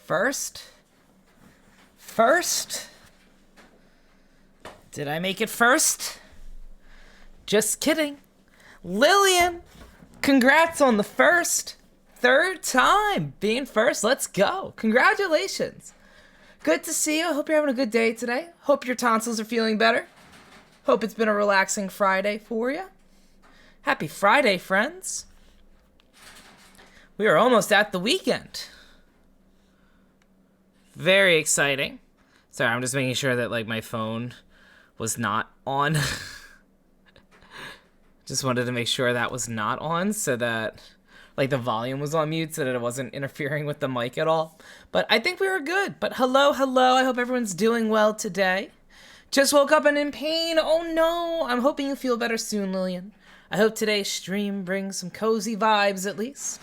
First? First? Did I make it first? Just kidding. Lillian, congrats on the third time being first. Let's go. Congratulations. Good to see you. Hope you're having a good day today. Hope your tonsils are feeling better. Hope it's been a relaxing Friday for you. Happy Friday, friends. We are almost at the weekend. Very exciting. Sorry, I'm just making sure that my phone was not on. Just wanted to make sure that was not on so that the volume was on mute so that it wasn't interfering with the mic at all. But I think we were good. But hello. I hope everyone's doing well today. Just woke up and in pain. Oh no. I'm hoping you feel better soon, Lillian. I hope today's stream brings some cozy vibes at least.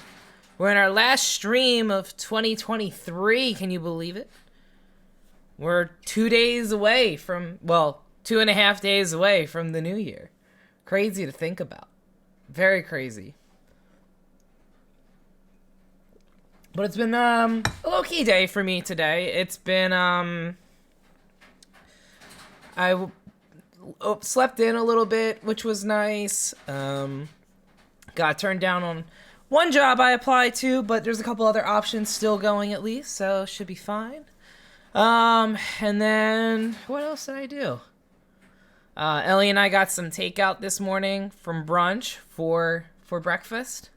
We're in our last stream of 2023. Can you believe it? We're 2 days away from, 2.5 days away from the new year. Crazy to think about. Very crazy. But it's been a low-key day for me today. It's been, I slept in a little bit, which was nice. Got turned down on one job I applied to, but there's a couple other options still going at least, so should be fine. And then, what else did I do? Ellie and I got some takeout this morning from brunch for breakfast.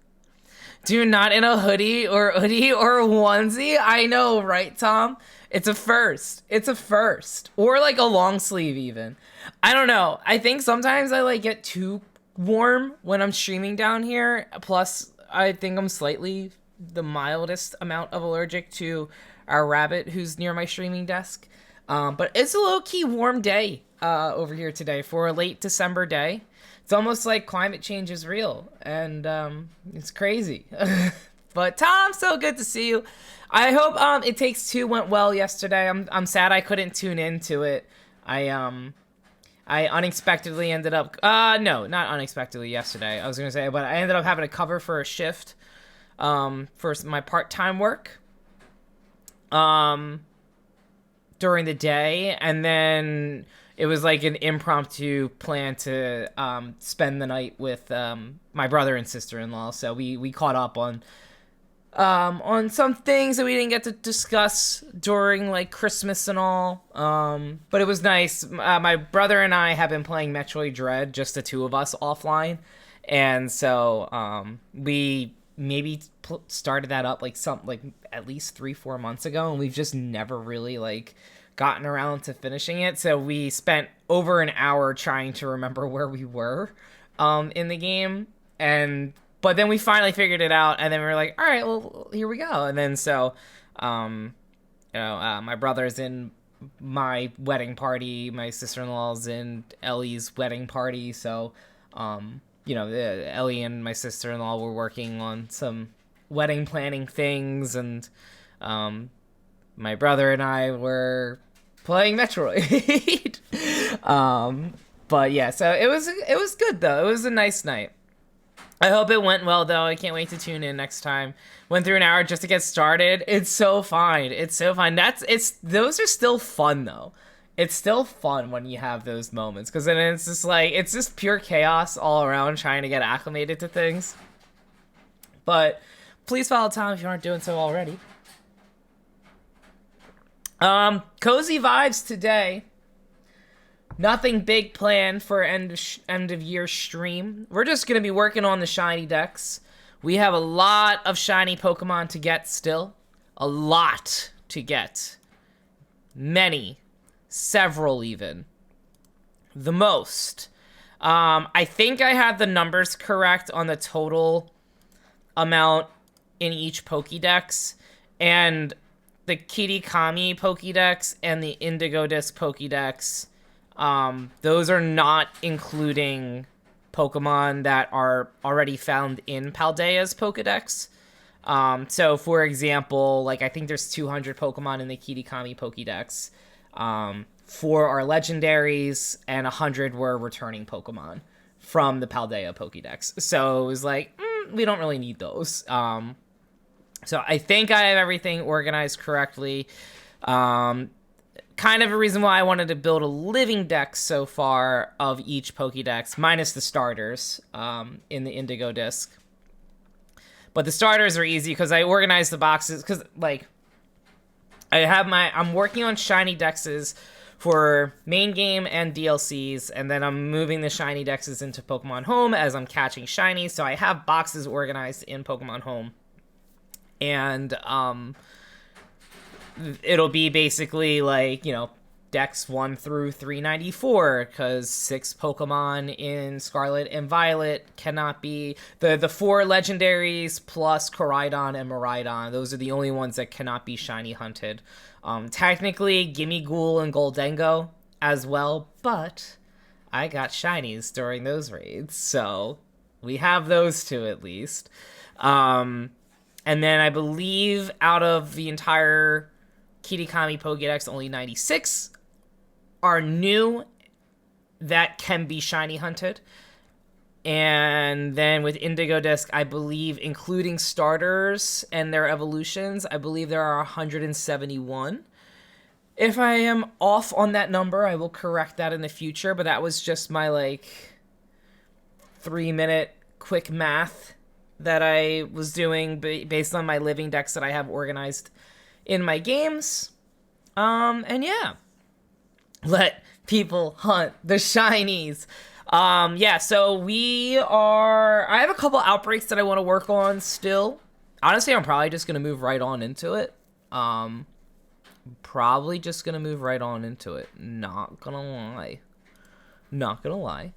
Dude, not in a hoodie or onesie. I know, right, Tom? It's a first. It's a first. Or a long sleeve even. I don't know. I think sometimes I get too warm when I'm streaming down here. Plus, I think I'm slightly the mildest amount of allergic to our rabbit who's near my streaming desk. But it's a low-key warm day over here today for a late December day. It's almost like climate change is real, and it's crazy. But Tom, so good to see you. I hope It Takes Two went well yesterday. I'm sad I couldn't tune into it. I unexpectedly ended up no, not unexpectedly yesterday. I was gonna say, but I ended up having to cover for a shift for my part-time work during the day, and then it was an impromptu plan to spend the night with my brother and sister-in-law. So we caught up on some things that we didn't get to discuss during Christmas and all. But it was nice. My brother and I have been playing Metroid Dread, just the two of us offline, and so we maybe started that up at least 3-4 months ago, and we've just never really gotten around to finishing it. So we spent over an hour trying to remember where we were in the game, but then we finally figured it out, and then we were like, all right, well, here we go. And then so my brother's in my wedding party, my sister-in-law's in Ellie's wedding party, so Ellie and my sister-in-law were working on some wedding planning things, and my brother and I were playing Metroid. But yeah, so it was good though. It was a nice night. I hope it went well though. I can't wait to tune in next time. Went through an hour just to get started. It's so fine. Those are still fun though. It's still fun when you have those moments, because then it's just pure chaos all around trying to get acclimated to things. But please follow Tom if you aren't doing so already. Cozy vibes today. Nothing big planned for end of year stream. We're just gonna be working on the shiny decks. We have a lot of shiny Pokemon to get still. A lot to get. Many. Several even. The most. I think I have the numbers correct on the total amount in each Pokédex. And the Kitakami Pokédex and the Indigo Disc Pokédex, those are not including Pokemon that are already found in Paldea's Pokédex. So, for example, I think there's 200 Pokemon in the Kitakami Pokédex. 4 are legendaries, and 100 were returning Pokemon from the Paldea Pokédex. So it was we don't really need those. So I think I have everything organized correctly. Kind of a reason why I wanted to build a living deck so far of each Pokédex, minus the starters in the Indigo disc. But the starters are easy because I organized the boxes because, like, I'm working on shiny dexes for main game and DLCs, and then I'm moving the shiny dexes into Pokemon Home as I'm catching shinies. So I have boxes organized in Pokemon Home. And it'll be basically like, you know, Dex 1 through 394, because 6 Pokemon in Scarlet and Violet cannot be... The 4 legendaries plus Koraidon and Miraidon, those are the only ones that cannot be shiny hunted. Technically, Gimmighoul and Goldengo as well, but I got shinies during those raids, so we have those 2 at least. And then I believe out of the entire Kitakami Pokédex, only 96 are new that can be shiny hunted. And then with Indigo Disc, I believe, including starters and their evolutions, I believe there are 171. If I am off on that number, I will correct that in the future, but that was just my, like, 3-minute quick math that I was doing based on my living decks that I have organized in my games. And yeah, let people hunt the shinies. Yeah, so I have a couple outbreaks that I want to work on still. Honestly, I'm probably just going to move right on into it. Probably just going to move right on into it. Not going to lie.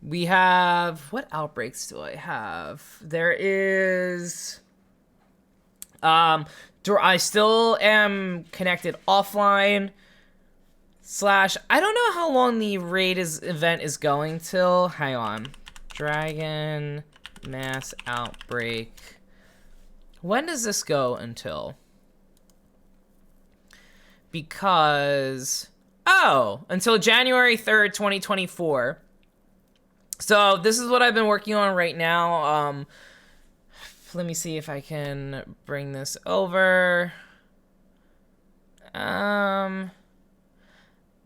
We have... What outbreaks do I have? There is... I still am connected offline. / I don't know how long the raid event is going till. Hang on. Dragon Mass Outbreak. When does this go until? Because... Oh! Until January 3rd, 2024. So this is what I've been working on right now. Let me see if I can bring this over. I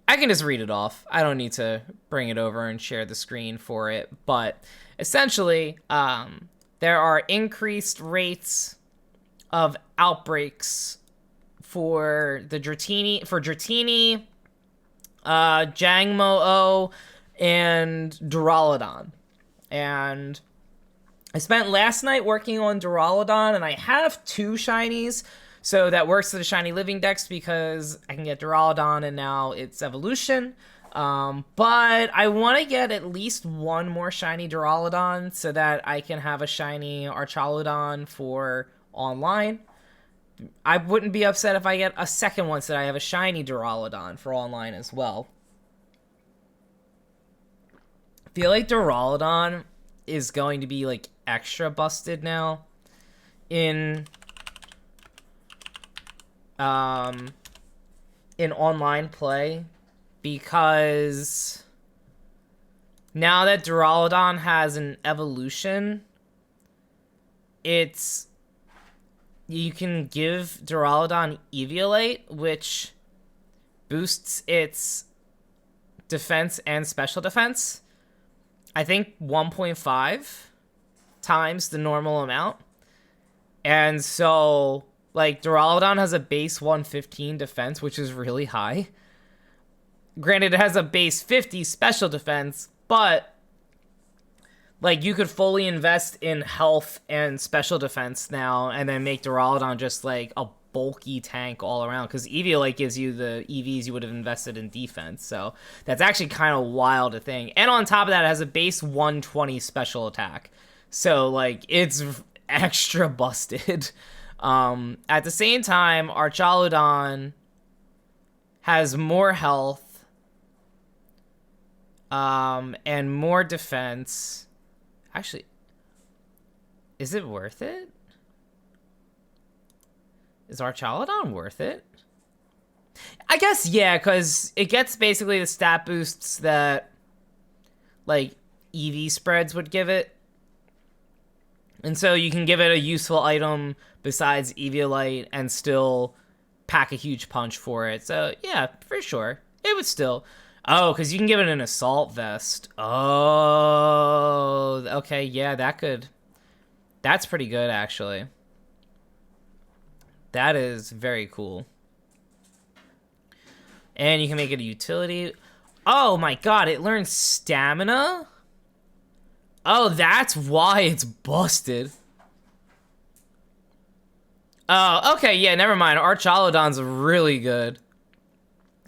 can just read it off. I don't need to bring it over and share the screen for it. But essentially, there are increased rates of outbreaks for Dratini, Jangmo-o, and Duraludon. And I spent last night working on Duraludon, and I have 2 shinies, so that works for the shiny living dex because I can get Duraludon and now its evolution. But I want to get at least 1 more shiny Duraludon so that I can have a shiny Archaludon for online. I wouldn't be upset if I get a second one so that I have a shiny Duraludon for online as well. I feel like Duraludon is going to be, like, extra busted now in online play, because now that Duraludon has an evolution, you can give Duraludon Eviolate, which boosts its defense and special defense. I think 1.5 times the normal amount. And so, like, Duraludon has a base 115 defense, which is really high. Granted, it has a base 50 special defense, but, like, you could fully invest in health and special defense now and then make Duraludon just, like, a bulky tank all around, because Eviolite gives you the EVs you would have invested in defense, so that's actually kind of wild to think. And on top of that, it has a base 120 special attack, so, like, it's extra busted. At the same time, Archaludon has more health and more defense. Actually, is it worth it? Is Archaludon worth it? I guess, yeah, because it gets basically the stat boosts that, like, EV spreads would give it. And so you can give it a useful item besides Eviolite and still pack a huge punch for it. So yeah, for sure. It would still... Oh, because you can give it an assault vest. Oh, okay, yeah, that could... That's pretty good, actually. That is very cool. And you can make it a utility. Oh my god, it learns stamina? Oh, that's why it's busted. Oh, okay, yeah, never mind. Archalodon's really good.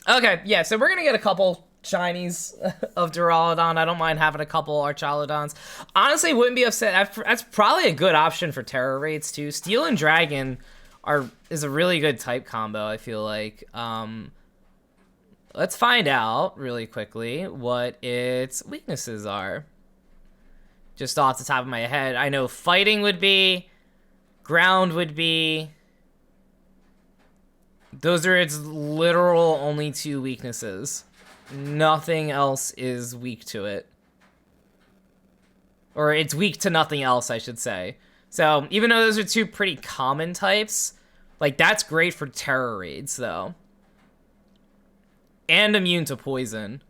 Okay, yeah, so we're gonna get a couple shinies of Duraludon. I don't mind having a couple Archalodons. Honestly, wouldn't be upset. That's probably a good option for Terror Raids, too. Steel and Dragon is a really good type combo, I feel like. Let's find out really quickly what its weaknesses are. Just off the top of my head, I know Fighting would be, Ground would be. Those are its literal only 2 weaknesses. Nothing else is weak to it. Or it's weak to nothing else, I should say. So, even though those are 2 pretty common types, like, that's great for Terror Raids, though. And immune to poison.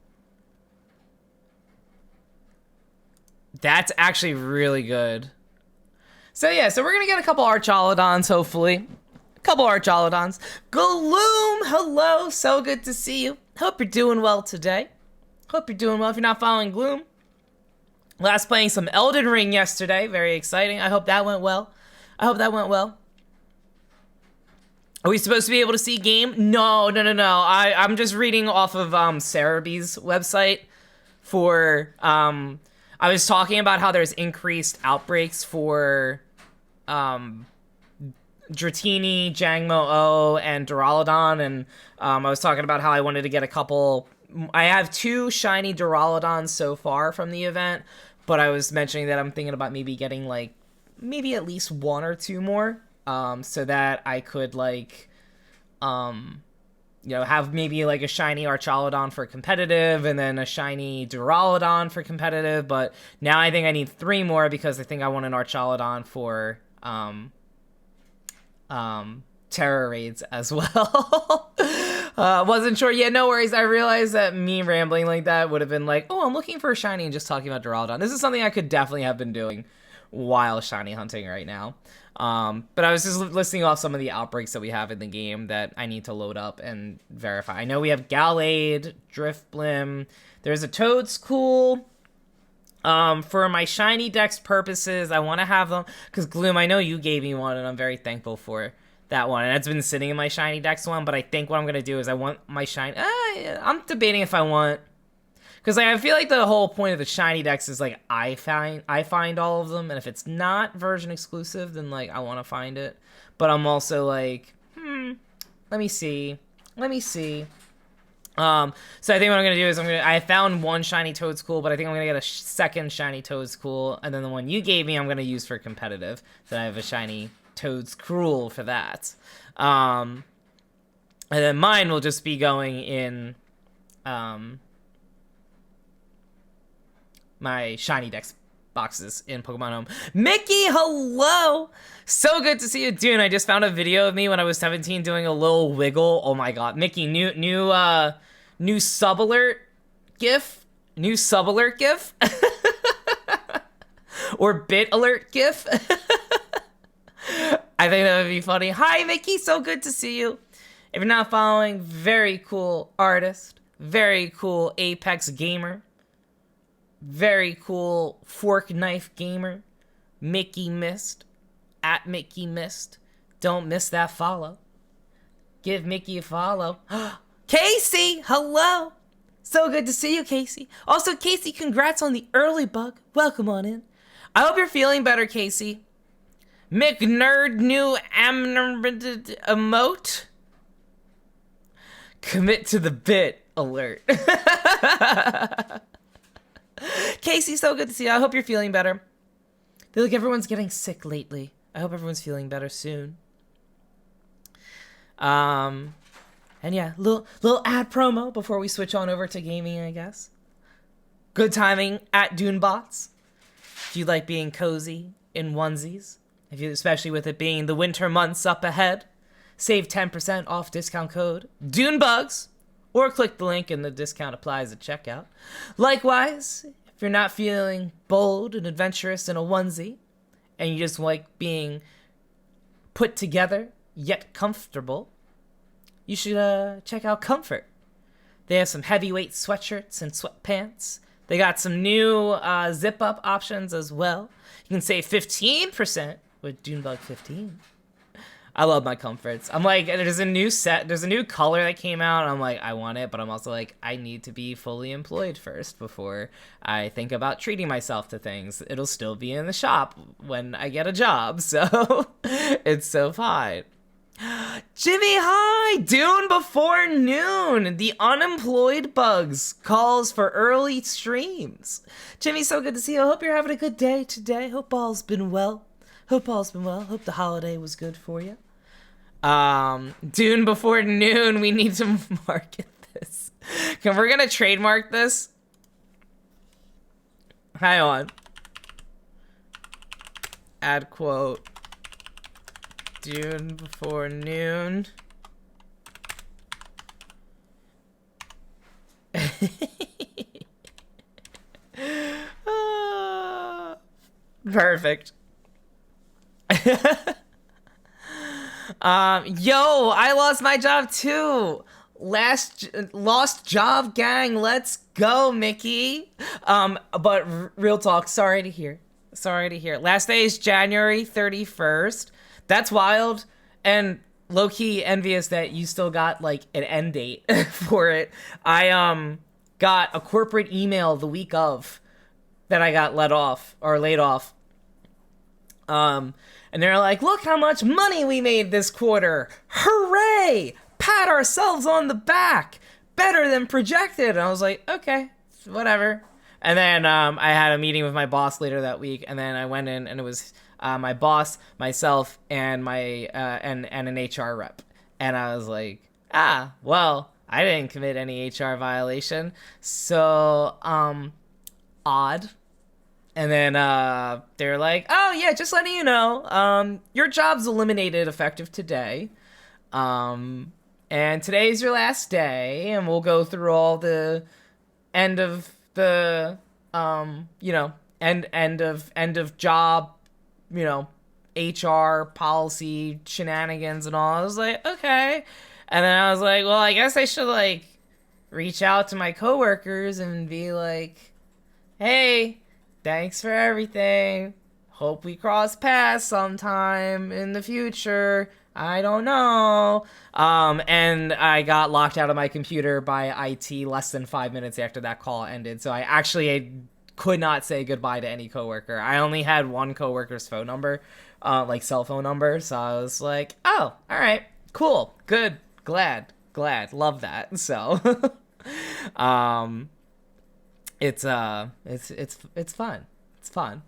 That's actually really good. So, yeah, so we're gonna get a couple Archalodons, hopefully. Couple Archalodons. Gloom, hello, so good to see you. Hope you're doing well today. Hope you're doing well. If you're not following Gloom, last playing some Elden Ring yesterday. Very exciting. I hope that went well. I hope that went well. Are we supposed to be able to see game? No. I'm just reading off of Cerebee's website for I was talking about how there's increased outbreaks for Dratini, Jangmo-O, and Duraludon, and I was talking about how I wanted to get a couple... I have 2 shiny Duraludons so far from the event, but I was mentioning that I'm thinking about maybe getting, like, maybe at least 1 or 2 more, so that I could, like, you know, have maybe, like, a shiny Archaludon for competitive, and then a shiny Duraludon for competitive, but now I think I need 3 more, because I think I want an Archaludon for, Terror Raids as well. Wasn't sure. Yeah, no worries. I realized that me rambling like that would have been like, oh, I'm looking for a shiny and just talking about Duraludon. This is something I could definitely have been doing while shiny hunting right now. But I was just listing off some of the outbreaks that we have in the game that I need to load up and verify. I know we have Gallade, Driftblim. There's a Toadscool. For my shiny dex purposes, I want to have them, because Gloom, I know you gave me one, and I'm very thankful for that one, and it's been sitting in my shiny dex one, but I think what I'm going to do is I want my shiny, I'm debating if I want, because like, I feel like the whole point of the shiny dex is, like, I find all of them, and if it's not version exclusive, then, like, I want to find it, but I'm also like, let me see, so I think what I'm gonna do is I found 1 shiny Toadscool, but I think I'm gonna get a second shiny Toadscool, and then the one you gave me I'm gonna use for competitive. So I have a shiny Toadscruel for that. And then mine will just be going in my shiny dex boxes in Pokemon Home. Mickey, hello! So good to see you, dude. I just found a video of me when I was 17 doing a little wiggle. Oh my god, Mickey, new sub alert gif, or bit alert gif. I think that would be funny. Hi, Mickey, so good to see you. If you're not following, very cool artist, very cool Apex gamer, very cool fork knife gamer, Mickey Mist, at Mickey Mist. Don't miss that follow. Give Mickey a follow. Casey, hello. So good to see you, Casey. Also, Casey, congrats on the early bug. Welcome on in. I hope you're feeling better, Casey. McNerd new emote. Commit to the bit alert. Casey, so good to see you. I hope you're feeling better. I feel like everyone's getting sick lately. I hope everyone's feeling better soon. And yeah, little ad promo before we switch on over to gaming, I guess. Good timing at Doonbots. If you like being cozy in onesies, especially with it being the winter months up ahead. Save 10% off discount code doonbugs, or click the link and the discount applies at checkout. Likewise, if you're not feeling bold and adventurous in a onesie, and you just like being put together yet comfortable, you should check out Comfrt. They have some heavyweight sweatshirts and sweatpants. They got some new zip-up options as well. You can save 15% with Doonbug15. I love my Comforts. I'm like, there's a new color that came out, and I'm like, I want it, but I'm also like, I need to be fully employed first before I think about treating myself to things. It'll still be in the shop when I get a job, so it's so fine. Jimmy, hi! Dune before noon! The unemployed bugs calls for early streams. Jimmy, so good to see you. I hope you're having a good day today. Hope all's been well. Hope the holiday was good for you. Dune before noon, we need to market this. We're gonna trademark this. Hang on. Add quote. Dune before noon. Perfect. Yo, I lost my job too. Lost job gang. Let's go, Mickey. But real talk, sorry to hear. Last day is January 31st. That's wild. And low-key envious that you still got like an end date for it. I got a corporate email the week of that I got laid off. And they're like, look how much money we made this quarter. Hooray! Pat ourselves on the back. Better than projected. And I was like, okay, whatever. And then I had a meeting with my boss later that week, and then I went in, and it was my boss, myself, and my and an HR rep. And I was like, well, I didn't commit any HR violation, so odd. And then they're like, oh yeah, just letting you know, your job's eliminated effective today. And today's your last day, and we'll go through all the end of the end of job, HR policy shenanigans and all. I was like, okay. And then I was like, well, I guess I should like reach out to my coworkers and be like, hey, thanks for everything. Hope we cross paths sometime in the future. I don't know. And I got locked out of my computer by IT less than 5 minutes after that call ended. So I could not say goodbye to any coworker. I only had one coworker's phone number, cell phone number. So I was like, oh, all right, cool, good, glad, love that. So, it's fun. It's fun.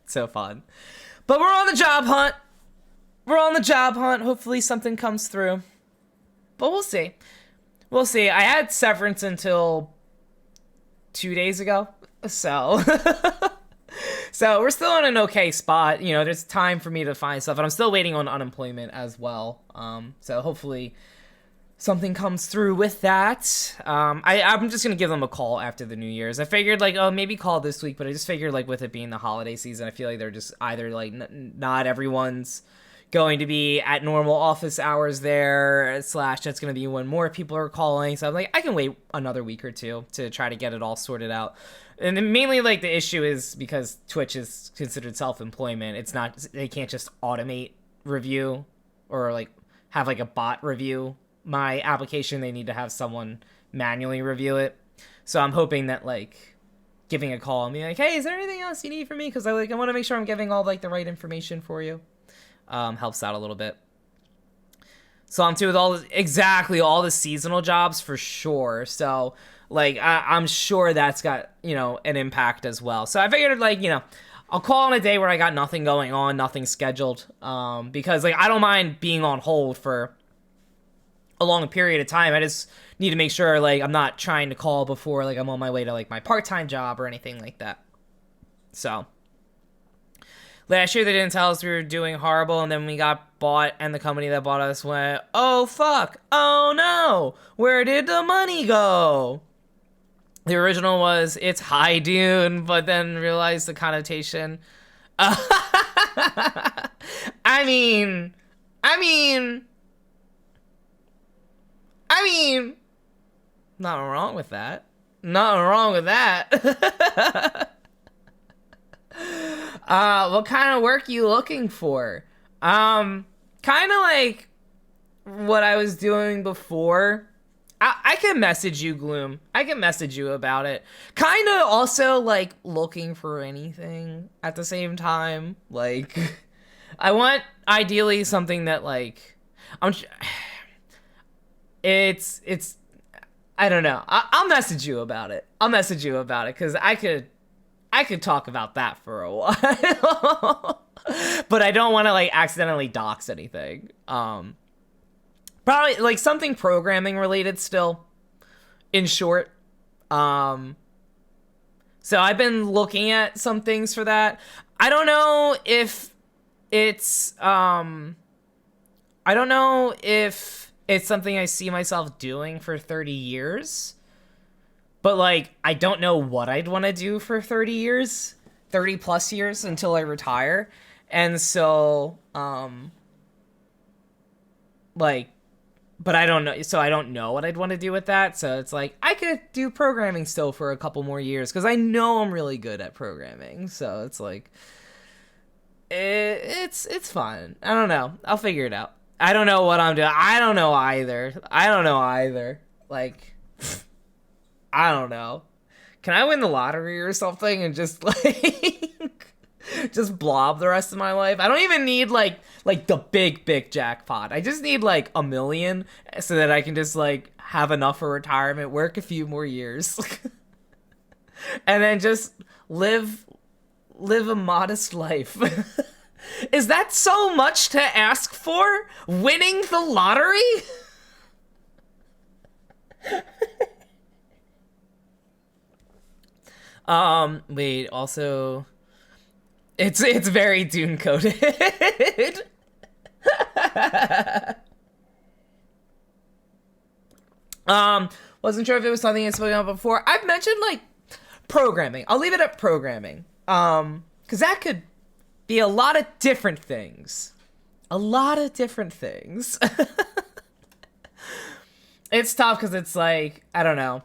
So fun. But we're on the job hunt. Hopefully something comes through. But we'll see. I had severance until 2 days ago. So so we're still in an okay spot. There's time for me to find stuff. And I'm still waiting on unemployment as well. So hopefully something comes through with that. I'm just going to give them a call after the New Year's. I figured, maybe call this week, but I just figured, with it being the holiday season, I feel like they're just either, not everyone's going to be at normal office hours there, / that's going to be when more people are calling. So I'm like, I can wait another week or two to try to get it all sorted out. And then mainly, the issue is because Twitch is considered self-employment. It's not, they can't just automate review or, have, a bot review my application. They need to have someone manually review it. So I'm hoping that giving a call and being like, hey, is there anything else you need from me? Because I want to make sure I'm giving all the right information for you. Helps out a little bit. So I'm too with all the seasonal jobs for sure. So I'm sure that's got an impact as well. So I figured I'll call on a day where I got nothing going on, nothing scheduled. Because I don't mind being on hold for a long period of time. I just need to make sure, like, I'm not trying to call before, like, I'm on my way to, like, my part-time job or anything like that. So, last year they didn't tell us we were doing horrible, and then we got bought, and the company that bought us went, oh, fuck, oh, no, where did the money go? The original was, it's high Dune, but then realized the connotation. I mean, nothing wrong with that. Nothing wrong with that. What kind of work you looking for? Kind of like what I was doing before. I can message you, Gloom. I can message you about it. Kind of also like looking for anything at the same time. Like, I want ideally something that like, it's I don't know. I'll message you about it. Because I could talk about that for a while. But I don't want to like accidentally dox anything. Probably like something programming related still, in short. So I've been looking at some things for that. I don't know if it's something I see myself doing for 30 years. But like, I don't know what I'd want to do for 30 plus years until I retire. And so, but I don't know, so I don't know what I'd want to do with that. So it's like, I could do programming still for a couple more years, because I know I'm really good at programming. So it's like, it's fun. I don't know. I'll figure it out. I don't know what I'm doing. I don't know either. Like, I don't know. Can I win the lottery or something and just like just blob the rest of my life? I don't even need like the big jackpot. I just need like $1 million so that I can just like have enough for retirement, work a few more years, and then just live a modest life. Is that so much to ask for? Winning the lottery? Wait, also, it's very Dune coded. Wasn't sure if it was something I spoke about before. I've mentioned like programming. I'll leave it at programming. Because that could be a lot of different things. It's tough because it's like, I don't know.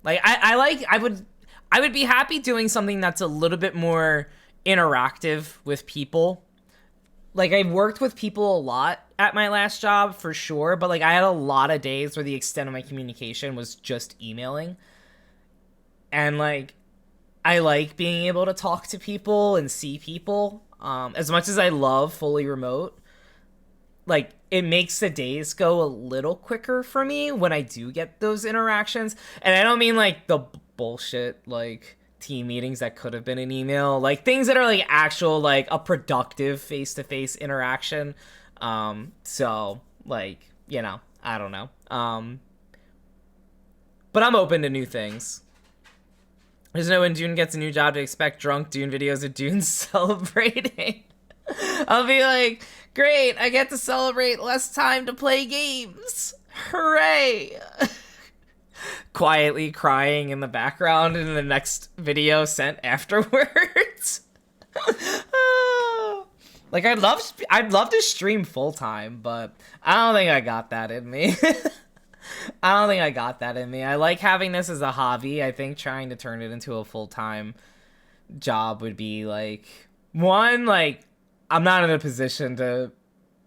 Like I would be happy doing something that's a little bit more interactive with people. Like, I worked with people a lot at my last job for sure, but like I had a lot of days where the extent of my communication was just emailing. And like, I like being able to talk to people and see people. As much as I love fully remote, like, it makes the days go a little quicker for me when I do get those interactions. And I don't mean like the bullshit like team meetings that could have been an email, like things that are like actual, like a productive face-to-face interaction. So like, you know, I don't know. But I'm open to new things. There's no when Dune gets a new job to expect drunk Dune videos of Dune celebrating. I'll be like, great, I get to celebrate less time to play games. Hooray! Quietly crying in the background in the next video sent afterwards. Like, I'd love to stream full time, but I don't think I got that in me. I like having this as a hobby. I think trying to turn it into a full-time job would be like, one, like, I'm not in a position to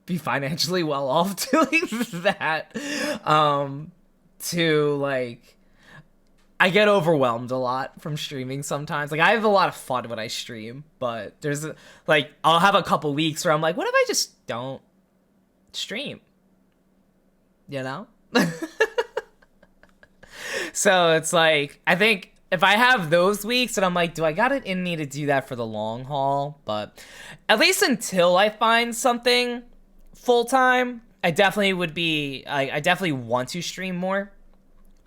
be financially well off doing that. Two, like, I get overwhelmed a lot from streaming sometimes. Like, I have a lot of fun when I stream, but there's like, I'll have a couple weeks where I'm like, what if I just don't stream? You know? So it's like, I think if I have those weeks and I'm like, do I got it in me to do that for the long haul? But at least until I find something full time, I definitely would be. I definitely want to stream more.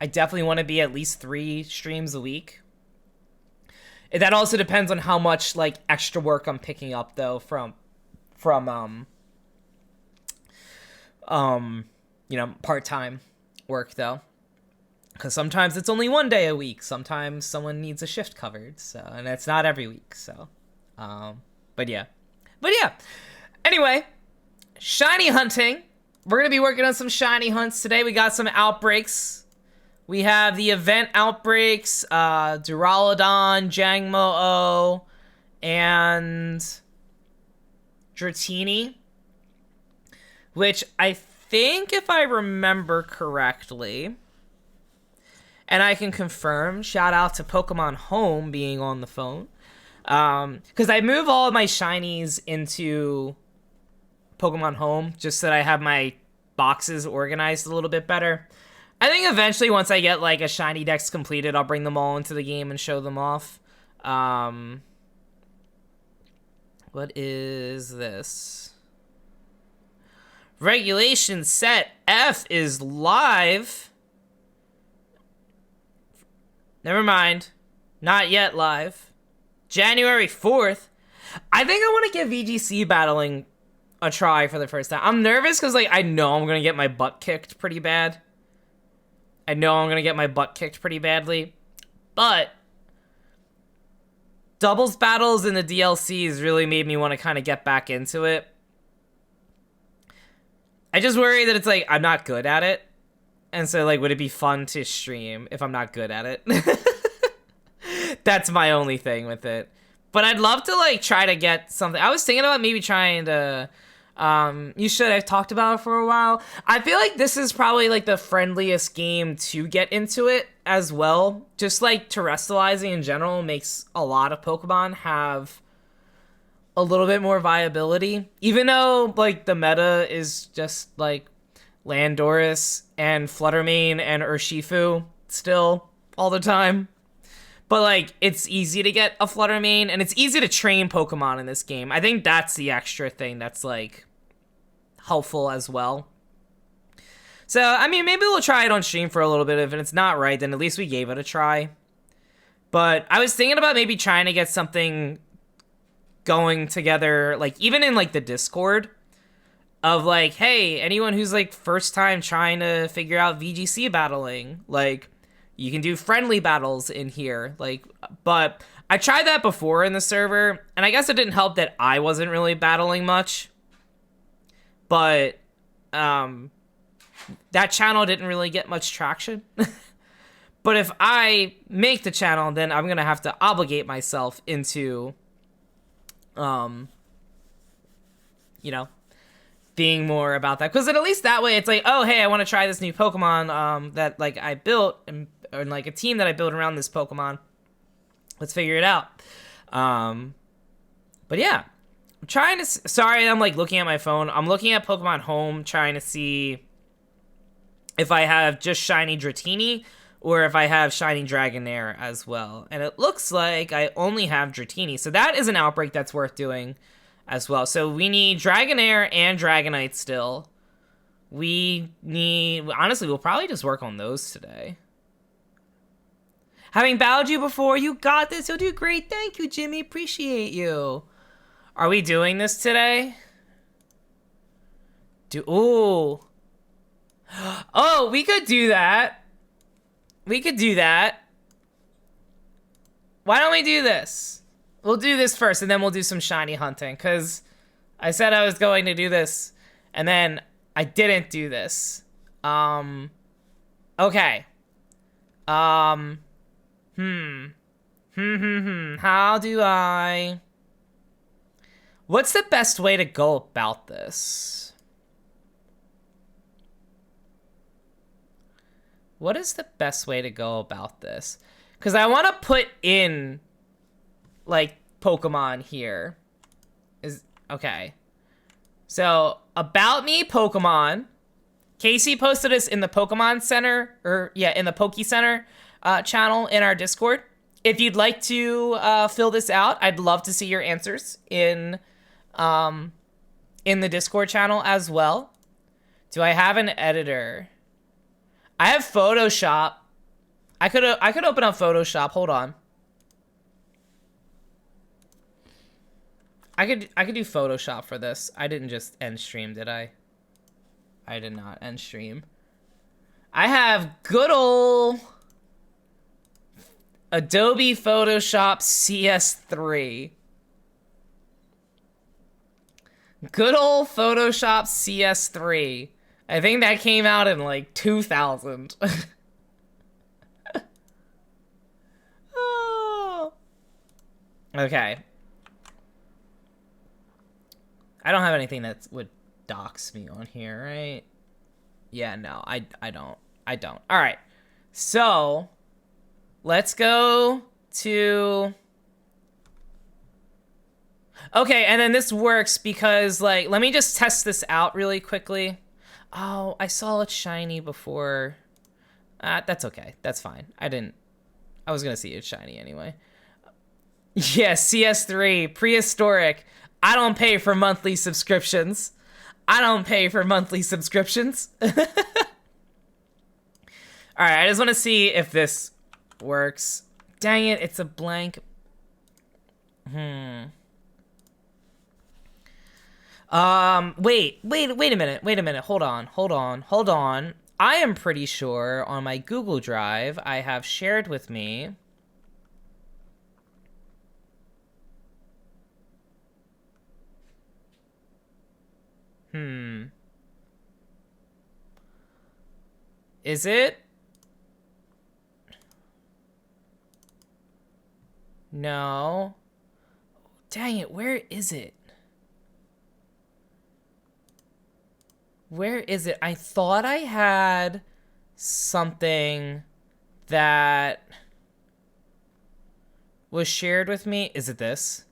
I definitely want to be at least 3 streams a week. That also depends on how much like extra work I'm picking up though from part-time work though. Because sometimes it's only 1 day a week. Sometimes someone needs a shift covered. So, and it's not every week. So, but yeah. Anyway, shiny hunting. We're going to be working on some shiny hunts today. We got some outbreaks. We have the event outbreaks, Duraludon, Jangmo-O, and Dratini. Which I think, if I remember correctly, and I can confirm, shout out to Pokemon Home being on the phone, because I move all of my shinies into Pokemon Home just so that I have my boxes organized a little bit better. I think eventually, once I get like a shiny dex completed, I'll bring them all into the game and show them off. What is this? Regulation set F is live. Never mind. Not yet live. January 4th. I think I want to give VGC battling a try for the first time. I'm nervous because like I know I'm going to get my butt kicked pretty bad. But doubles battles in the DLCs really made me want to kind of get back into it. I just worry that it's like I'm not good at it. And so like would it be fun to stream if I'm not good at it? That's my only thing with it. But I'd love to like try to get something. I was thinking about maybe trying to I've talked about it for a while. I feel like this is probably like the friendliest game to get into it as well. Just like terrestrializing in general makes a lot of Pokemon have a little bit more viability. Even though like the meta is just like Landorus and Fluttermane and Urshifu still all the time. But like it's easy to get a Fluttermane and it's easy to train Pokemon in this game. I think that's the extra thing that's like helpful as well. So, I mean, maybe we'll try it on stream for a little bit. If it's not right, then at least we gave it a try. But I was thinking about maybe trying to get something going together, like even in like the Discord of like, hey, anyone who's like first time trying to figure out VGC battling, like you can do friendly battles in here. Like, but I tried that before in the server and I guess it didn't help that I wasn't really battling much. But that channel didn't really get much traction. But if I make the channel, then I'm going to have to obligate myself into, being more about that. Because at least that way, it's like, oh, hey, I want to try this new Pokemon that, like, I built, or, like, a team that I built around this Pokemon. Let's figure it out. But, yeah. I'm trying to... Sorry, I'm, like, looking at my phone. I'm looking at Pokemon Home, trying to see if I have just Shiny Dratini or if I have Shiny Dragonair as well. And it looks like I only have Dratini. So that is an outbreak that's worth doing as well. So we need Dragonair and Dragonite still. We need... Honestly, we'll probably just work on those today. Having battled you before, you got this. You'll do great. Thank you, Jimmy. Appreciate you. Are we doing this today? Ooh. Oh, we could do that. We could do that. Why don't we do this? We'll do this first, and then we'll do some shiny hunting. Because I said I was going to do this, and then I didn't do this. Okay. How do I... What's the best way to go about this? What is the best way to go about this? Because I want to put in, like, Pokemon here. Okay. So, about me, Pokemon. Casey posted this in the Pokemon Center, in the Poke Center channel in our Discord. If you'd like to fill this out, I'd love to see your answers in in the Discord channel as well. Do I have an editor? I have Photoshop. I could open up Photoshop. Hold on. I could do Photoshop for this. I didn't just end stream, did I? I did not end stream. I have good old Adobe Photoshop CS3. Good old Photoshop CS3. I think that came out in like 2000. Oh. Okay. I don't have anything that would dox me on here, right? Yeah, no, I don't. I don't. All right. So, let's go to... Okay, and then this works because, like, let me just test this out really quickly. Oh, I saw it shiny before. That's okay. That's fine. I was gonna see it shiny anyway. Yeah, CS3, prehistoric. I don't pay for monthly subscriptions. I don't pay for monthly subscriptions. Alright, I just want to see if this works. Dang it, it's a blank. Wait a minute. Hold on. I am pretty sure on my Google Drive I have shared with me. Is it? No. Dang it, where is it? Where is it? I thought I had something that was shared with me. Is it this?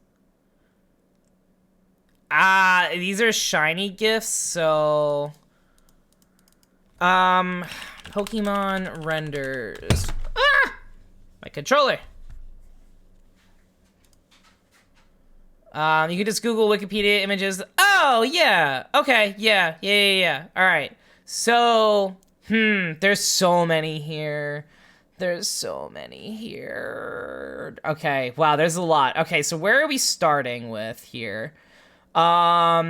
These are shiny gifts, so... Pokemon renders. My controller. You can just Google Wikipedia images. Oh, yeah. Okay, yeah. All right. So, there's so many here. Okay, wow, there's a lot. Okay, so where are we starting with here? All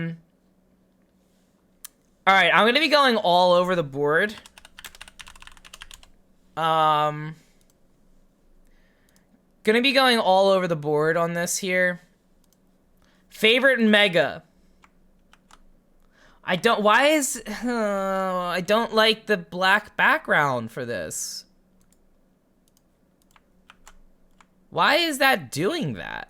right, I'm gonna be going all over the board. Gonna be going all over the board on this here. Favorite mega. I don't like the black background for this. Why is that doing that?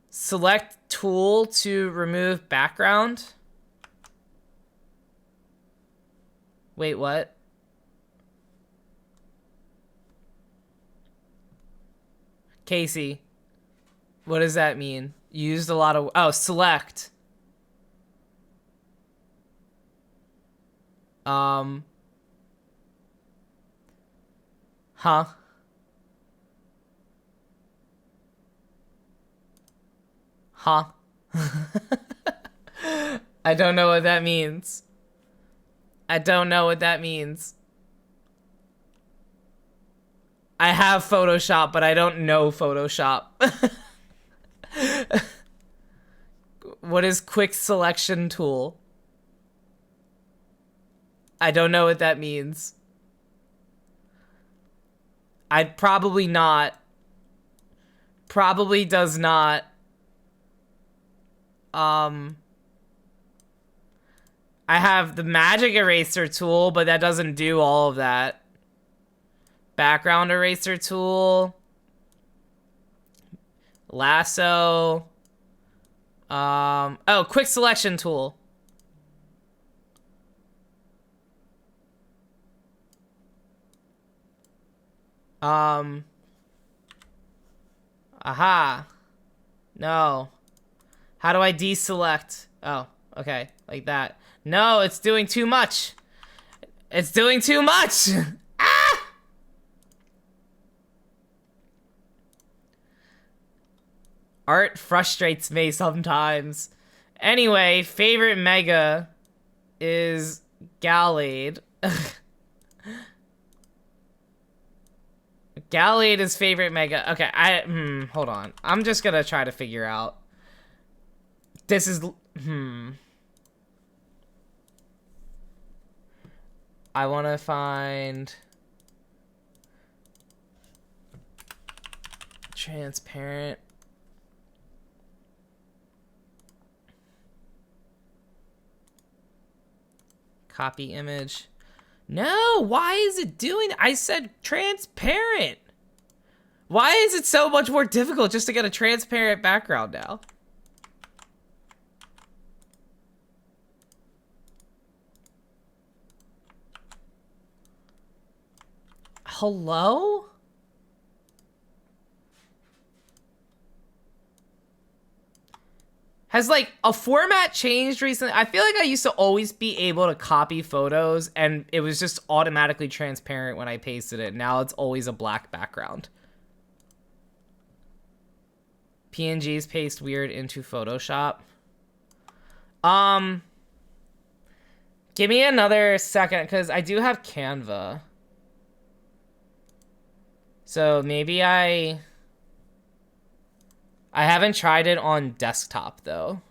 Select tool to remove background. Wait, what? Casey, what does that mean? You used a lot of... Oh, select. Huh? Huh? I don't know what that means. I have Photoshop, but I don't know Photoshop. What is quick selection tool? I don't know what that means. I'd probably not. Probably does not. I have the magic eraser tool, but that doesn't do all of that. Background eraser tool. Lasso. Oh, quick selection tool. Aha. No. How do I deselect? Oh, okay. Like that. No, it's doing too much. It's doing too much! Ah! Art frustrates me sometimes. Anyway, favorite mega is Gallade. Gallade is favorite mega. Okay, hold on. I'm just gonna try to figure out. This is, I wanna find transparent. Copy image. No, why is it doing that? I said transparent. Why is it so much more difficult just to get a transparent background now? Hello? Has, like, a format changed recently? I feel like I used to always be able to copy photos, and it was just automatically transparent when I pasted it. Now it's always a black background. PNGs paste weird into Photoshop. Give me another second, because I do have Canva. So maybe I haven't tried it on desktop, though.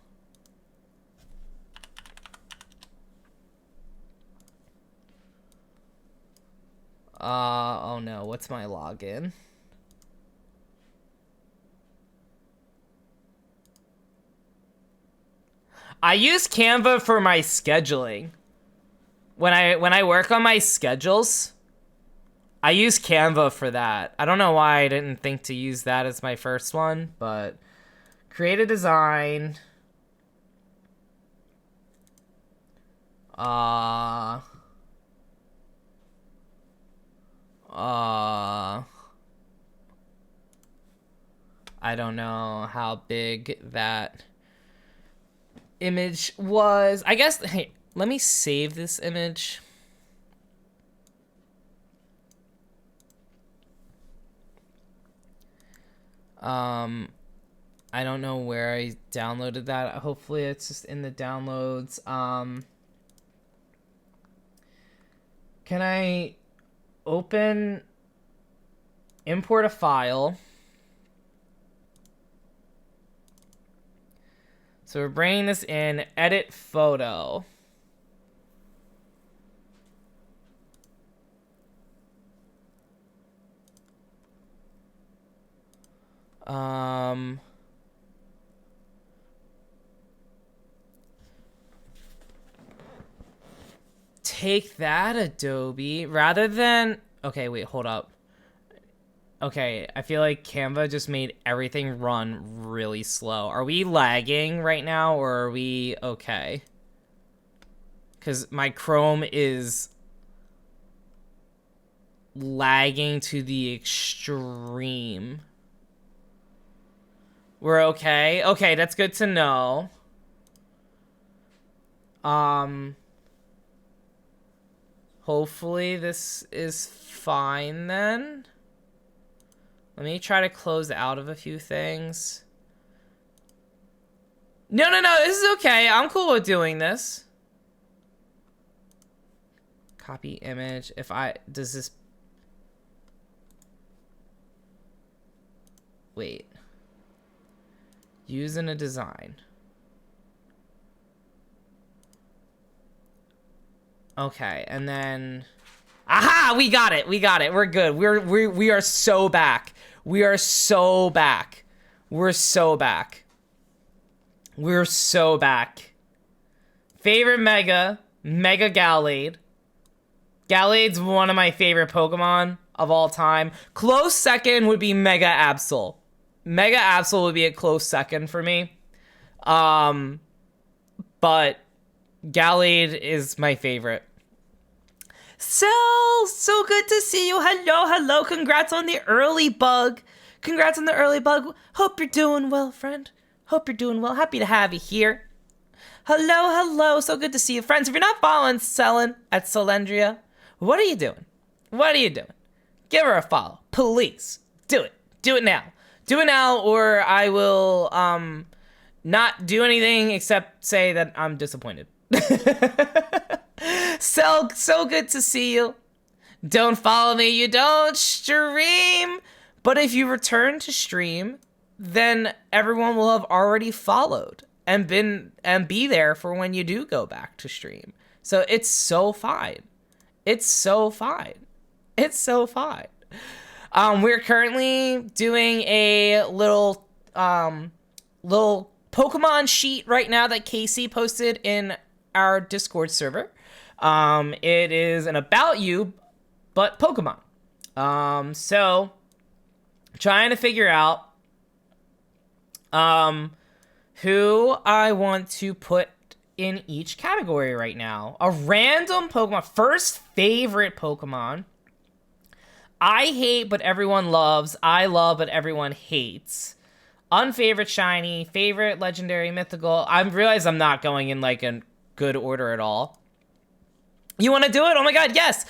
Oh no, what's my login? I use Canva for my scheduling. When I work on my schedules, I use Canva for that. I don't know why I didn't think to use that as my first one, but create a design. I don't know how big that image was. I guess, hey, let me save this image. I don't know where I downloaded that. Hopefully it's just in the downloads. Can I import a file? So we're bringing this in, edit photo. Take that, Adobe, rather than, okay, wait, hold up. Okay, I feel like Canva just made everything run really slow. Are we lagging right now, or are we okay? Because my Chrome is lagging to the extreme. We're okay? Okay, that's good to know. Hopefully this is fine then. Let me try to close out of a few things. No, this is okay. I'm cool with doing this. Copy image. Does this... Wait. Use in a design. Okay, and then... Aha! We got it! We're good. We are so back. We are so back. We're so back. We're so back. Favorite Mega Gallade. Gallade's one of my favorite Pokemon of all time. Close second would be Mega Absol. Mega Absol would be a close second for me. But Gallade is my favorite. So good to see you. Hello. Congrats on the early bug. Hope you're doing well, friend. Hope you're doing well. Happy to have you here. Hello. So good to see you, friends. If you're not following Selen at Selendria, what are you doing? Give her a follow. Please. Do it. Do it now. Do it now, or I will not do anything except say that I'm disappointed. So good to see you. Don't follow me, you don't stream. But if you return to stream, then everyone will have already followed and be there for when you do go back to stream. So it's so fine. It's so fine. It's so fine. We're currently doing a little Pokemon sheet right now that Casey posted in our Discord server. It is an about you, but Pokemon. So trying to figure out who I want to put in each category right now. A random Pokemon. First favorite Pokemon. I hate but everyone loves. I love but everyone hates. Unfavorite shiny. Favorite legendary mythical. I realize I'm not going in like a good order at all. You want to do it? Oh my god, yes!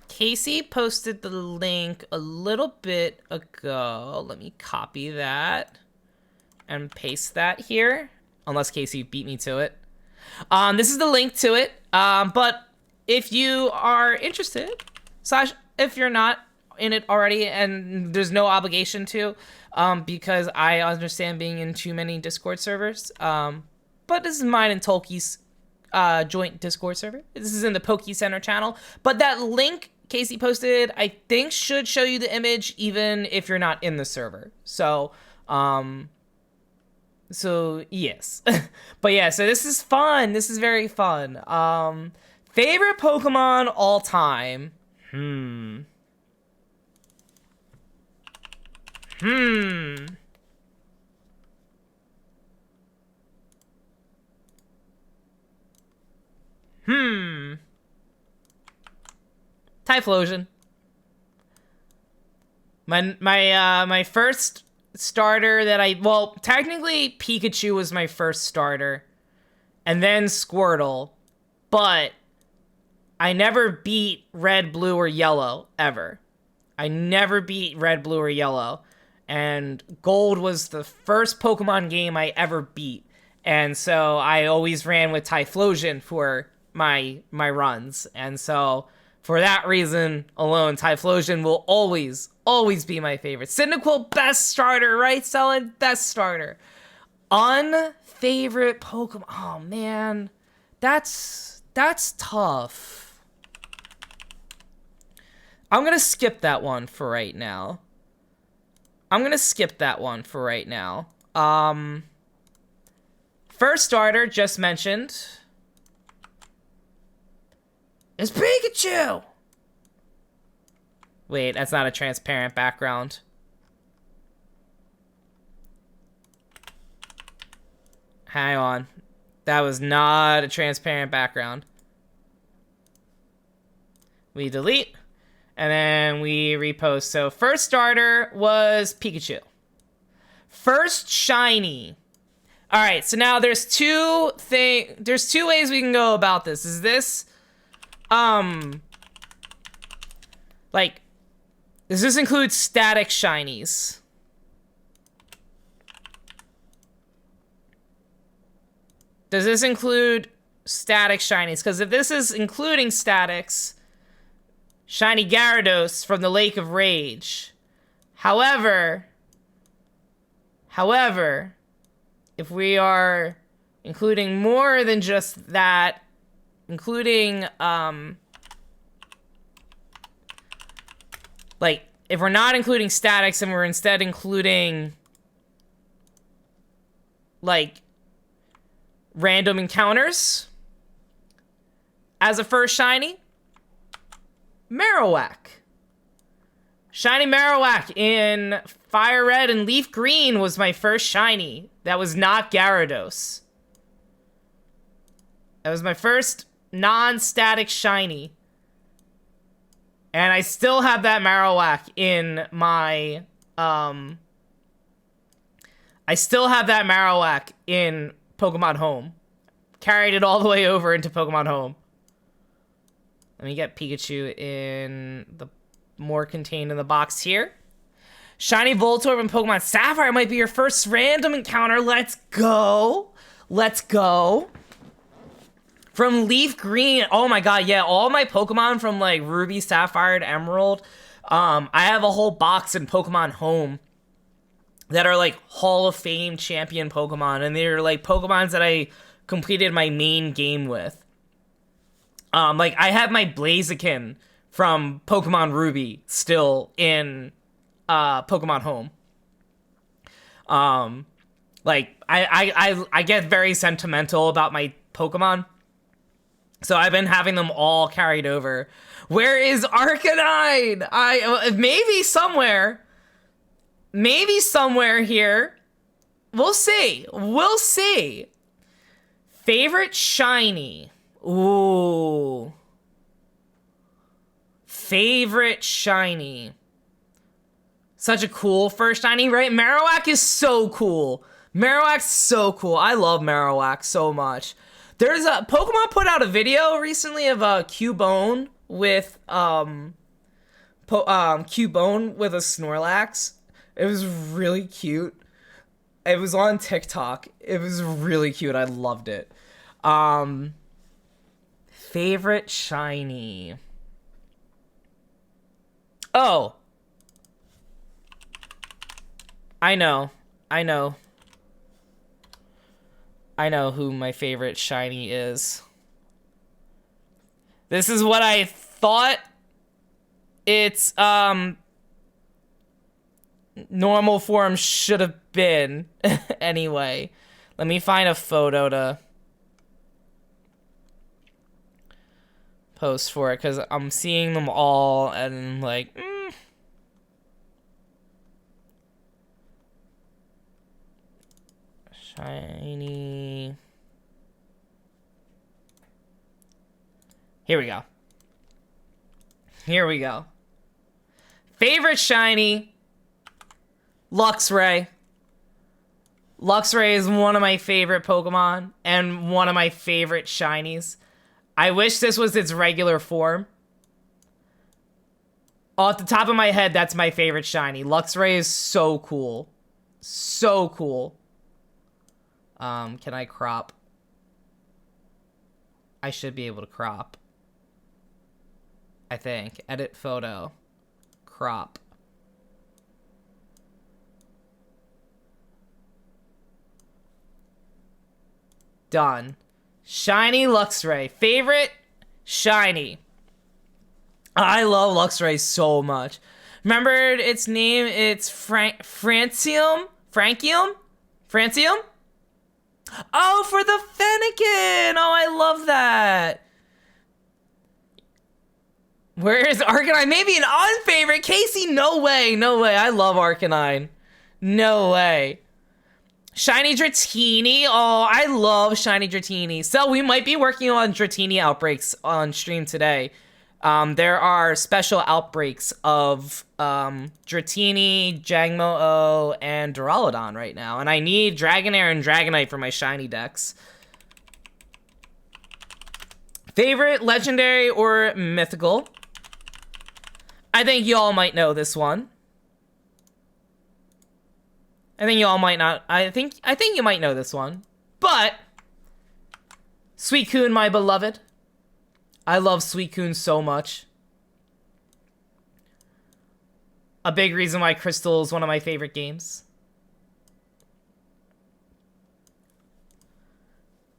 Casey posted the link a little bit ago. Let me copy that and paste that here. Unless Casey beat me to it. This is the link to it. But if you are interested, / if you're not in it already, and there's no obligation to, because I understand being in too many Discord servers. But this is mine and Tolkien's joint Discord server. This is in the Poke Center channel. But that link Casey posted, I think, should show you the image even if you're not in the server. So yes. But yeah, so this is fun. This is very fun. Favorite Pokemon all time. Typhlosion. My first starter that well, technically Pikachu was my first starter, and then Squirtle, but I never beat Red, Blue, or Yellow, ever. I never beat Red, Blue, or Yellow, and Gold was the first Pokemon game I ever beat, and so I always ran with Typhlosion for my runs, and so for that reason alone, Typhlosion will always be my favorite. Cyndaquil, best starter, right, Selin? Best starter. Unfavorite Pokemon. Oh, man. That's tough. I'm going to skip that one for right now. First starter, just mentioned, is Pikachu! Wait, that's not a transparent background. Hang on. That was not a transparent background. We delete, and then we repost. So first starter was Pikachu. First shiny. All right, so now there's two ways we can go about this. Is this like, does this include static shinies? Does this include static shinies? Because if this is including statics, shiny Gyarados from the Lake of Rage. However, if we are including more than just that, including, like, if we're not including statics and we're instead including, like, random encounters as a first shiny, Marowak. Shiny Marowak in Fire Red and Leaf Green was my first shiny. That was not Gyarados. That was my first non-static shiny. And I still have that Marowak in my, I still have that Marowak in Pokemon Home. Carried it all the way over into Pokemon Home. Let me get Pikachu in the more contained in the box here. Shiny Voltorb and Pokemon Sapphire might be your first random encounter. Let's go. Let's go. From Leaf Green. Oh my god, yeah. All my Pokemon from like Ruby, Sapphire, and Emerald. I have a whole box in Pokemon Home that are like Hall of Fame champion Pokemon. And they're like Pokemons that I completed my main game with. Like I have my Blaziken from Pokemon Ruby still in Pokemon Home. Like I get very sentimental about my Pokemon, so I've been having them all carried over. Where is Arcanine? Maybe somewhere here. We'll see. Favorite shiny. Ooh. Favorite shiny. Such a cool first shiny, right? Marowak is so cool. Marowak's so cool. I love Marowak so much. There's a Pokemon put out a video recently of a Cubone with Cubone with a Snorlax. It was really cute. It was on TikTok. It was really cute. I loved it. Favorite shiny. Oh. I know who my favorite shiny is. This is what I thought its normal form should have been. Anyway, let me find a photo to post for it, because I'm seeing them all and like shiny. Here we go. Favorite shiny, Luxray. Luxray is one of my favorite Pokemon and one of my favorite shinies. I wish this was its regular form. Off the top of my head, that's my favorite shiny. Luxray is so cool. So cool. Can I crop? I should be able to crop. I think. Edit photo. Crop. Done. Shiny Luxray. Favorite shiny. I love Luxray so much. Remember its name? It's Francium? Francium? Oh, for the Fennekin! Oh, I love that. Where is Arcanine? Maybe an unfavorite. Casey, no way. I love Arcanine. No way. Shiny Dratini. Oh, I love Shiny Dratini. So we might be working on Dratini outbreaks on stream today. There are special outbreaks of Dratini, Jangmo-o, and Duraludon right now. And I need Dragonair and Dragonite for my shiny decks. Favorite legendary or mythical? I think y'all might know this one. I think y'all might not. I think you might know this one. But Suicune, my beloved. I love Suicune so much. A big reason why Crystal is one of my favorite games.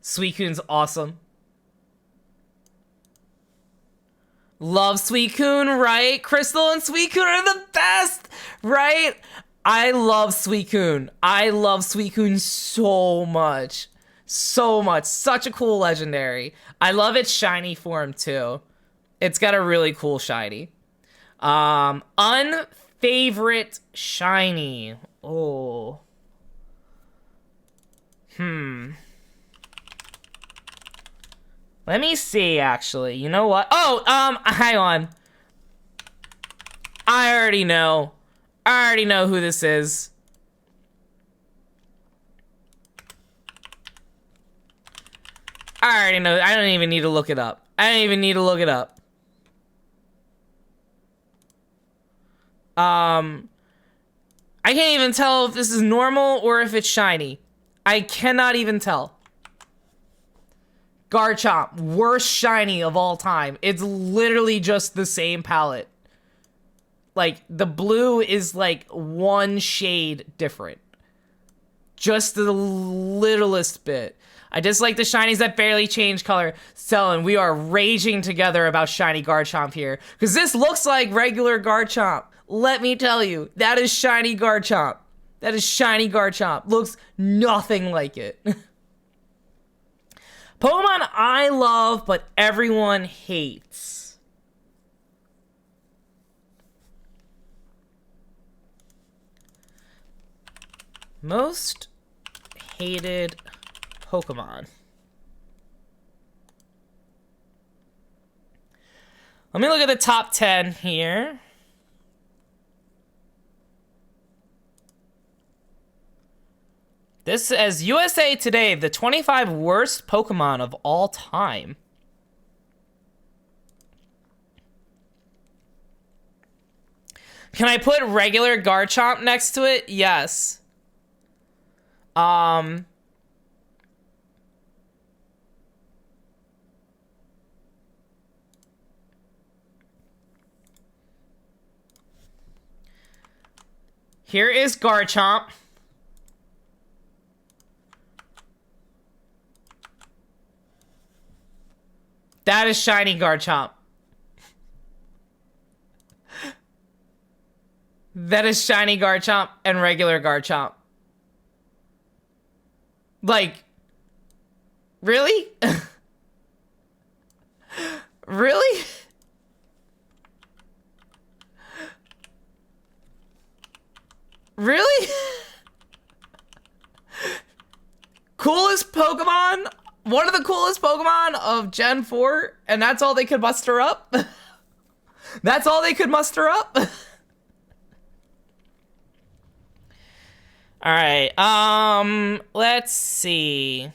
Suicune's awesome. Love Suicune, right? Crystal and Suicune are the best, right? I love Suicune. I love Suicune so much. So much. Such a cool legendary. I love its shiny form too. It's got a really cool shiny. Unfavorite shiny. Oh. Let me see, actually. You know what? Oh, hang on. I already know who this is. I already know. I don't even need to look it up. I can't even tell if this is normal or if it's shiny. I cannot even tell. Garchomp, worst shiny of all time. It's literally just the same palette. Like, the blue is like one shade different. Just the littlest bit. I dislike the shinies that barely change color. Selen, we are raging together about shiny Garchomp here. Because this looks like regular Garchomp. Let me tell you, that is shiny Garchomp. That is shiny Garchomp. Looks nothing like it. Pokemon I love, but everyone hates. Most hated Pokemon. Let me look at the top 10 here. This says USA Today, the 25 worst Pokemon of all time. Can I put regular Garchomp next to it? Yes. Here is Garchomp. That is shiny Garchomp. That is shiny Garchomp and regular Garchomp. Like, really? Really? Really? Coolest Pokemon? One of the coolest Pokemon of Gen 4, and that's all they could muster up? That's all they could muster up? Alright, let's see.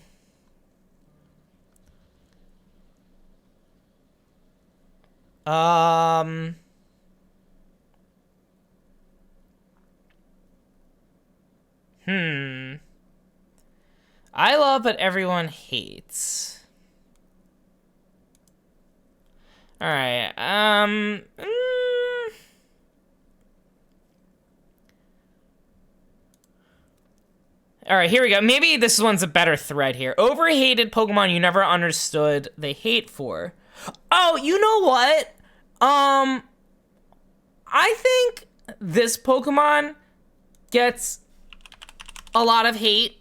I love, but everyone hates. Alright, Alright, here we go. Maybe this one's a better thread here. Overhated Pokemon you never understood they hate for. Oh, you know what? I think this Pokemon gets a lot of hate.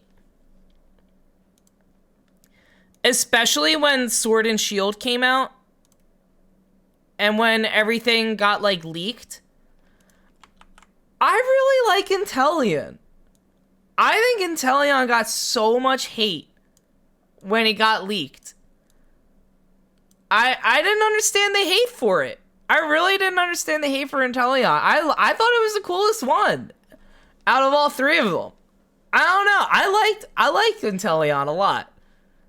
Especially when Sword and Shield came out. And when everything got, like, leaked. I really like Inteleon. I think Inteleon got so much hate when it got leaked. I didn't understand the hate for it. I really didn't understand the hate for Inteleon. I thought it was the coolest one out of all three of them. I don't know. I liked Inteleon a lot.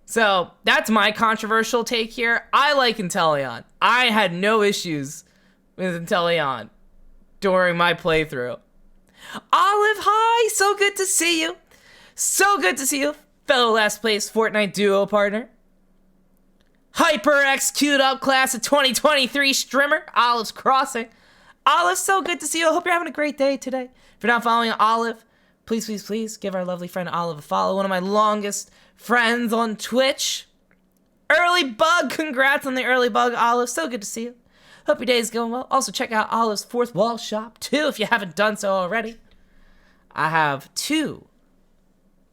So that's my controversial take here. I like Inteleon. I had no issues with Inteleon during my playthrough. Olive, hi! So good to see you. So good to see you, fellow last place Fortnite duo partner. HyperX queued up class of 2023 streamer, Olive's Crossing. Olive, so good to see you. I hope you're having a great day today. If you're not following Olive, please, please, please give our lovely friend Olive a follow. One of my longest friends on Twitch. Early bug, congrats on the early bug, Olive. So good to see you. Hope your day is going well. Also, check out Olive's Fourth Wall shop, too, if you haven't done so already. I have two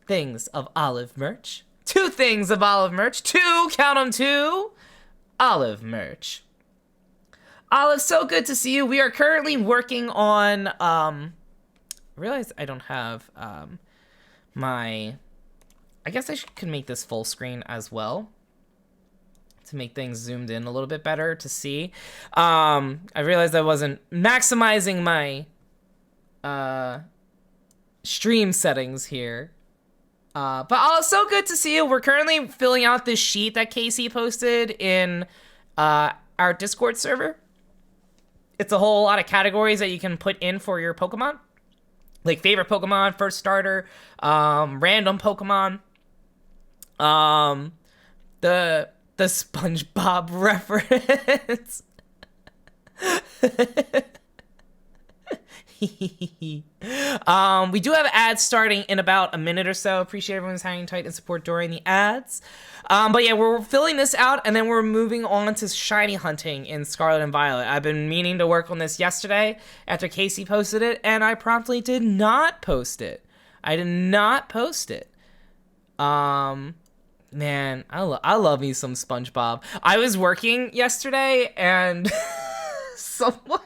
things of Olive merch. Two things of Olive merch. Two, count them, two, Olive merch. Olive, so good to see you. We are currently working on, I realize I don't have, I guess I could make this full screen as well, to make things zoomed in a little bit better to see. I realized I wasn't maximizing my stream settings here. But so good to see you. We're currently filling out this sheet that Casey posted in our Discord server. It's a whole lot of categories that you can put in for your Pokemon. Like favorite Pokemon, first starter, random Pokemon, the SpongeBob reference. We do have ads starting in about a minute or so. Appreciate everyone's hanging tight and support during the ads. But yeah, we're filling this out, and then we're moving on to shiny hunting in Scarlet and Violet. I've been meaning to work on this yesterday after Casey posted it, and I promptly did not post it. Man, I love me some SpongeBob. I was working yesterday, and someone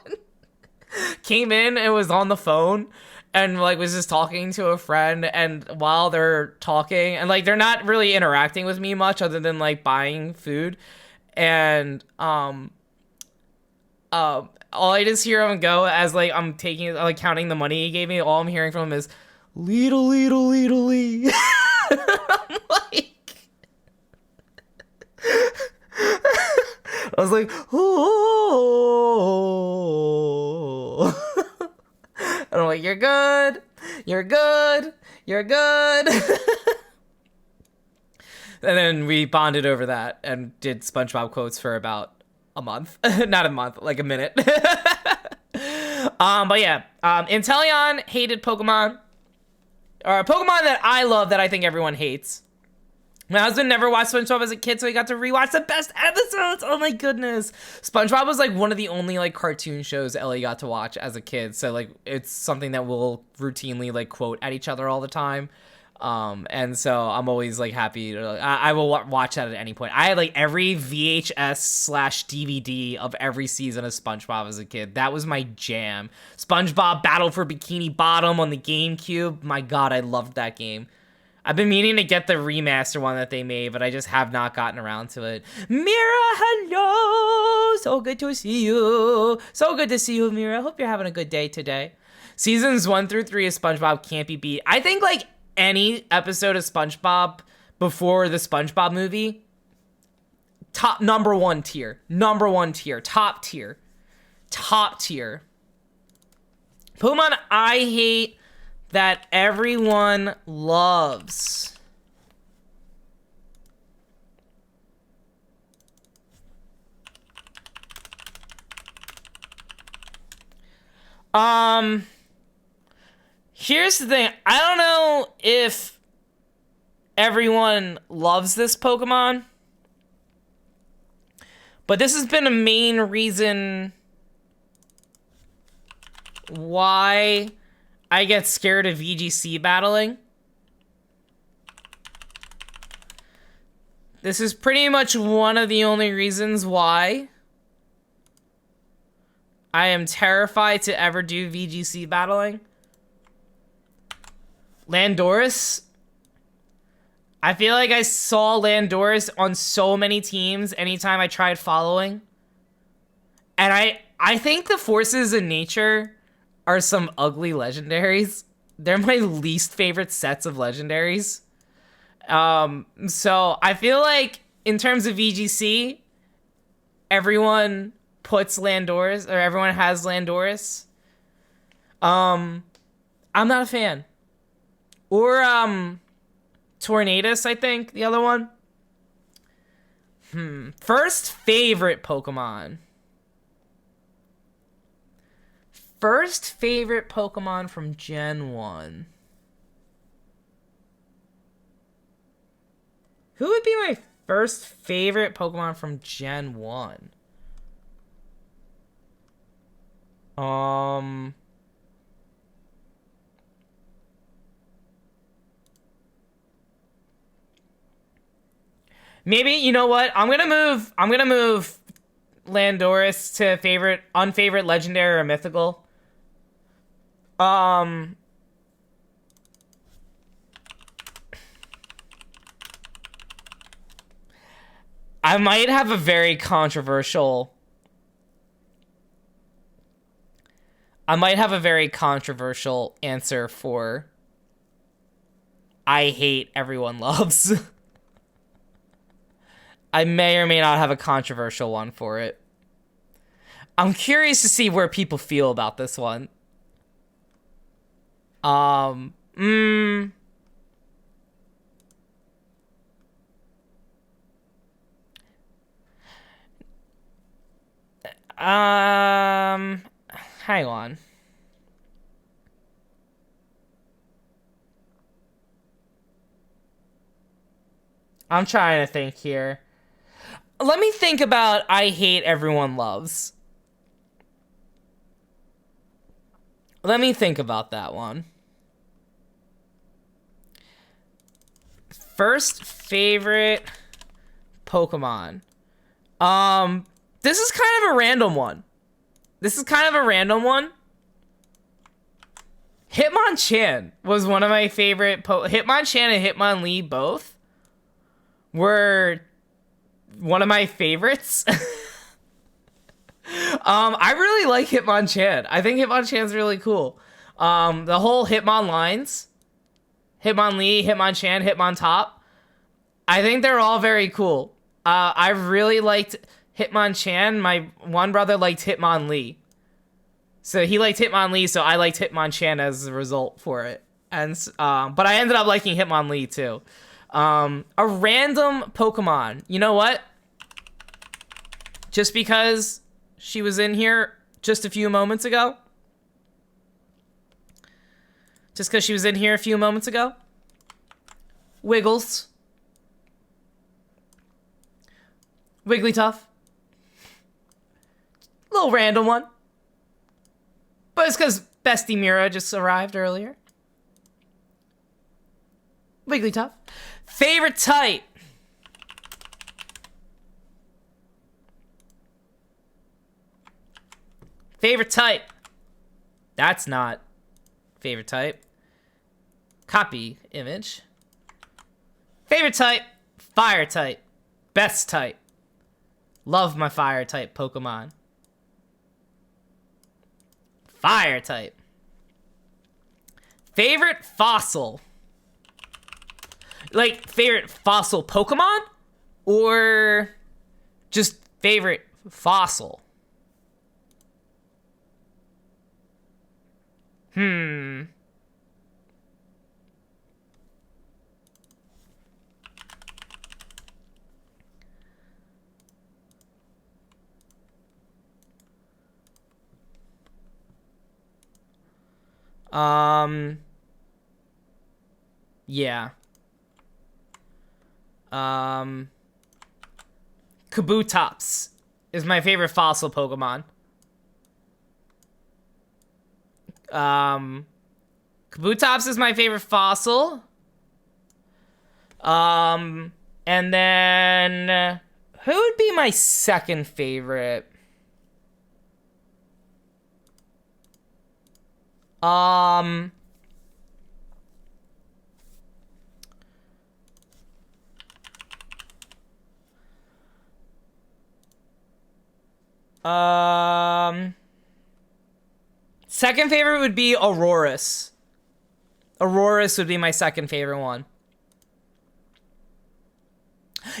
came in and was on the phone and like was just talking to a friend, and while they're talking and like they're not really interacting with me much other than like buying food, and all I just hear him go as like I'm taking like counting the money he gave me. All I'm hearing from him is "leedle leedle leedle lee." I'm like, I was like, oh. And I'm like, you're good. And then we bonded over that and did SpongeBob quotes for about a month. Not a month, like a minute. But yeah, Inteleon hated Pokemon. Or a Pokemon that I love that I think everyone hates. My husband never watched SpongeBob as a kid, so he got to rewatch the best episodes. Oh my goodness. SpongeBob was like one of the only like cartoon shows Ellie got to watch as a kid. So like it's something that we'll routinely like quote at each other all the time. And so I'm always like happy to, I will watch that at any point. I had like every VHS/DVD of every season of SpongeBob as a kid. That was my jam. SpongeBob Battle for Bikini Bottom on the GameCube. My God, I loved that game. I've been meaning to get the remaster one that they made, but I just have not gotten around to it. Mira, hello! So good to see you. So good to see you, Mira. Hope you're having a good day today. Seasons 1 through 3 of SpongeBob can't be beat. I think, like, any episode of SpongeBob before the SpongeBob movie, number one tier. Top tier. Pokemon I hate that everyone loves. Here's the thing. I don't know if everyone loves this Pokemon, but this has been a main reason why I get scared of VGC battling. This is pretty much one of the only reasons why I am terrified to ever do VGC battling. Landorus. I feel like I saw Landorus on so many teams anytime I tried following. And I think the forces in nature are some ugly legendaries. They're my least favorite sets of legendaries. So I feel like in terms of VGC, everyone puts Landorus, or everyone has Landorus. I'm not a fan. Or Tornadus, I think, the other one. First favorite Pokemon. First favorite Pokemon from Gen 1. Who would be my first favorite Pokemon from Gen 1? Maybe, you know what? I'm gonna move Landorus to unfavorite legendary or mythical. I might have a very controversial answer for I hate everyone loves. I may or may not have a controversial one for it. I'm curious to see where people feel about this one. Um, mm, um, hang on. I'm trying to think here. Let me think about I hate everyone loves. Let me think about that one. First favorite Pokemon. This is kind of a random one. Hitmonchan was one of my favorite. Hitmonchan and Hitmonlee both were one of my favorites. I really like Hitmonchan. I think Hitmonchan's really cool. The whole Hitmon lines, Hitmonlee, Hitmonchan, Hitmontop, I think they're all very cool. I really liked Hitmonchan. My one brother liked Hitmonlee. So he liked Hitmonlee, so I liked Hitmonchan as a result for it. And but I ended up liking Hitmonlee too. A random Pokemon. You know what? Just because she was in here just a few moments ago. Wiggles. Wigglytuff. Little random one. But it's because Bestie Mira just arrived earlier. Wigglytuff. Favorite type. That's not favorite type. Copy image. Favorite type. Fire type. Best type. Love my fire type Pokemon. Fire type. Favorite fossil. Like, favorite fossil Pokemon? Or just favorite fossil? Yeah. Kabutops is my favorite fossil Pokemon. Kabutops is my favorite fossil. And then who would be my second favorite? Second favorite would be Aurorus. Aurorus would be my second favorite one.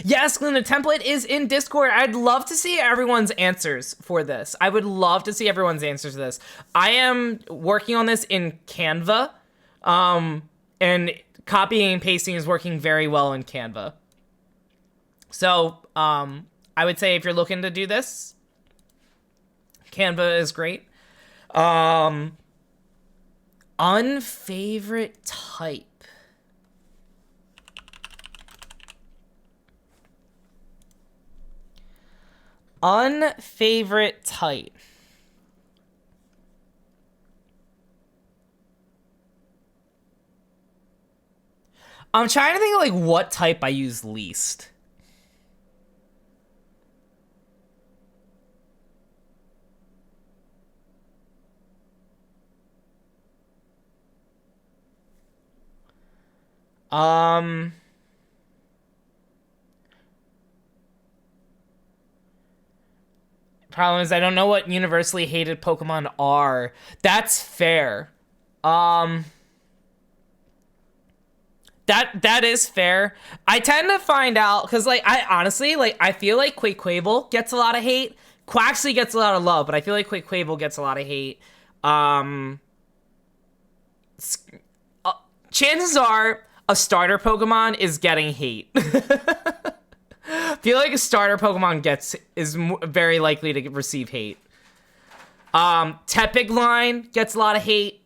Yes, Glenn, the template is in Discord. I'd love to see everyone's answers for this. I would love to see everyone's answers to this. I am working on this in Canva, and copying and pasting is working very well in Canva. So, I would say if you're looking to do this, Canva is great. Unfavorite type. Unfavorite type. I'm trying to think of like what type I use least. Problem is I don't know what universally hated Pokemon are. That's fair. That is fair. I tend to find out because like I honestly like I feel like Quaquaval gets a lot of hate. Quaxley gets a lot of love, but I feel like Quaquaval gets a lot of hate. chances are a starter Pokemon is getting hate. I feel like a starter Pokemon is very likely to receive hate. Tepig line gets a lot of hate.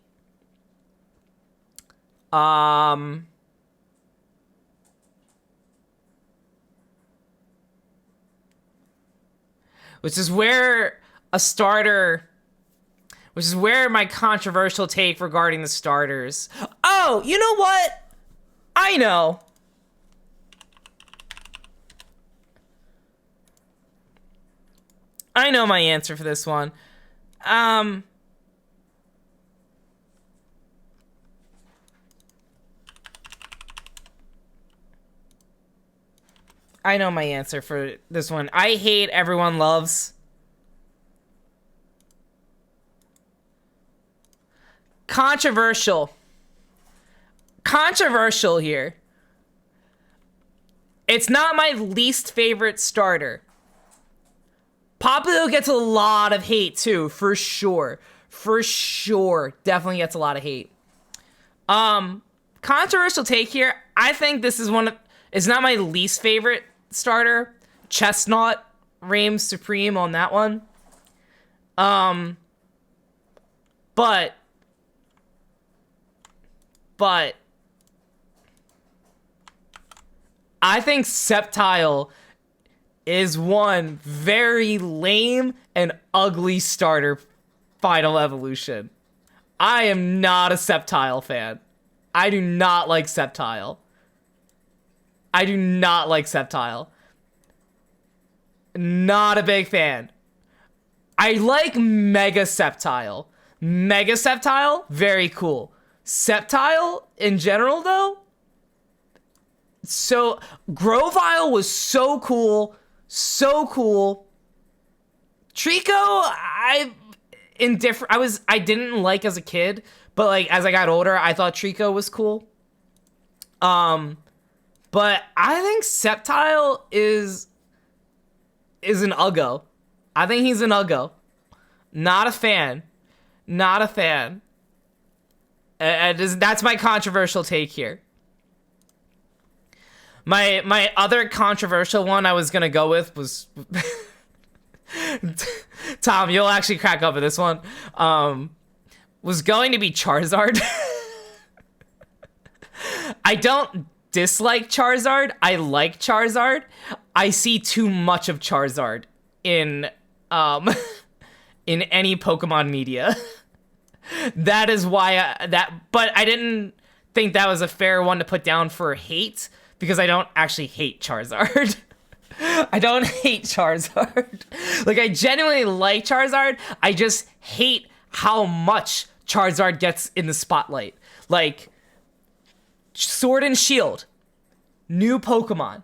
Which is where my controversial take regarding the starters. Oh, you know what? I know. I know my answer for this one. I know my answer for this one. I hate everyone loves. Controversial here. It's not my least favorite starter. Popplio gets a lot of hate too, for sure. For sure. Definitely gets a lot of hate. Controversial take here. I think this is it's not my least favorite starter. Chestnut reigns supreme on that one. But I think Sceptile is one very lame and ugly starter final evolution. I am not a Sceptile fan. I do not like Sceptile. Not a big fan. I like Mega Sceptile. Very cool. Sceptile, in general, though? So, Grovyle was so cool. Trico, I didn't like as a kid, but like as I got older, I thought Trico was cool. But I think Sceptile is an Uggo. I think he's an Uggo. Not a fan. That's my controversial take here. My other controversial one I was gonna go with was Tom, you'll actually crack up at this one. Was going to be Charizard. I don't dislike Charizard. I like Charizard. I see too much of Charizard in any Pokemon media. That is why but I didn't think that was a fair one to put down for hate, because I don't actually hate Charizard. I don't hate Charizard. Like, I genuinely like Charizard. I just hate how much Charizard gets in the spotlight. Like, Sword and Shield, new Pokemon.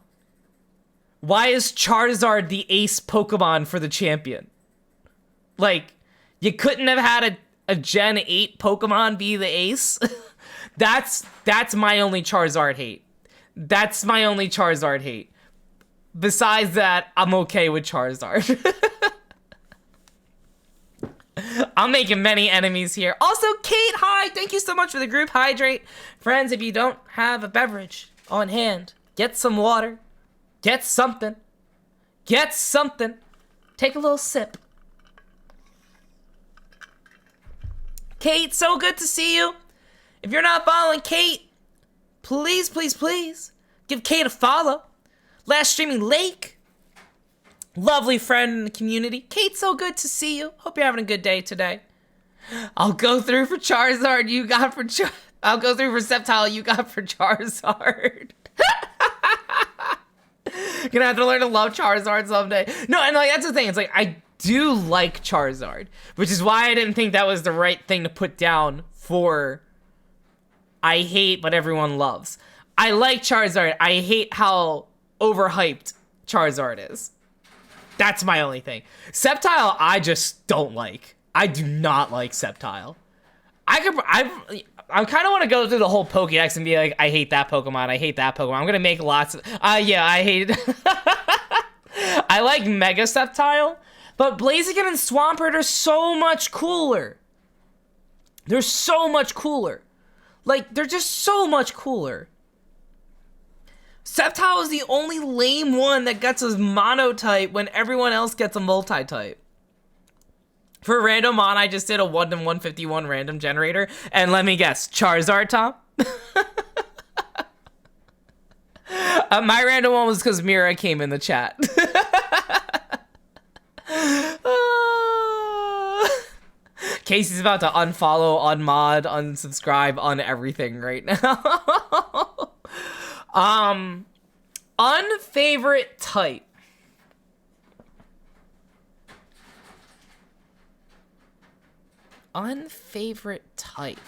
Why is Charizard the ace Pokemon for the champion? Like, you couldn't have had a Gen 8 Pokemon be the ace? That's my only Charizard hate. Besides that, I'm okay with Charizard. I'm making many enemies here. Also, Kate, hi! Thank you so much for the group hydrate. Friends, if you don't have a beverage on hand, get some water. Get something. Take a little sip. Kate, so good to see you. If you're not following Kate, please give Kate a follow. Last streaming Lake, lovely friend in the community. Kate, so good to see you. Hope you're having a good day today. I'll go through for Charizard. I'll go through for Sceptile. You got for Charizard. Gonna have to learn to love Charizard someday. No, and like that's the thing. It's like I do like Charizard, which is why I didn't think that was the right thing to put down for I hate but everyone loves. I like Charizard. I hate how overhyped Charizard is. That's my only thing. Sceptile, I just don't like. I do not like Sceptile. I kind of want to go through the whole Pokédex and be like, I hate that Pokemon. I'm gonna make lots of. Yeah, I hate. I like Mega Sceptile, but Blaziken and Swampert are so much cooler. They're so much cooler. Like, they're just so much cooler. Sceptile is the only lame one that gets a monotype when everyone else gets a multi-type. For random mon, I just did a 1 to 151 random generator, and let me guess, Charizard, Tom? My random one was because Mira came in the chat. Casey's about to unfollow, unmod, unsubscribe, on everything right now. Unfavorite type. Unfavorite type.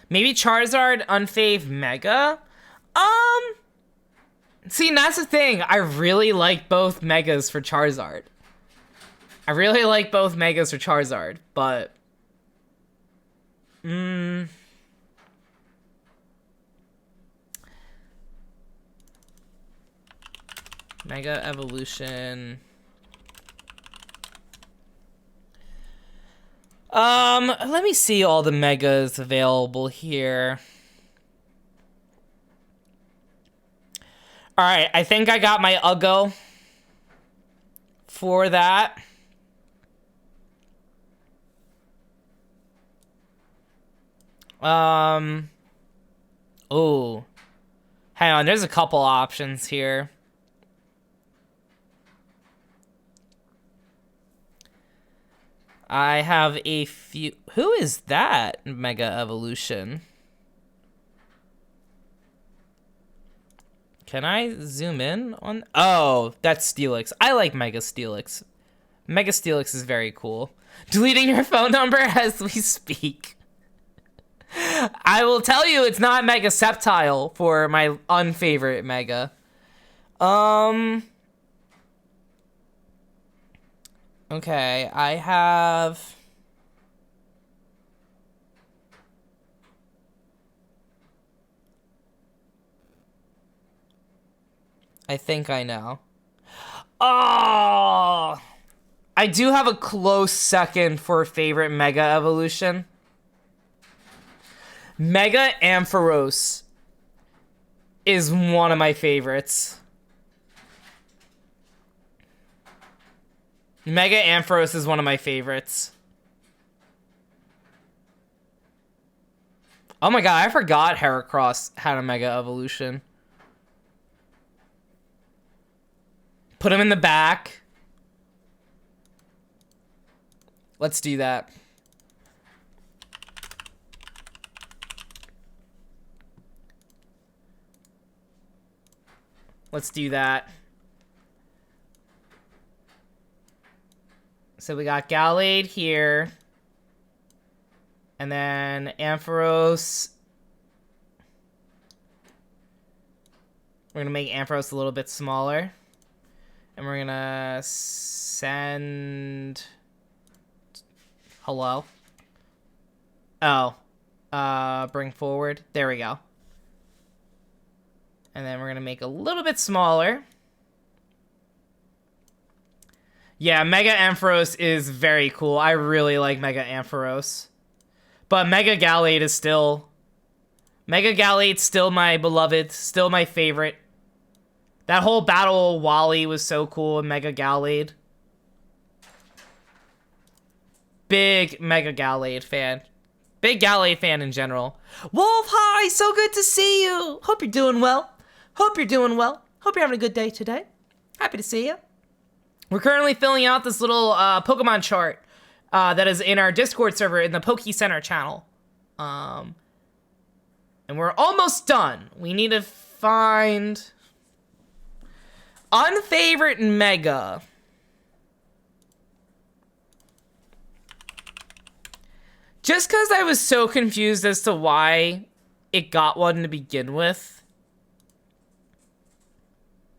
Maybe Charizard, unfave Mega? See, and that's the thing. I really like both Megas for Charizard. But... Mega Evolution... let me see all the Megas available here. Alright, I think I got my Uggo for that. Oh. Hang on, there's a couple options here. I have a few... Who is that Mega Evolution? Can I zoom in on... Oh, that's Steelix. I like Mega Steelix. Mega Steelix is very cool. Deleting your phone number as we speak. I will tell you it's not Mega Sceptile for my unfavorite Mega. Okay, I have... I think I know. Oh! I do have a close second for favorite Mega Evolution. Mega Ampharos is one of my favorites. Mega Ampharos is one of my favorites. Oh my god, I forgot Heracross had a Mega Evolution. Put him in the back. Let's do that. Let's do that. So we got Gallade here. And then Ampharos. We're going to make Ampharos a little bit smaller. And we're going to send... Hello? Oh. Bring forward. There we go. And then we're going to make a little bit smaller. Yeah, Mega Ampharos is very cool. I really like Mega Ampharos. But Mega Gallade is still... Mega Gallade's still my beloved, still my favorite. That whole battle Wally was so cool in Mega Gallade. Big Mega Gallade fan. Big Gallade fan in general. Wolf, hi! So good to see you! Hope you're doing well. Hope you're doing well. Hope you're having a good day today. Happy to see you. We're currently filling out this little Pokemon chart that is in our Discord server in the Poke Center channel. And we're almost done. We need to find... Unfavorite Mega. Just because I was so confused as to why it got one to begin with.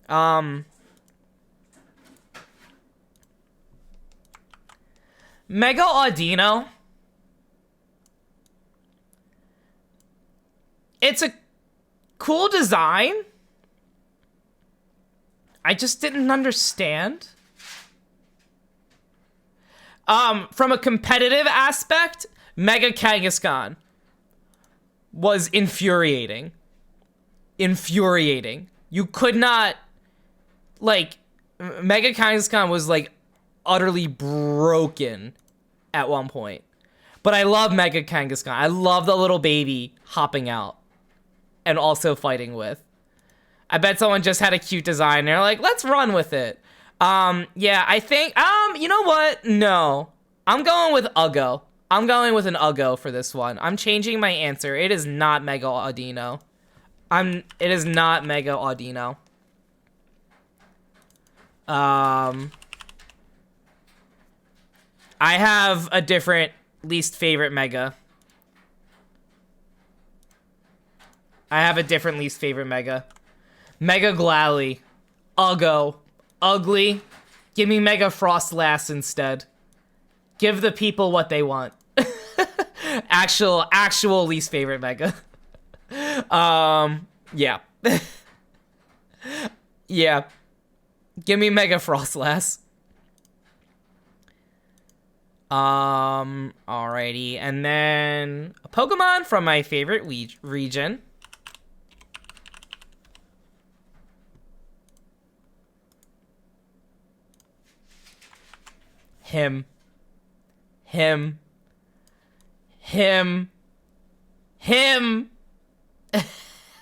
Mega Audino. It's a cool design. I just didn't understand. From a competitive aspect, Mega Kangaskhan. was infuriating. Infuriating. You could not, like, Mega Kangaskhan was, like, utterly broken at one point. But I love Mega Kangaskhan. I love the little baby hopping out and also fighting with. I bet someone just had a cute design. They're like, let's run with it. Yeah, I think, you know what? No. I'm going with Uggo. I'm going with an Uggo for this one. I'm changing my answer. It is not Mega Audino. It is not Mega Audino. I have a different least favorite Mega. Mega Glalie. Uggo. Ugly. Give me Mega Frostlass instead. Give the people what they want. Actual least favorite Mega. Yeah. Yeah. Give me Mega Frostlass. Alrighty. And then a Pokemon from my favorite region. Him.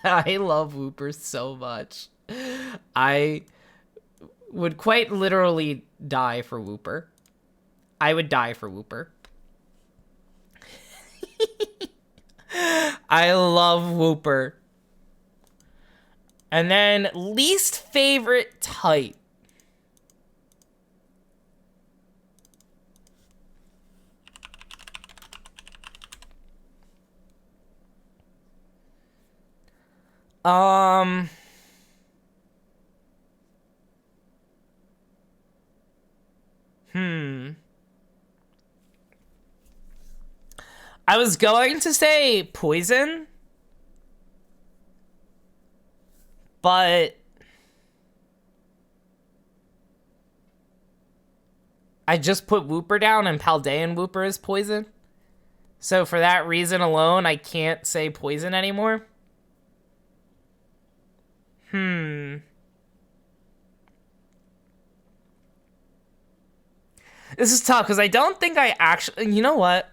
I love Wooper so much. I would quite literally die for Wooper. I would die for Wooper. I love Wooper. And then least favorite type. I was going to say poison, but I just put Wooper down and Paldean Wooper is poison. So for that reason alone, I can't say poison anymore. This is tough because I don't think I actually... You know what?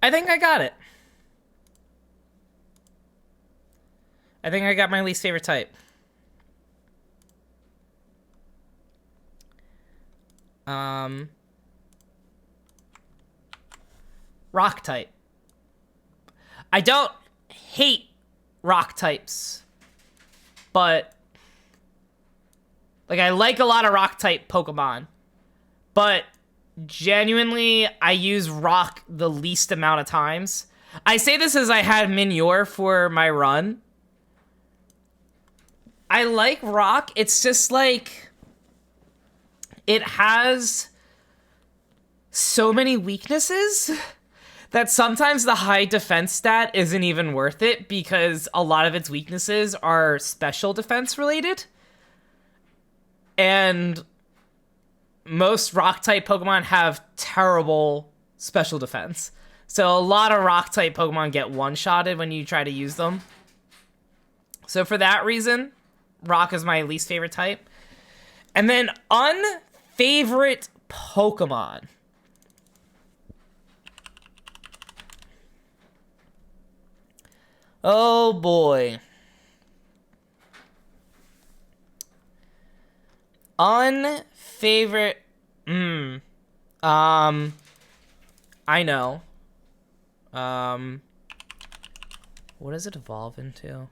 I think I got it. I think I got my least favorite type. Rock type. I don't hate rock types, but like I like a lot of rock type Pokemon, but genuinely I use rock the least amount of times. I say this as I had Minior for my run. I like rock. It's just like it has so many weaknesses that sometimes the high defense stat isn't even worth it because a lot of its weaknesses are special defense related. And most rock-type Pokemon have terrible special defense. So a lot of rock-type Pokemon get one-shotted when you try to use them. So for that reason, rock is my least favorite type. And then unfavorite Pokemon. Oh boy. Unfavorite. I know. What does it evolve into?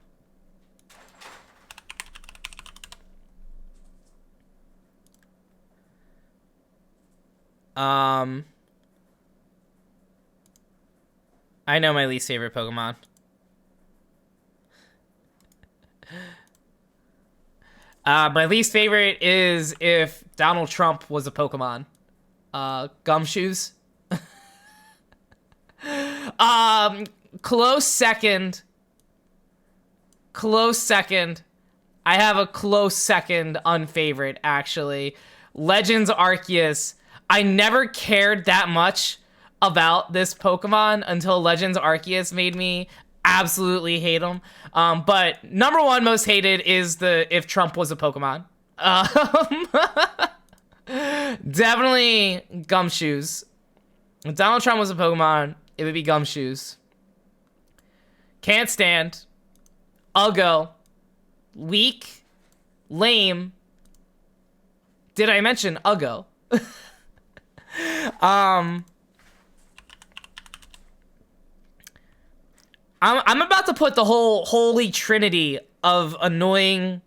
I know my least favorite Pokemon. My least favorite is if Donald Trump was a Pokemon. Gumshoes. Close second close second. I have a close second unfavorite, actually. Legends Arceus. I never cared that much about this Pokemon until Legends Arceus made me absolutely hate him. But number one most hated is the if Trump was a Pokemon. Definitely Gumshoes. If Donald Trump was a Pokemon, it would be Gumshoes. Can't stand. Uggo. Weak. Lame. Did I mention Uggo? I'm about to put the whole holy trinity of Uggo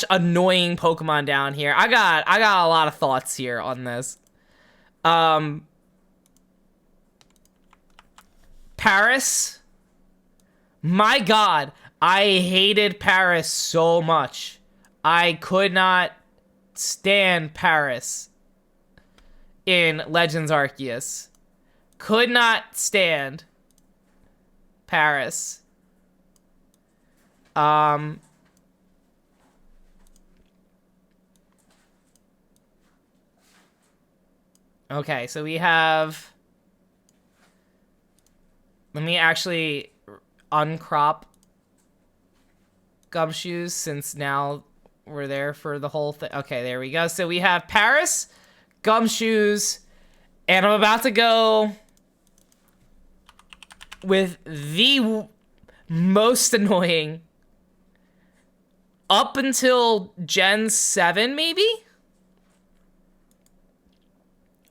/ annoying Pokemon down here. I got a lot of thoughts here on this. Paris. My God, I hated Paris so much. I could not stand Paris in Legends Arceus. Could not stand Paris. Okay, so we have... Let me actually uncrop Gumshoes since now we're there for the whole thing. Okay, there we go. So we have Paris, Gumshoes, and I'm about to go with the most annoying up until Gen 7, maybe?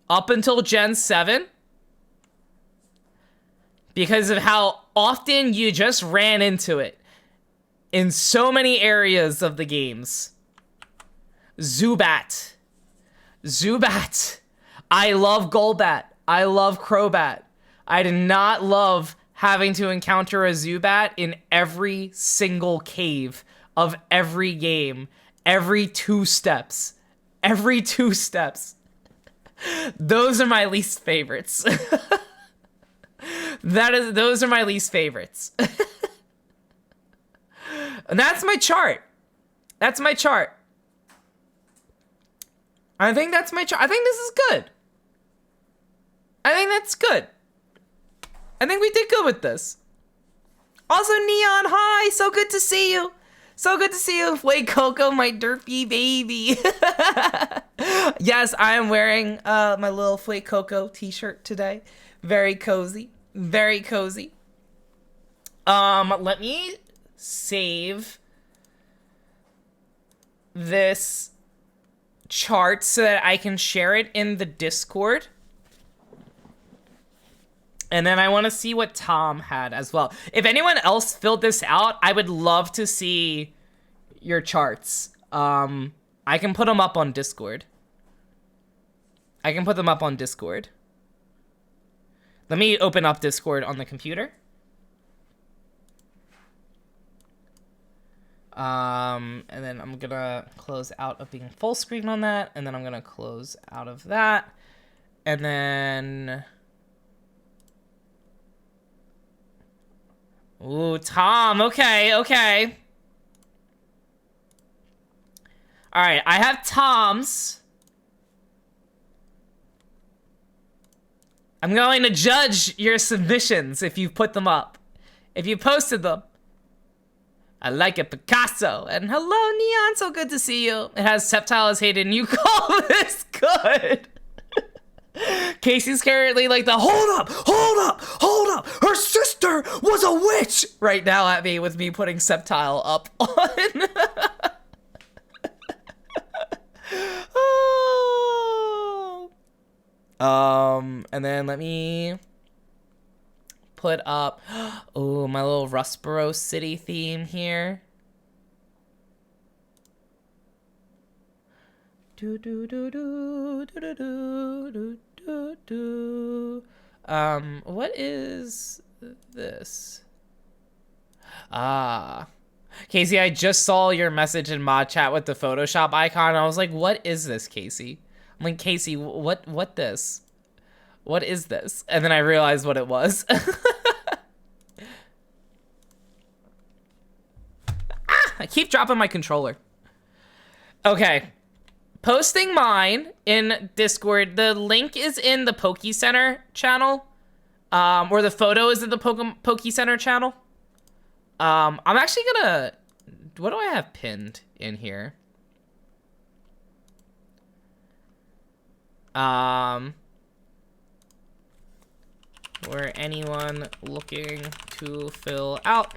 Up until Gen 7? Because of how often you just ran into it in so many areas of the games. Zubat. Zubat. I love Golbat. I love Crobat. I did not love having to encounter a Zubat in every single cave of every game. Every 2 steps. Every 2 steps. Those are my least favorites. Those are my least favorites. And that's my chart. That's my chart. I think that's my chart. I think this is good. I think that's good. I think we did good with this. Also, Neon, hi. So good to see you. So good to see you. Flake Coco, my derpy baby. Yes, I am wearing my little Flake Coco t-shirt today. Very cozy. Very cozy. Let me save this chart so that I can share it in the Discord. And then I want to see what Tom had as well. If anyone else filled this out, I would love to see your charts. I can put them up on Discord. I can put them up on Discord. Let me open up Discord on the computer. And then I'm gonna close out of being full screen on that. And then I'm gonna close out of that. And then... Ooh, Tom. Okay, okay. All right, I have Tom's. I'm going to judge your submissions if you put them up. If you posted them. I like it, Picasso. And hello, Neon. So good to see you. It has Sceptile as hated, and you call this good. Casey's currently like the hold up, her sister was a witch right now at me with me putting Sceptile up on. And then let me put up, oh, my little Rustboro City theme here. What is this? Casey, I just saw your message in mod chat with the Photoshop icon. I was like, what is this, Casey? I'm like, Casey, what this? What is this? And then I realized what it was. I keep dropping my controller. Okay. Posting mine in Discord. The link is in the Poke Center channel. Or the photo is in the Poke Center channel. I'm actually gonna... What do I have pinned in here? For anyone looking to fill out.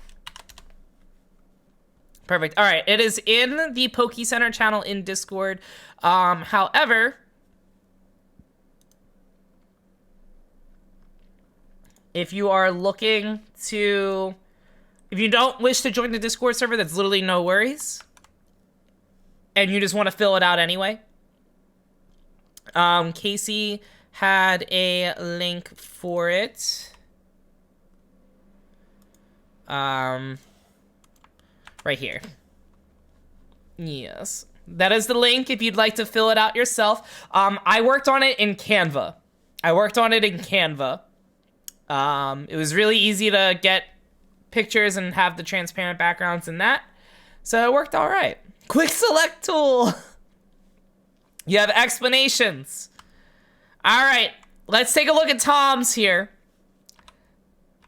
Perfect. All right, it is in the Poke Center channel in Discord. However, if you are looking to, if you don't wish to join the Discord server, that's literally no worries. And you just want to fill it out anyway. Casey had a link for it. Right here. Yes. That is the link if you'd like to fill it out yourself. I worked on it in Canva. It was really easy to get pictures and have the transparent backgrounds in that. So it worked all right. Quick select tool. You have explanations. All right. Let's take a look at Tom's here.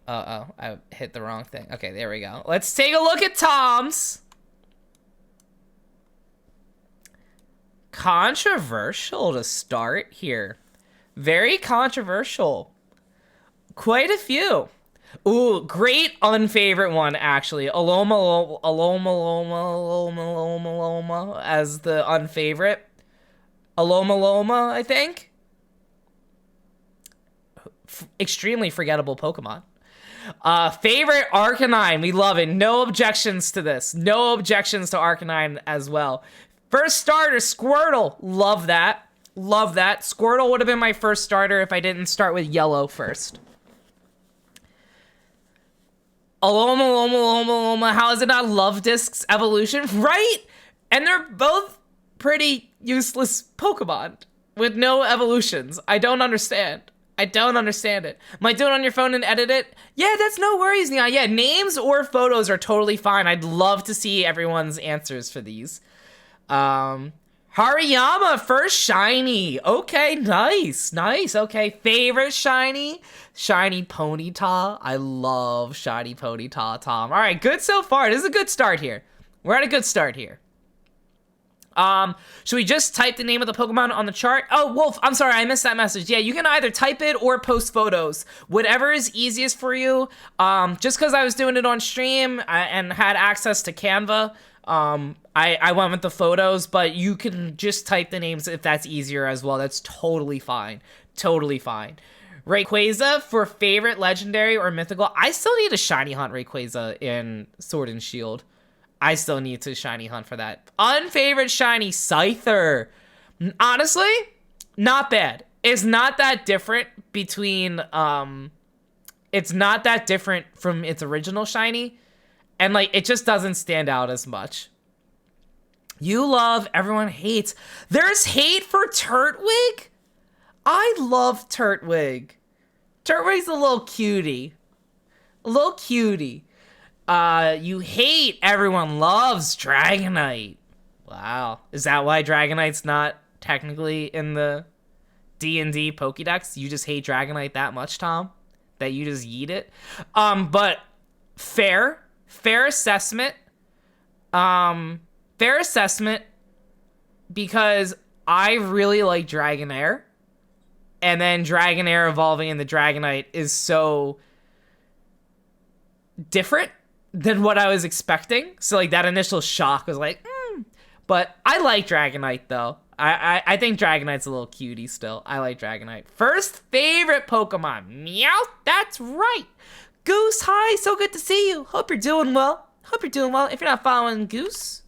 Uh-oh, I hit the wrong thing. Okay, there we go. Let's take a look at Tom's. Controversial to start here. Very controversial. Quite a few. Ooh, great unfavorite one, actually. Aloma as the unfavorite. Aloma, I think. Extremely forgettable Pokemon. Favorite Arcanine. We love it. No objections to this. No objections to Arcanine as well. First starter, Squirtle. Love that. Love that. Squirtle would have been my first starter if I didn't start with yellow first. Aloma. How is it not Love Disc's evolution? Right? And they're both pretty useless Pokemon with no evolutions. I don't understand. I don't understand it. Might do it on your phone and edit it. Yeah, that's no worries, Neon. Yeah, names or photos are totally fine. I'd love to see everyone's answers for these. Hariyama, first shiny. Okay, nice. Okay, favorite shiny? Shiny Ponyta. I love shiny Ponyta, Tom. All right, good so far. This is a good start here. We're at a good start here. Should we just type the name of the Pokemon on the chart? Oh, Wolf, I'm sorry, I missed that message. Yeah, you can either type it or post photos. Whatever is easiest for you. Just because I was doing it on stream and had access to Canva, I went with the photos, but you can just type the names if that's easier as well. That's totally fine. Totally fine. Rayquaza for favorite legendary or mythical. I still need a shiny hunt Rayquaza in Sword and Shield. I still need to shiny hunt for that. Unfavorite shiny Scyther. Honestly, not bad. It's not that different between, it's not that different from its original shiny. And, like, it just doesn't stand out as much. You love, everyone hates. There's hate for Turtwig? I love Turtwig. Turtwig's a little cutie. A little cutie. You hate, everyone loves Dragonite. Wow. Is that why Dragonite's not technically in the D&D Pokédex? You just hate Dragonite that much, Tom? That you just yeet it? But fair assessment. Fair assessment because I really like Dragonair. And then Dragonair evolving into Dragonite is so different than what I was expecting. So, like, that initial shock was like, But I like Dragonite, though. I think Dragonite's a little cutie still. I like Dragonite. First favorite Pokemon. Meow. That's right. Goose, hi. So good to see you. Hope you're doing well. If you're not following Goose,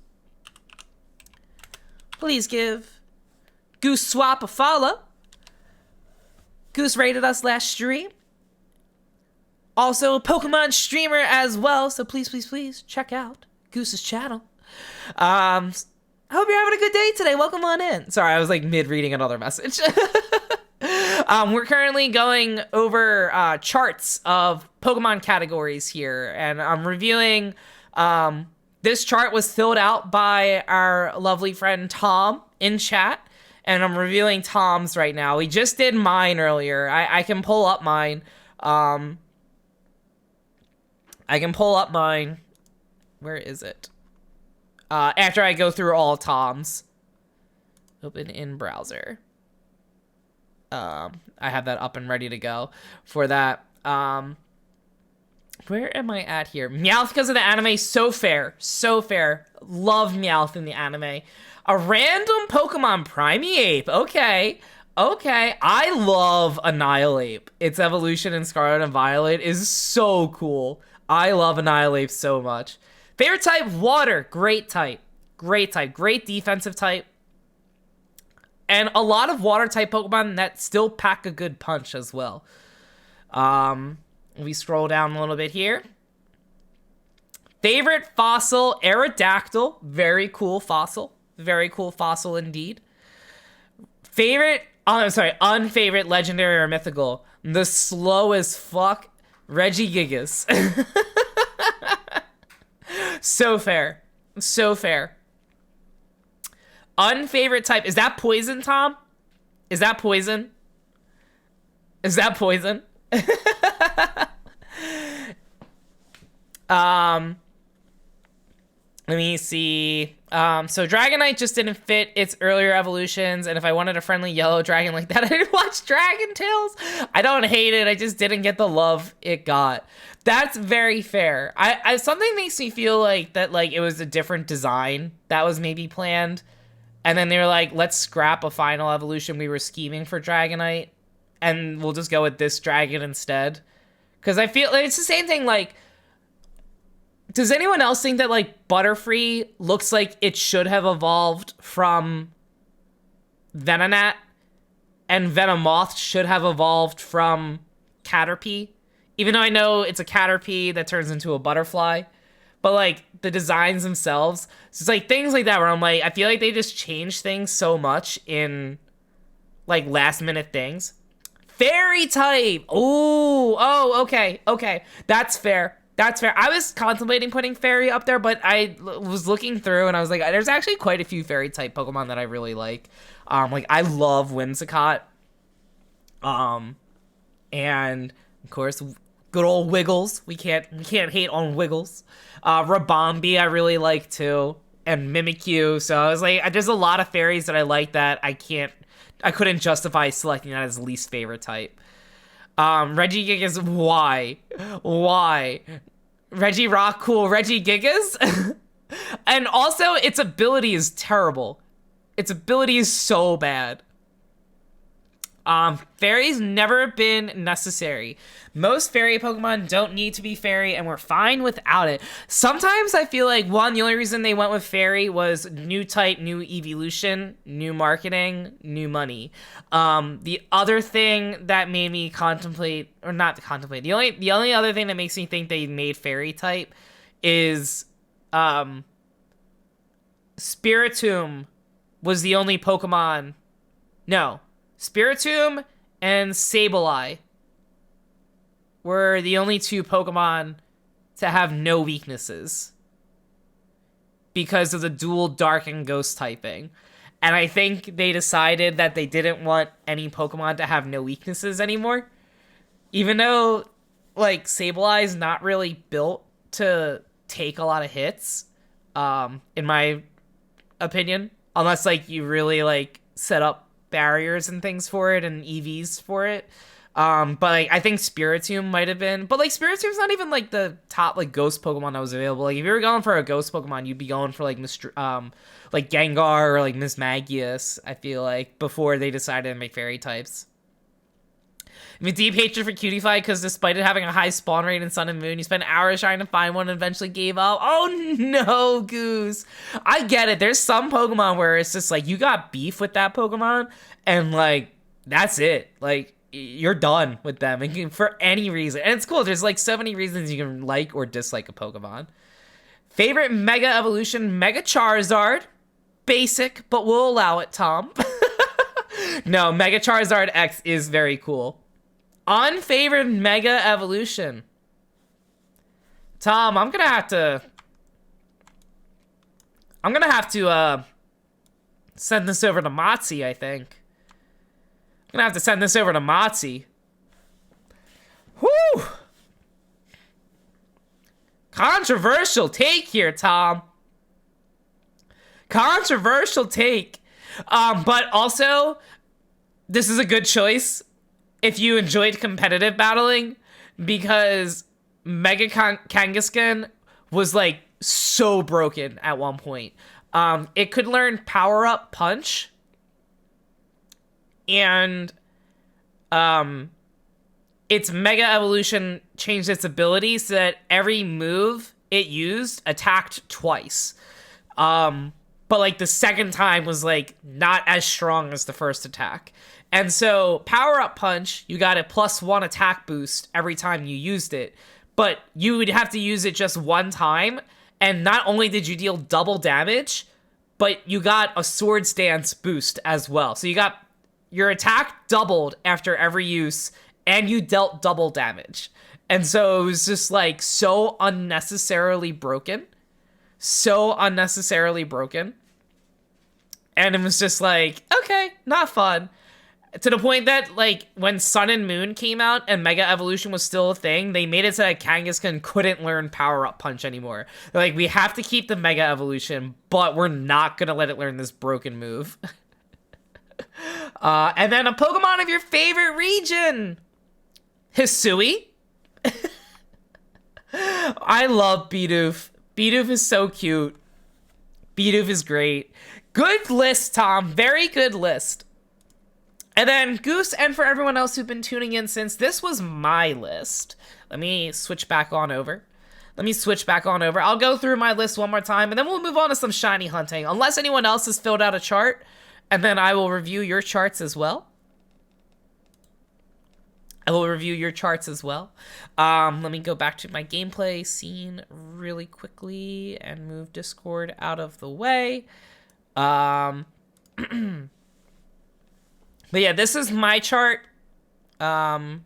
please give Goose Swap a follow. Goose rated us last stream. Also a Pokemon streamer as well, so please check out Goose's channel. I hope you're having a good day today. Welcome on in. Sorry, I was like mid-reading another message. We're currently going over charts of Pokemon categories here, and I'm reviewing the this chart was filled out by our lovely friend Tom in chat, and I'm reviewing Tom's right now. We just did mine earlier. I can pull up mine. I can pull up mine. Where is it? After I go through all Tom's. Open in browser. I have that up and ready to go for that. Where am I at here? Meowth because of the anime, so fair. So fair. Love Meowth in the anime. A random Pokemon Primeape. Okay. Okay. I love Annihilate. Its evolution in Scarlet and Violet is so cool. I love Annihilate so much. Favorite type, water. Great type. Great type. Great defensive type. And a lot of water type Pokemon that still pack a good punch as well. We scroll down a little bit here. Favorite fossil, Aerodactyl. Very cool fossil. Very cool fossil indeed. Favorite, unfavorite legendary or mythical. The slow as fuck, Regigigas. So fair. So fair. Unfavorite type. Is that poison, Tom? Is that poison? Is that poison? Let me see. So Dragonite just didn't fit its earlier evolutions, and if I wanted a friendly yellow dragon like that, I'd watch Dragon Tales. I don't hate it, I just didn't get the love it got. That's very fair. I something makes me feel like that, like it was a different design that was maybe planned, and then they were like, let's scrap a final evolution we were scheming for Dragonite, and we'll just go with this dragon instead. Because I feel like it's the same thing, like, does anyone else think that, like, Butterfree looks like it should have evolved from Venonat, and Venomoth should have evolved from Caterpie? Even though I know it's a Caterpie that turns into a butterfly. But, like, the designs themselves, so it's, like, things like that where I'm like, I feel like they just change things so much in, like, last-minute things. Fairy type! Ooh, oh, okay, okay. That's fair. That's fair. I was contemplating putting Fairy up there, but I was looking through and I was like, there's actually quite a few Fairy type Pokemon that I really like. Like I love Whimsicott. And of course, good old Wiggles. We can't hate on Wiggles. Rabombi I really like too, and Mimikyu. So I was like, there's a lot of fairies that I like that I couldn't justify selecting that as least favorite type. Regigigas, why? Why? Regirock, cool. Regigigas? And also, its ability is terrible. Its ability is so bad. Fairies never been necessary. Most fairy Pokemon don't need to be fairy, and we're fine without it. Sometimes I feel like, one, the only reason they went with fairy was new type, new evolution, new marketing, new money. The other thing that made me contemplate, or not contemplate, the only other thing that makes me think they made fairy type is, Spiritomb was the only Pokemon. No. Spiritomb and Sableye were the only two Pokemon to have no weaknesses because of the dual Dark and Ghost typing. And I think they decided that they didn't want any Pokemon to have no weaknesses anymore. Even though, like, Sableye is not really built to take a lot of hits, in my opinion. Unless, like, you really, like, set up barriers and things for it and EVs for it. But like, I think Spiritomb might have been, but like Spiritomb's not even like the top like ghost Pokemon that was available. Like if you were going for a ghost Pokemon, you'd be going for like like Gengar or like Mismagius, I feel like, before they decided to make fairy types. I mean, deep hatred for Cutify because despite it having a high spawn rate in Sun and Moon, you spent hours trying to find one and eventually gave up. Oh no, Goose. I get it. There's some Pokemon where it's just like you got beef with that Pokemon and like that's it. Like you're done with them and for any reason. And it's cool. There's like so many reasons you can like or dislike a Pokemon. Favorite Mega Evolution, Mega Charizard. Basic, but we'll allow it, Tom. No, Mega Charizard X is very cool. Unfavored Mega Evolution. Tom, I'm gonna have to I'm gonna have to send this over to Motzi, I think. I'm gonna have to send this over to Motzi. Whew! Controversial take here, Tom. Controversial take. But also, this is a good choice if you enjoyed competitive battling, because Mega Kangaskhan was like so broken at one point. It could learn Power Up Punch, and its Mega Evolution changed its ability so that every move it used attacked twice. But like the second time was like not as strong as the first attack. And so Power Up Punch, you got a +1 attack boost every time you used it, but you would have to use it just one time. And not only did you deal double damage, but you got a Sword Stance boost as well. So you got your attack doubled after every use, and you dealt double damage. And so it was just like so unnecessarily broken. So unnecessarily broken. And it was just like, okay, not fun. To the point that, like, when Sun and Moon came out and Mega Evolution was still a thing, they made it so that Kangaskhan couldn't learn Power Up Punch anymore. They're like, we have to keep the Mega Evolution, but we're not gonna let it learn this broken move. And then a Pokemon of your favorite region! Hisui. I love Bidoof. Bidoof is so cute. Bidoof is great. Good list, Tom. Very good list. And then Goose, and for everyone else who've been tuning in since, this was my list. Let me switch back on over. I'll go through my list one more time, and then we'll move on to some shiny hunting. Unless anyone else has filled out a chart, and then I will review your charts as well. Let me go back to my gameplay scene really quickly and move Discord out of the way. But yeah, this is my chart. I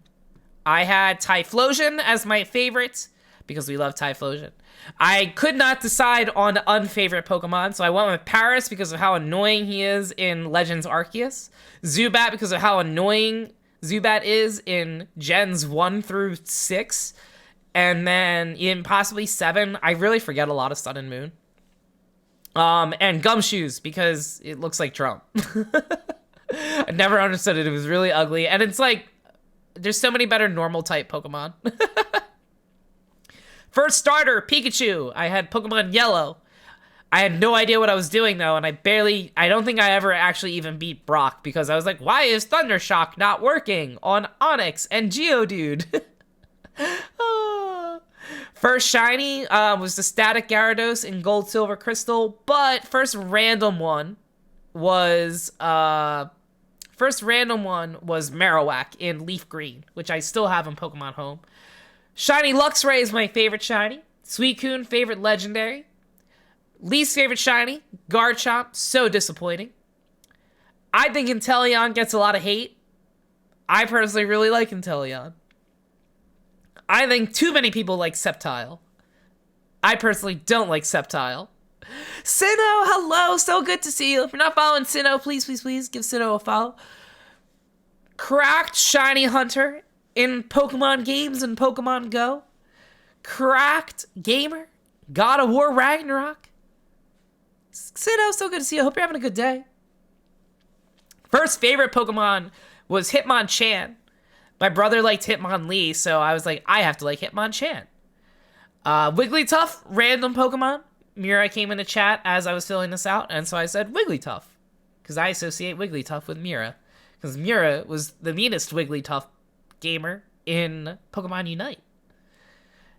had Typhlosion as my favorite because we love Typhlosion. I could not decide on unfavorite Pokemon, so I went with Paris because of how annoying he is in Legends Arceus. Zubat because of how annoying Zubat is in Gens 1 through 6. And then in possibly 7, I really forget a lot of Sun and Moon. And Gumshoes because it looks like Trump. I never understood it. It was really ugly. And it's like, there's so many better normal type Pokemon. First starter, Pikachu. I had Pokemon Yellow. I had no idea what I was doing though, and I don't think I ever actually even beat Brock because I was like, why is Thundershock not working on Onix and Geodude? First shiny was the Static Gyarados in Gold, Silver, Crystal, but first random one was Marowak in Leaf Green, which I still have in Pokemon Home. Shiny Luxray is my favorite shiny. Suicune, favorite legendary. Least favorite shiny, Garchomp, so disappointing. I think Inteleon gets a lot of hate. I personally really like Inteleon. I think too many people like Sceptile. I personally don't like Sceptile. Sinnoh, hello, so good to see you. If you're not following Sinnoh, please give Sinnoh a follow. Cracked Shiny Hunter in Pokemon games and Pokemon Go. Cracked Gamer, God of War Ragnarok. Sinnoh, so good to see you. I hope you're having a good day. First favorite Pokemon was Hitmonchan. My brother liked Hitmonlee, so I was like, I have to like Hitmonchan. Wigglytuff, random Pokemon. Mira came in the chat as I was filling this out, and so I said Wigglytuff, because I associate Wigglytuff with Mira, because Mira was the meanest Wigglytuff gamer in Pokemon Unite.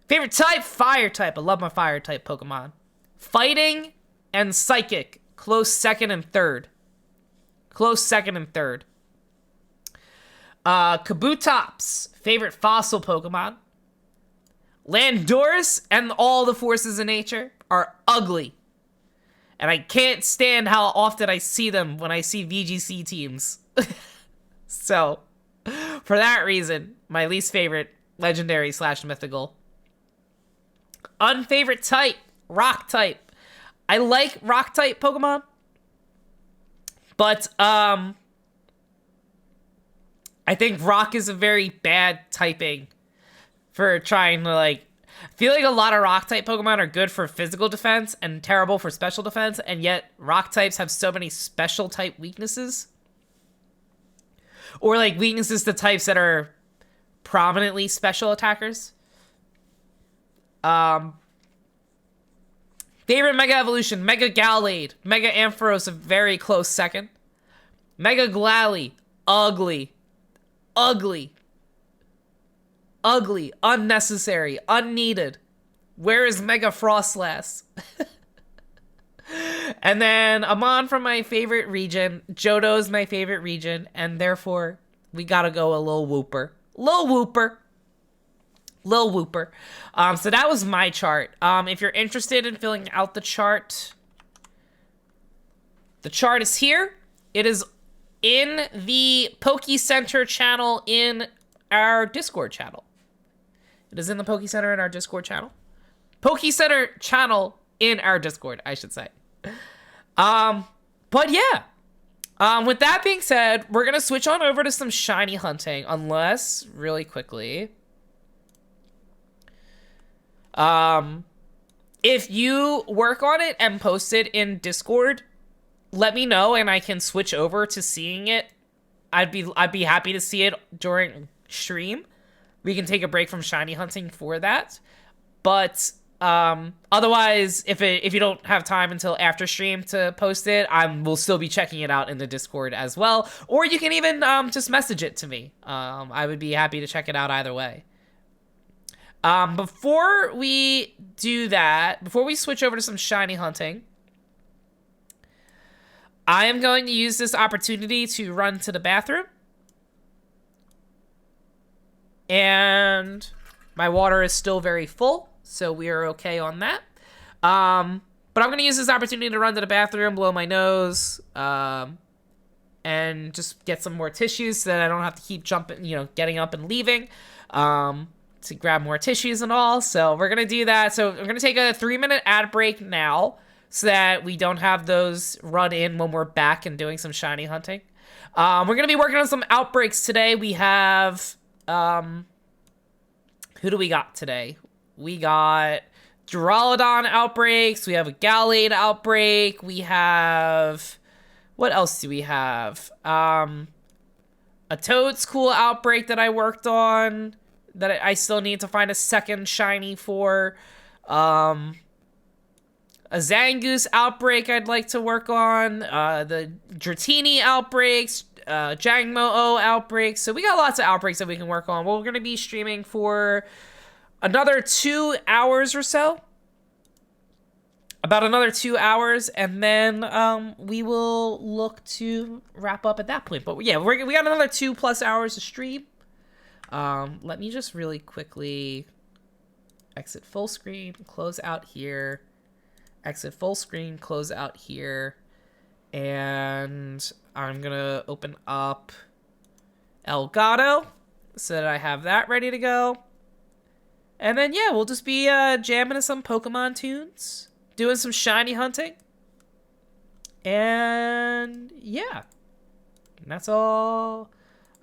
Favorite type? Fire type. I love my fire type Pokemon. Fighting and Psychic, close second and third. Kabutops, favorite fossil Pokemon. Landorus and all the forces of nature are ugly. And I can't stand how often I see them when I see VGC teams. So, for that reason, my least favorite legendary / mythical. Unfavorite type, rock type. I like rock type Pokemon, but I think rock is a very bad typing for trying to like. I feel like a lot of rock type Pokemon are good for physical defense and terrible for special defense, and yet rock types have so many special type weaknesses. Or like weaknesses to types that are prominently special attackers. Favorite Mega Evolution, Mega Gallade. Mega Ampharos, a very close second. Mega Glalie, ugly. Ugly. Ugly. Unnecessary. Unneeded. Where is Mega Frostlass? And then Amon from my favorite region. Johto's my favorite region. And therefore, we gotta go a Lil Wooper. Lil Wooper. Lil Wooper. So that was my chart. If you're interested in filling out the chart is here. It is in the Poke Center channel in our Discord channel. It is in the Poke Center in our Discord channel. Poke Center channel in our Discord, I should say. But yeah. With that being said, we're gonna switch on over to some shiny hunting, unless, really quickly, if you work on it and post it in Discord, let me know and I can switch over to seeing it. I'd be happy to see it during stream. We can take a break from shiny hunting for that. But otherwise, if you don't have time until after stream to post it, we'll still be checking it out in the Discord as well. Or you can even just message it to me. I would be happy to check it out either way. Before we do that, before we switch over to some shiny hunting, I am going to use this opportunity to run to the bathroom. And my water is still very full, so we are okay on that. But I'm going to use this opportunity to run to the bathroom, blow my nose, and just get some more tissues so that I don't have to keep getting up and leaving. To grab more tissues and all. So we're going to do that. So we're going to take a 3-minute ad break now so that we don't have those run in when we're back and doing some shiny hunting. We're going to be working on some outbreaks today. We have, who do we got today? We got Duraludon outbreaks. We have a Gallade outbreak. We have, what else do we have? A Toadstool outbreak that I worked on, that I still need to find a second shiny for. A Zangoose outbreak I'd like to work on. The Dratini outbreaks. Jangmo-O outbreaks. So we got lots of outbreaks that we can work on. Well, we're going to be streaming for another 2 hours or so. About another 2 hours. And then we will look to wrap up at that point. But yeah, we got another 2+ hours to stream. Let me just really quickly exit full screen, close out here, exit full screen, close out here, and I'm gonna open up Elgato so that I have that ready to go. And then, yeah, we'll just be jamming to some Pokemon tunes, doing some shiny hunting, and yeah, that's all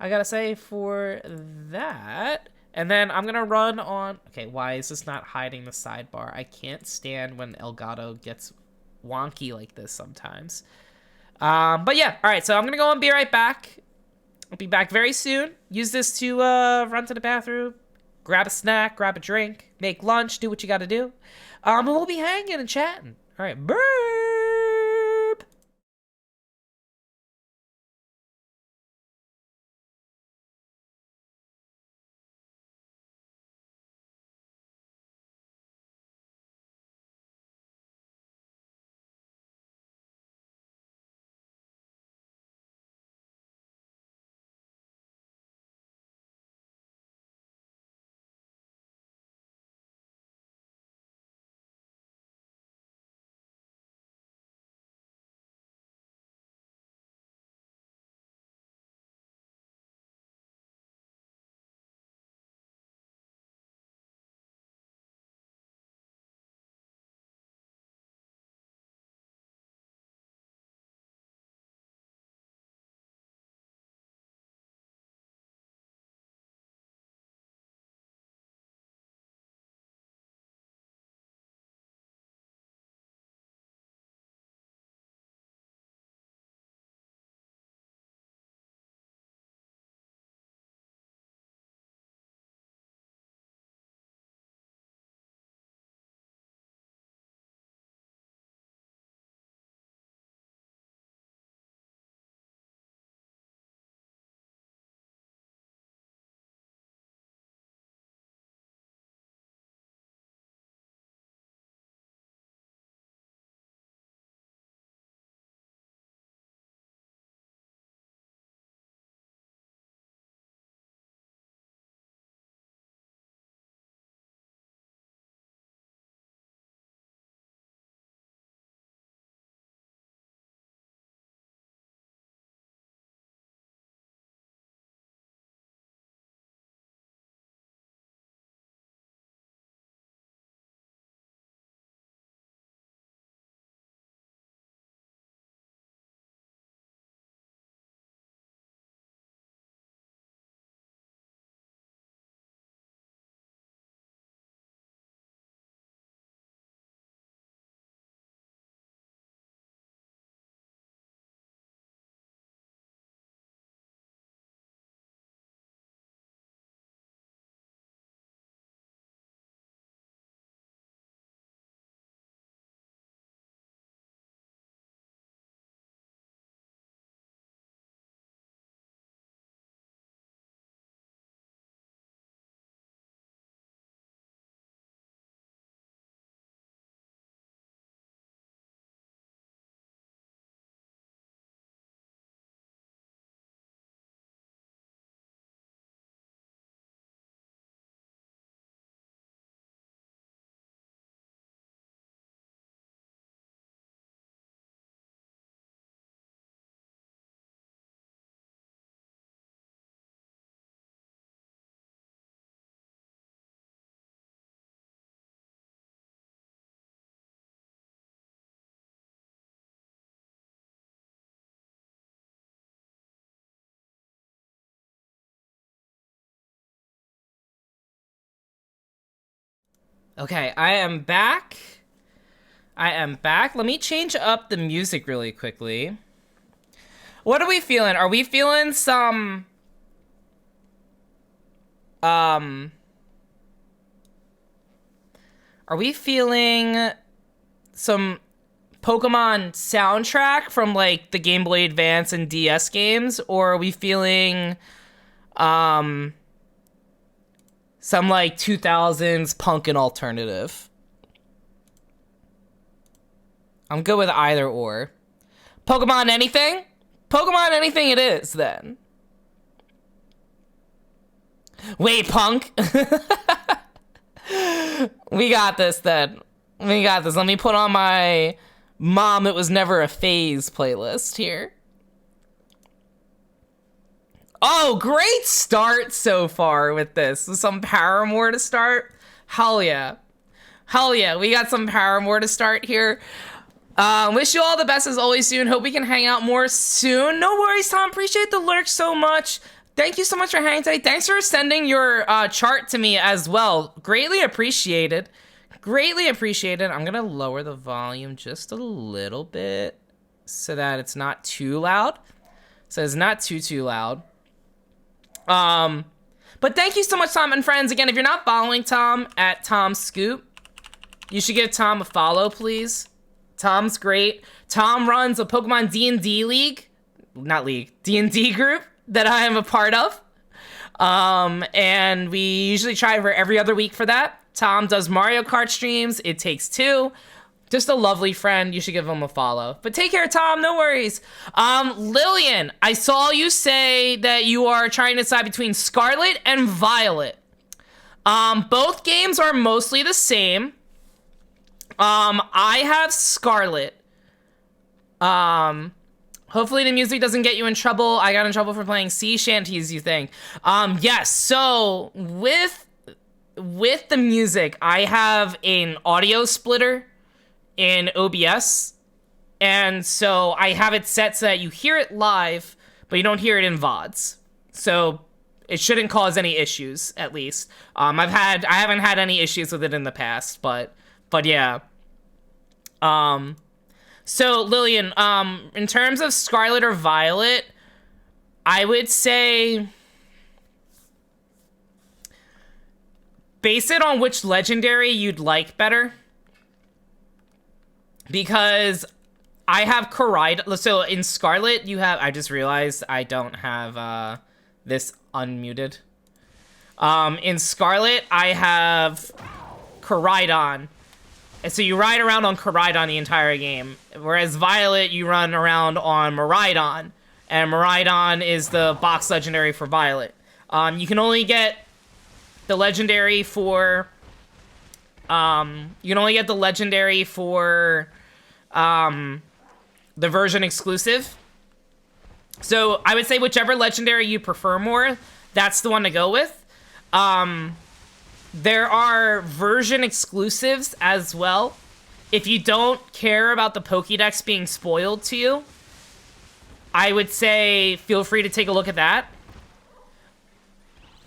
I gotta say for that. And then I'm gonna run on... Okay, why is this not hiding the sidebar? I can't stand when Elgato gets wonky like this sometimes. But yeah, alright, so I'm gonna go and be right back. I'll be back very soon. Use this to run to the bathroom, grab a snack, grab a drink, make lunch, do what you gotta do. And we'll be hanging and chatting. Alright, bye! Okay, I am back. Let me change up the music really quickly. What are we feeling? Are we feeling some... Are we feeling some Pokemon soundtrack from, like, the Game Boy Advance and DS games? Or are we feeling, some, like, 2000s punk and alternative? I'm good with either or. Pokemon anything? Pokemon anything it is, then. Wait, punk? We got this, then. We got this. Let me put on my Mom, It Was Never a Phase playlist here. Oh, great start so far with this. Some Paramore to start. Hell yeah. Hell yeah. We got some Paramore to start here. Wish you all the best as always soon. Hope we can hang out more soon. No worries, Tom. Appreciate the lurk so much. Thank you so much for hanging today. Thanks for sending your chart to me as well. Greatly appreciated. Greatly appreciated. I'm going to lower the volume just a little bit so that it's not too loud. So it's not too loud. But thank you so much, Tom and friends. Again, if you're not following Tom at Tom Scoop, you should give Tom a follow, please. Tom's great. Tom runs a Pokemon D&D league. Not league. D&D group that I am a part of. And we usually try for every other week for that. Tom does Mario Kart streams. It Takes Two. Just a lovely friend. You should give him a follow. But take care, Tom. No worries. Lillian, I saw you say that you are trying to decide between Scarlet and Violet. Both games are mostly the same. I have Scarlet. Hopefully the music doesn't get you in trouble. I got in trouble for playing sea shanties, you think. Yes, so with the music, I have an audio splitter in OBS. And so I have it set so that you hear it live, but you don't hear it in VODs. So it shouldn't cause any issues, at least. I haven't had any issues with it in the past, but yeah. So Lillian, in terms of Scarlet or Violet, I would say base it on which legendary you'd like better. Because I have Koraidon. So in Scarlet, you have... I just realized I don't have this unmuted. In Scarlet, I have Koraidon. And so you ride around on Koraidon the entire game. Whereas Violet, you run around on Miraidon. And Miraidon is the box legendary for Violet. You can only get the legendary for... the version exclusive. So I would say whichever legendary you prefer more, that's the one to go with. There are version exclusives as well. If you don't care about the Pokédex being spoiled to you, I would say feel free to take a look at that.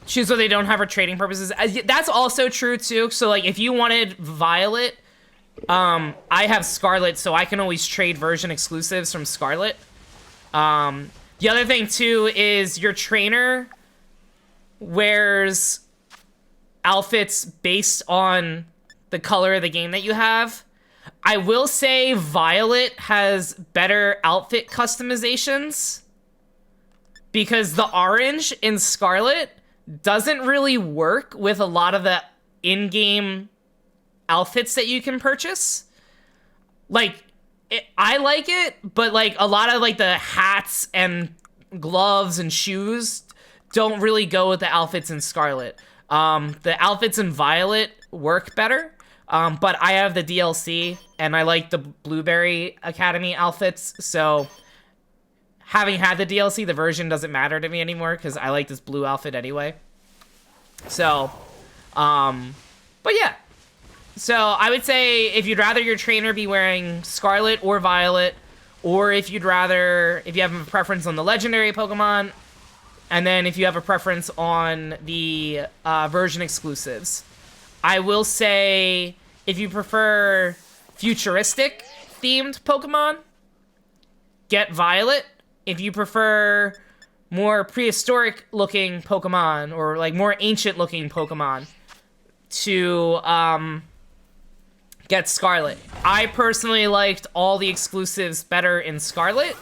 Choose what they don't have for trading purposes. That's also true too. So like if you wanted Violet, I have Scarlet, so I can always trade version exclusives from Scarlet. The other thing too is your trainer wears outfits based on the color of the game that you have. I will say Violet has better outfit customizations because the orange in Scarlet doesn't really work with a lot of the in-game outfits that you can purchase. Like, I like it, but like a lot of like the hats and gloves and shoes don't really go with the outfits in Scarlet. The outfits in Violet work better, but I have the DLC and I like the Blueberry Academy outfits, so having had the DLC, the version doesn't matter to me anymore because I like this blue outfit anyway. So, but yeah. So I would say if you'd rather your trainer be wearing Scarlet or Violet, or if you have a preference on the legendary Pokemon, and then if you have a preference on the version exclusives, I will say, if you prefer futuristic themed Pokemon, get Violet. If you prefer more prehistoric looking Pokemon, or like more ancient looking Pokemon, to get Scarlet. I personally liked all the exclusives better in Scarlet.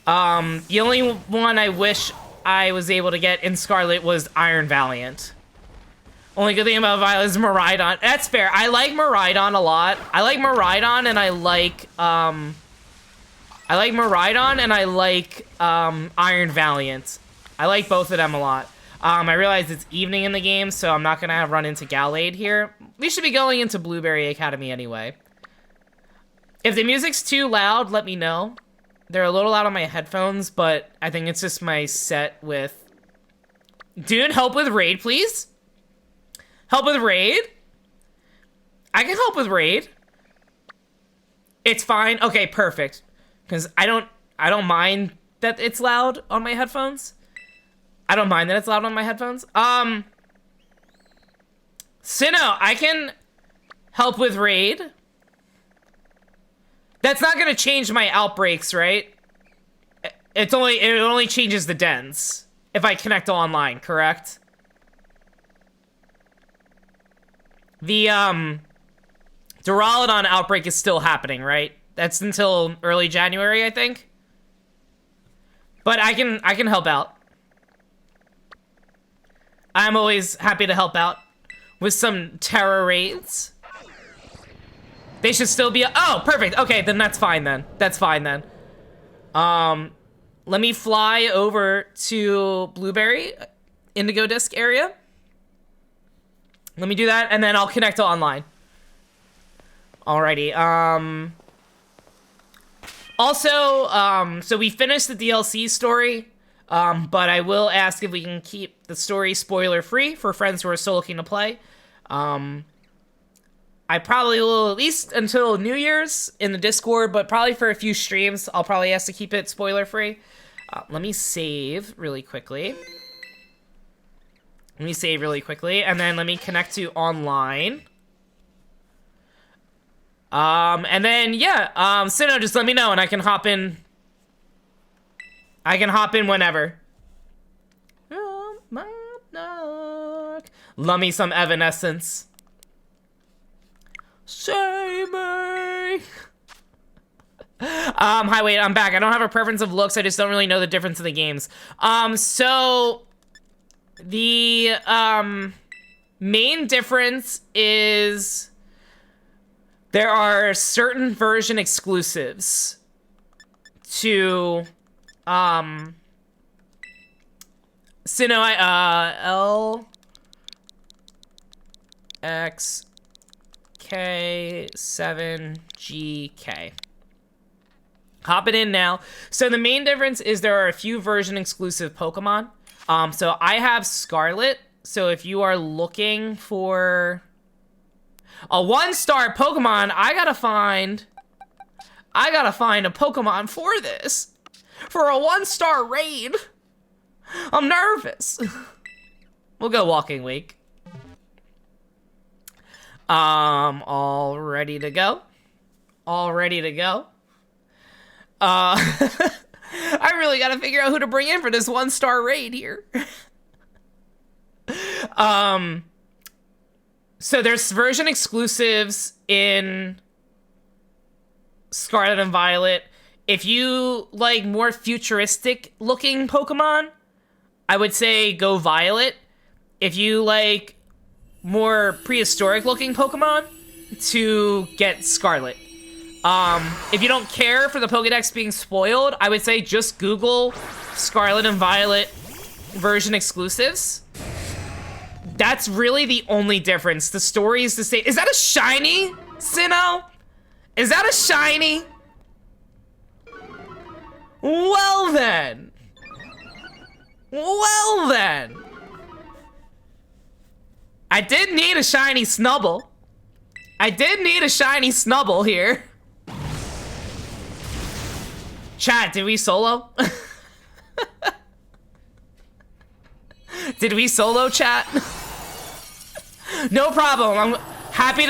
The only one I wish I was able to get in Scarlet was Iron Valiant. Only good thing about Violet is Miraidon. That's fair. I like Miraidon a lot. I like Miraidon and I like Iron Valiant. I like both of them a lot. I realize it's evening in the game, so I'm not gonna run into Gallade here. We should be going into Blueberry Academy anyway. If the music's too loud, let me know. They're a little loud on my headphones, but I think it's just my set with... Dude, help with raid, please? Help with raid? I can help with raid. It's fine. Okay, perfect. Because I don't mind that it's loud on my headphones. I don't mind that it's loud on my headphones. Sinnoh, I can help with raid. That's not gonna change my outbreaks, right? It only changes the dens if I connect online, correct? The Duraludon outbreak is still happening, right? That's until early January, I think. But I can help out. I'm always happy to help out with some terror raids. They should still be... Oh, perfect. Okay, then that's fine then. That's fine then. Let me fly over to Blueberry, Indigo Disc area. Let me do that, and then I'll connect to online. Alrighty, also, so we finished the DLC story, but I will ask if we can keep the story spoiler-free for friends who are still looking to play. I probably will, at least until New Year's in the Discord, but probably for a few streams, I'll probably ask to keep it spoiler-free. Let me save really quickly. And then let me connect to online. And then, yeah, Sinnoh, just let me know and I can hop in. I can hop in whenever. Love me some Evanescence. Save me. Hi, wait, I'm back. I don't have a preference of looks. I just don't really know the difference in the games. So the, main difference is there are certain version exclusives to, Sinnoh, LXK7GK. Hop it in now. So the main difference is there are a few version exclusive Pokemon. So I have Scarlet. So if you are looking for a 1-star Pokemon, I gotta find a Pokemon for this. For a 1-star raid. I'm nervous. We'll go Walking Week. All ready to go. I really gotta figure out who to bring in for this 1-star raid here. So there's version exclusives in Scarlet and Violet. If you like more futuristic looking Pokemon, I would say go Violet. If you like more prehistoric looking Pokemon, to get Scarlet. If you don't care for the Pokedex being spoiled, I would say just Google Scarlet and Violet version exclusives. That's really the only difference. The story is the same. Is that a shiny, Sinnoh? Is that a shiny? Well then. I did need a shiny Snubble. Here. Chat, did we solo? Did we solo, chat? No problem. I'm happy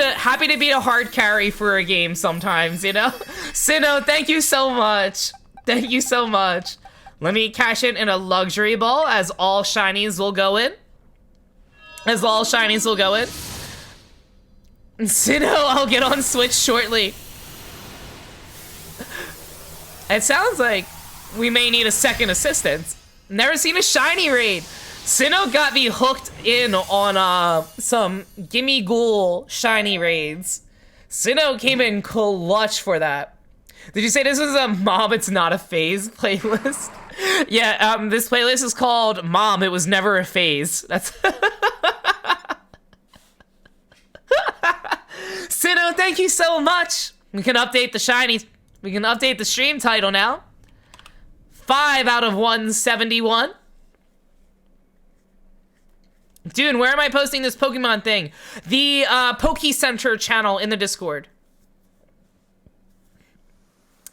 to be a hard carry for a game sometimes, you know? Sinnoh, thank you so much. Thank you so much. Let me cash in a luxury ball, as all shinies will go in. As all shinies will go in. Sinnoh, I'll get on Switch shortly. It sounds like we may need a second assistant. Never seen a shiny raid. Sinnoh got me hooked in on some Gimme Ghoul shiny raids. Sinnoh came in clutch for that. Did you say this was a Mom It's Not a Phase playlist? Yeah, this playlist is called Mom It Was Never a Phase. That's Sinnoh, thank you so much. We can update the shinies. We can update the stream title now. 5 out of 171. Dude, where am I posting this Pokemon thing? The Poke Center channel in the Discord.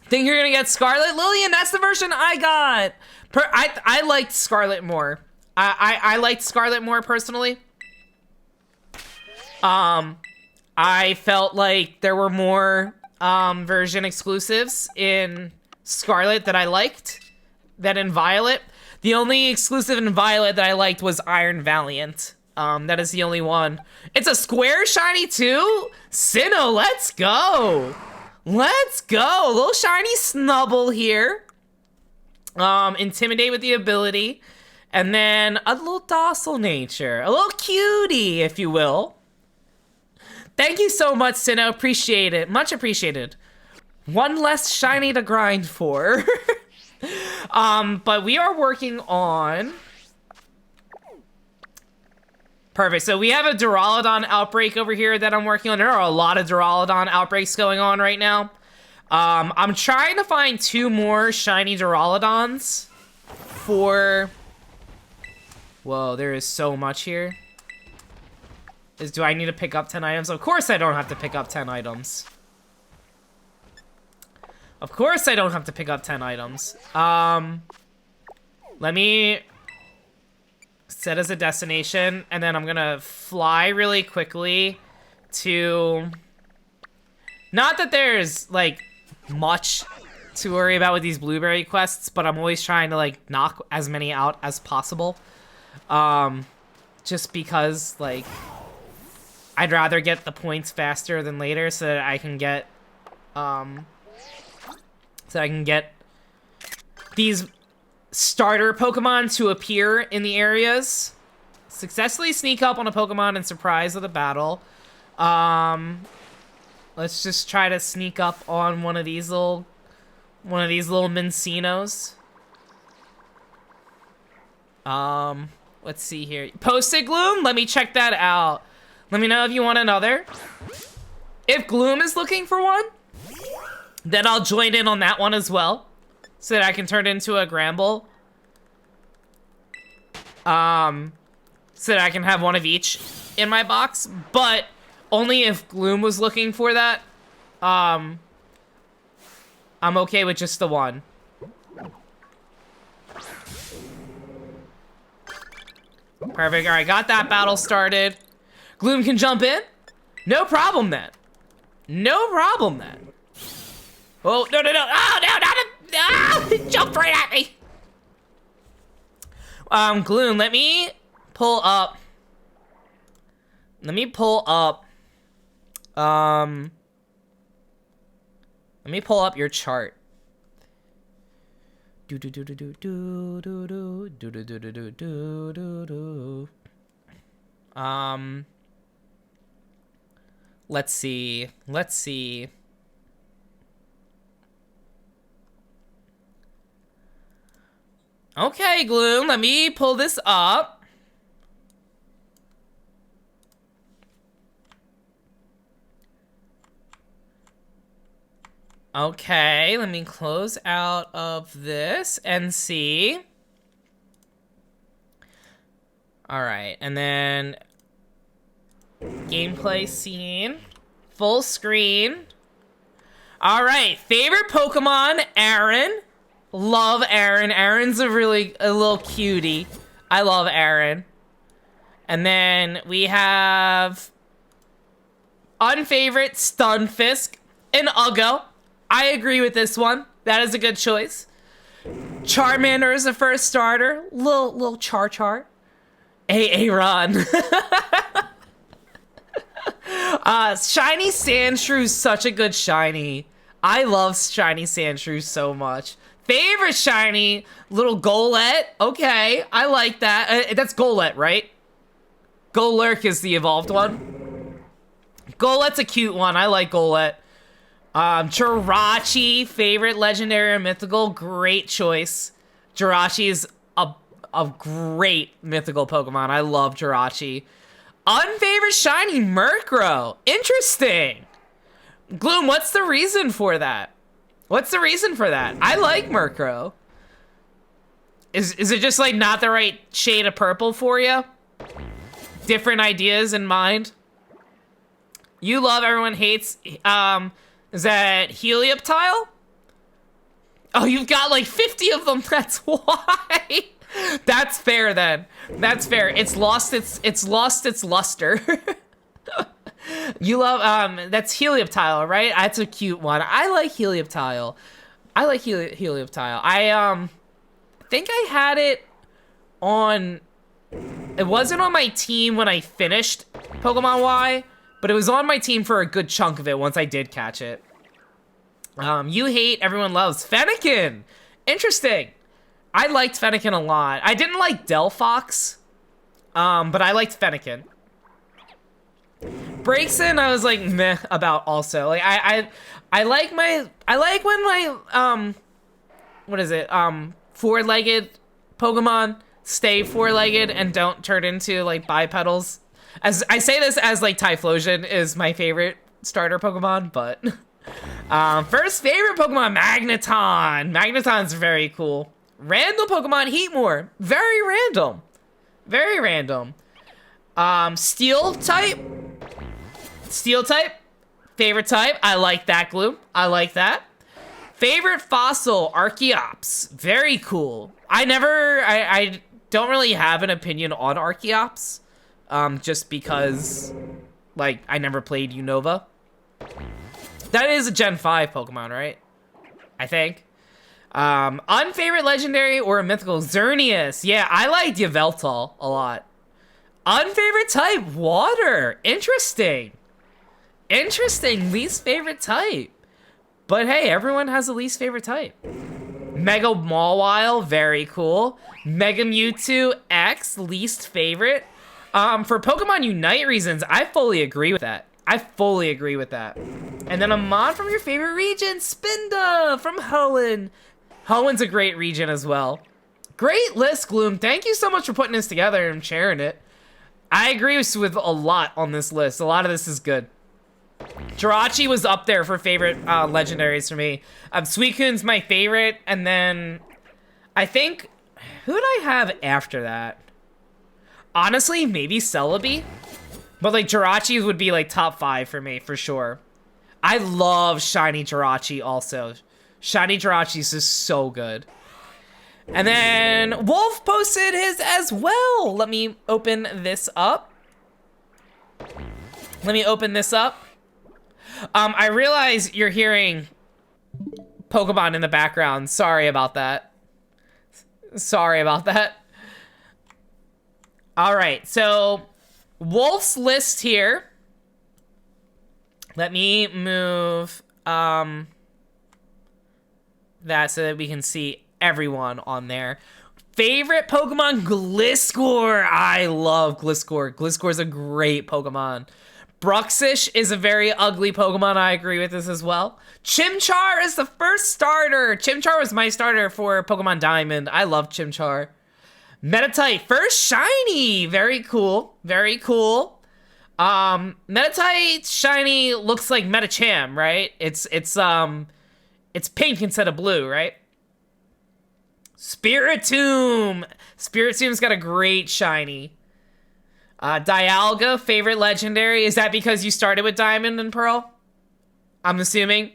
Think you're gonna get Scarlet? Lillian, that's the version I got. I liked Scarlet more. I liked Scarlet more personally. I felt like there were more version exclusives in Scarlet that I liked than in Violet. The only exclusive in Violet that I liked was Iron Valiant. That is the only one. It's a square shiny too? Sinnoh, let's go. Let's go. Little shiny Snubble here. Intimidate with the ability. And then a little docile nature. A little cutie, if you will. Thank you so much, Sinnoh. Appreciate it. Much appreciated. One less shiny to grind for. But we are working on... Perfect. So we have a Duraludon outbreak over here that I'm working on. There are a lot of Duraludon outbreaks going on right now. I'm trying to find 2 more shiny Duraludons for... Whoa, there is so much here. Do I need to pick up 10 items? Of course I don't have to pick up 10 items. Of course I don't have to pick up 10 items. Let me set as a destination, and then I'm gonna fly really quickly to... Not that there's, like, much to worry about with these blueberry quests, but I'm always trying to, like, knock as many out as possible. Just because, like... I'd rather get the points faster than later so that I can get, these starter Pokemon to appear in the areas. Successfully sneak up on a Pokemon and surprise with a battle. Let's just try to sneak up on one of these little Mincinos. Let's see here. Posted Gloom? Let me check that out. Let me know if you want another. If Gloom is looking for one, then I'll join in on that one as well, so that I can turn it into a Gramble. So that I can have one of each in my box, but only if Gloom was looking for that. I'm okay with just the one. Perfect, all right, got that battle started. Gloom can jump in? No problem then. No problem then. Oh, no. Oh, no, not a... Ah, it jumped right at me. Gloom, let me pull up. Let me pull up your chart. Let's see. Okay, Gloom, let me pull this up. Okay, let me close out of this and see. All right, and then gameplay scene, full screen. All right, favorite Pokemon, Aaron. Love Aaron. Aaron's a little cutie. I love Aaron. And then we have unfavorite Stunfisk and Uggo. I agree with this one. That is a good choice. Charmander is the first starter. Little Char. Aaron. Shiny Sandshrew is such a good shiny. I love shiny Sandshrew so much. Favorite shiny, little Golett. Okay, I like that. That's Golett, right? Golurk is the evolved one. Golett's a cute one. I like Golett. Jirachi, favorite legendary or mythical. Great choice. Jirachi is a great mythical Pokemon. I love Jirachi. Unfavorite shiny, Murkrow. Interesting. Gloom, what's the reason for that? What's the reason for that? I like Murkrow. Is it just like not the right shade of purple for you? Different ideas in mind? You love, everyone hates. Is that Helioptile? Oh, you've got like 50 of them. That's why. That's fair then. That's fair. It's lost its luster. You love that's Helioptile, right? That's a cute one. I like Helioptile. Helioptile. I think I had it on. It wasn't on my team when I finished Pokemon Y, but it was on my team for a good chunk of it once I did catch it. You hate, everyone loves Fennekin. Interesting. I liked Fennekin a lot. I didn't like Delphox, but I liked Fennekin. Braixen, I was like meh about also. Like I like when my what is it? Four-legged Pokemon stay four-legged and don't turn into like bipedals. As I say this as like Typhlosion is my favorite starter Pokemon, but first favorite Pokemon, Magneton. Magneton's very cool. Random Pokemon, Heatmore. Very random. Very random. Steel type. Steel type. Favorite type. I like that, Gloom. I like that. Favorite fossil, Archeops. Very cool. I don't really have an opinion on Archeops. Just because, like, I never played Unova. That is a Gen 5 Pokemon, right? I think. Unfavorite legendary or mythical, Xerneas. Yeah, I like Yveltal a lot. Unfavorite type, water. Interesting. Interesting, least favorite type. But hey, everyone has a least favorite type. Mega Mawile, very cool. Mega Mewtwo X, least favorite. For Pokemon Unite reasons, I fully agree with that. I fully agree with that. And then a mod from your favorite region, Spinda from Hoenn. Hoenn's a great region as well. Great list, Gloom. Thank you so much for putting this together and sharing it. I agree with a lot on this list. A lot of this is good. Jirachi was up there for favorite legendaries for me. Suicune's my favorite, and then I think, who did I have after that? Honestly, maybe Celebi. But like Jirachi would be like top 5 for me, for sure. I love Shiny Jirachi also. Shiny Jirachi is just so good. And then Wolf posted his as well. Let me open this up. I realize you're hearing Pokemon in the background. Sorry about that. All right, so Wolf's list here. Let me move that so that we can see everyone on there. Favorite Pokemon, Gliscor. I love Gliscor. Gliscor's a great Pokemon. Bruxish is a very ugly Pokemon. I agree with this as well. Chimchar is the first starter. Chimchar was my starter for Pokemon Diamond. I love Chimchar. Meditite, first shiny. Very cool. Very cool. Meditite shiny looks like Medicham, right? It's pink instead of blue, right? Spiritomb. Spiritomb's got a great shiny. Dialga, favorite legendary. Is that because you started with Diamond and Pearl? I'm assuming.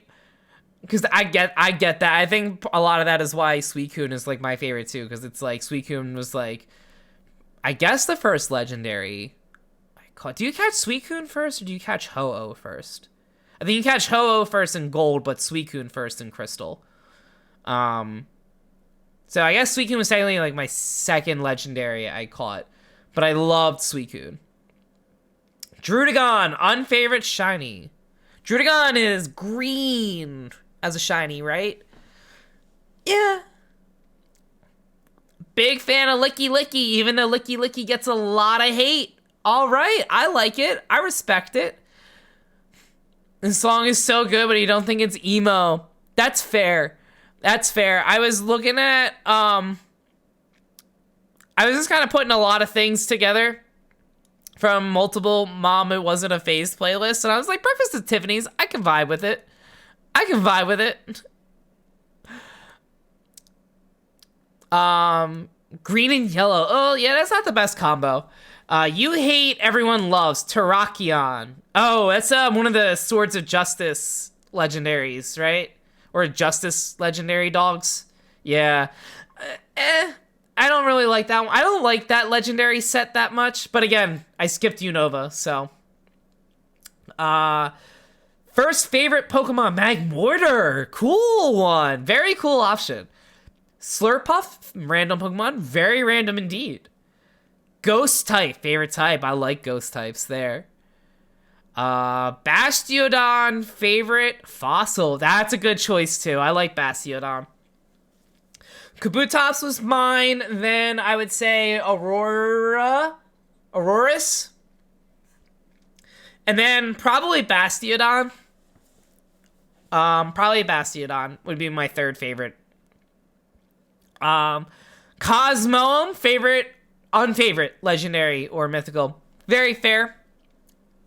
Because I get that. I think a lot of that is why Suicune is like my favorite too. Because it's like Suicune was like I guess the first legendary. Do you catch Suicune first, or do you catch Ho-Oh first? I think you catch Ho-Oh first in Gold, but Suicune first in Crystal. So I guess Suicune was technically like my second legendary I caught, but I loved Suicune. Druddigon, unfavorite shiny. Druddigon is green as a shiny, right? Yeah. Big fan of Licky Licky, even though Licky Licky gets a lot of hate. All right, I like it. I respect it. The song is so good, but you don't think it's emo. That's fair. That's fair. I was looking at, I was just kind of putting a lot of things together from multiple Mom It Wasn't a Phase playlists, and I was like, Breakfast at Tiffany's, I can vibe with it. I can vibe with it. Green and yellow. Oh, yeah, that's not the best combo. You hate, everyone loves. Terrakion. Oh, that's one of the Swords of Justice legendaries, right? Or Justice legendary dogs. Yeah. I don't really like that one. I don't like that legendary set that much. But again, I skipped Unova, so. First favorite Pokemon, Magmortar. Cool one. Very cool option. Slurpuff, random Pokemon. Very random indeed. Ghost type, favorite type. I like ghost types there. Bastiodon, favorite fossil. That's a good choice too. I like Bastiodon. Kabutops was mine. Then I would say Auroras. And then probably Bastiodon. Probably Bastiodon would be my third favorite. Cosmoem, favorite, unfavorite, legendary or mythical. Very fair.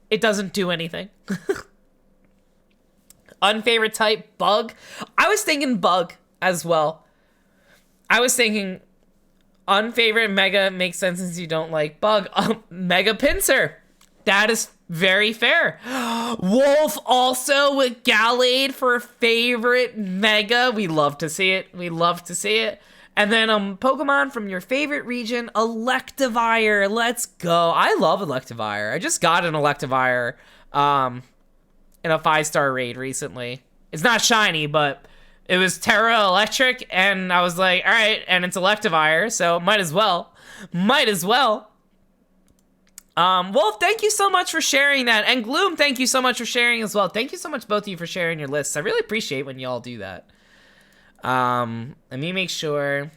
It doesn't do anything. Unfavorite type, bug. I was thinking bug as well. I was thinking unfavorite mega makes sense since you don't like bug. Mega Pinsir. That is very fair. Wolf also with Gallade for favorite mega. We love to see it. We love to see it. And then Pokemon from your favorite region, Electivire. Let's go. I love Electivire. I just got an Electivire in a 5-star raid recently. It's not shiny, but it was Terra Electric, and I was like, all right, and it's Electivire, so might as well. Might as well. Wolf, thank you so much for sharing that. And Gloom, thank you so much for sharing as well. Thank you so much, both of you, for sharing your lists. I really appreciate when y'all do that. Let me make sure.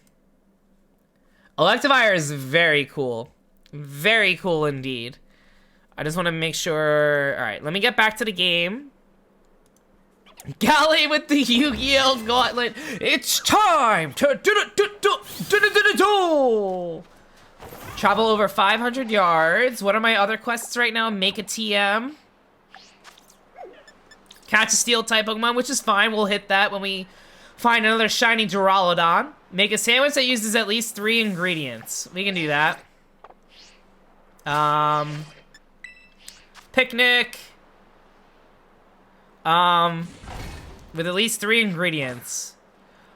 Electivire is very cool. Very cool indeed. I just want to make sure. All right, let me get back to the game. Gallade with the Yu-Gi-Oh! Gauntlet. It's time to do. Travel over 500 yards. What are my other quests right now? Make a TM. Catch a steel type Pokemon, which is fine. We'll hit that when we find another shiny Duraludon. Make a sandwich that uses at least 3 ingredients. We can do that. Picnic. With at least 3 ingredients.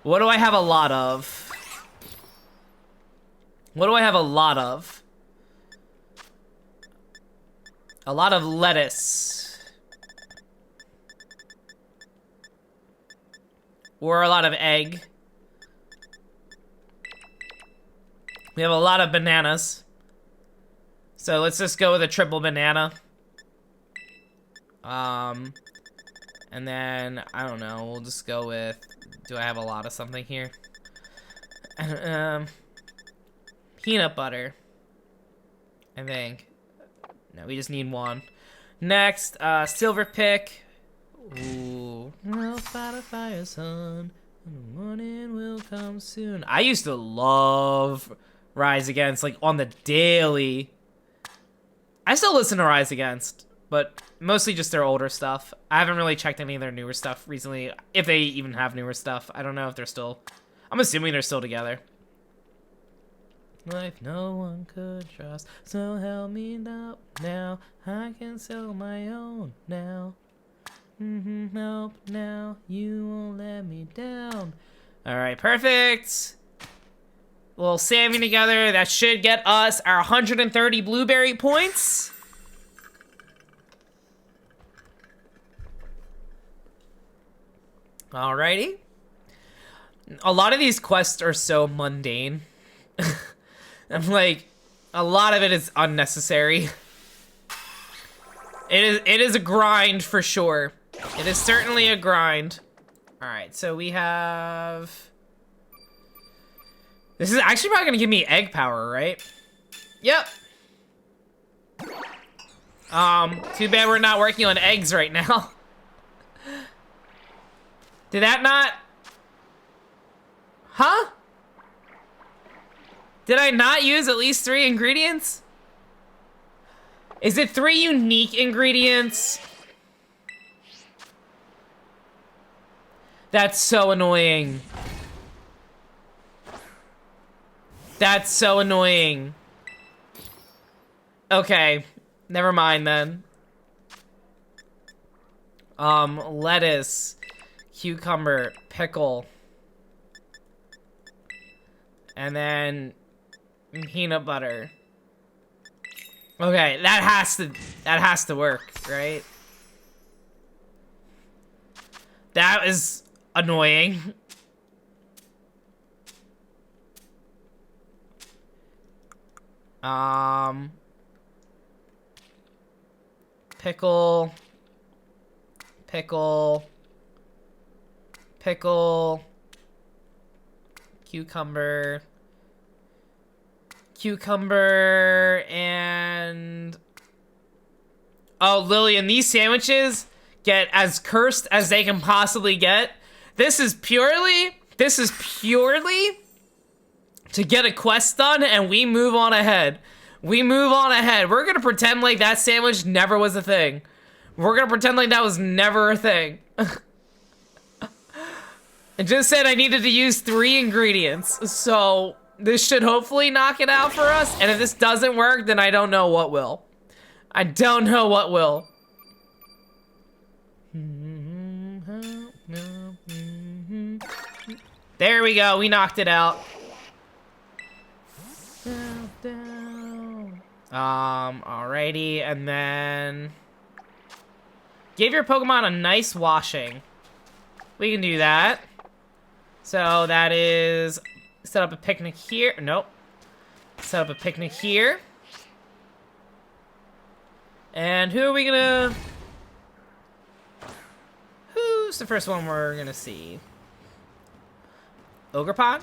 What do I have a lot of? What do I have a lot of? A lot of lettuce. Or a lot of egg. We have a lot of bananas. So let's just go with a triple banana. And then, I don't know, we'll just go with, do I have a lot of something here? Peanut butter. I think. No, we just need 1. Next, silver pick. Ooh. Well, by the fire, son. The morning will come soon. I used to love Rise Against, like, on the daily. I still listen to Rise Against, but mostly just their older stuff. I haven't really checked any of their newer stuff recently, if they even have newer stuff. I don't know if they're still... I'm assuming they're still together. Life no one could trust, so help me now. I can sell my own now. Help now, you won't let me down. Alright, perfect. A little salmon together. That should get us our 130 blueberry points. Alrighty. A lot of these quests are so mundane. I'm like, a lot of it is unnecessary. It is a grind for sure. It is certainly a grind. Alright, so we have... This is actually probably gonna give me egg power, right? Yep. Too bad we're not working on eggs right now. Did that not... Huh? Did I not use at least 3 ingredients? Is it 3 unique ingredients? That's so annoying. That's so annoying. Okay, never mind then. Lettuce, cucumber, pickle, and then peanut butter. Okay, that has to work, right? That is annoying. Pickle, cucumber, and... Oh, Lillian, these sandwiches get as cursed as they can possibly get. This is purely to get a quest done, and we move on ahead. We're gonna pretend like that sandwich never was a thing. We're gonna pretend like that was never a thing. It just said I needed to use 3 ingredients, so this should hopefully knock it out for us, and if this doesn't work, then I don't know what will. I don't know what will. There we go, we knocked it out. Alrighty, and then... Give your Pokemon a nice washing. We can do that. So that is... Set up a picnic here. Nope. Set up a picnic here. And who are we gonna... Who's the first one we're gonna see? Ogrepot?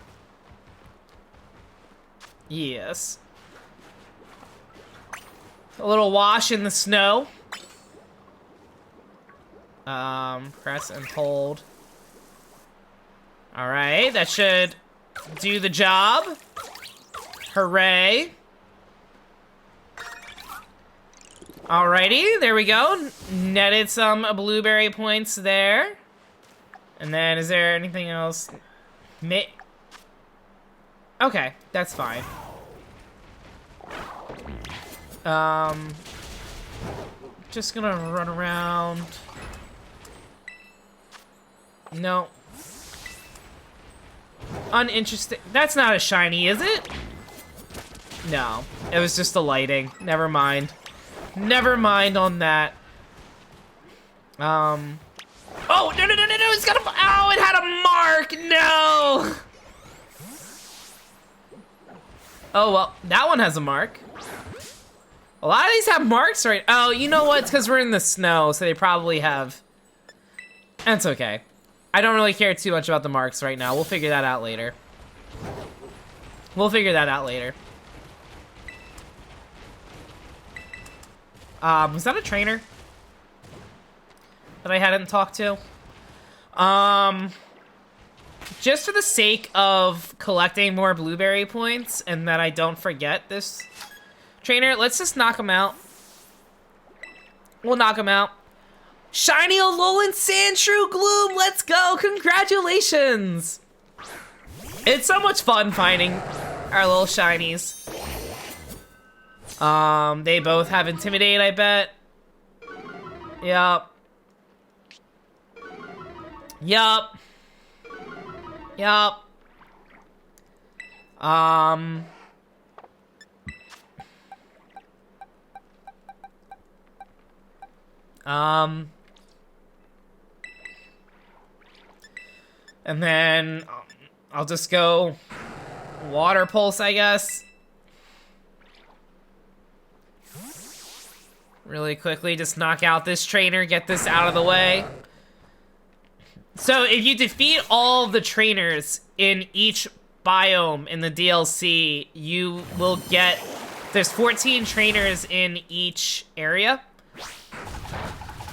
Yes. A little wash in the snow. Press and hold. Alright, that should do the job. Hooray. Alrighty, there we go. Netted some blueberry points there. And then, is there anything else? Okay, that's fine. Just gonna run around. No. Uninteresting. That's not a shiny, is it? No, it was just the lighting. Never mind. Never mind on that. Oh, no, it's got a... Oh, it had a mark! No! Oh, well, that one has a mark. A lot of these have marks, right? Oh, you know what? It's because we're in the snow, so they probably have... That's okay. I don't really care too much about the marks right now. We'll figure that out later. Was that a trainer that I hadn't talked to? Just for the sake of collecting more blueberry points and that I don't forget this trainer, let's just knock him out. We'll knock him out. Shiny Alolan Sandshrew Gloom, let's go! Congratulations! It's so much fun finding our little shinies. They both have Intimidate, I bet. Yup. Um... And then I'll just go water pulse, I guess. Really quickly, just knock out this trainer, get this out of the way. So if you defeat all the trainers in each biome in the DLC, you will get... There's 14 trainers in each area.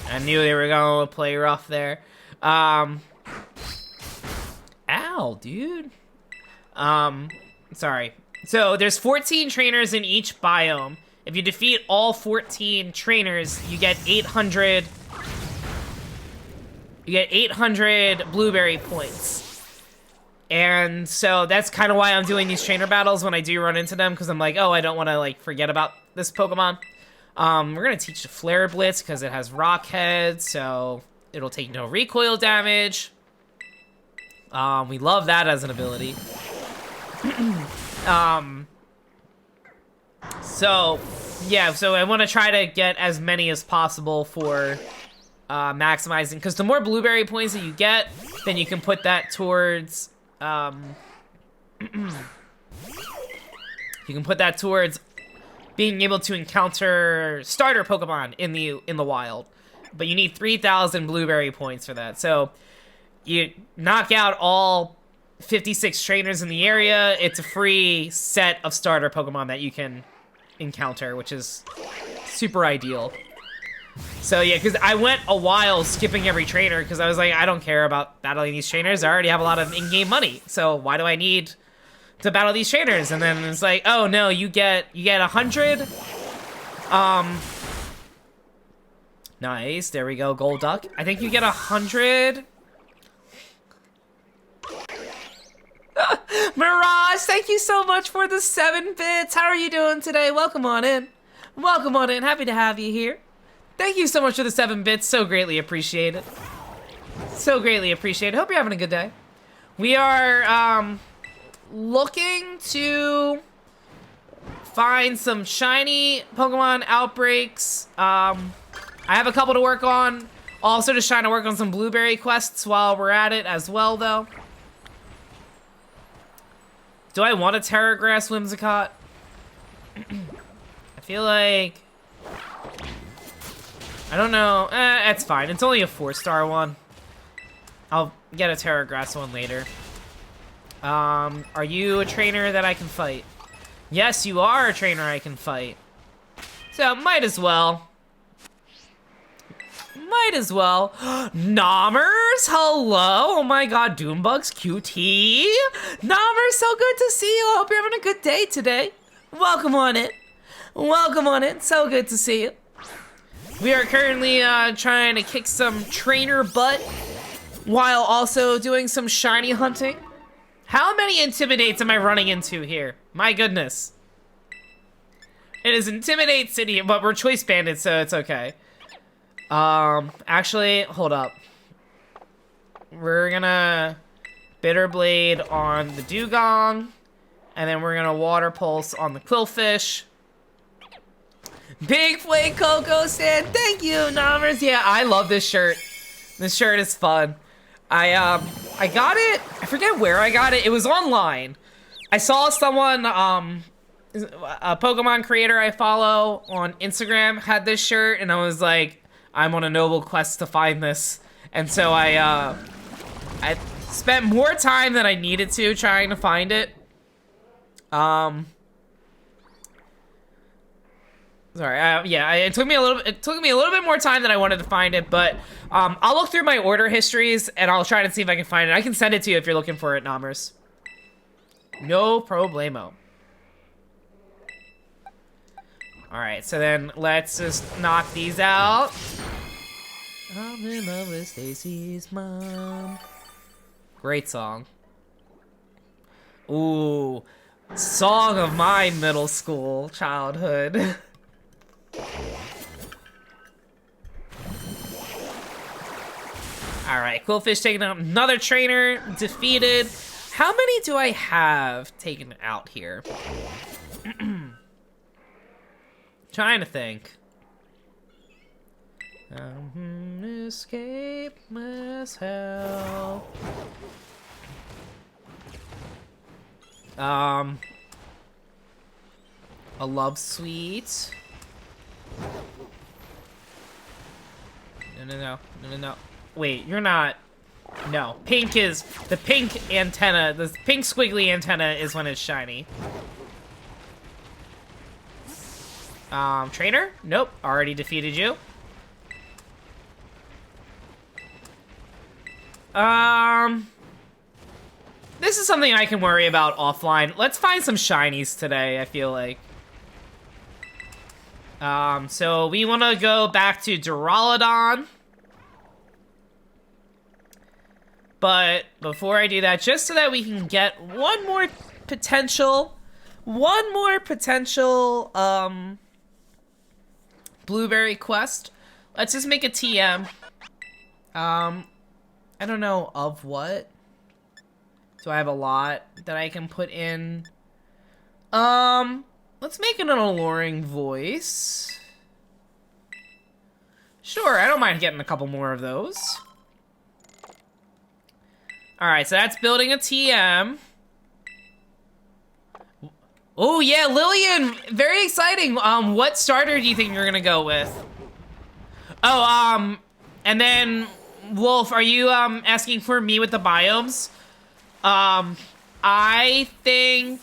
I knew they were gonna play rough there. Ow, dude. Sorry. So there's 14 trainers in each biome. If you defeat all 14 trainers, you get 800... You get 800 blueberry points. And so that's kind of why I'm doing these trainer battles when I do run into them, because I'm like, oh, I don't want to, like, forget about this Pokemon. We're going to teach the Flare Blitz because it has Rock Head, so it'll take no recoil damage. We love that as an ability. So, yeah, so I want to try to get as many as possible for maximizing, because the more blueberry points that you get, then you can put that towards, you can put that towards being able to encounter starter Pokemon in the wild. But you need 3,000 blueberry points for that. So you knock out all 56 trainers in the area, it's a free set of starter Pokemon that you can encounter, which is super ideal. So yeah, because I went a while skipping every trainer because I was like, I don't care about battling these trainers. I already have a lot of in-game money, so why do I need to battle these trainers? And then it's like, oh no, you get 100. Nice, there we go, Gold Duck. I think you get 100. Mirage, thank you so much for the 7 bits. How are you doing today? Welcome on in. Welcome on in. Happy to have you here. Thank you so much for the 7 bits. So greatly appreciate it. So greatly appreciate it. Hope you're having a good day. We are looking to find some shiny Pokemon outbreaks. I have a couple to work on. Also just trying to work on some blueberry quests while we're at it as well, though. Do I want a Terragrass Whimsicott? I feel like... I don't know. It's fine. It's only a 4-star one. I'll get a Terragrass one later. Are you a trainer that I can fight? Yes, you are a trainer I can fight. So, might as well. Might as well. Nommers, hello. Oh my god, doonbugs, QT. Nommers, so good to see you. I hope you're having a good day today. Welcome on in. Welcome on in. So good to see you. We are currently trying to kick some trainer butt while also doing some shiny hunting. How many Intimidates am I running into here? My goodness. It is Intimidate City, but we're Choice Bandits, so it's okay. Actually, hold up. We're gonna Bitter Blade on the Dugong, and then we're gonna Water Pulse on the Quillfish. Big Flake Coco stand, thank you, Nommers. Yeah, I love this shirt. This shirt is fun. I got it, I forget where I got it. It was online. I saw someone, a Pokemon creator I follow on Instagram had this shirt, and I was like, I'm on a noble quest to find this. And so I spent more time than I needed to trying to find it. Sorry, yeah, it took me a little bit more time than I wanted to find it, but I'll look through my order histories and I'll try to see if I can find it. I can send it to you if you're looking for it, Nommers. No problemo. Alright, so then let's just knock these out. I'm in love with Stacy's mom. Great song. Ooh, song of my middle school childhood. Alright, Quillfish taking out another trainer, defeated. How many do I have taken out here? Trying to think. Escape myself. A love suite. No. Wait, you're not. No, pink is the pink antenna. The pink squiggly antenna is when it's shiny. Trainer? Nope, already defeated you. This is something I can worry about offline. Let's find some shinies today, I feel like. So we want to go back to Duraludon. But before I do that, just so that we can get one more potential, blueberry quest, let's just make a TM. I don't know of what. So I have a lot that I can put in. Let's make it an alluring voice. Sure, I don't mind getting a couple more of those. Alright, so that's building a TM. Oh yeah, Lillian, very exciting. What starter do you think you're gonna go with? Oh, and then Wolf, are you asking for me with the biomes? I think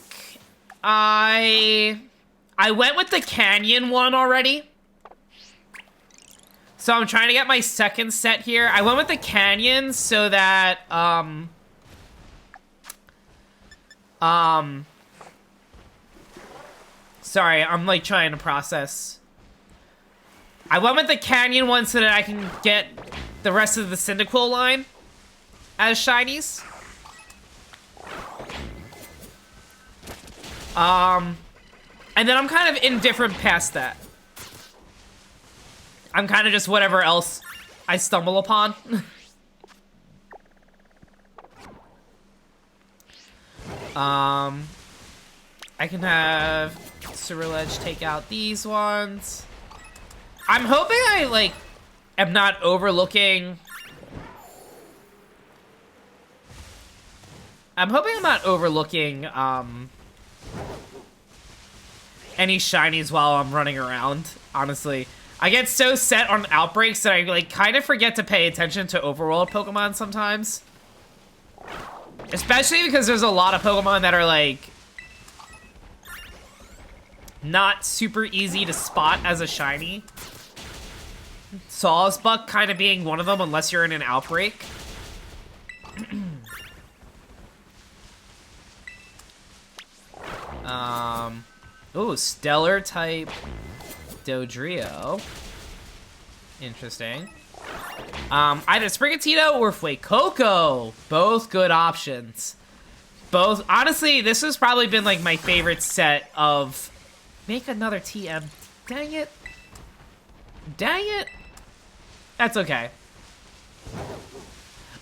I went with the canyon one already. So I'm trying to get my second set here. I went with the canyon so that, sorry, I'm like trying to process. I went with the canyon one so that I can get the rest of the Cyndaquil line as shinies. And then I'm kind of indifferent past that. I'm kind of just whatever else I stumble upon. I can have Ceruledge take out these ones. I'm hoping I, like, am not overlooking... I'm hoping I'm not overlooking, any shinies while I'm running around, honestly. I get so set on outbreaks that I, like, kind of forget to pay attention to overworld Pokemon sometimes. Especially because there's a lot of Pokemon that are, like, not super easy to spot as a shiny. Sawsbuck kind of being one of them, unless you're in an outbreak. Ooh, Stellar type Dodrio. Interesting. Either Sprigatito or Fuecoco. Both good options. Both, honestly, this has probably been like my favorite set of... Make another TM. Dang it. Dang it. That's okay.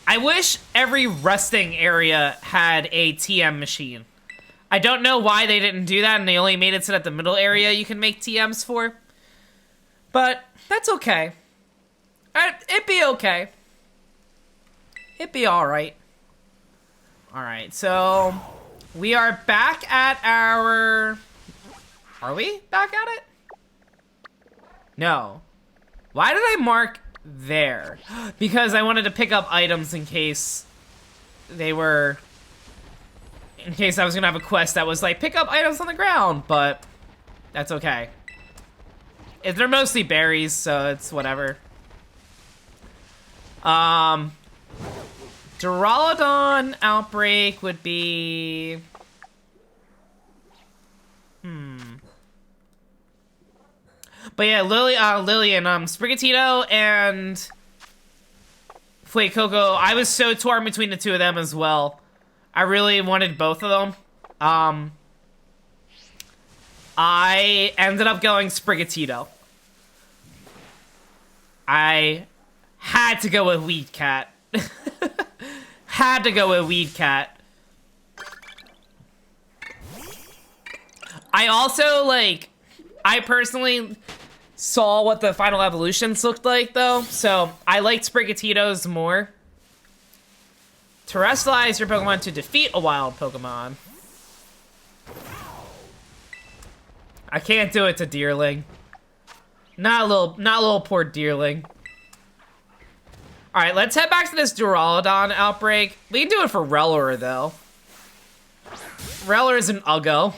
I wish every resting area had a TM machine. I don't know why they didn't do that and they only made it so that the middle area you can make TMs for. But that's okay. It'd be okay. It'd be alright. Alright, so we are back at our... Are we back at it? No. Why did I mark there? Because I wanted to pick up items in case they were... In case I was gonna have a quest that was like, pick up items on the ground, but that's okay. They're mostly berries, so it's whatever. Duraludon outbreak would be... But yeah, Lillian, Sprigatito and Fuecoco, I was so torn between the two of them as well. I really wanted both of them. I ended up going Sprigatito. I had to go with Weed Cat. Had to go with Weed Cat. I also, like, I personally saw what the final evolutions looked like, though, so I liked Sprigatito's more. Terrestrialize your Pokemon to defeat a wild Pokemon. I can't do it to Deerling. Not little poor Deerling. Alright, let's head back to this Duraludon outbreak. We can do it for Rellor, though. Rellor is an Uggo.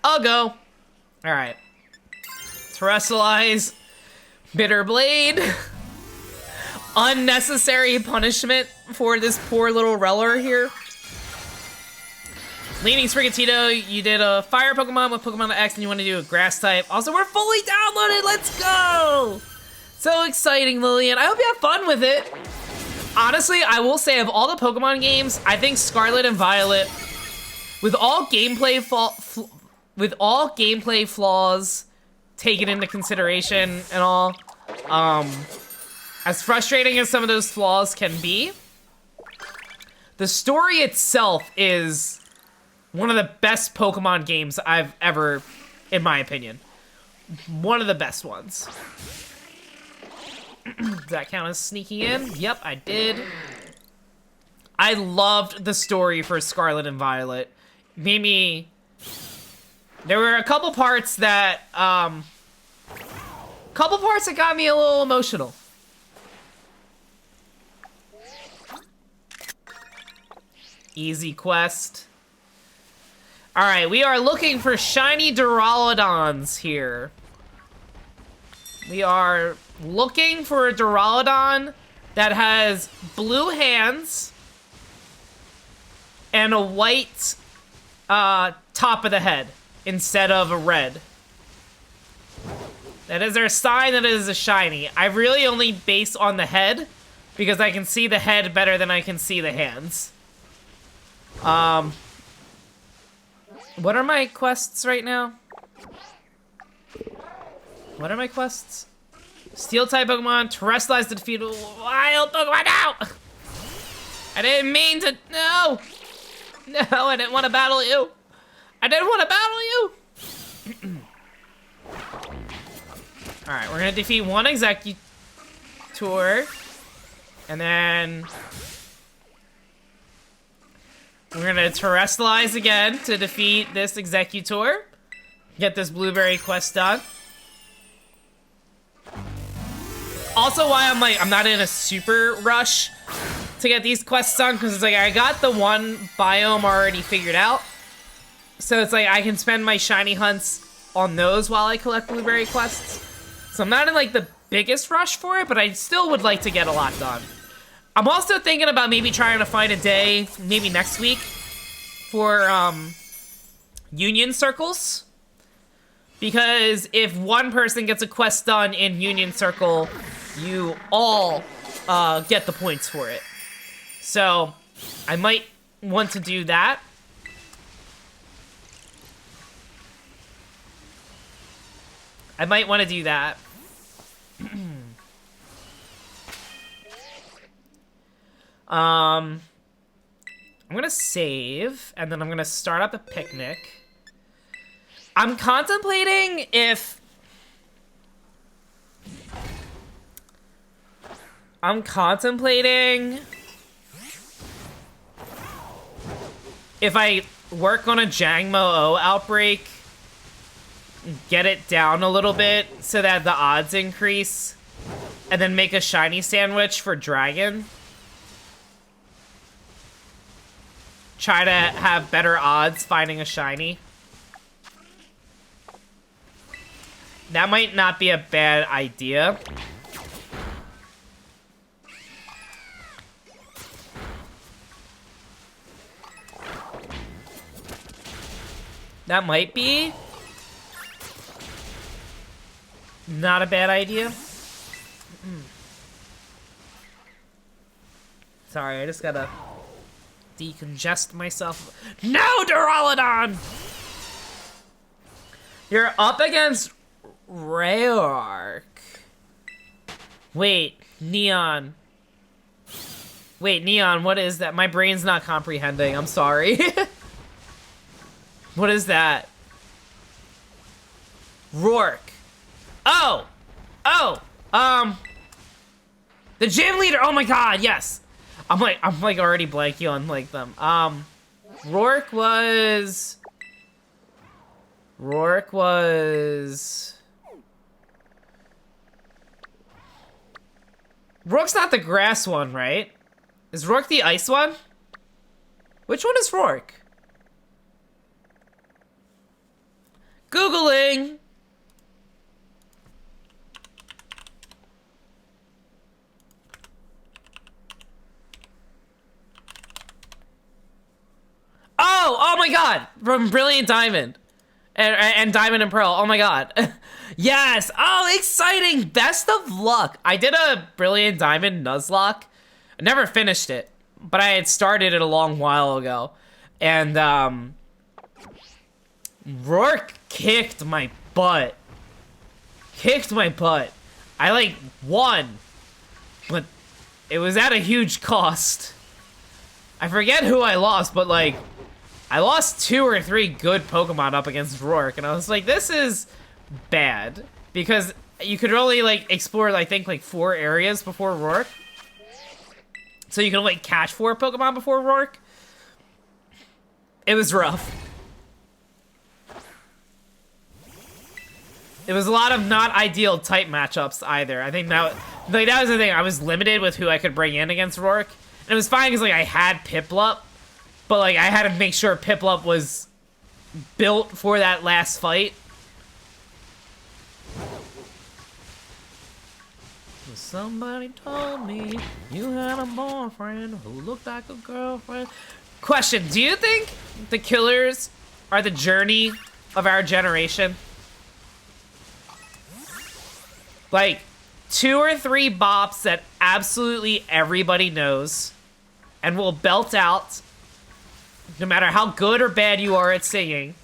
Uggo. Alright. Terrestrialize. Bitter Blade. Unnecessary punishment for this poor little Rellor here. Leaning Sprigatito, you did a fire Pokemon with Pokemon X and you want to do a grass type. Also, we're fully downloaded, let's go! So exciting, Lillian. I hope you have fun with it. Honestly, I will say of all the Pokemon games, I think Scarlet and Violet, with all gameplay flaws taken into consideration and all, as frustrating as some of those flaws can be, the story itself is one of the best Pokemon games I've ever, in my opinion. One of the best ones. Does that count as sneaking in? Yep, I did. I loved the story for Scarlet and Violet. Made me... There were a couple parts that got me a little emotional. Easy quest. Alright, we are looking for shiny Duraludons here. We are looking for a Duraludon that has blue hands and a white top of the head instead of a red. That is our sign that it is a shiny. I really only base on the head because I can see the head better than I can see the hands. What are my quests right now? What are my quests? Steel-type Pokemon, Terrestrialize to defeat a wild Pokemon. No! I didn't mean to. No! No, I didn't want to battle you. I didn't want to battle you. Alright, we're going to defeat one Executor. And then... we're gonna Terrestrialize again to defeat this Executor. Get this Blueberry quest done. Also why I'm not in a super rush to get these quests done, because it's like I got the one biome already figured out. So it's like I can spend my shiny hunts on those while I collect Blueberry quests. So I'm not in like the biggest rush for it, but I still would like to get a lot done. I'm also thinking about maybe trying to find a day, maybe next week, for Union Circles. Because if one person gets a quest done in Union Circle, you all get the points for it. So, I might want to do that. I'm gonna save, and then I'm gonna start up a picnic. I'm contemplating if... if I work on a Jangmo-O outbreak, get it down a little bit so that the odds increase, and then make a shiny sandwich for Dragon. Try to have better odds finding a shiny. That might not be a bad idea. That might be not a bad idea. Sorry, I just gotta decongest myself. No, Duraludon! You're up against Rayark. Wait, Neon. Wait, Neon, what is that? My brain's not comprehending. I'm sorry. What is that? Rourke. Oh! Oh! The gym leader! Oh my god, yes! I'm like already blanking on like them. Rourke was... Rourke's not the grass one, right? Is Rourke the ice one? Which one is Rourke? Googling! Oh my god! From Brilliant Diamond. And Diamond and Pearl, oh my god. Yes, oh, exciting, best of luck. I did a Brilliant Diamond Nuzlocke. I never finished it, but I had started it a long while ago. And, Rourke kicked my butt. Kicked my butt. I, like, won. But it was at a huge cost. I forget who I lost, but, like, I lost 2 or 3 good Pokemon up against Rourke, and I was like, this is bad. Because you could only, like, explore, I think, like, 4 areas before Rourke. So you could, like, catch 4 Pokemon before Rourke. It was rough. It was a lot of not ideal type matchups either. I think that was the thing. I was limited with who I could bring in against Rourke. And it was fine because, like, I had Piplup. But, like, I had to make sure Piplup was built for that last fight. Somebody told me you had a boyfriend who looked like a girlfriend. Question, do you think the killers are the journey of our generation? Like, 2 or 3 bops that absolutely everybody knows and will belt out no matter how good or bad you are at singing.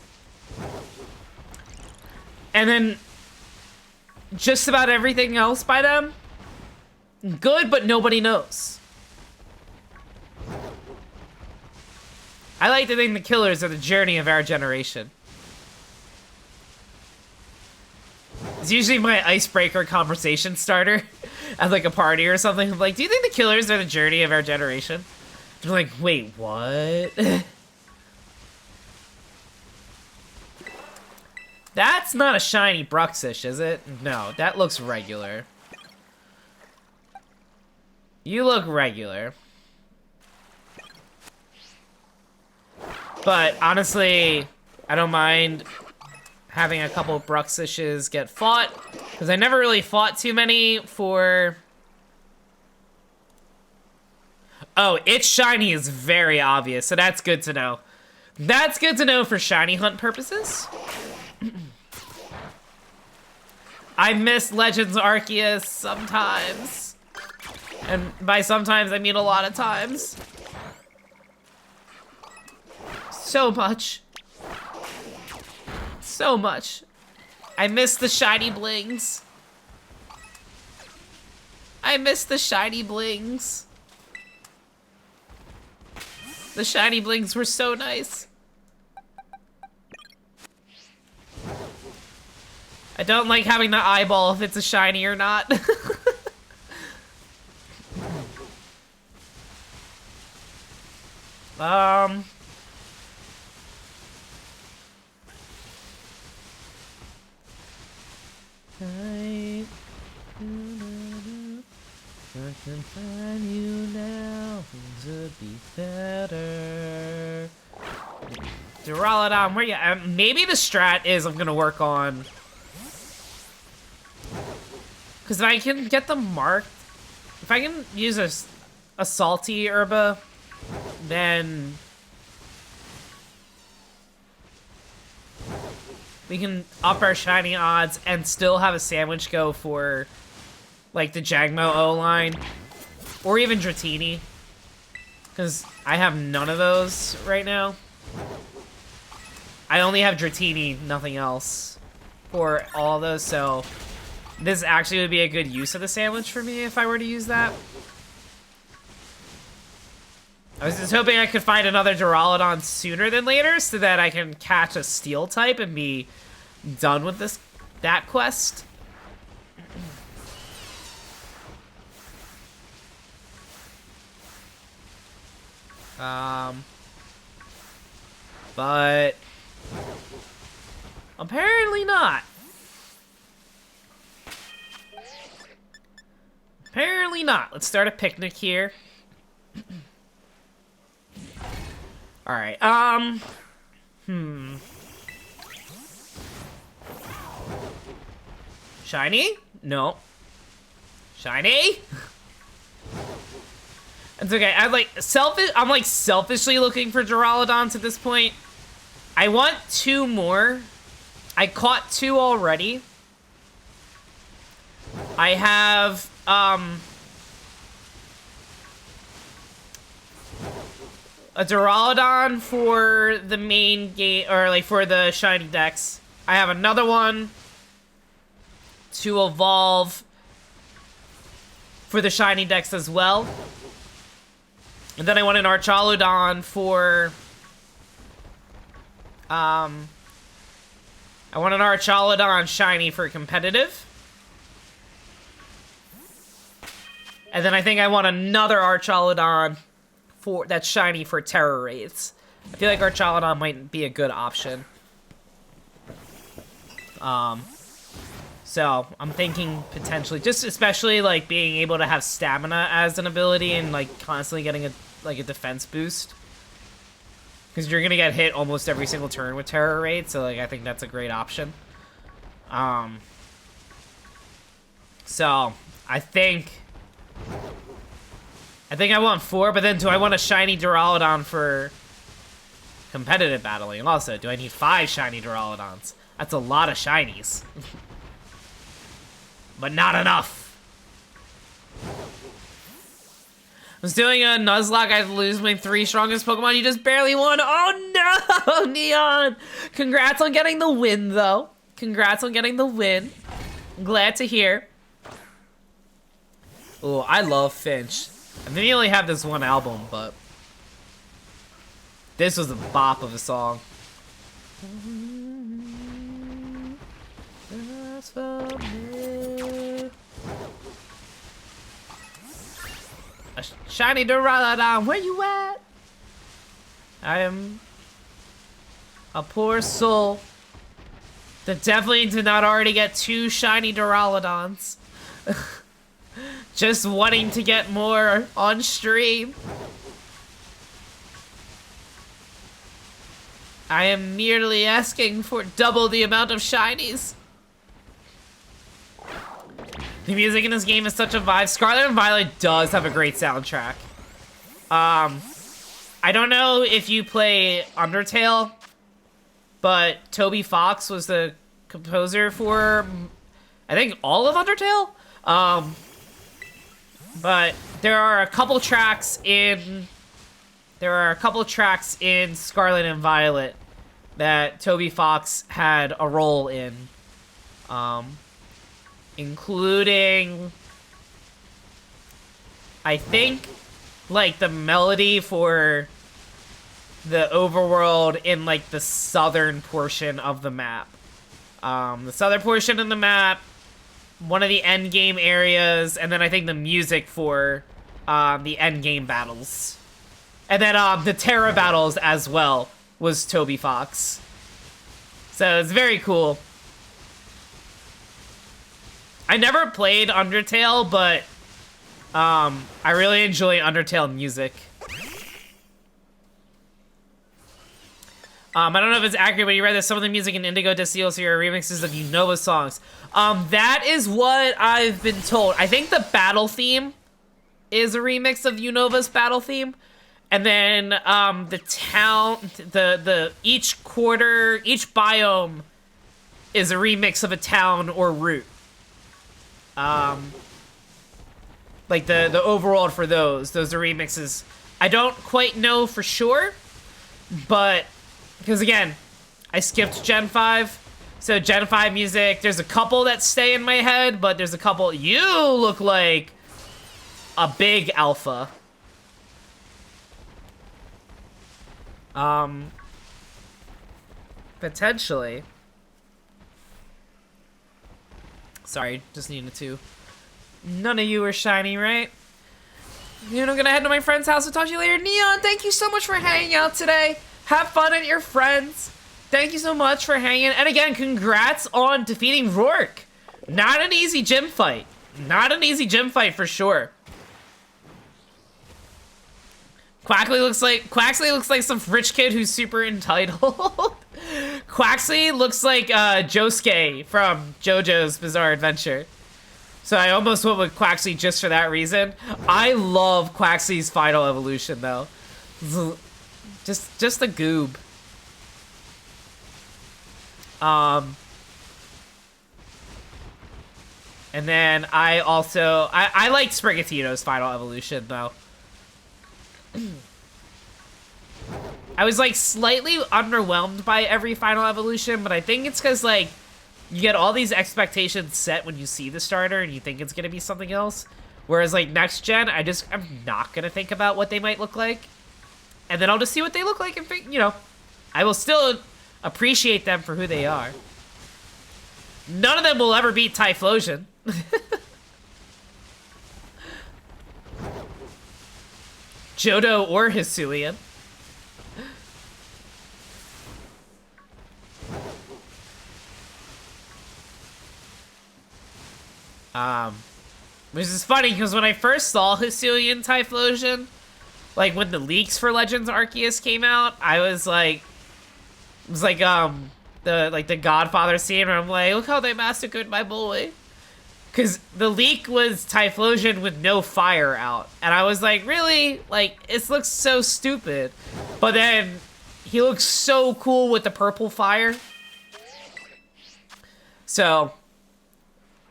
And then just about everything else by them, good, but nobody knows. I like to think the killers are the journey of our generation. It's usually my icebreaker conversation starter at like a party or something. I'm like, do you think the killers are the journey of our generation? I'm like, wait, what? That's not a shiny Bruxish, is it? No, that looks regular. You look regular. But honestly, I don't mind having a couple Bruxishes get fought, because I never really fought too many for... Oh, it's shiny is very obvious, so that's good to know. That's good to know for shiny hunt purposes. I miss Legends Arceus sometimes. And by sometimes, I mean a lot of times. So much. So much. I miss the shiny blings. I miss the shiny blings. The shiny blings were so nice. I don't like having the eyeball if it's a shiny or not. I can find you now, things would be better. Duraludon, where you at? Maybe the strat is I'm gonna work on... Because if I can get them marked... If I can use a salty herba, then... we can up our shiny odds and still have a sandwich go for... like the Jangmo O-line, or even Dratini, because I have none of those right now. I only have Dratini, nothing else, for all of those, so this actually would be a good use of the sandwich for me if I were to use that. I was just hoping I could find another Duraludon sooner than later so that I can catch a steel type and be done with that quest. But apparently not. Apparently not. Let's start a picnic here. Alright, Shiny? No. Shiny? It's okay. I'm like selfishly looking for Duraludons at this point. I want 2 more. I caught 2 already. I have a Duraludon for the main game, or like for the shiny dex. I have another one to evolve for the shiny dex as well. And then I want an Archaludon for I want an Archaludon shiny for competitive. And then I think I want another Archaludon that's shiny for Terror Wraiths. I feel like Archaludon might be a good option. So I'm thinking potentially, just especially like being able to have stamina as an ability and like constantly getting a defense boost. Because you're gonna get hit almost every single turn with Terror Wraiths, so like I think that's a great option. So I think I want 4, but then do I want a shiny Duraludon for competitive battling? And also, do I need 5 shiny Duraludons? That's a lot of shinies. But not enough. I was doing a Nuzlocke, I'd lose my 3 strongest Pokemon, you just barely won. Oh no, Neon! Congrats on getting the win, though. Congrats on getting the win. Glad to hear. Oh, I love Finch. I mean, you only have this one album, but this was a bop of a song. That's for me. A shiny Duraludon, where you at? I am a poor soul that definitely did not already get 2 shiny Duraludons. Just wanting to get more on stream. I am merely asking for double the amount of shinies. The music in this game is such a vibe. Scarlet and Violet does have a great soundtrack. I don't know if you play Undertale, but Toby Fox was the composer for, I think, all of Undertale. But there are a couple tracks in Scarlet and Violet that Toby Fox had a role in, including, I think, like the melody for the overworld in like the southern portion of the map. The southern portion of the map, one of the end game areas, and then I think the music for the end game battles. And then the Terra battles as well was Toby Fox. So it's very cool. I never played Undertale, but I really enjoy Undertale music. I don't know if it's accurate, but you read that some of the music in Indigo DLC are remixes of Unova songs. That is what I've been told. I think the battle theme is a remix of Unova's battle theme. And then the town, each biome is a remix of a town or route. Like the overworld for those are remixes. I don't quite know for sure, but because again, I skipped Gen 5. So Gen 5 music, there's a couple that stay in my head, but there's a couple. You look like a big alpha. Potentially. Sorry, just needed to. None of you are shiny, right? You know, I'm gonna head to my friend's house and talk to you later. Neon, thank you so much for hanging out today. Have fun at your friends. Thank you so much for hanging. And again, congrats on defeating Rourke. Not an easy gym fight. Not an easy gym fight for sure. Quaxley looks like some rich kid who's super entitled. Quaxley looks like Josuke from JoJo's Bizarre Adventure. So I almost went with Quaxley just for that reason. I love Quaxley's final evolution though. Just a goob. And then I also I like Sprigatito's final evolution though. I was like slightly underwhelmed by every final evolution, but I think it's because like you get all these expectations set when you see the starter and you think it's gonna be something else. Whereas like next gen, I'm not gonna think about what they might look like. And then I'll just see what they look like and think, you know, I will still appreciate them for who they are. None of them will ever beat Typhlosion. Johto or Hisuian. Which is funny because when I first saw Hisuian Typhlosion, like when the leaks for Legends Arceus came out, I was like, the Godfather scene where I'm like, look how they massacred my boy. Cause the leak was Typhlosion with no fire out, and I was like, really? Like, it looks so stupid. But then he looks so cool with the purple fire. So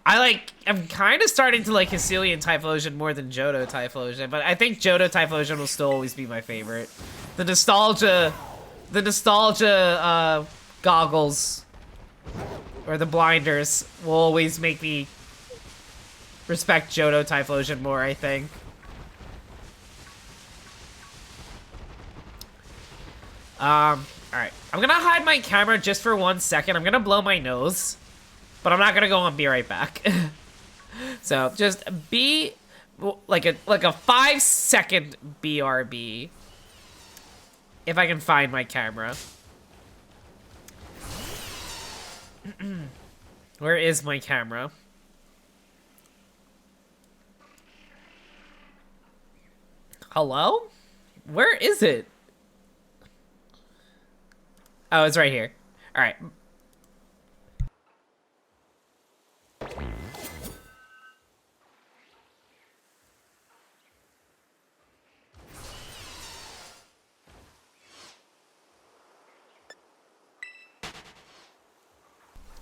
I'm kind of starting to like Hisuian Typhlosion more than Johto Typhlosion, but I think Johto Typhlosion will still always be my favorite. The nostalgia goggles or the blinders will always make me respect Johto Typhlosion more, I think. Alright. I'm gonna hide my camera just for 1 second. I'm gonna blow my nose. But I'm not gonna go on be right back. So just be like a 5-second BRB. If I can find my camera. Where is my camera? Hello? Where is it? Oh, it's right here. All right.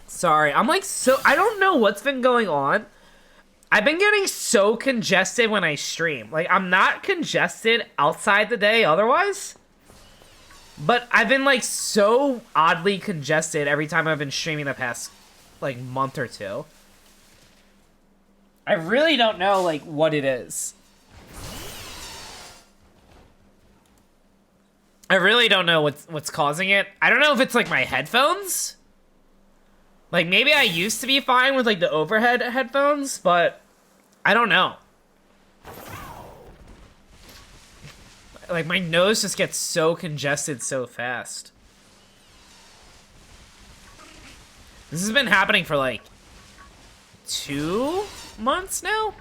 Sorry, I'm like I don't know what's been going on. I've been getting so congested when I stream. Like, I'm not congested outside the day otherwise. But I've been, like, so oddly congested every time I've been streaming the past, like, month or two. I really don't know, like, what it is. I really don't know what's causing it. I don't know if it's, like, my headphones. Like, maybe I used to be fine with, like, the overhead headphones, but I don't know. Like, my nose just gets so congested so fast. This has been happening for, like, 2 months now?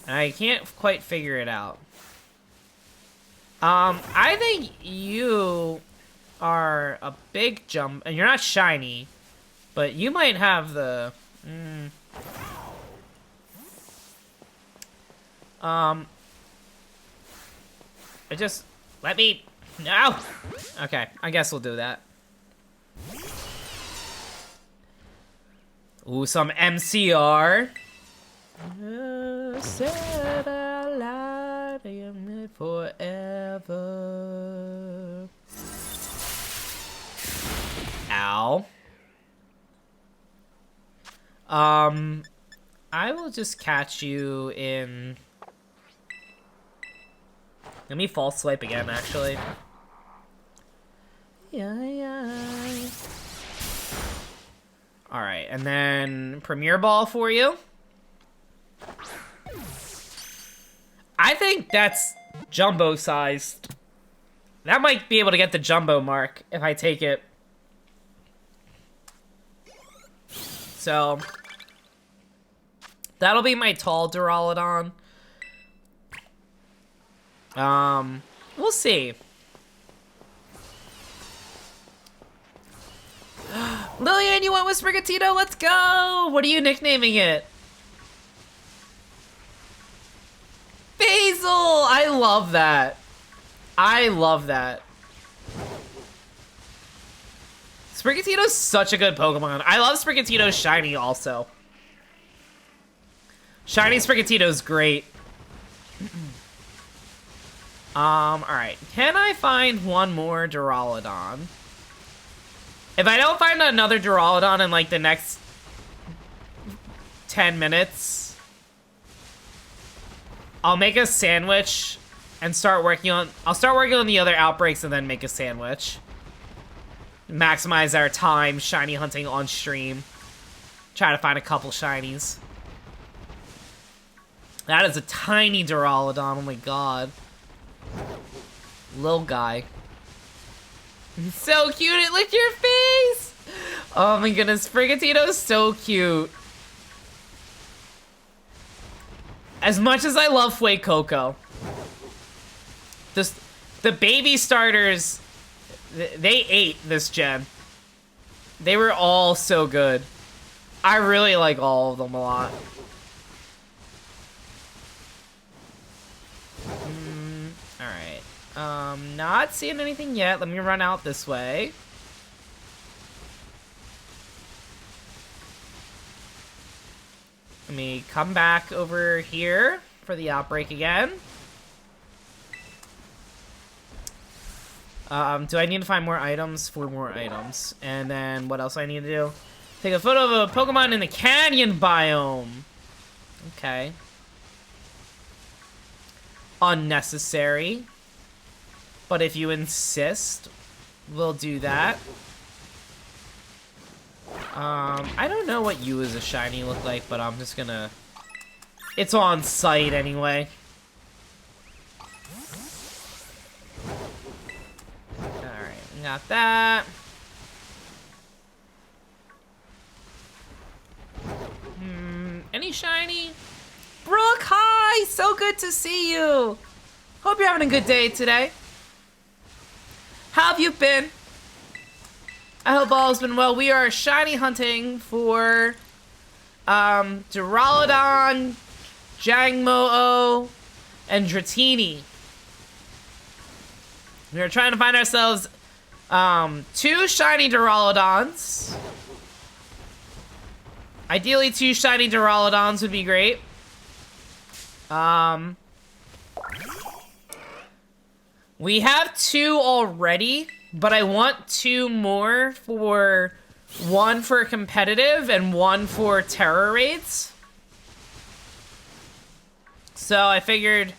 And I can't quite figure it out. I think you are a big jump, and you're not shiny, but you might have the let me no. Okay, I guess we'll do that. Ooh, some MCR. Said I lied, I am it forever. Ow. I will just catch you in Let me false swipe again, actually. Yeah. Alright, and then Premier Ball for you. I think that's jumbo sized. That might be able to get the jumbo mark if I take it. So, that'll be my tall Duraludon. We'll see. Lillian, you went with Sprigatito? Let's go! What are you nicknaming it? Basil! I love that. I love that. Sprigatito's such a good Pokemon. I love Sprigatito's shiny also. Shiny Sprigatito's great. Alright. Can I find one more Duraludon? If I don't find another Duraludon in, like, the next 10 minutes, I'll make a sandwich and start working on... I'll start working on the other outbreaks and then make a sandwich. Maximize our time shiny hunting on stream. Try to find a couple shinies. That is a tiny Duraludon, oh my god. Little guy. So cute, it licked your face! Oh my goodness, Sprigatito's so cute. As much as I love Fuecoco, the baby starters, they ate this gen. They were all so good. I really like all of them a lot. Alright. Not seeing anything yet. Let me run out this way. Let me come back over here for the outbreak again. Do I need to find more items? 4 more items. And then what else do I need to do? Take a photo of a Pokemon in the canyon biome. Okay. Unnecessary. But if you insist, we'll do that. I don't know what you as a shiny look like, but I'm just gonna... It's on site anyway. Alright, got that. Any shiny? Brooke, hi! So good to see you! Hope you're having a good day today. How have you been? I hope all has been well. We are shiny hunting for Duraludon, Jangmo-o, and Dratini. We are trying to find ourselves 2 shiny Duraludons. Ideally, 2 shiny Duraludons would be great. We have 2 already, but I want 2 more for... 1 for competitive and 1 for terror raids. So I figured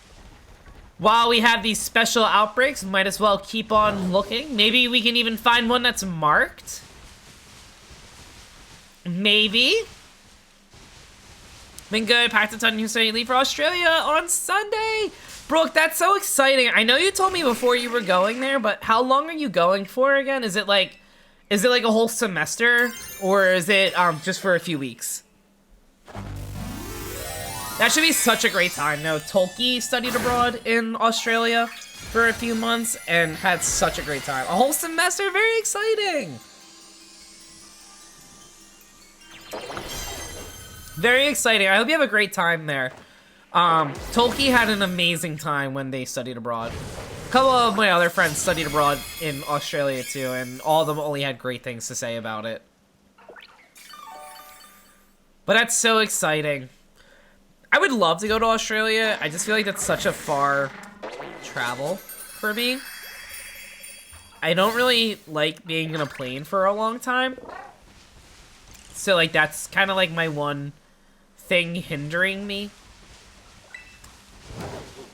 while we have these special outbreaks, might as well keep on looking. Maybe we can even find one that's marked. Maybe. Been good. Packed a ton of leave for Australia on Sunday. Brooke, that's so exciting. I know you told me before you were going there, but how long are you going for again? Is it like a whole semester, or is it just for a few weeks? That should be such a great time. No, Tolkien studied abroad in Australia for a few months and had such a great time. A whole semester, very exciting. Very exciting. I hope you have a great time there. Tolkien had an amazing time when they studied abroad. A couple of my other friends studied abroad in Australia too, and all of them only had great things to say about it. But that's so exciting. I would love to go to Australia. I just feel like that's such a far travel for me. I don't really like being in a plane for a long time. So like that's kind of like my one thing hindering me.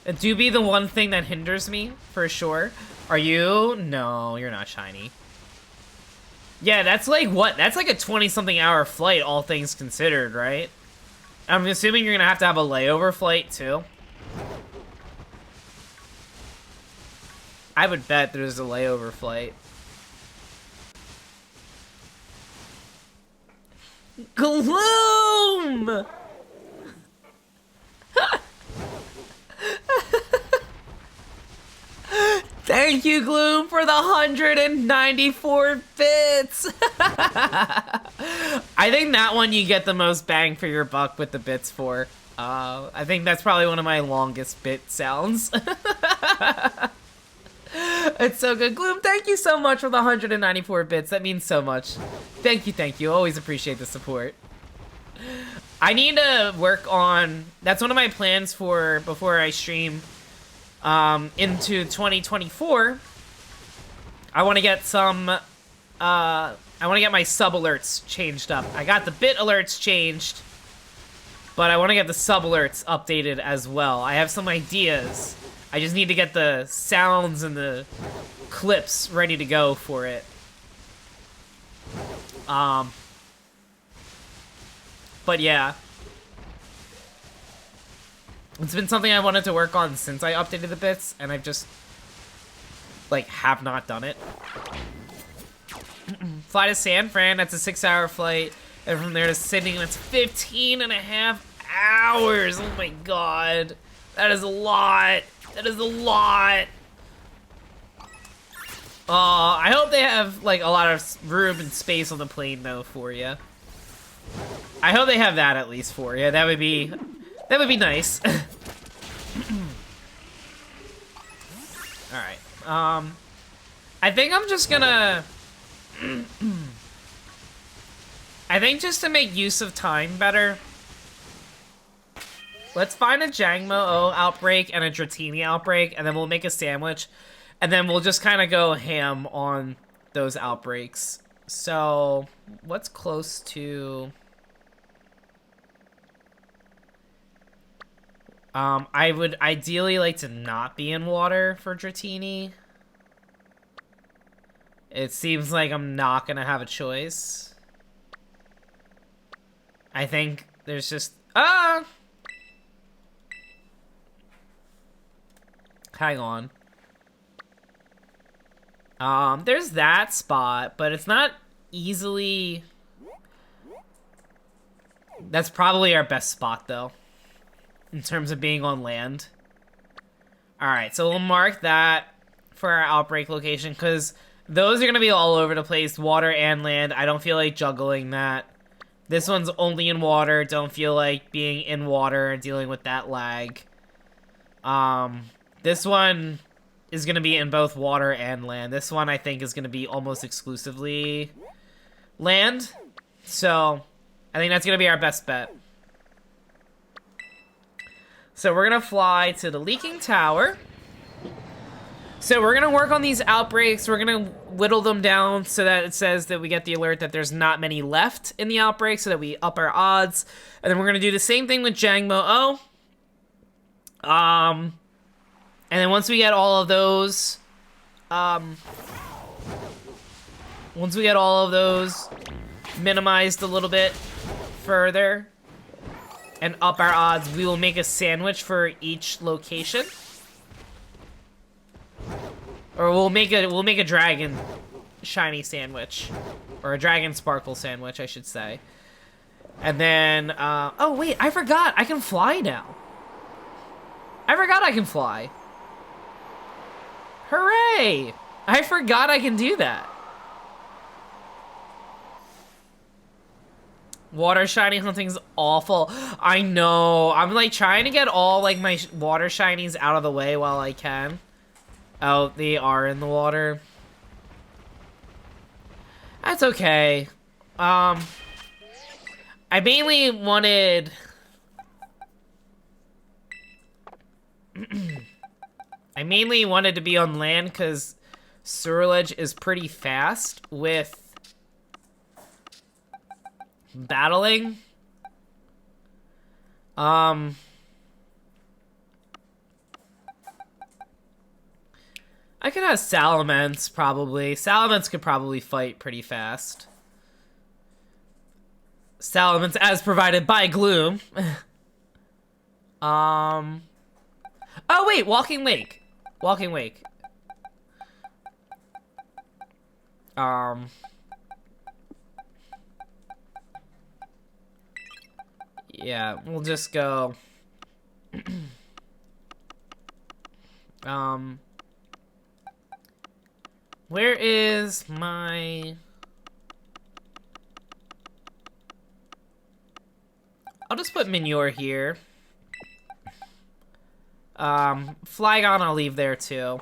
It do be the one thing that hinders me, for sure. Are you? No, you're not shiny. Yeah, that's like what? That's like a 20-something hour flight, all things considered, right? I'm assuming you're gonna have to have a layover flight, too. I would bet there's a layover flight. Gloom! Thank you, Gloom, for the 194 bits! I think that one you get the most bang for your buck with the bits for. I think that's probably one of my longest bit sounds. It's so good. Gloom, thank you so much for the 194 bits. That means so much. Thank you, thank you. Always appreciate the support. I need to work on... That's one of my plans for before I stream into 2024. I want to get some... I want to get my sub alerts changed up. I got the bit alerts changed, but I want to get the sub alerts updated as well. I have some ideas. I just need to get the sounds and the clips ready to go for it. But yeah. It's been something I wanted to work on since I updated the bits, and I've just, like, have not done it. Fly to San Fran, that's a 6-hour flight. And from there to Sydney, that's 15.5 hours. Oh my god. That is a lot. That is a lot. I hope they have, like, a lot of room and space on the plane, though, for you. I hope they have that, at least, for you. That would be nice. Alright. I think I'm just gonna... I think just to make use of time better, let's find a Jangmo-O outbreak and a Dratini outbreak, and then we'll make a sandwich, and then we'll just kind of go ham on those outbreaks. So, what's close to... I would ideally like to not be in water for Dratini. It seems like I'm not gonna have a choice. I think there's just... Hang on. There's that spot, but it's not easily... That's probably our best spot, though, in terms of being on land. Alright, so we'll mark that for our outbreak location, because those are going to be all over the place, water and land. I don't feel like juggling that. This one's only in water. Don't feel like being in water and dealing with that lag. This one is going to be in both water and land. This one, I think, is going to be almost exclusively land. So, I think that's going to be our best bet. So, we're going to fly to the Leaking Tower. So, we're going to work on these outbreaks. We're going to whittle them down so that it says that we get the alert that there's not many left in the outbreak so that we up our odds. And then we're going to do the same thing with Jangmo-O. And then once we get all of those, minimized a little bit further and up our odds, we will make a sandwich for each location. Or we'll make a dragon shiny sandwich. Or a dragon sparkle sandwich, I should say. And then, oh wait, I forgot, I can fly now. I forgot I can fly. Hooray! I forgot I can do that. Water shiny hunting's awful. I know. I'm like trying to get all like my water shinies out of the way while I can. Oh, they are in the water. That's okay. I mainly wanted... I mainly wanted to be on land because Surulege is pretty fast with battling. I could have salamence, probably. Salamence could probably fight pretty fast. Salamence as provided by Gloom. Oh, wait, Walking Wake. Walking Wake. Yeah, we'll just go. Where is my... I'll just put Manure here. Flygon I'll leave there too.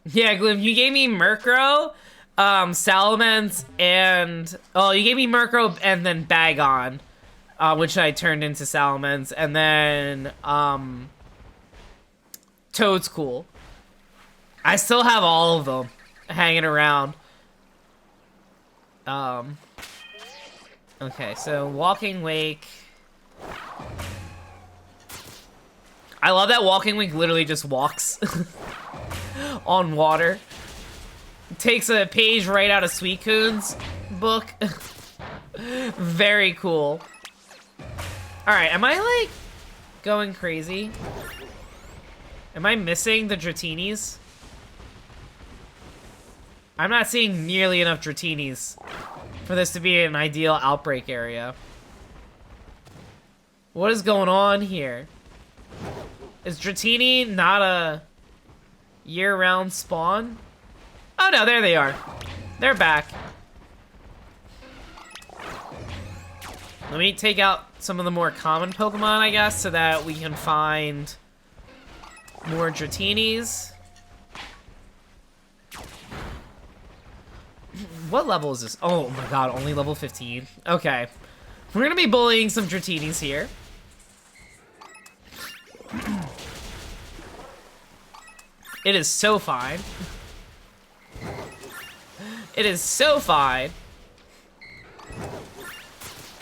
Yeah, Gloom, you gave me Murkrow, Salamence, and... Oh, you gave me Murkrow and then Bagon, which I turned into Salamence, and then, Toad's-Cool. I still have all of them hanging around. Okay, so Walking Wake. I love that Walking Wake literally just walks on water. Takes a page right out of Suicune's book. Very cool. Alright, am I like going crazy? Am I missing the Dratinis? I'm not seeing nearly enough Dratinis for this to be an ideal outbreak area. What is going on here? Is Dratini not a year-round spawn? Oh no, there they are. They're back. Let me take out some of the more common Pokemon, I guess, so that we can find more Dratinis. What level is this? Oh my god, only level 15. Okay. We're gonna be bullying some Dratinis here. It is so fine. It is so fine.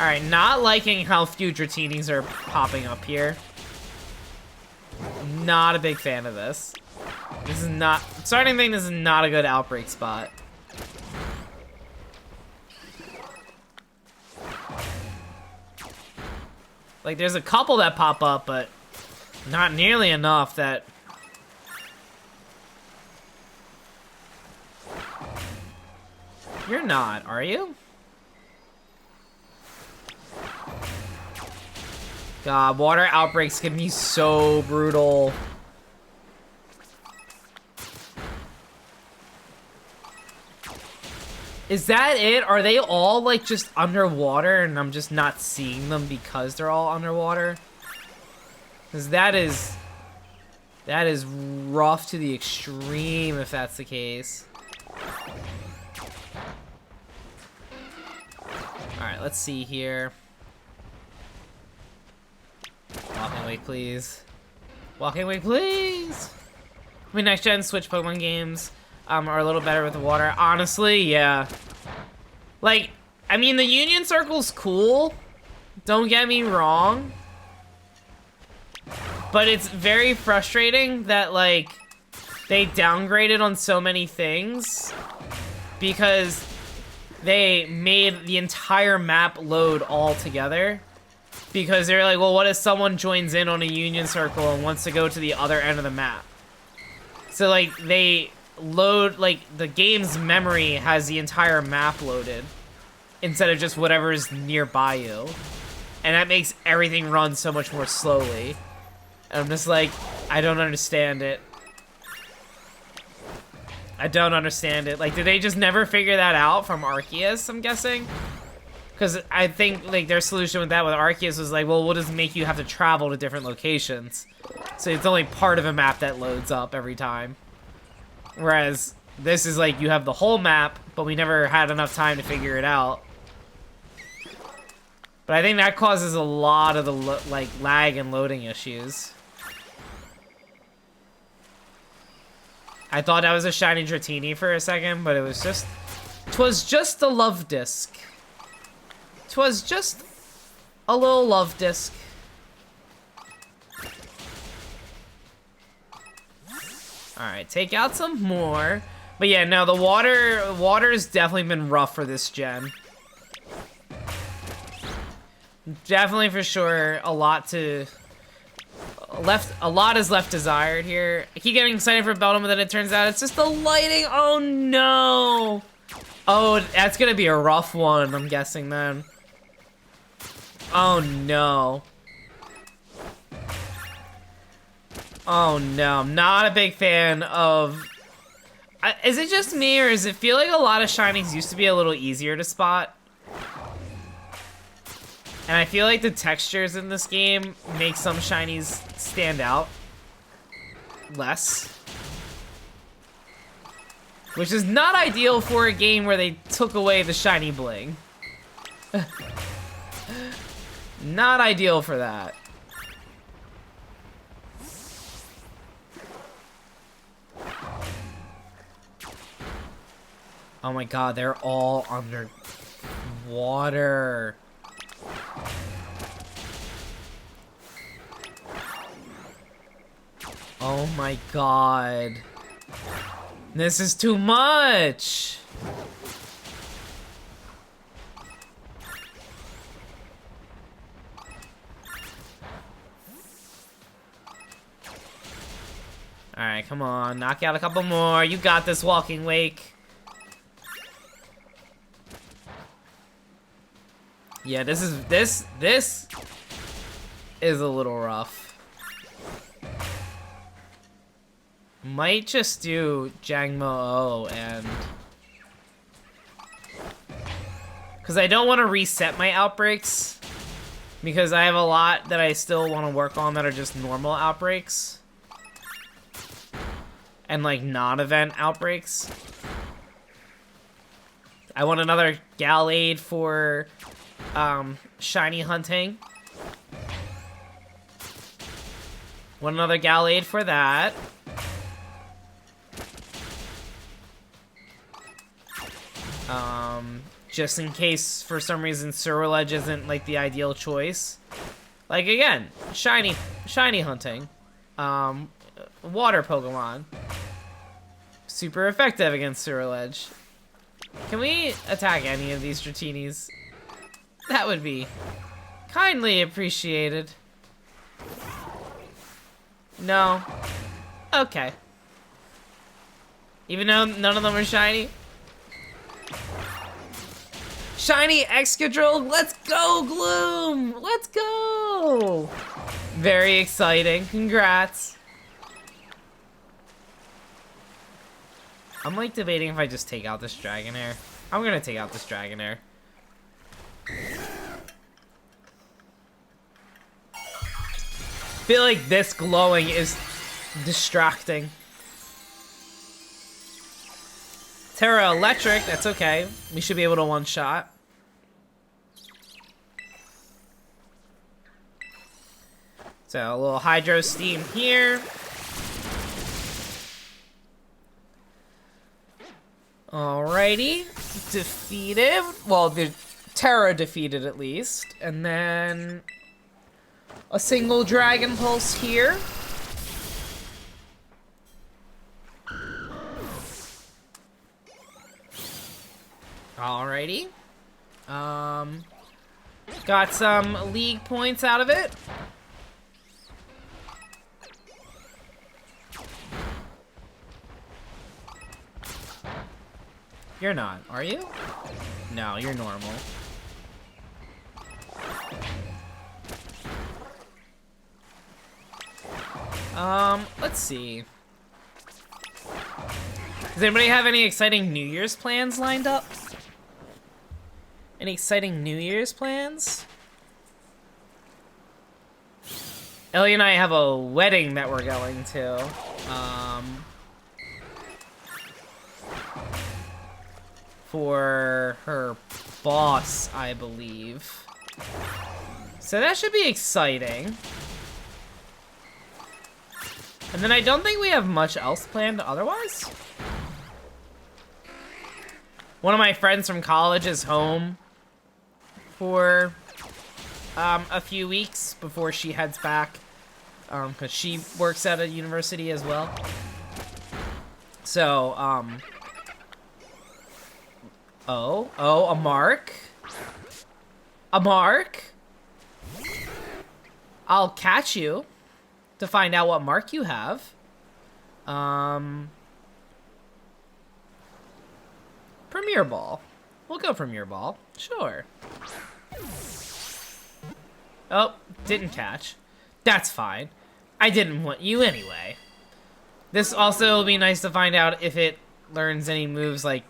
Alright, not liking how few Dratinis are popping up here. Not a big fan of this. This is not... Starting thing, this is not a good outbreak spot. Like, there's a couple that pop up, but not nearly enough that... You're not, are you? God, water outbreaks can be so brutal. Is that it? Are they all, like, just underwater and I'm just not seeing them because they're all underwater? Because that is rough to the extreme if that's the case. Alright, let's see here. Walking Away, please. Walking Away, please! I mean, next-gen Switch Pokemon games are a little better with the water. Honestly, yeah. Like, I mean, the Union Circle's cool. Don't get me wrong. But it's very frustrating that, like, they downgraded on so many things because they made the entire map load all together. Because they're like, well, what if someone joins in on a Union Circle and wants to go to the other end of the map? So, like, they load, like, the game's memory has the entire map loaded instead of just whatever's nearby you. And that makes everything run so much more slowly. And I'm just like, I don't understand it. I don't understand it. Like, did they just never figure that out from Arceus, I'm guessing? Because I think, like, their solution with that with Arceus was like, well, we'll just make you have to travel to different locations. So it's only part of a map that loads up every time. Whereas this is like, you have the whole map, but we never had enough time to figure it out. But I think that causes a lot of the, like, lag and loading issues. I thought that was a shiny Dratini for a second, but it was just... 'Twas just a love disc. 'Twas just a little love disc. Alright, take out some more. But yeah, no, the water's definitely been rough for this gen. Definitely for sure a lot is left desired here. I keep getting excited for Beldum, but then it turns out it's just the lighting. Oh no. Oh, that's gonna be a rough one, I'm guessing then. Oh no. Oh no, I'm not a big fan of... is it just me, or does it feel like a lot of shinies used to be a little easier to spot? And I feel like the textures in this game make some shinies stand out less. Which is not ideal for a game where they took away the shiny bling. Not ideal for that. Oh my god, they're all under water. Oh my god. This is too much. Alright, come on. Knock out a couple more. You got this, Walking Wake. Yeah, this is a little rough. Might just do Jangmo-O and... because I don't want to reset my outbreaks. Because I have a lot that I still want to work on that are just normal outbreaks. And like non-event outbreaks. I want another Gallade for shiny hunting. Want another Gallade for that. Just in case for some reason Ceruledge isn't like the ideal choice. Like again, shiny hunting. Water Pokemon. Super effective against Ceruledge. Can we attack any of these Dratinis? That would be kindly appreciated. No. Okay. Even though none of them are shiny? Shiny Excadrill! Let's go, Gloom! Let's go! Very exciting. Congrats. I'm like debating if I just take out this Dragonair. I'm gonna take out this Dragonair. Feel like this glowing is distracting. Terra Electric, that's okay. We should be able to one-shot. So a little Hydro Steam here. Alrighty. Defeated. Well, the Terra defeated at least. And then a single Dragon Pulse here. Alrighty. Got some league points out of it. You're not, are you? No, you're normal. Let's see. Does anybody have any exciting New Year's plans lined up? Any exciting New Year's plans? Ellie and I have a wedding that we're going to. For her boss, I believe. So that should be exciting. And then I don't think we have much else planned otherwise. One of my friends from college is home for a few weeks before she heads back, because she works at a university as well. So, oh, a mark? A mark? I'll catch you to find out what mark you have. Premier Ball. We'll go Premier Ball. Sure. Oh, didn't catch. That's fine. I didn't want you anyway. This also will be nice to find out if it learns any moves like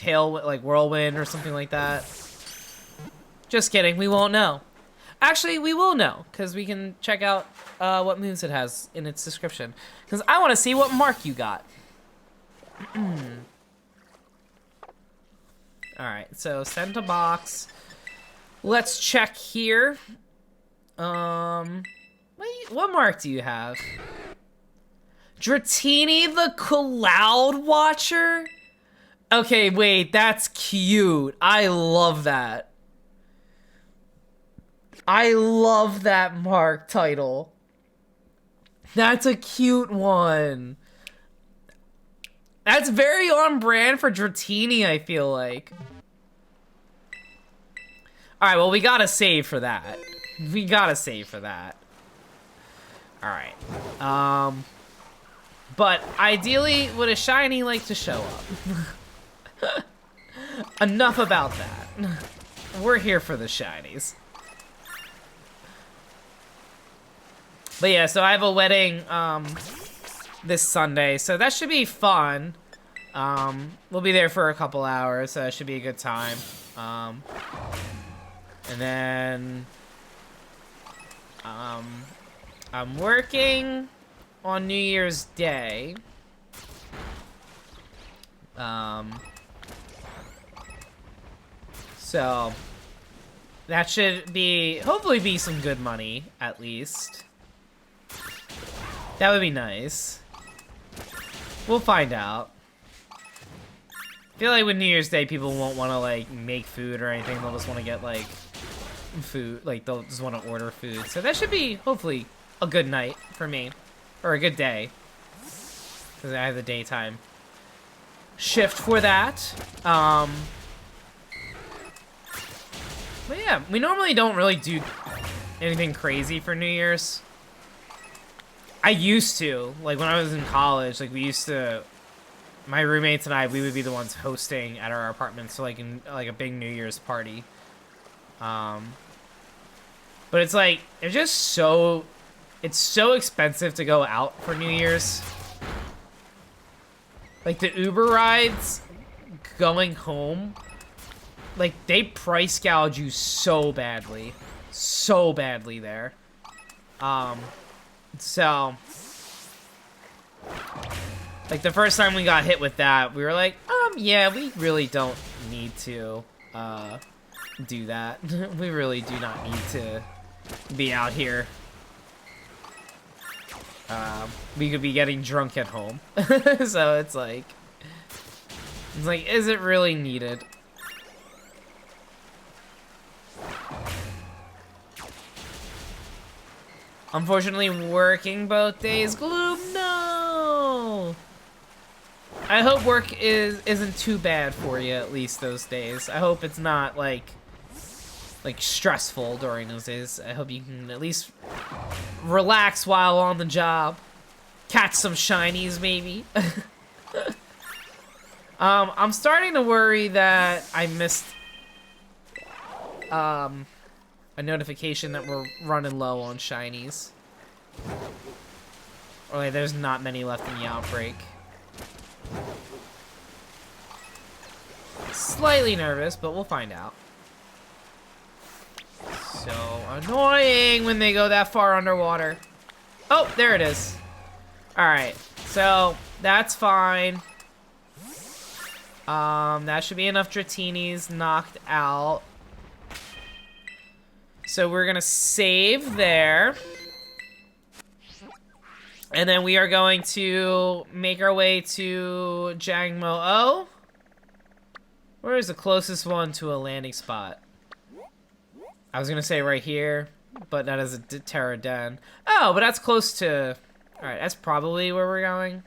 like Whirlwind or something like that. Just kidding, we won't know. Actually, we will know, because we can check out what moves it has in its description. Because I want to see what mark you got. Alright, so send to box. Let's check here. What mark do you have? Dratini the Cloud Watcher? Okay, wait, that's cute. I love that. I love that mark title. That's a cute one. That's very on brand for Dratini, I feel like. Alright, well, we gotta save for that. We gotta save for that. Alright. But ideally, would a shiny like to show up? Enough about that. We're here for the shinies. But yeah, so I have a wedding this Sunday, so that should be fun. We'll be there for a couple hours, so it should be a good time. And then I'm working on New Year's Day. So that should be, hopefully be some good money, at least. That would be nice. We'll find out. I feel like with New Year's Day, people won't want to, like, make food or anything. They'll just want to get, like, food. Like, they'll just want to order food. So that should be, hopefully, a good night for me. Or a good day. Because I have the daytime shift for that. But yeah, we normally don't really do anything crazy for New Year's. I used to, like when I was in college, like we used to, my roommates and I, we would be the ones hosting at our apartment, so like in like a big New Year's party. But it's like, it's just so, it's so expensive to go out for New Year's. Like the Uber rides going home, like they price gouge you so badly there. So, like, the first time we got hit with that, we were like, yeah, we really don't need to, do that. We really do not need to be out here. We could be getting drunk at home. So it's like, is it really needed? Unfortunately, working both days. Gloom, no! I hope work isn't too bad for you, at least those days. I hope it's not, like stressful during those days. I hope you can at least relax while on the job. Catch some shinies, maybe. I'm starting to worry that I missed, a notification that we're running low on shinies. Or like, there's not many left in the outbreak. Slightly nervous, but we'll find out. So annoying when they go that far underwater. Oh, there it is. Alright, so that's fine. That should be enough Dratinis knocked out. So we're gonna save there. And then we are going to make our way to Jangmo-O. Where is the closest one to a landing spot? I was gonna say right here, but that is a Terra Den. Oh, but that's close to... Alright, that's probably where we're going.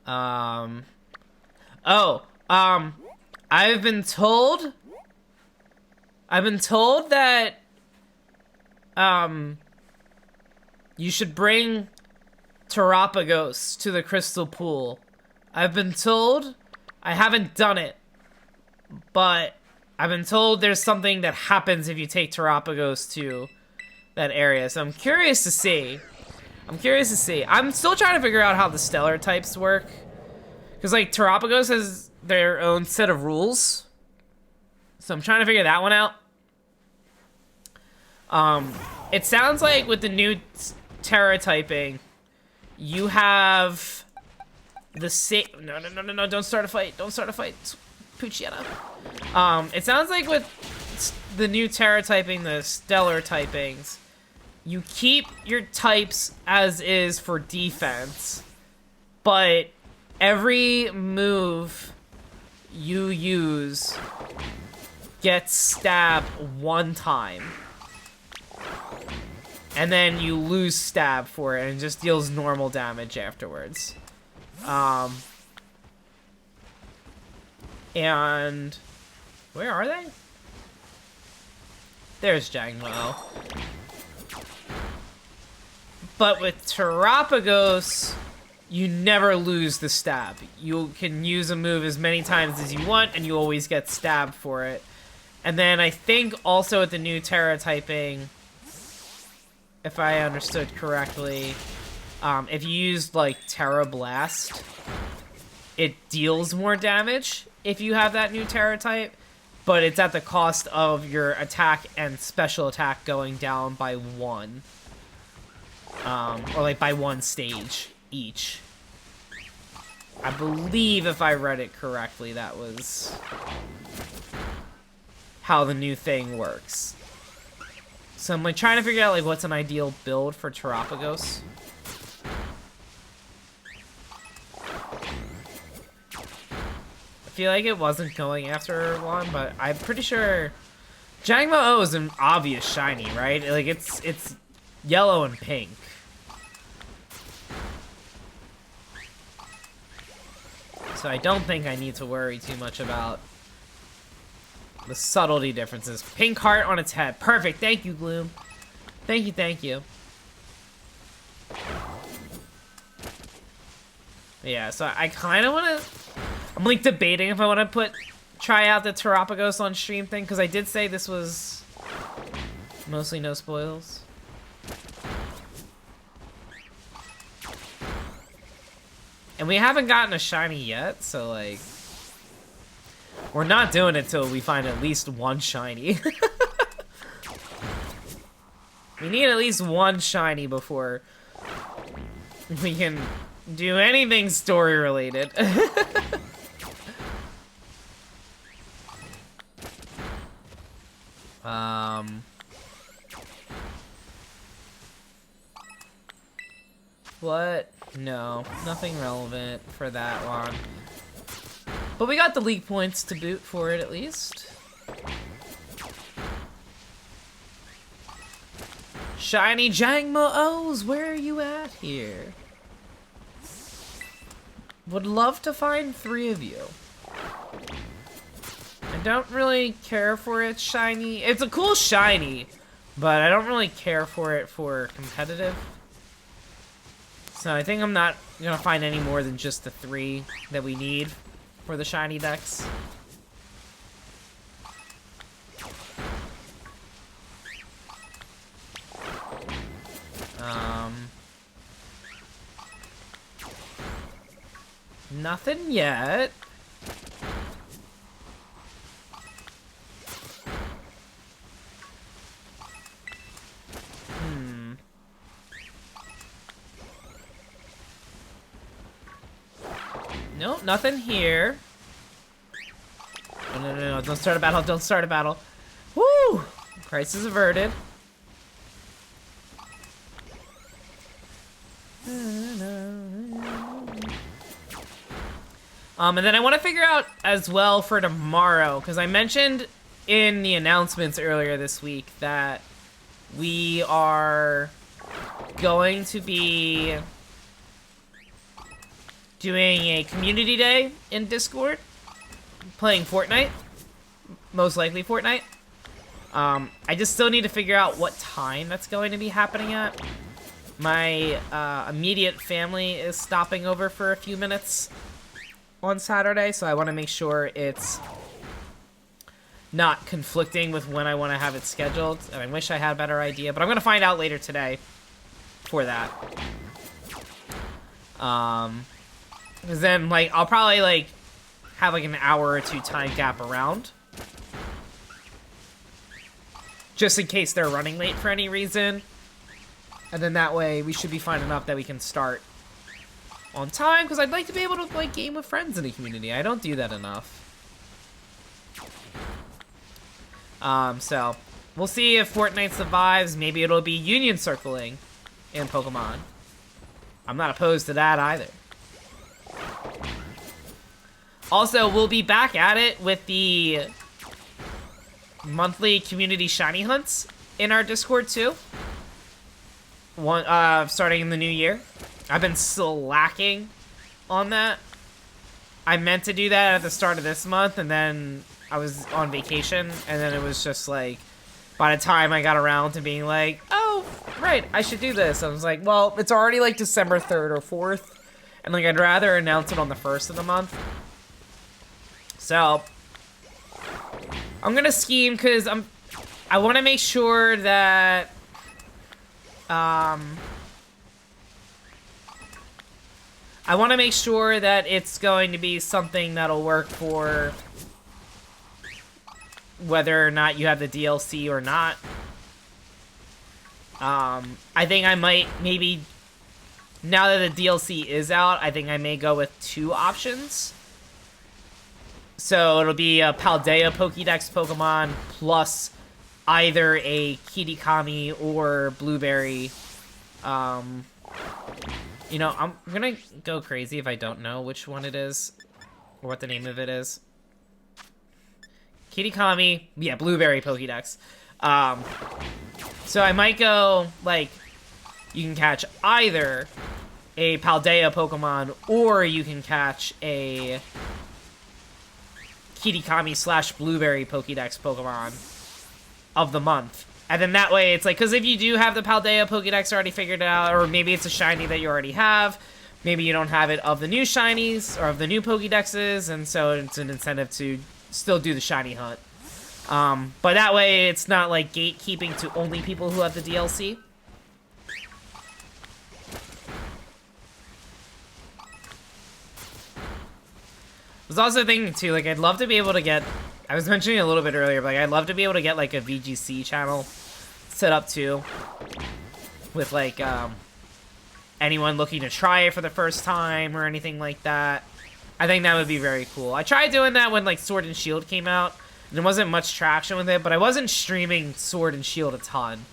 I've been told that, you should bring Terapagos to the crystal pool. I've been told, I haven't done it, but I've been told there's something that happens if you take Terapagos to that area, so I'm curious to see. I'm still trying to figure out how the stellar types work. Because, like, Terapagos has their own set of rules. So I'm trying to figure that one out. It sounds like with the new Terra typing, you have the same... No, don't start a fight. Don't start a fight, Puccietta. It sounds like with the new Terra typing, the stellar typings, you keep your types as is for defense, but every move you use gets stabbed one time. And then you lose stab for it and it just deals normal damage afterwards. And where are they? There's Jangmo. But with Terapagos, you never lose the stab. You can use a move as many times as you want, and you always get stabbed for it. And then I think also with the new Terra typing, if I understood correctly, if you use like Terra Blast, it deals more damage if you have that new Terra type, but it's at the cost of your attack and special attack going down by 1. Or like by 1 stage each. I believe if I read it correctly, that was how the new thing works. So I'm like trying to figure out like what's an ideal build for Terapagos. I feel like it wasn't going after one, but I'm pretty sure Jangmo O is an obvious shiny, right? Like it's yellow and pink. So I don't think I need to worry too much about the subtlety differences. Pink heart on its head. Perfect. Thank you, Gloom. Thank you, thank you. Yeah, so I kind of want to... I'm like debating if I want to try out the Terapagos on stream thing, because I did say this was mostly no spoils. And we haven't gotten a shiny yet, so like... We're not doing it till we find at least one shiny. We need at least one shiny before we can do anything story related. What? No, nothing relevant for that one. But we got the league points to boot for it, at least. Shiny Jangmo O's, where are you at here? Would love to find 3 of you. I don't really care for its shiny. It's a cool shiny, but I don't really care for it for competitive. So I think I'm not gonna find any more than just the 3 that we need for the shiny decks. Nothing yet. Nope, nothing here. No, don't start a battle, don't start a battle. Woo! Crisis averted. And then I want to figure out as well for tomorrow, because I mentioned in the announcements earlier this week that we are going to be doing a community day in Discord, playing Fortnite, most likely Fortnite. I just still need to figure out what time that's going to be happening at. My immediate family is stopping over for a few minutes on Saturday, so I want to make sure it's not conflicting with when I want to have it scheduled. And I wish I had a better idea, but I'm going to find out later today for that. Because then, like, I'll probably, like, have, like, an hour or two time gap around. Just in case they're running late for any reason. And then that way, we should be fine enough that we can start on time. Because I'd like to be able to, like, game with friends in the community. I don't do that enough. So, we'll see if Fortnite survives. Maybe it'll be union circling in Pokemon. I'm not opposed to that either. Also, we'll be back at it with the monthly community shiny hunts in our Discord too. Starting in the new year. I've been slacking on that. I meant to do that at the start of this month, and then I was on vacation, and then it was just like, by the time I got around to being like, oh, right, I should do this. I was like, well, it's already like December 3rd or 4th, and like I'd rather announce it on the 1st of the month. So, I'm gonna scheme, because I want to make sure that, I want to make sure that it's going to be something that'll work for whether or not you have the DLC or not. I think I might, maybe, now that the DLC is out, I think I may go with 2 options. So it'll be a Paldea Pokédex Pokemon plus either a Kitikami or Blueberry. You know, I'm gonna go crazy if I don't know which one it is or what the name of it is. Kitikami, yeah, Blueberry Pokédex. So I might go, like, you can catch either a Paldea Pokemon or you can catch a Kitikami / Blueberry Pokédex Pokemon of the month. And then that way, it's like, because if you do have the Paldea Pokédex already figured out, or maybe it's a shiny that you already have, maybe you don't have it of the new shinies, or of the new Pokédexes, and so it's an incentive to still do the shiny hunt. But that way, it's not, like, gatekeeping to only people who have the DLC. I was also thinking, too, like, I'd love to be able to get, I was mentioning a little bit earlier, but like, I'd love to be able to get, like, a VGC channel set up, too. With, like, anyone looking to try it for the first time or anything like that. I think that would be very cool. I tried doing that when, like, Sword and Shield came out. And there wasn't much traction with it, but I wasn't streaming Sword and Shield a ton.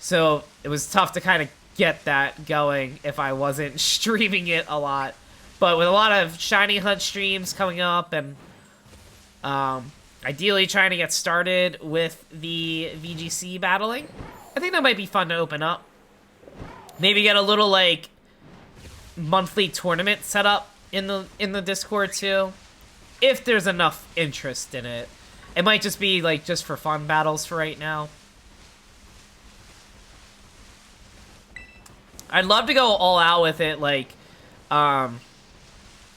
So, it was tough to kind of get that going if I wasn't streaming it a lot. But with a lot of shiny hunt streams coming up and ideally trying to get started with the VGC battling, I think that might be fun to open up. Maybe get a little, like, monthly tournament set up in the Discord too, if there's enough interest in it. It might just be, like, just for fun battles for right now. I'd love to go all out with it, like,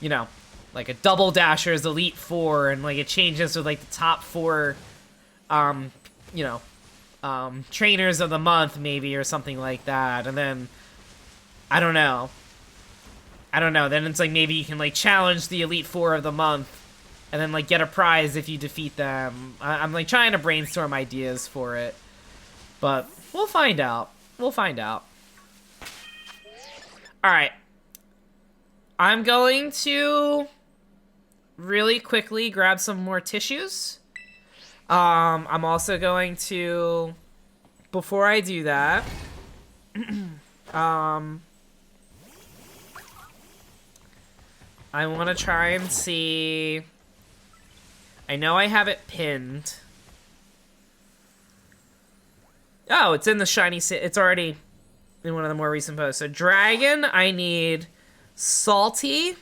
you know, like a Double Dashers Elite Four, and like it changes with like the top 4, you know, trainers of the month maybe, or something like that. And then, I don't know. Then it's like maybe you can like challenge the Elite Four of the month, and then like get a prize if you defeat them. I'm like trying to brainstorm ideas for it, but we'll find out. We'll find out. All right. I'm going to really quickly grab some more tissues. I'm also going to, before I do that, I want to try and see, I know I have it pinned. Oh, it's in the shiny, it's already in one of the more recent posts. So Dragon, I need Salty,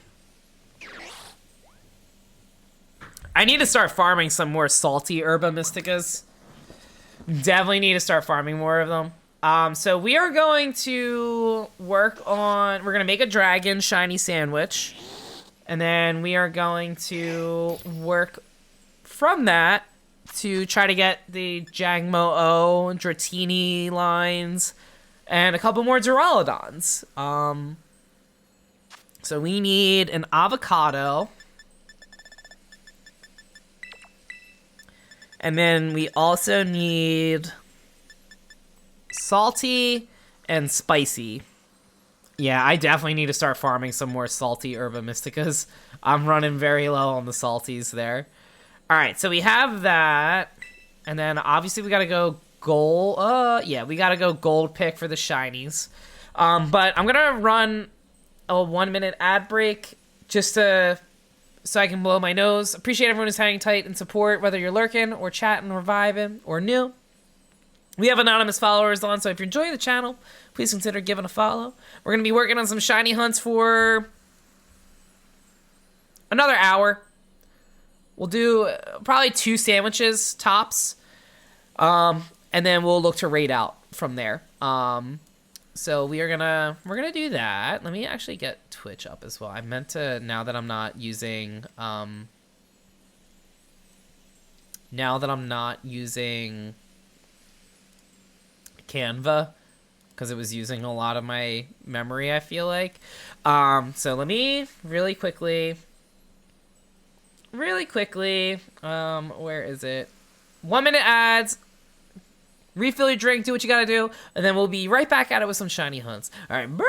I need to start farming some more salty Herba Mysticas. Definitely need to start farming more of them. So we are going to work on... We're going to make a dragon shiny sandwich. And then we are going to work from that to try to get the Jangmo-O, Dratini lines, and a couple more Duraludons. So we need an avocado. And then we also need salty and spicy. Yeah, I definitely need to start farming some more salty Herba Mysticas. I'm running very low on the salties there. Alright, so we have that. And then obviously we gotta go gold. Yeah, we gotta go gold pick for the shinies. But I'm gonna run a 1-minute ad break just to... so I can blow my nose. Appreciate everyone who's hanging tight and support, whether you're lurking or chatting or vibing or new. We have anonymous followers on, so if you're enjoying the channel, please consider giving a follow. We're going to be working on some shiny hunts for another hour. We'll do probably 2 sandwiches, tops. And then we'll look to raid out from there. So we're gonna do that. Let me actually get Twitch up as well. I meant to, now that I'm not using Canva, because it was using a lot of my memory, I feel like. So let me really quickly, where is it? 1-minute ads. Refill your drink, do what you gotta do, and then we'll be right back at it with some shiny hunts. All right, burp!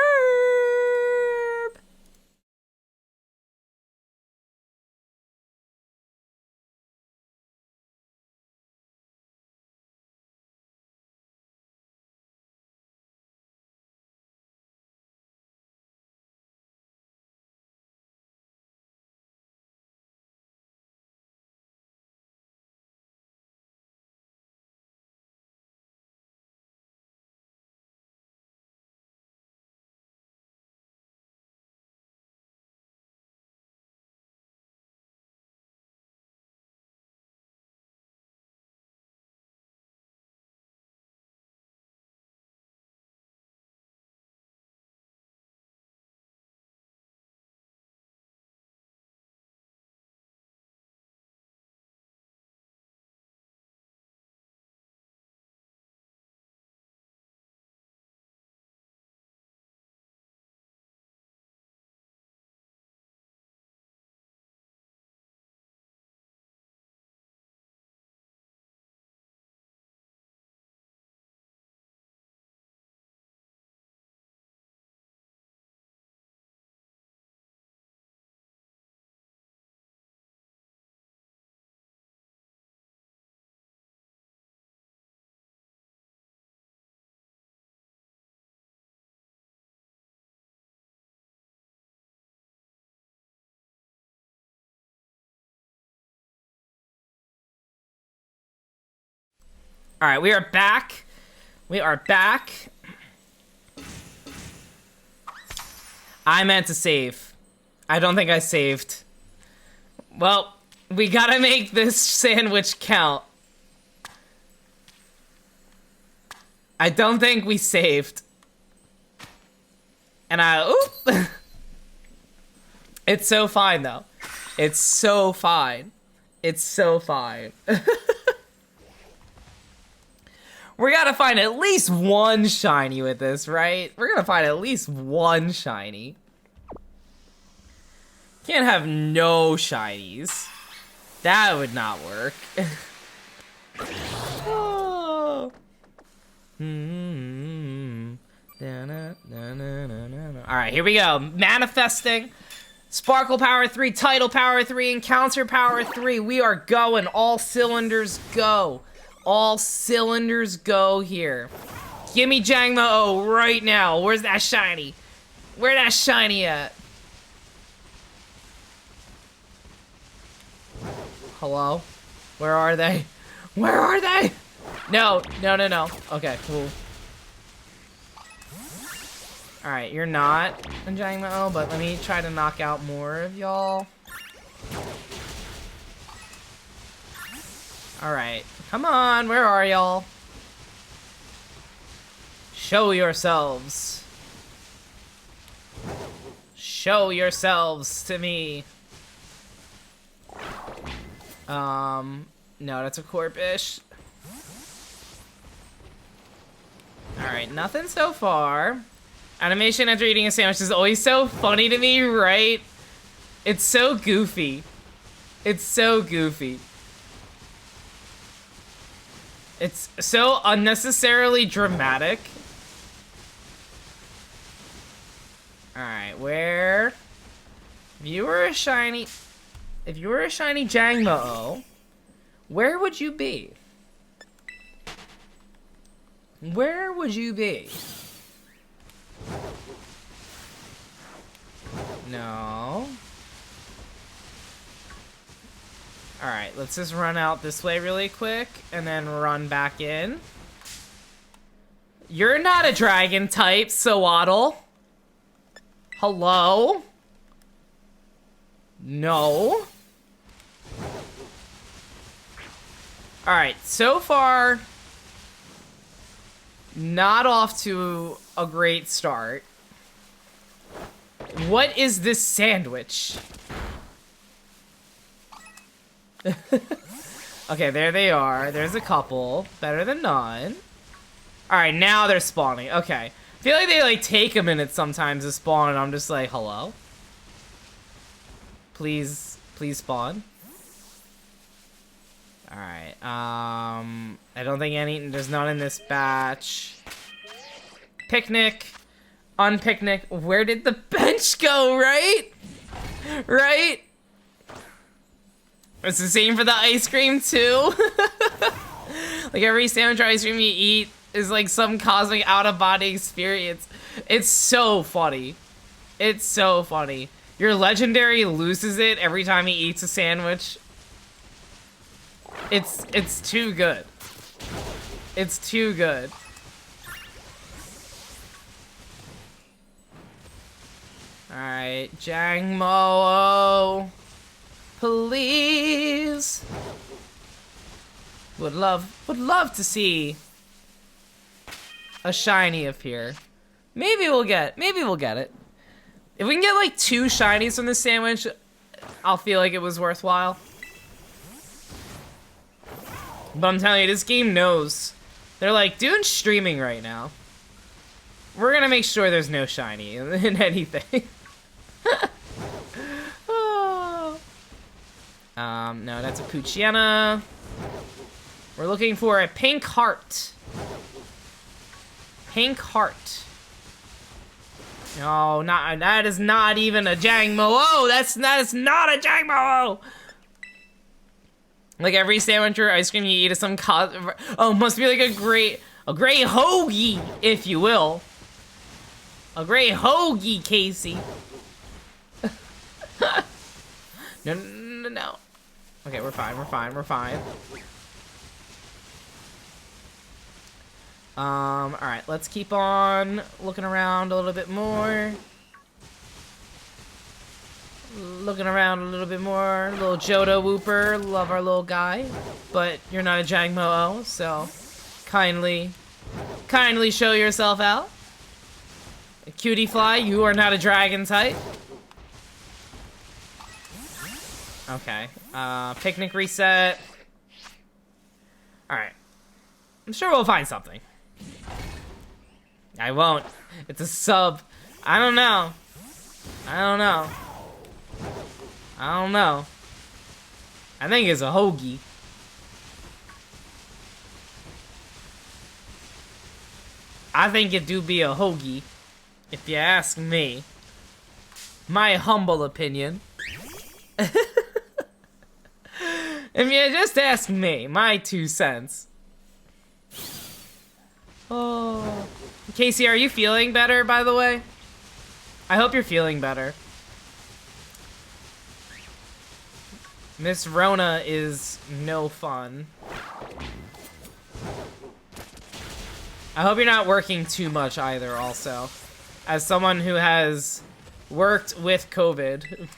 All right, we are back. We are back. I meant to save. I don't think I saved. Well, we gotta make this sandwich count. I don't think we saved. And oop. It's so fine, though. It's so fine. It's so fine. We gotta find at least one shiny with this, right? We're gonna find at least one shiny. Can't have no shinies. That would not work. Oh. Alright, here we go. Manifesting. Sparkle Power 3, Title Power 3, Encounter Power 3. We are going. All cylinders go. All cylinders go here. Give me Jangmo-O right now. Where's that shiny? Where that shiny at? Hello? Where are they? Where are they? No, no, no, no. Okay, cool. Alright, you're not in Jangmo-O, but let me try to knock out more of y'all. Alright. Come on, where are y'all? Show yourselves. Show yourselves to me. No, that's a corpish. Alright, nothing so far. Animation after eating a sandwich is always so funny to me, right? It's so goofy. It's so goofy. It's so unnecessarily dramatic. Alright, where... If you were a shiny Jangmo-o, where would you be? Where would you be? No. Alright, let's just run out this way really quick, and then run back in. You're not a dragon type, Swaddle. Hello? No. Alright, so far, not off to a great start. What is this sandwich? Okay, there they are. There's a couple. Better than none. Alright, now they're spawning. Okay. I feel like they, like, take a minute sometimes to spawn, and I'm just like, hello? Please spawn. Alright, I don't think there's none in this batch. Picnic. Unpicnic. Where did the bench go, right? Right? It's the same for the ice cream, too. Like, every sandwich or ice cream you eat is like some cosmic out-of-body experience. It's so funny. It's so funny. Your legendary loses it every time he eats a sandwich. It's too good. It's too good. Alright, Jangmo-o. Please. Would love to see a shiny appear. Maybe we'll get it. If we can get like 2 shinies from this sandwich, I'll feel like it was worthwhile. But I'm telling you, this game knows. They're like, doing streaming right now. We're gonna make sure there's no shiny in anything. Oh. No, that's a Poochyena. We're looking for a pink heart. Pink heart. No, that is not even a Jangmo-o. That is not a Jangmo-o. Like every sandwich or ice cream you eat is some must be like a great hoagie, if you will. A great hoagie, Casey. No. Okay, we're fine. Alright, let's keep on looking around a little bit more. Looking around a little bit more. Little Jodo Whooper, love our little guy. But you're not a Jangmo-o, so kindly show yourself out. Cutie Fly, you are not a dragon type. Okay. Picnic reset. Alright. I'm sure we'll find something. I won't. It's a sub. I don't know. I think it's a hoagie. I think it do be a hoagie, if you ask me. My humble opinion. If you just ask me, my 2 cents. Oh. Casey, are you feeling better, by the way? I hope you're feeling better. Miss Rona is no fun. I hope you're not working too much either, also. As someone who has worked with COVID.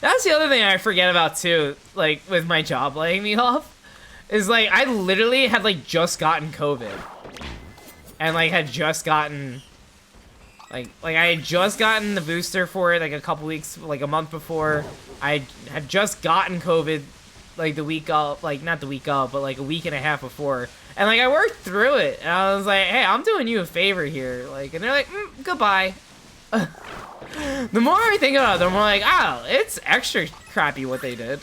That's the other thing I forget about too, like with my job laying me off, is like I literally had like just gotten COVID, and like had just gotten, like I had just gotten the booster for it like a couple weeks, like a month before. I had just gotten COVID, like the week up, like not the week up, but like a week and a half before, and like I worked through it, and I was like, hey, I'm doing you a favor here, like, and they're like, goodbye. The more I think about it, the more like, oh, it's extra crappy what they did.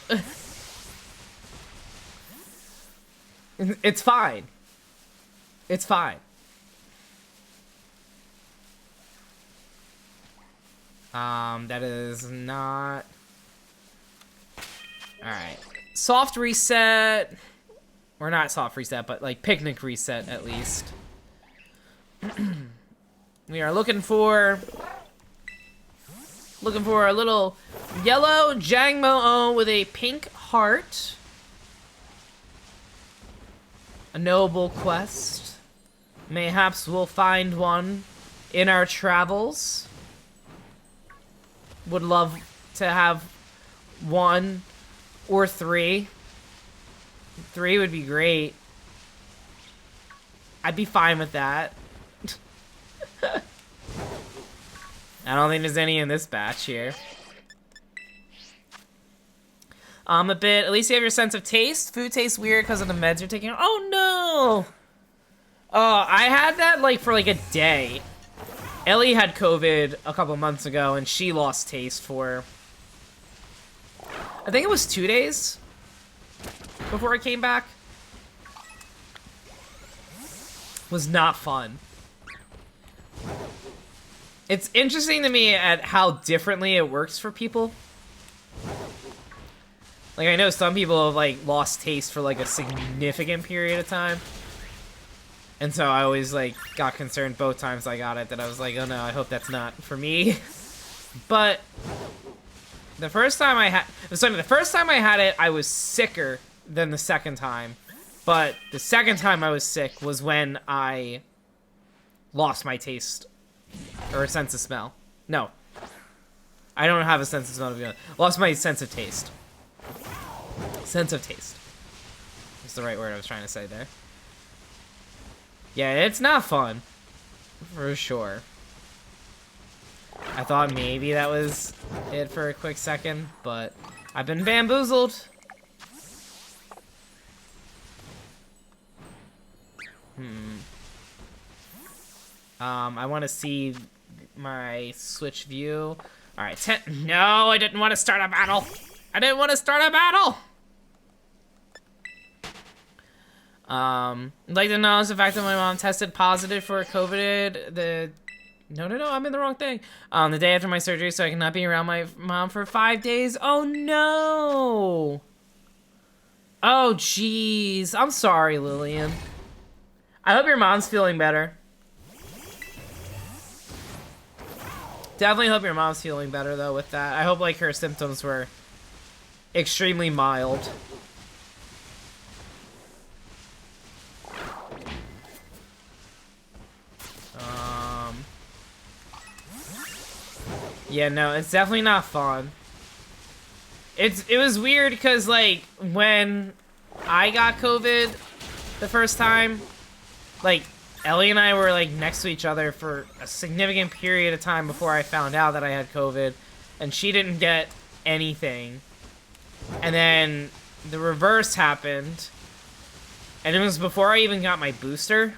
It's fine. It's fine. That is not... Alright. Soft reset. Or not soft reset, but like picnic reset at least. We are looking for a little yellow Jangmo-O with a pink heart. A noble quest. Mayhaps we'll find one in our travels. Would love to have 1 or 3. 3 would be great. I'd be fine with that. I don't think there's any in this batch here. A bit. At least you have your sense of taste. Food tastes weird because of the meds you're taking. Oh no! Oh, I had that like for like a day. Ellie had COVID a couple months ago, and she lost taste for, I think it was 2 days before I came back. Was not fun. It's interesting to me at how differently it works for people. Like, I know some people have, like, lost taste for, like, a significant period of time. And so I always, like, got concerned both times I got it that I was like, oh no, I hope that's not for me. But the first time I had it, I was sicker than the second time. But the second time I was sick was when I lost my taste. Or a sense of smell. No. I don't have a sense of smell to be honest. Lost my sense of taste. Sense of taste. That's the right word I was trying to say there. Yeah, it's not fun. For sure. I thought maybe that was it for a quick second, but I've been bamboozled. I want to see my switch view. All right, no, I didn't want to start a battle. I didn't want to start a battle. I'd like to announce the fact that my mom tested positive for COVID. No, I'm in the wrong thing. The day after my surgery, so I cannot be around my mom for 5 days. Oh no. Oh jeez, I'm sorry, Lillian. I hope your mom's feeling better. Definitely hope your mom's feeling better though with that. I hope like her symptoms were extremely mild. Yeah, no, it's definitely not fun. It was weird because like when I got COVID the first time, like Ellie and I were like next to each other for a significant period of time before I found out that I had COVID, and she didn't get anything. And then the reverse happened, and it was before I even got my booster.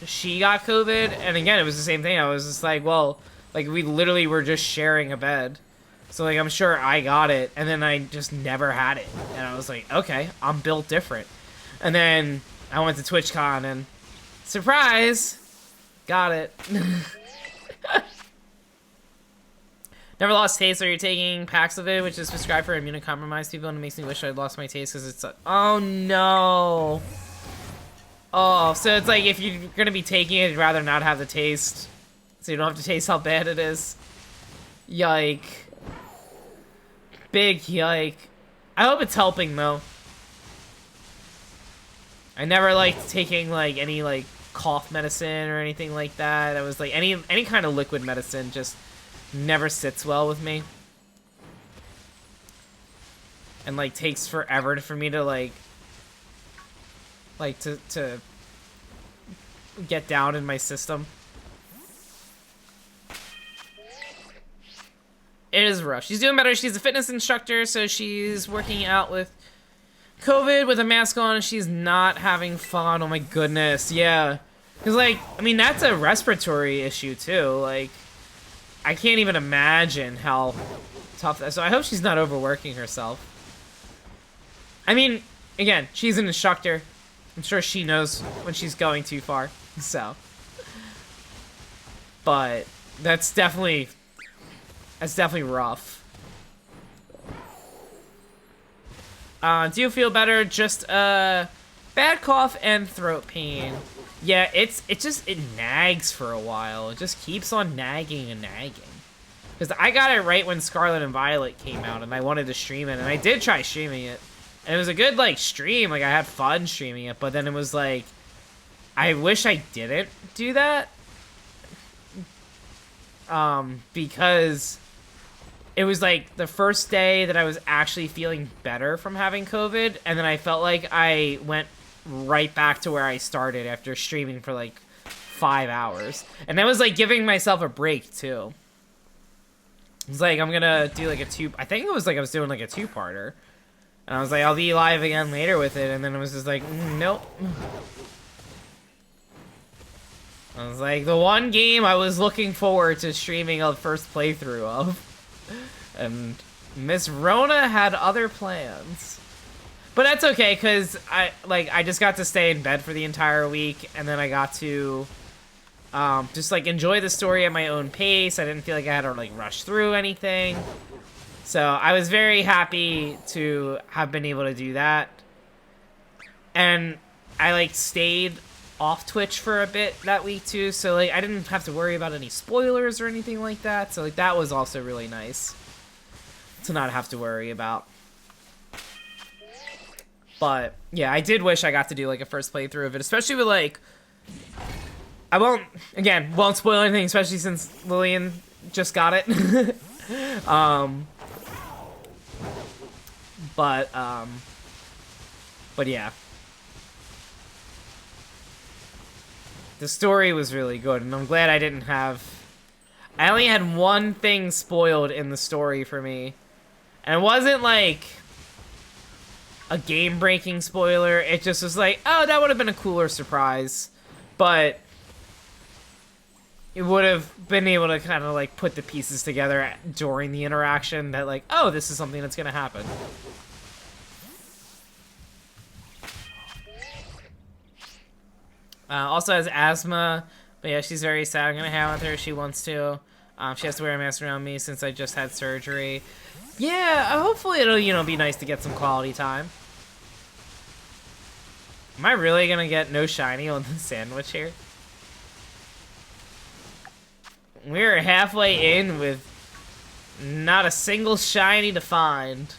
She got COVID, and again, it was the same thing. I was just like, well, like we literally were just sharing a bed. So like I'm sure I got it, and then I just never had it. And I was like, okay, I'm built different. And then I went to TwitchCon and surprise, got it. Never lost taste, so you're taking Paxlovid, which is prescribed for immunocompromised people, and it makes me wish I'd lost my taste because it's oh no. Oh, so it's like if you're gonna be taking it, you'd rather not have the taste, so you don't have to taste how bad it is. Yike. Big yike. I hope it's helping though. I never liked taking like any like cough medicine or anything like that. I was like any kind of liquid medicine just never sits well with me. and like takes forever for me to like to get down in my system. It is rough. She's doing better. She's a fitness instructor, so she's working out with COVID with a mask on, and she's not having fun. Oh my goodness, yeah. Because, like, I mean, that's a respiratory issue, too. Like, I can't even imagine how tough that is. So I hope she's not overworking herself. I mean, again, she's an instructor. I'm sure she knows when she's going too far, so. But that's definitely rough. Do you feel better? Just bad cough and throat pain. Yeah, it nags for a while. It just keeps on nagging and nagging. Because I got it right when Scarlet and Violet came out, and I wanted to stream it, and I did try streaming it. And it was a good, like, stream. Like, I had fun streaming it, but then it was like, I wish I didn't do that. Because it was like the first day that I was actually feeling better from having COVID, and then I felt like I went right back to where I started after streaming for like 5 hours. And that was like giving myself a break too. It's like, I'm gonna do like I think it was like I was doing like a 2-parter. And I was like, I'll be live again later with it, and then it was just like, nope. I was like, the one game I was looking forward to streaming a first playthrough of. And Miss Rona had other plans. But that's okay, because I just got to stay in bed for the entire week, and then I got to just like enjoy the story at my own pace. I didn't feel like I had to like rush through anything. So I was very happy to have been able to do that. And I like stayed off Twitch for a bit that week too, so like I didn't have to worry about any spoilers or anything like that. So like that was also really nice to not have to worry about. But yeah, I did wish I got to do like a first playthrough of it, especially with like, I won't spoil anything, especially since Lillian just got it. But yeah. The story was really good, and I'm glad I didn't have... I only had one thing spoiled in the story for me. And it wasn't, like, a game-breaking spoiler. It just was like, oh, that would have been a cooler surprise. But it would have been able to kind of, like, put the pieces together during the interaction that, like, oh, this is something that's going to happen. Also has asthma, but yeah, she's very sad. I'm gonna hang out with her if she wants to. She has to wear a mask around me since I just had surgery. Yeah, hopefully it'll, you know, be nice to get some quality time. Am I really gonna get no shiny on the sandwich here? We're halfway in with not a single shiny to find.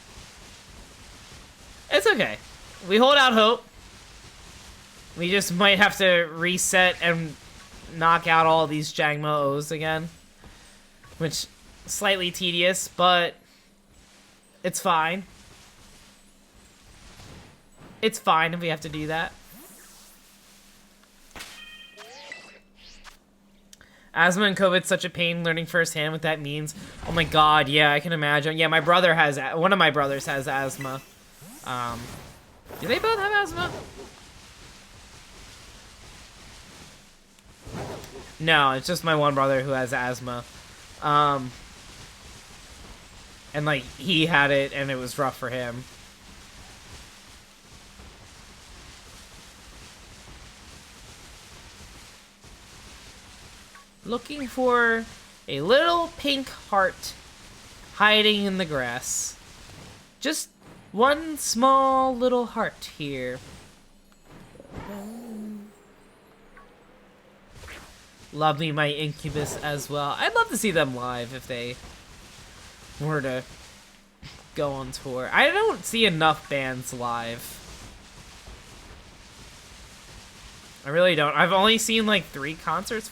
It's okay. We hold out hope. We just might have to reset and knock out all these Jangmo O's again. Which, slightly tedious, but it's fine. It's fine if we have to do that. Asthma and COVID's such a pain, learning firsthand what that means. Oh my god, yeah, I can imagine. Yeah, my brother has, one of my brothers has asthma. Do they both have asthma? No, it's just my one brother who has asthma. And like, he had it and it was rough for him. Looking for a little pink heart hiding in the grass. Just one small little heart here. Love me my Incubus as well. I'd love to see them live if they were to go on tour. I don't see enough bands live. I really don't. I've only seen like 4 concerts.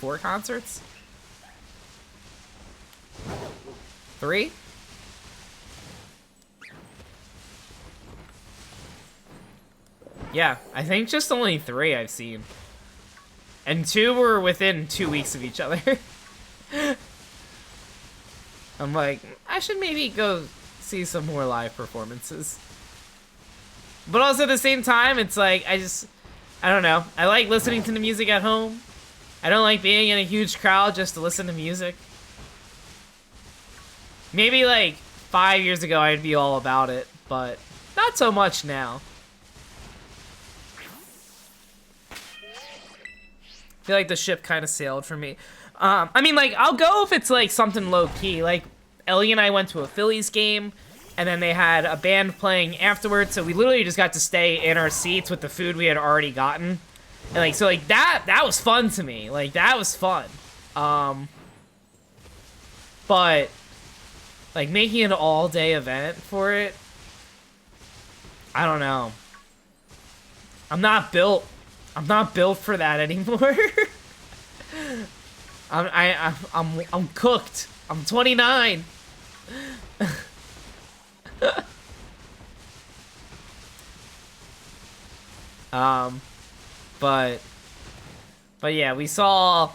3? Yeah, I think just only 3 I've seen. And 2 were within 2 weeks of each other. I'm like, I should maybe go see some more live performances. But also at the same time, it's like, I don't know. I like listening to the music at home. I don't like being in a huge crowd just to listen to music. Maybe like 5 years ago I'd be all about it, but not so much now. I feel like the ship kind of sailed for me. I mean, like, I'll go if it's like something low-key. Like, Ellie and I went to a Phillies game, and then they had a band playing afterwards, so we literally just got to stay in our seats with the food we had already gotten. And like, so like that was fun to me. Like, that was fun. But like making an all-day event for it, I don't know. I'm not built for that anymore. I'm cooked. I'm 29. But yeah, we saw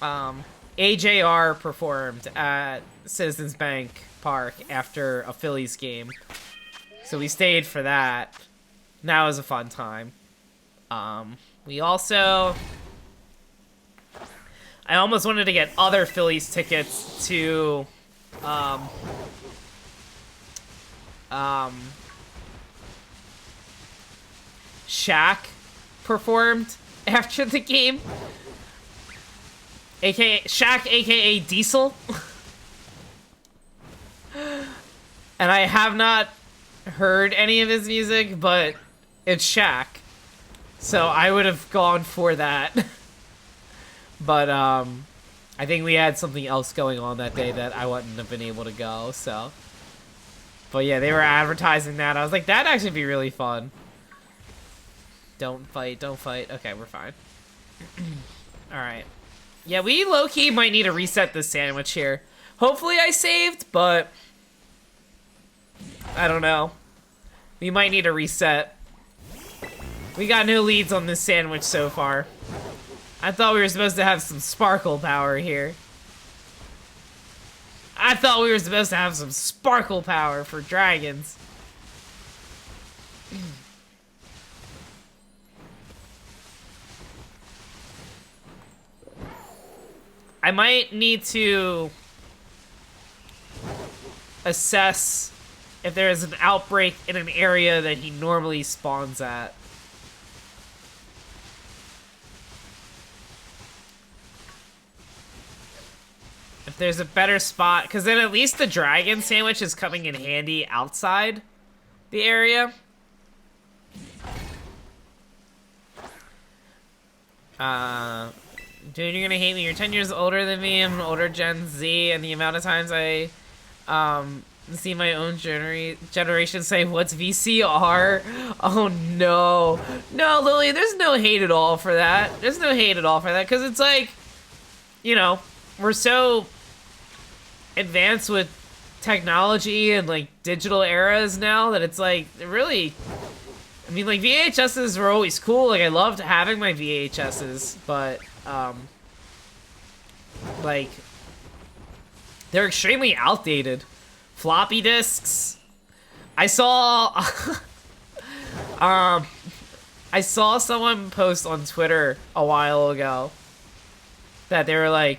AJR performed at Citizens Bank Park after a Phillies game. So we stayed for that. And that was a fun time. We also, I almost wanted to get other Phillies tickets to Shaq performed after the game. AKA Shaq, aka Diesel. And I have not heard any of his music, but it's Shaq. So I would have gone for that. But I think we had something else going on that day that I wouldn't have been able to go, so. But yeah, they were advertising that. I was like, that'd actually be really fun. Don't fight, don't fight. Okay, we're fine. Alright. Yeah, we low-key might need to reset this sandwich here. Hopefully I saved, but I don't know. We might need a reset. We got no leads on this sandwich so far. I thought we were supposed to have some sparkle power here. I thought we were supposed to have some sparkle power for dragons. I might need to assess if there is an outbreak in an area that he normally spawns at. If there's a better spot, because then at least the dragon sandwich is coming in handy outside the area. Dude, you're gonna hate me. You're 10 years older than me. I'm an older Gen Z, and the amount of times I see my own generation say, "What's VCR?" Oh no, no, Lily. There's no hate at all for that. There's no hate at all for that, because it's like, you know, we're so advanced with technology and like digital eras now that it's like really, I mean, like VHSs were always cool. Like I loved having my VHSs, but like they're extremely outdated. Floppy disks. I saw I saw someone post on Twitter a while ago that they were like,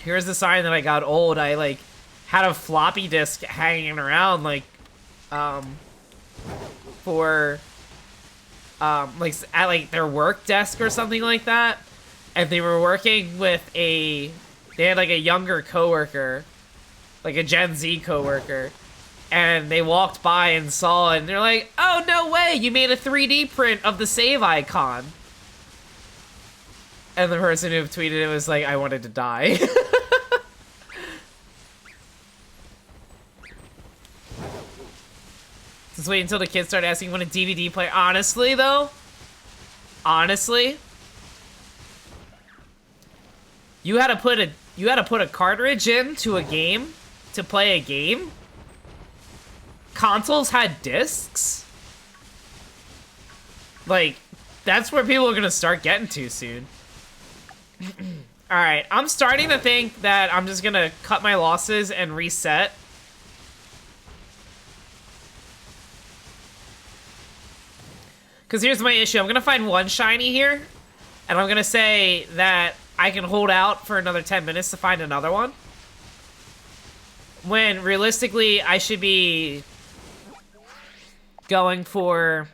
here's the sign that I got old. I like had a floppy disk hanging around like for like at like their work desk or something like that, and they were working with they had like a younger coworker, like a Gen Z coworker, and they walked by and saw it, and they're like, oh no way, you made a 3D print of the save icon. And the person who tweeted it was like, I wanted to die. Just wait until the kids start asking when a DVD player. Honestly, though, honestly, you had to put a cartridge into a game to play a game. Consoles had discs. Like, that's where people are gonna start getting to soon. Alright, I'm starting to think that I'm just gonna cut my losses and reset. Because here's my issue. I'm gonna find one shiny here, and I'm gonna say that I can hold out for another 10 minutes to find another one. When, realistically, I should be going for...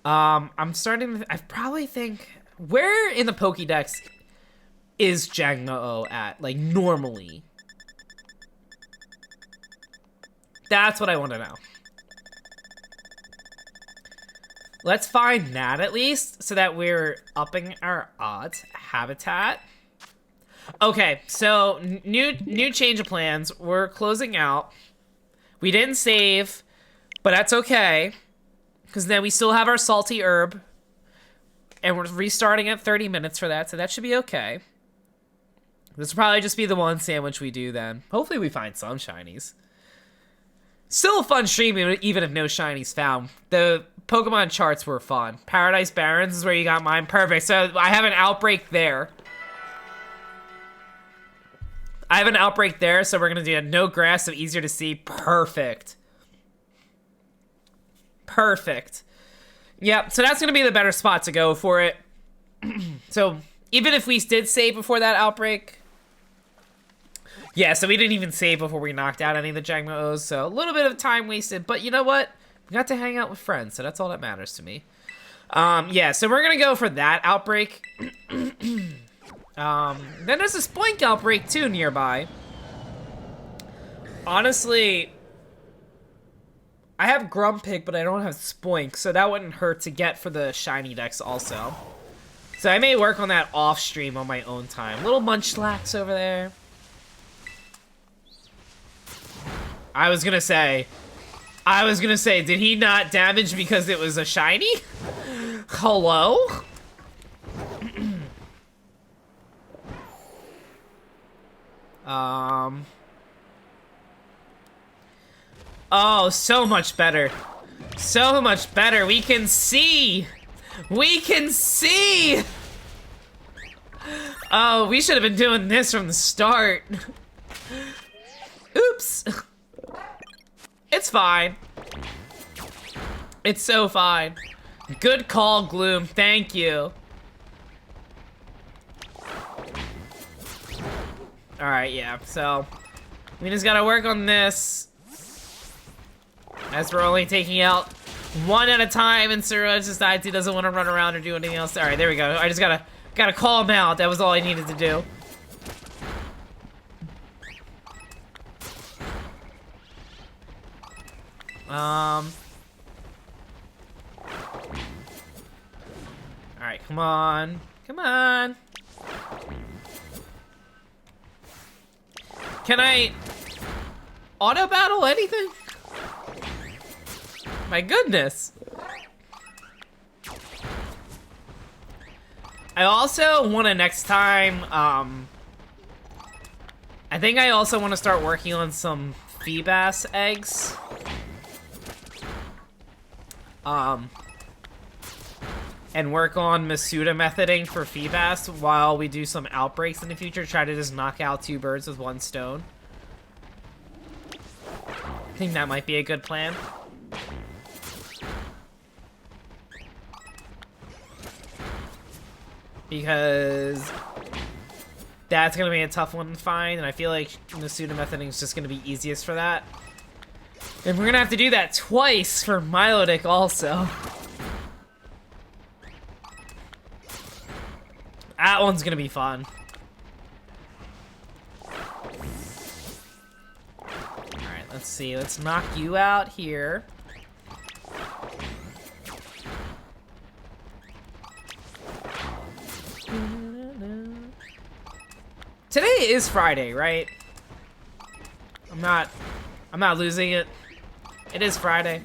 I'm starting to... I probably think... Where in the Pokédex is Jangmo-o at? Like, normally. That's what I want to know. Let's find that at least, so that we're upping our odds. Habitat. Okay, so new change of plans. We're closing out. We didn't save, but that's okay. Because then we still have our salty herb. And we're restarting at 30 minutes for that, so that should be okay. This will probably just be the one sandwich we do then. Hopefully we find some shinies. Still a fun stream, even if no shinies found. The Pokemon charts were fun. Paradise Barrens is where you got mine. Perfect. So I have an outbreak there. I have an outbreak there, so we're going to do no grass, so easier to see. Perfect. Perfect. Yep, so that's going to be the better spot to go for it. So even if we did save before that outbreak... Yeah, so we didn't even save before we knocked out any of the Jangmo-os, so a little bit of time wasted. But you know what? We got to hang out with friends, so that's all that matters to me. Yeah, so we're going to go for that outbreak. Then there's a Spoink outbreak, too, nearby. Honestly, I have Grumpig, but I don't have Spoink, so that wouldn't hurt to get for the shiny decks also. So I may work on that off-stream on my own time. Little Munchlax over there. I was gonna say, did he not damage because it was a shiny? Hello? Oh, so much better. So much better. We can see. We can see. Oh, we should have been doing this from the start. Oops. It's fine. It's so fine. Good call, Gloom. Thank you. Alright, yeah. So, we just gotta work on this. As we're only taking out one at a time, and Suraj decides he doesn't want to run around or do anything else. Alright, there we go. I just gotta call him out. That was all I needed to do. Alright, come on. Come on. Can I auto battle anything? My goodness. I also want to next time, I think I also want to start working on some Feebas eggs. And work on Masuda methoding for Feebas while we do some outbreaks in the future. Try to just knock out 2 birds with 1 stone. I think that might be a good plan. Because that's going to be a tough one to find, and I feel like Masuda methoding is just going to be easiest for that. And we're going to have to do that twice for Milotic also. That one's going to be fun. Alright, let's see. Let's knock you out here. Today is Friday, right? I'm not losing it. It is Friday.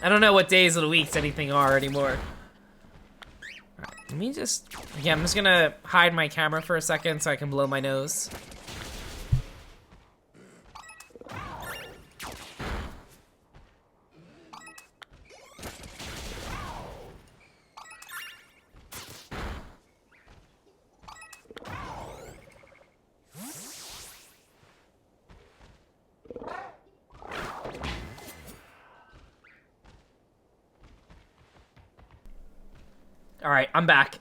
I don't know what days of the week anything are anymore. Alright, let me just... Yeah, I'm just gonna hide my camera for a second so I can blow my nose. Alright, I'm back.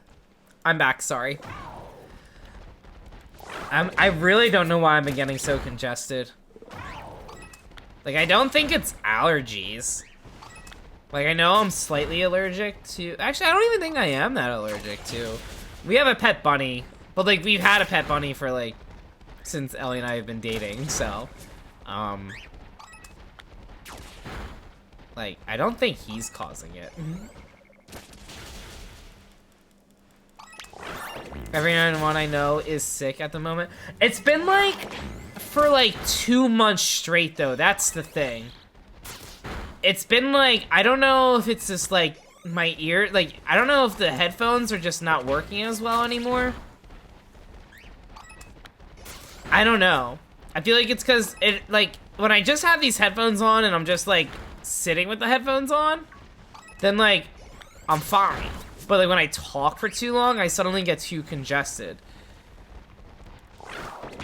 I'm back, sorry. I really don't know why I've been getting so congested. Like, I don't think it's allergies. Like, I know I'm slightly allergic to... Actually, I don't even think I am that allergic to... We have a pet bunny. But, like, we've had a pet bunny for, like, since Ellie and I have been dating, so... Like, I don't think he's causing it. Everyone I know is sick at the moment. It's been, like, for, like, 2 months straight, though. That's the thing. It's been, like, I don't know if it's just, like, my ear... Like, I don't know if the headphones are just not working as well anymore. I don't know. I feel like it's because it, like, when I just have these headphones on and I'm just, like, sitting with the headphones on, then, like, I'm fine. But, like, when I talk for too long, I suddenly get too congested.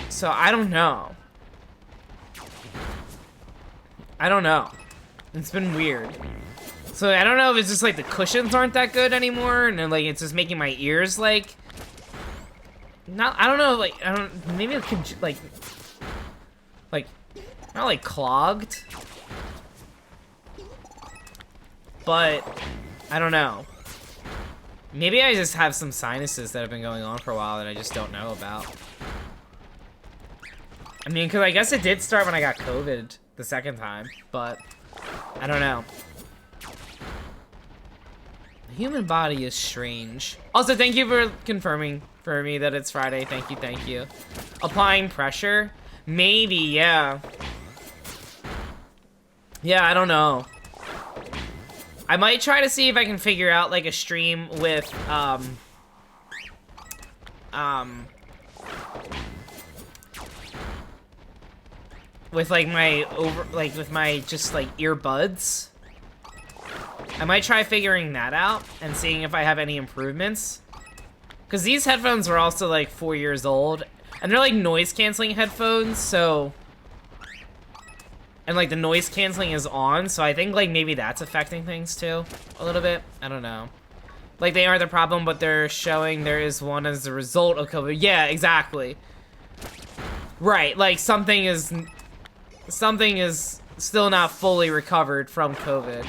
So, I don't know. I don't know. It's been weird. So, I don't know if it's just, like, the cushions aren't that good anymore, and then, like, it's just making my ears, like... Not, I don't know, like, I don't... Maybe it could, like... Like, not, like, clogged. But, I don't know. Maybe I just have some sinuses that have been going on for a while that I just don't know about. I mean, because I guess it did start when I got COVID the second time, but I don't know. The human body is strange. Also, thank you for confirming for me that it's Friday. Thank you, thank you. Applying pressure? Maybe, yeah. Yeah, I don't know. I might try to see if I can figure out, like, a stream with, with, like, my with my, just, like, earbuds. I might try figuring that out and seeing if I have any improvements. Because these headphones are also, like, 4 years old. And they're, like, noise-canceling headphones, so... And, like, the noise canceling is on, so I think, like, maybe that's affecting things, too. A little bit. I don't know. Like, they are the problem, but they're showing there is one as a result of COVID. Yeah, exactly. Right, like, something is still not fully recovered from COVID.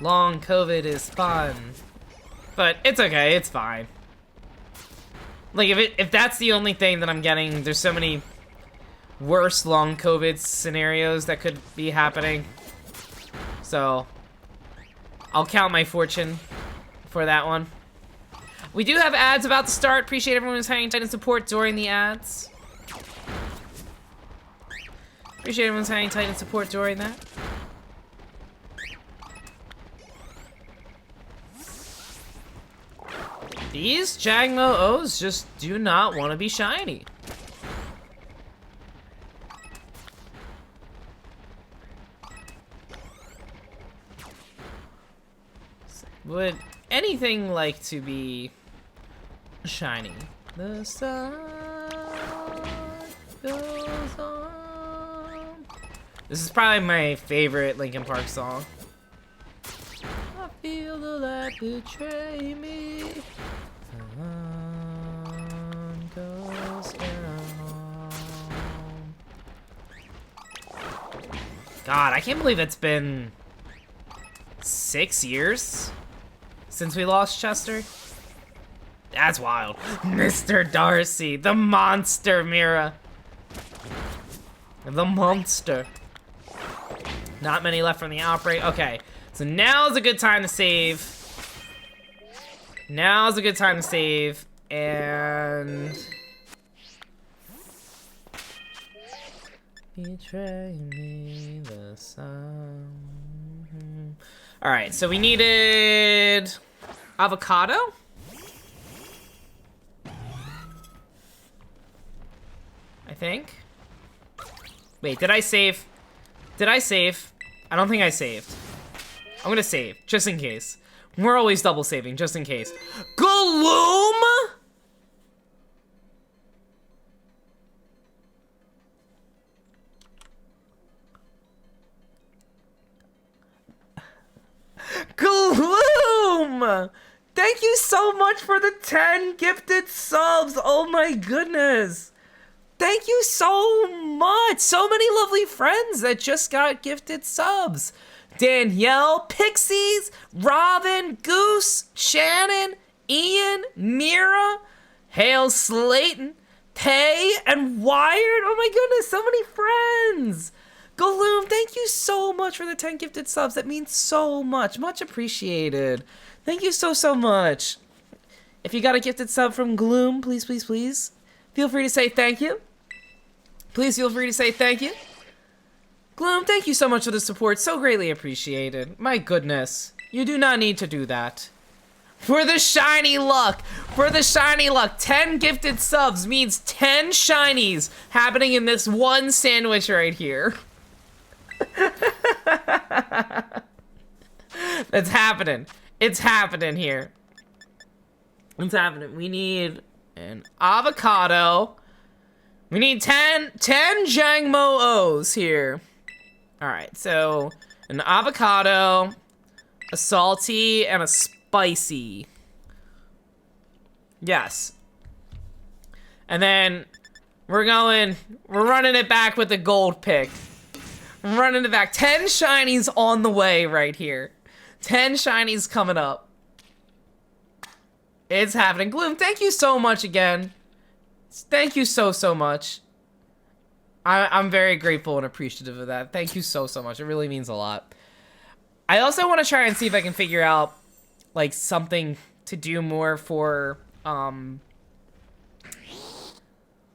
Long COVID is fun. But it's okay, it's fine. Like, if that's the only thing that I'm getting, there's so many worse long COVID scenarios that could be happening. So, I'll count my fortune for that one. We do have ads about to start. Appreciate everyone who's hanging tight and support during the ads. Appreciate everyone's hanging tight and support during that. These Jangmo O's just do not want to be shiny. Would anything like to be shiny? The sun goes on. This is probably my favorite Linkin Park song. I feel the light betray me. The sun goes down. God, I can't believe it's been 6 years since we lost Chester. That's wild. Mr. Darcy, the monster, Mira. The monster. Not many left from the outbreak. Okay, so now's a good time to save. Now's a good time to save, and... Betray me, the sun. Alright, so we needed... avocado? I think. Wait, did I save? Did I save? I don't think I saved. I'm gonna save, just in case. We're always double saving, just in case. Gloom? Thank you so much for the 10 gifted subs. Oh my goodness. Thank you so much. So many lovely friends that just got gifted subs. Danielle, Pixies, Robin, Goose, Shannon, Ian, Mira, Hale Slayton, Tay, and Wired. Oh my goodness, so many friends. Gloom, thank you so much for the 10 gifted subs. That means so much. Much appreciated. Thank you so much. If you got a gifted sub from Gloom, please feel free to say thank you. Please feel free to say thank you. Gloom, thank you so much for the support. So greatly appreciated. My goodness. You do not need to do that. For the shiny luck. For the shiny luck. 10 gifted subs means 10 shinies happening in this one sandwich right here. That's happening. It's happening here. It's happening. We need an avocado. We need 10 Jangmo-Os here. Alright, so an avocado, a salty, and a spicy. Yes. And then we're running it back with the gold pick. I'm running it back. 10 shinies on the way right here. 10 shinies coming up. It's happening. Gloom, thank you so much again. Thank you so much. I'm very grateful and appreciative of that. Thank you so much. It really means a lot. I also want to try and see if I can figure out, like, something to do more for,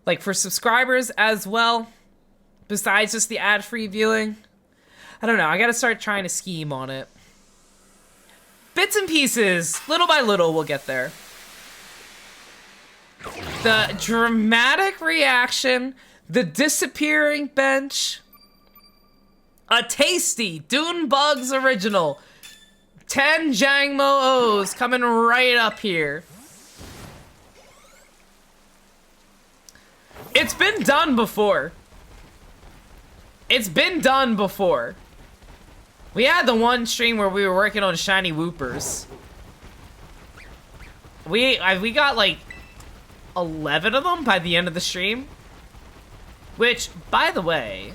like, for subscribers as well, besides just the ad-free viewing. I don't know. I gotta start trying to scheme on it. Bits and pieces. Little by little, we'll get there. The dramatic reaction, the disappearing bench, a tasty doonbugs original, 10 Jangmo-Os coming right up here. It's been done before. It's been done before. We had the one stream where we were working on shiny Woopers. We got like 11 of them by the end of the stream. Which, by the way,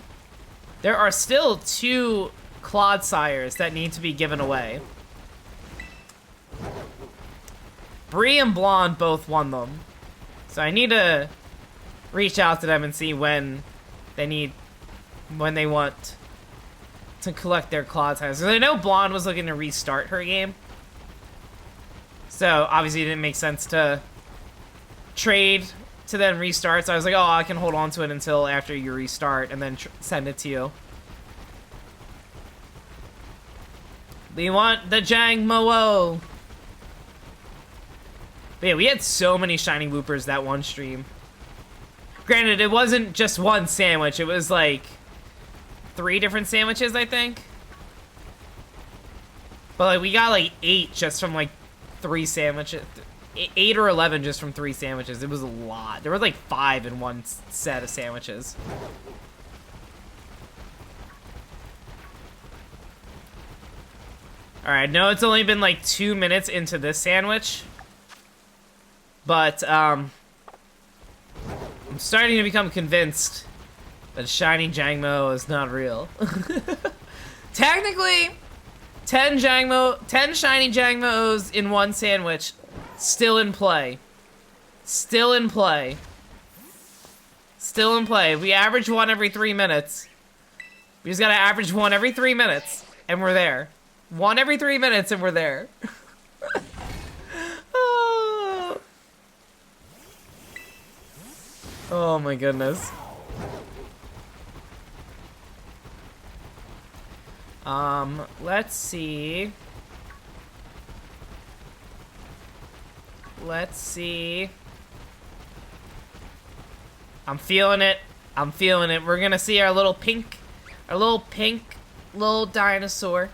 there are still 2 Clodsires that need to be given away. Bree and Blonde both won them. So I need to reach out to them and see when they want to collect their Clodsires. Because I know Blonde was looking to restart her game. So obviously it didn't make sense to trade to then restart. So I was like, oh, I can hold on to it until after you restart and then send it to you. We want the Jangmo-O. But yeah, we had so many shiny Woopers that one stream. Granted, it wasn't just one sandwich. It was like 3 different sandwiches, I think. But like we got like 8 just from like 3 sandwiches. 8 or 11 just from 3 sandwiches. It was a lot. There were like 5 in one set of sandwiches. Alright, no, it's only been like 2 minutes into this sandwich. But, I'm starting to become convinced that shiny Jangmo is not real. Technically, 10 shiny Jangmo-Os in one sandwich, still in play. Still in play. Still in play. We average 1 every 3 minutes. We just gotta average 1 every 3 minutes, and we're there. 1 every 3 minutes, and we're there. Oh my goodness. Let's see. Let's see. I'm feeling it. I'm feeling it. We're gonna see our little pink little dinosaur.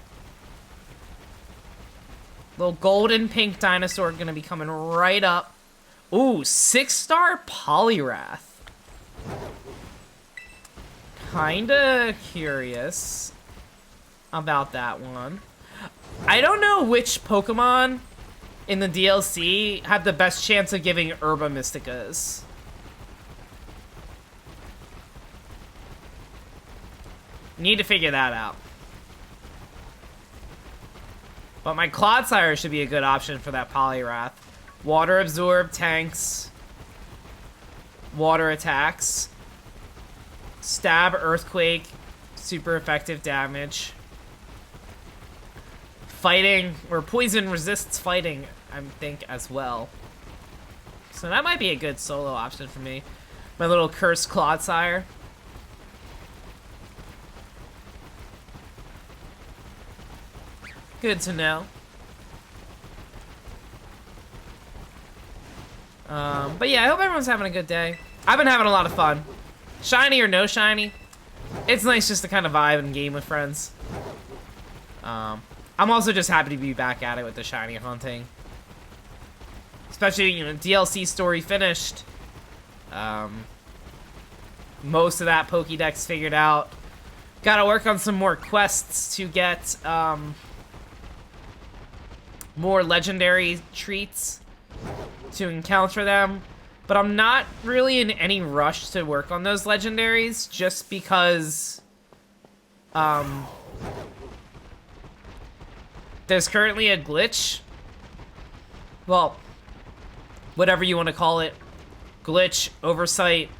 Little golden pink dinosaur gonna be coming right up. Ooh, 6-star Poliwrath. Kinda curious about that one. I don't know which Pokemon in the DLC have the best chance of giving Herba Mysticas. Need to figure that out. But my Clodsire should be a good option for that Poliwrath. Water absorb, tanks, water attacks, stab, earthquake, super effective damage. Fighting, or poison resists fighting, I think, as well. So that might be a good solo option for me. My little cursed Clodsire. Good to know. But yeah, I hope everyone's having a good day. I've been having a lot of fun. Shiny or no shiny, it's nice just to kind of vibe and game with friends. I'm also just happy to be back at it with the shiny hunting. Especially, you know, DLC story finished. Most of that Pokédex figured out. Gotta work on some more quests to get, more legendary treats to encounter them. But I'm not really in any rush to work on those legendaries, just because, there's currently a glitch. Well, whatever you want to call it. Glitch, oversight.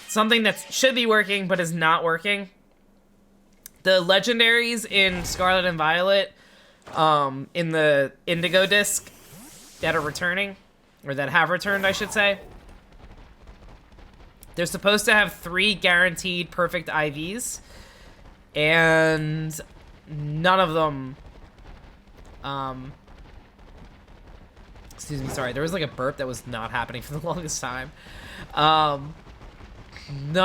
Something that should be working, but is not working. The legendaries in Scarlet and Violet, in the Indigo disc that are returning, or that have returned, I should say. They're supposed to have 3 guaranteed perfect IVs, and none of them, excuse me, sorry, there was like a burp that was not happening for the longest time. None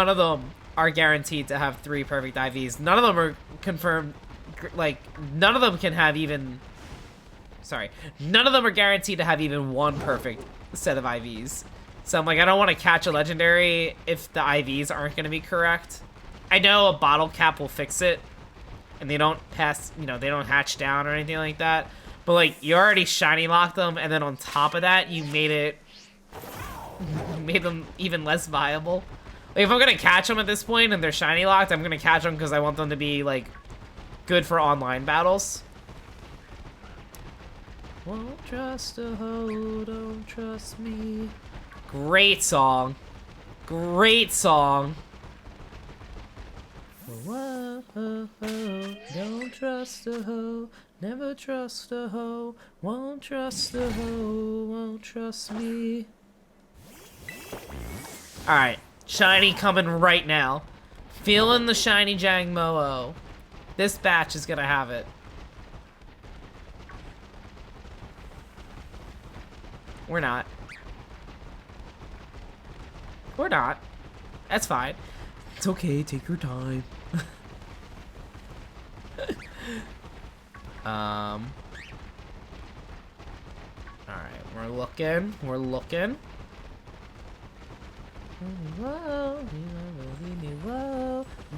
of them are guaranteed to have 3 perfect IVs. None of them are confirmed, like, none of them can have even, sorry, none of them are guaranteed to have even 1 perfect set of IVs. So I'm like, I don't want to catch a legendary if the IVs aren't going to be correct. I know a bottle cap will fix it, and they don't pass, you know, they don't hatch down or anything like that. But like, you already shiny locked them, and then on top of that, you made them even less viable. Like, if I'm gonna catch them at this point and they're shiny locked, I'm gonna catch them because I want them to be like good for online battles. Won't trust a hoe, don't trust me. Great song. Great song. Whoa, don't trust a hoe, never trust a hoe, won't trust a hoe, won't trust me. Alright, shiny coming right now. Feeling the shiny Jangmo-o. This batch is gonna have it. We're not. We're not. That's fine. It's okay, take your time. Alright, we're looking. We're looking. Whoa,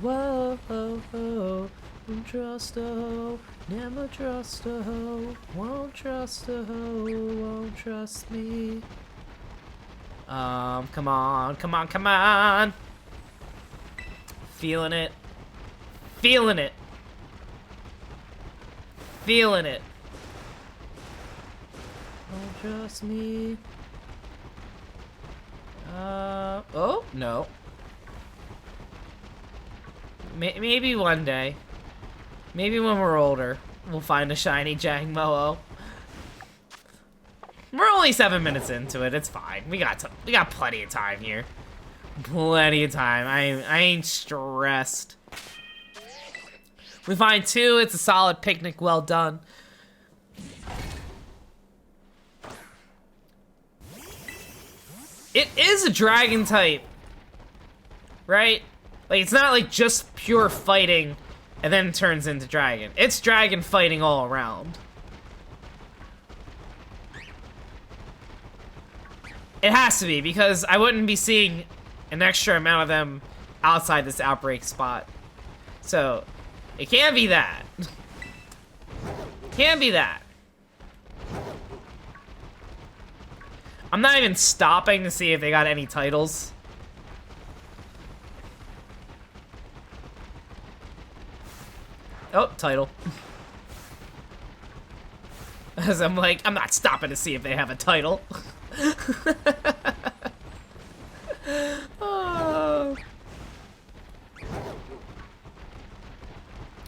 whoa, whoa, whoa. Won't trust a hoe, never trust a hoe. Won't trust a hoe, won't trust me. Come on, come on, come on. Feeling it. Feeling it. Feeling it. Don't trust me. Oh, no. Maybe one day. Maybe when we're older, we'll find a shiny Jangmo-o. We're only 7 minutes into it. It's fine. We got plenty of time here. Plenty of time. I ain't stressed. We find 2. It's a solid picnic. Well done. It is a dragon type, right? Like, it's not like just pure fighting and then turns into dragon. It's dragon fighting all around. It has to be, because I wouldn't be seeing an extra amount of them outside this outbreak spot. So, it can't be that. Can't be that. I'm not even stopping to see if they got any titles. Oh, title. As I'm like, I'm not stopping to see if they have a title. Oh.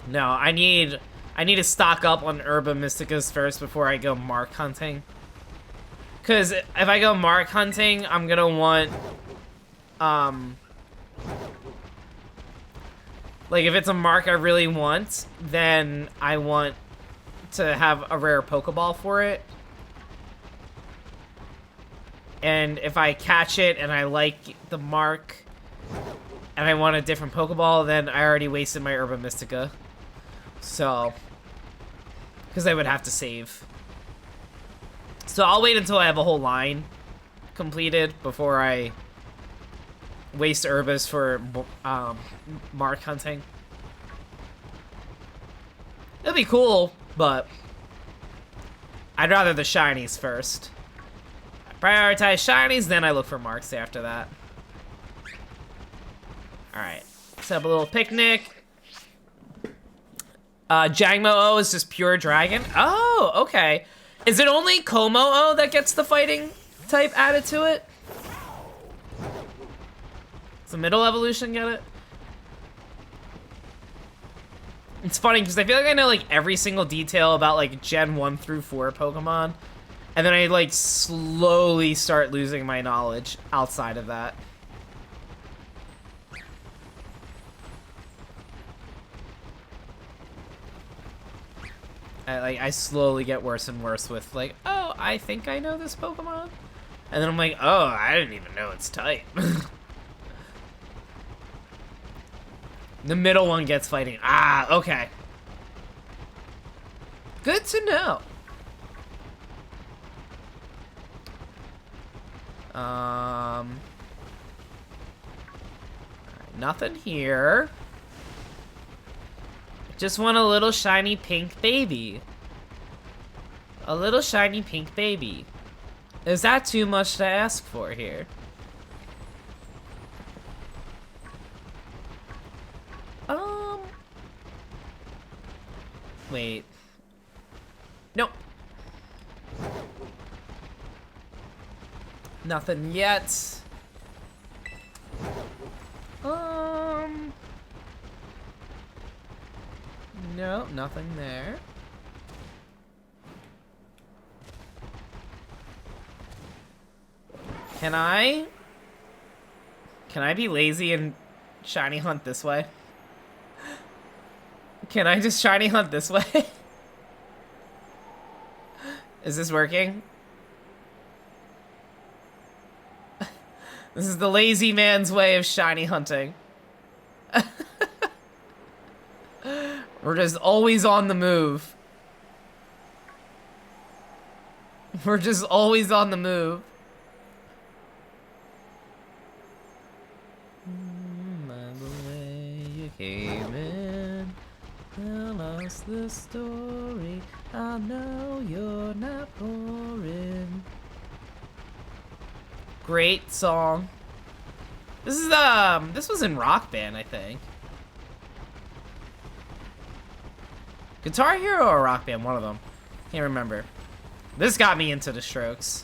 No, I need to stock up on Herba Mysticas first before I go mark hunting. Cause if I go mark hunting, I'm gonna want like if it's a mark I really want, then I want to have a rare Pokeball for it. And if I catch it and I like the mark and I want a different Pokeball, then I already wasted my Herba Mystica. So, because I would have to save. So I'll wait until I have a whole line completed before I waste Herbas for mark hunting. It'd be cool, but I'd rather the shinies first. I prioritize shinies, then I look for marks after that. Alright, set up a little picnic. Jangmo-O is just pure dragon. Oh, okay. Is it only Como-O that gets the fighting type added to it? Does the middle evolution get it? It's funny because I feel like I know like every single detail about like Gen 1 through 4 Pokemon. And then I like slowly start losing my knowledge outside of that. I slowly get worse and worse with like, oh, I think I know this Pokemon. And then I'm like, oh, I didn't even know its type. The middle one gets fighting. Ah, okay. Good to know. Nothing here. Just want a little shiny pink baby. A little shiny pink baby. Is that too much to ask for here? Wait. Nope. Nothing yet. No, nothing there. Can I be lazy and shiny hunt this way? Can I just shiny hunt this way? Is this working? This is the lazy man's way of shiny hunting. We're just always on the move. We're just always on the move. By the way you came in, tell us the story. I know you're not boring. Great song. This is this was in Rock Band, I think. Guitar Hero or Rock Band, one of them. Can't remember. This got me into the Strokes.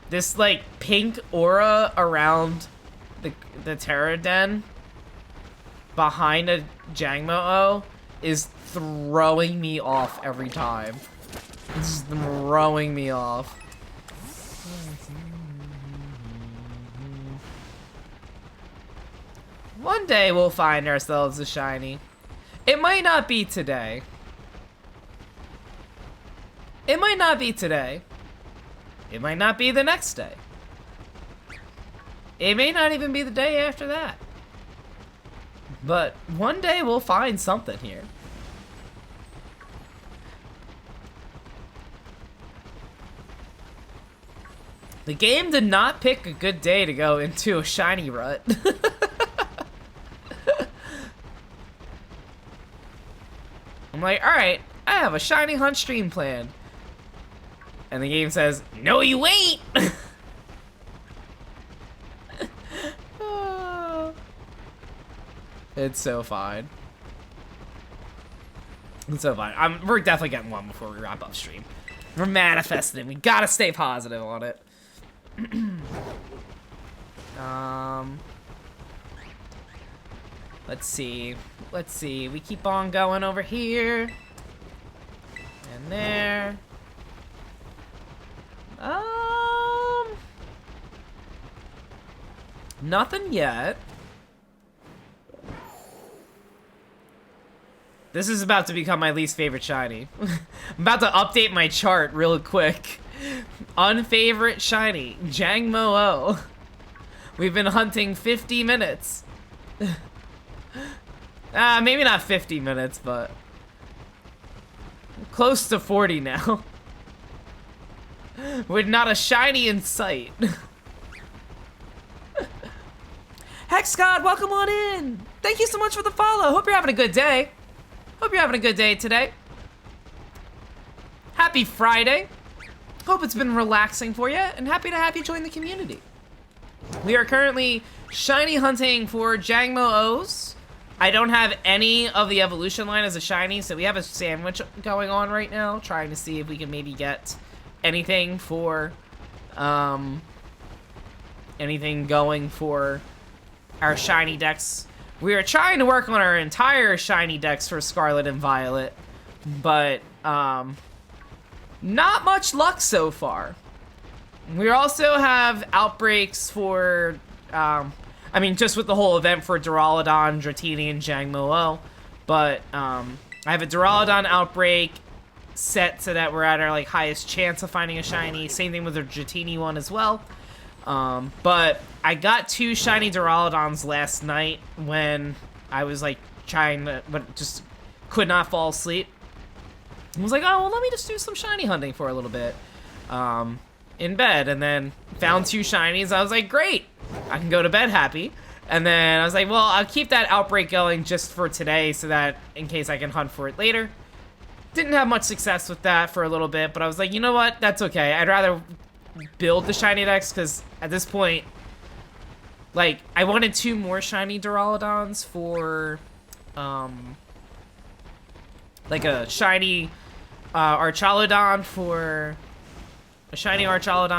This like pink aura around the Terror Den behind a Jangmo-O is throwing me off every time. It's just throwing me off. One day we'll find ourselves a shiny. It might not be today. It might not be today. It might not be the next day. It may not even be the day after that. But one day we'll find something here. The game did not pick a good day to go into a shiny rut. I'm like, alright, I have a shiny hunt stream planned. And the game says, no you ain't! It's so fine. It's so fine. We're definitely getting one before we wrap up stream. We're manifesting. We gotta stay positive on it. Let's see. Let's see. We keep on going over here. And there. Nothing yet. This is about to become my least favorite shiny. I'm about to update my chart real quick. Unfavorite shiny, Jangmo-O. We've been hunting 50 minutes. Maybe not 50 minutes, but close to 40 now. With not a shiny in sight. Hex God, welcome on in. Thank you so much for the follow. Hope you're having a good day. Hope you're having a good day today. Happy Friday. Hope it's been relaxing for you, and happy to have you join the community. We are currently shiny hunting for Jangmo-Os. I don't have any of the evolution line as a shiny, so we have a sandwich going on right now, trying to see if we can maybe get anything for, anything going for our shiny decks. We are trying to work on our entire shiny decks for Scarlet and Violet, but not much luck so far. We also have outbreaks for, I mean, just with the whole event for Duraludon, Dratini, and Jangmo-O, but I have a Duraludon outbreak set so that we're at our like highest chance of finding a shiny. Same thing with the Dratini one as well. But I got 2 shiny Duraludons last night when I was like trying to, but just could not fall asleep. I was like, oh, well, let me just do some shiny hunting for a little bit in bed, and then found 2 shinies. I was like, great, I can go to bed happy. And then I was like, well, I'll keep that outbreak going just for today so that in case I can hunt for it later. Didn't have much success with that for a little bit, but I was like, you know what, that's okay. I'd rather build the shiny decks, because at this point, like, I wanted 2 more shiny Duraludons for like a shiny Archaludon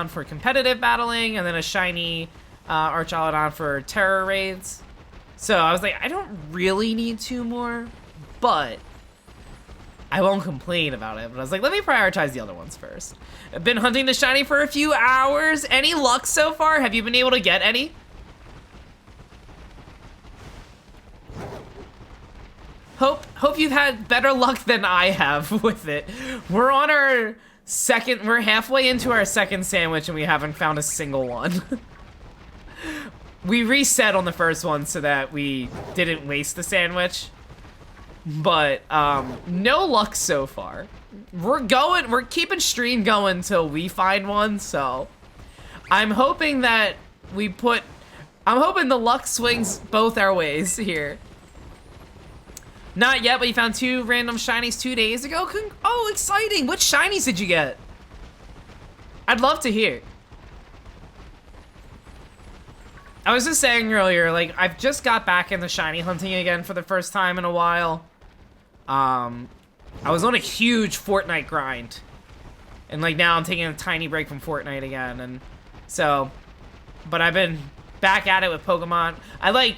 for competitive battling, and then a shiny Archaludon for terror raids. So I was like, I don't really need 2 more, but I won't complain about it. But I was like, let me prioritize the other ones first. I've been hunting the shiny for a few hours. Any luck so far? Have you been able to get any? Hope you've had better luck than I have with it. We're on our second, we're halfway into our second sandwich and we haven't found a single one. We reset on the first one so that we didn't waste the sandwich. But no luck so far. We're keeping stream going until we find one, so I'm hoping that I'm hoping the luck swings both our ways here. Not yet, but you found 2 random shinies 2 days ago. Oh, exciting! What shinies did you get? I'd love to hear. I was just saying earlier, like, I've just got back into shiny hunting again for the first time in a while. I was on a huge Fortnite grind. And, like, now I'm taking a tiny break from Fortnite again, and so... But I've been back at it with Pokemon. I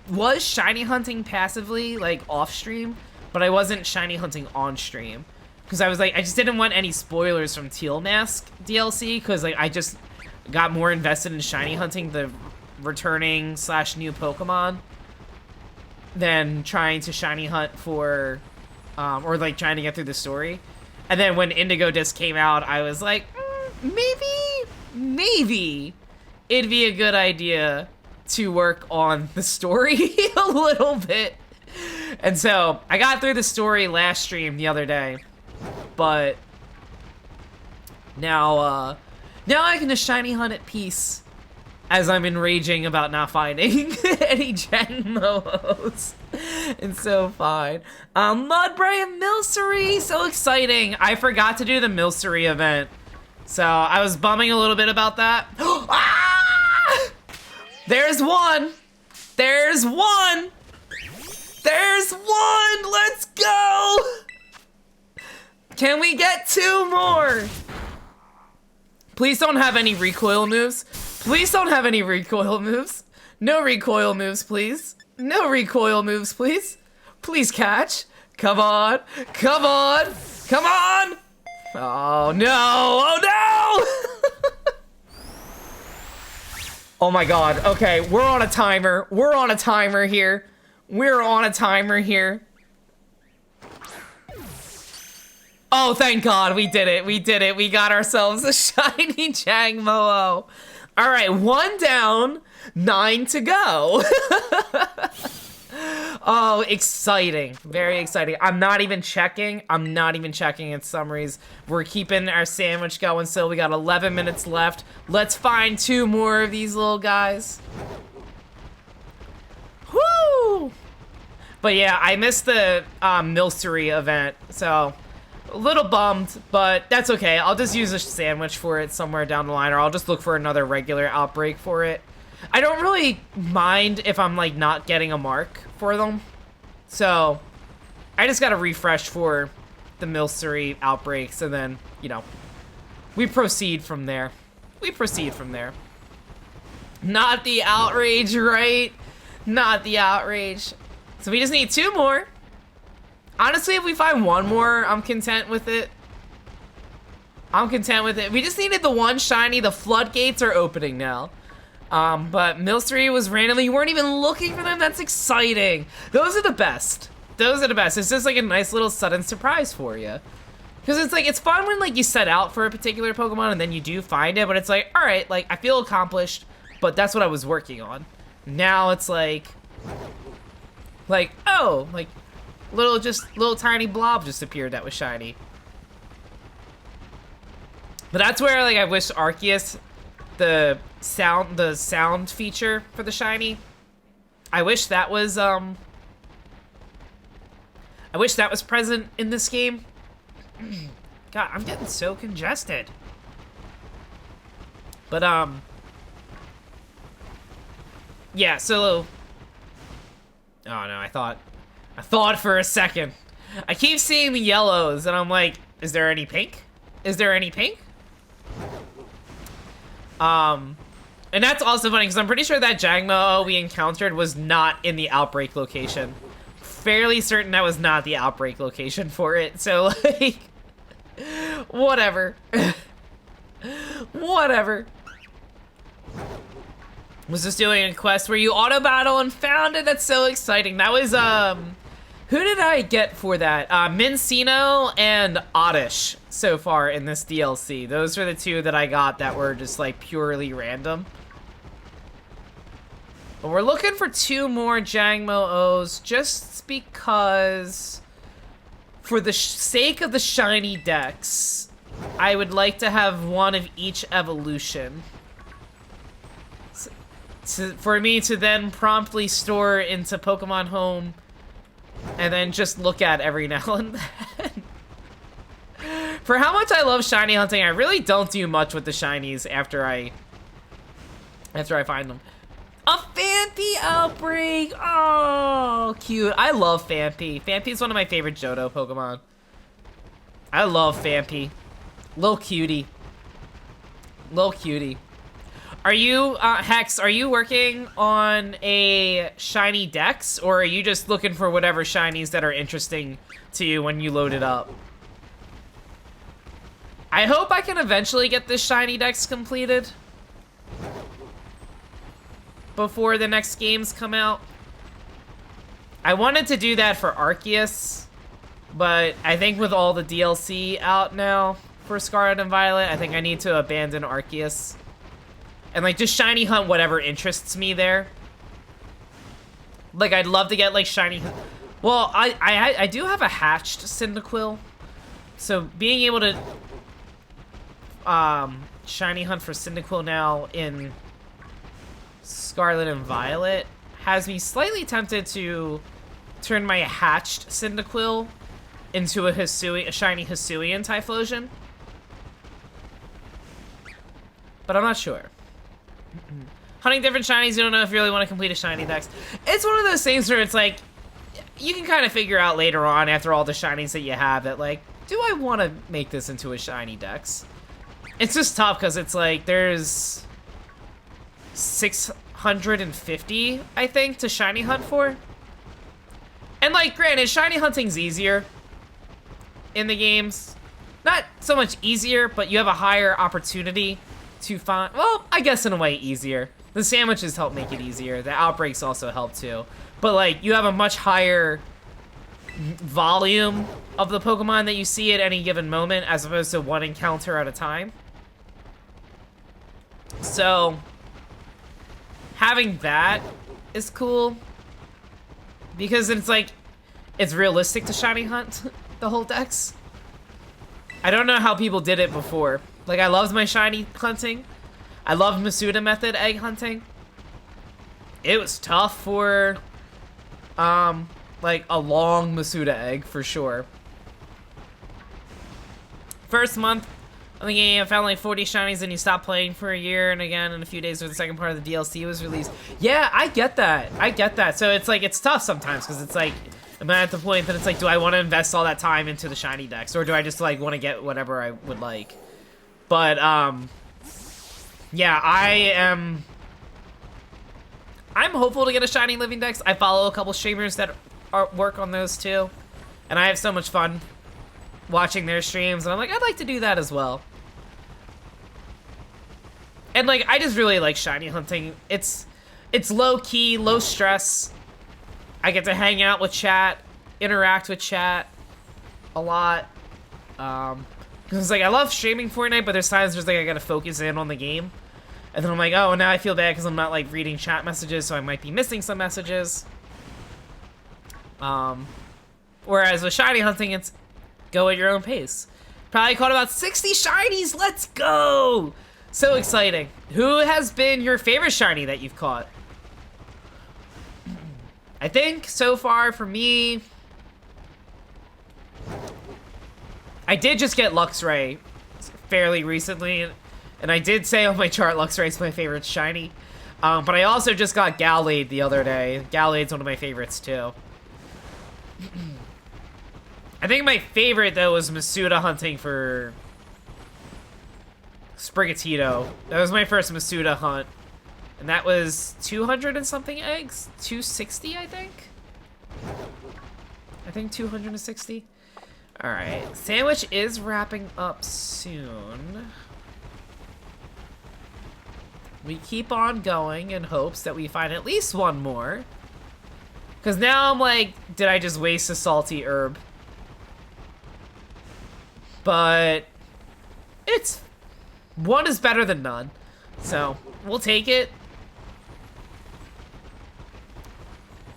was shiny hunting passively, like, off-stream, but I wasn't shiny hunting on-stream. Because I was like, I just didn't want any spoilers from Teal Mask DLC, because, like, I just got more invested in shiny hunting the returning / new Pokemon than trying to shiny hunt for, or, like, trying to get through the story. And then when Indigo Disc came out, I was like, maybe it'd be a good idea to work on the story a little bit. And so I got through the story last stream the other day, but now I can just shiny hunt at peace as I'm enraging about not finding any Jangmo-os. It's so fine. Mudbray and Milcery, so exciting. I forgot to do the Milcery event, so I was bumming a little bit about that. Ah! There's one. There's one. There's one. Let's go. Can we get 2 more? Please don't have any recoil moves. Please don't have any recoil moves. No recoil moves, please. No recoil moves, please. Please catch. Come on. Come on. Come on. Oh, no. Oh, no. Oh, my God. Okay, we're on a timer. We're on a timer here. We're on a timer here. Oh, thank God. We did it. We did it. We got ourselves a shiny Jangmo-o. All right, 1 down, 9 to go. Oh, exciting. Very exciting. I'm not even checking. I'm not even checking its summaries. We're keeping our sandwich going still. We got 11 minutes left. Let's find 2 more of these little guys. Woo! But yeah, I missed the Milcery event, so a little bummed, but that's okay. I'll just use a sandwich for it somewhere down the line, or I'll just look for another regular outbreak for it. I don't really mind if I'm like not getting a mark for them, so I just gotta refresh for the Milcery outbreaks, and then, you know, we proceed from there. We proceed from there. Not the outrage, right? Not the outrage. So we just need 2 more. Honestly, if we find 1 more, I'm content with it. I'm content with it. We just needed the 1 shiny. The floodgates are opening now. But Milcery was randomly, you weren't even looking for them. That's exciting. Those are the best. Those are the best. It's just like a nice little sudden surprise for you. Because it's like, it's fun when like you set out for a particular Pokemon and then you do find it, but it's like, all right, like I feel accomplished, but that's what I was working on. Now it's like, oh, like, little tiny blob just appeared that was shiny. But that's where like I wish Arceus, the sound feature for the shiny, I wish that was present in this game. God, I'm getting so congested. But yeah, so oh no, I thought for a second. I keep seeing the yellows, and I'm like, is there any pink? Is there any pink? And that's also funny, because I'm pretty sure that Jangmo-o we encountered was not in the outbreak location. Fairly certain that was not the outbreak location for it, so, like, whatever. Whatever. Was just doing a quest where you auto battle and found it. That's so exciting. That was, who did I get for that? Mincino and Oddish so far in this DLC. Those are the 2 that I got that were just like purely random. But we're looking for 2 more Jangmo-os just because, for the sake of the shiny decks, I would like to have 1 of each evolution. For me to then promptly store into Pokemon Home and then just look at every now and then. For how much I love shiny hunting, I really don't do much with the shinies after I find them. A Phanpy outbreak! Oh, cute. I love Phanpy. Phanpy is one of my favorite Johto Pokemon. I love Phanpy. Little cutie. Little cutie. Are you, Hex, are you working on a shiny dex, or are you just looking for whatever shinies that are interesting to you when you load it up? I hope I can eventually get this shiny dex completed before the next games come out. I wanted to do that for Arceus, but I think with all the DLC out now for Scarlet and Violet, I think I need to abandon Arceus. And, like, just shiny hunt whatever interests me there. Like, I'd love to get, like, shiny... Well, I do have a hatched Cyndaquil. So, being able to... shiny hunt for Cyndaquil now in Scarlet and Violet has me slightly tempted to turn my hatched Cyndaquil into a shiny Hisuian Typhlosion. But I'm not sure. Hunting different shinies, you don't know if you really want to complete a shiny dex. It's one of those things where it's like, you can kind of figure out later on after all the shinies that you have that like, do I want to make this into a shiny dex? It's just tough because it's like, there's 650, I think, to shiny hunt for. And like, granted, shiny hunting's easier in the games. Not so much easier, but you have a higher opportunity to find, well, I guess in a way easier. The sandwiches help make it easier. The outbreaks also help too. But like, you have a much higher volume of the Pokemon that you see at any given moment as opposed to one encounter at a time. So, having that is cool. Because it's like, it's realistic to shiny hunt the whole dex. I don't know how people did it before. Like, I loved my shiny hunting. I loved Masuda method egg hunting. It was tough for, like, a long Masuda egg, for sure. First month of the game, I found like 40 shinies, and you stopped playing for a year, and again in a few days when the second part of the DLC was released. Yeah, I get that. I get that. So it's like, it's tough sometimes, because it's like, I'm at the point that it's like, do I want to invest all that time into the shiny dex, or do I just like want to get whatever I would like? But, yeah, I'm hopeful to get a shiny living dex. I follow a couple streamers that work on those too, and I have so much fun watching their streams, and I'm like, I'd like to do that as well. And like, I just really like shiny hunting. It's low-key, low stress. I get to hang out with chat, interact with chat a lot. Because like, I love streaming Fortnite, but there's times where like I gotta focus in on the game. And then I'm like, oh, now I feel bad because I'm not like reading chat messages, so I might be missing some messages. Whereas with shiny hunting, it's go at your own pace. Probably caught about 60 shinies, let's go! So exciting. Who has been your favorite shiny that you've caught? I think so far for me, I did just get Luxray fairly recently, and I did say on my chart Luxray's my favorite shiny. But I also just got Gallade the other day. Gallade's one of my favorites too. I think my favorite though was Masuda hunting for Sprigatito. That was my first Masuda hunt. And that was 200 and something eggs? 260, I think? I think 260. Alright, sandwich is wrapping up soon. We keep on going in hopes that we find at least one more. Because now I'm like, did I just waste a salty herb? But it's, one is better than none. So, we'll take it.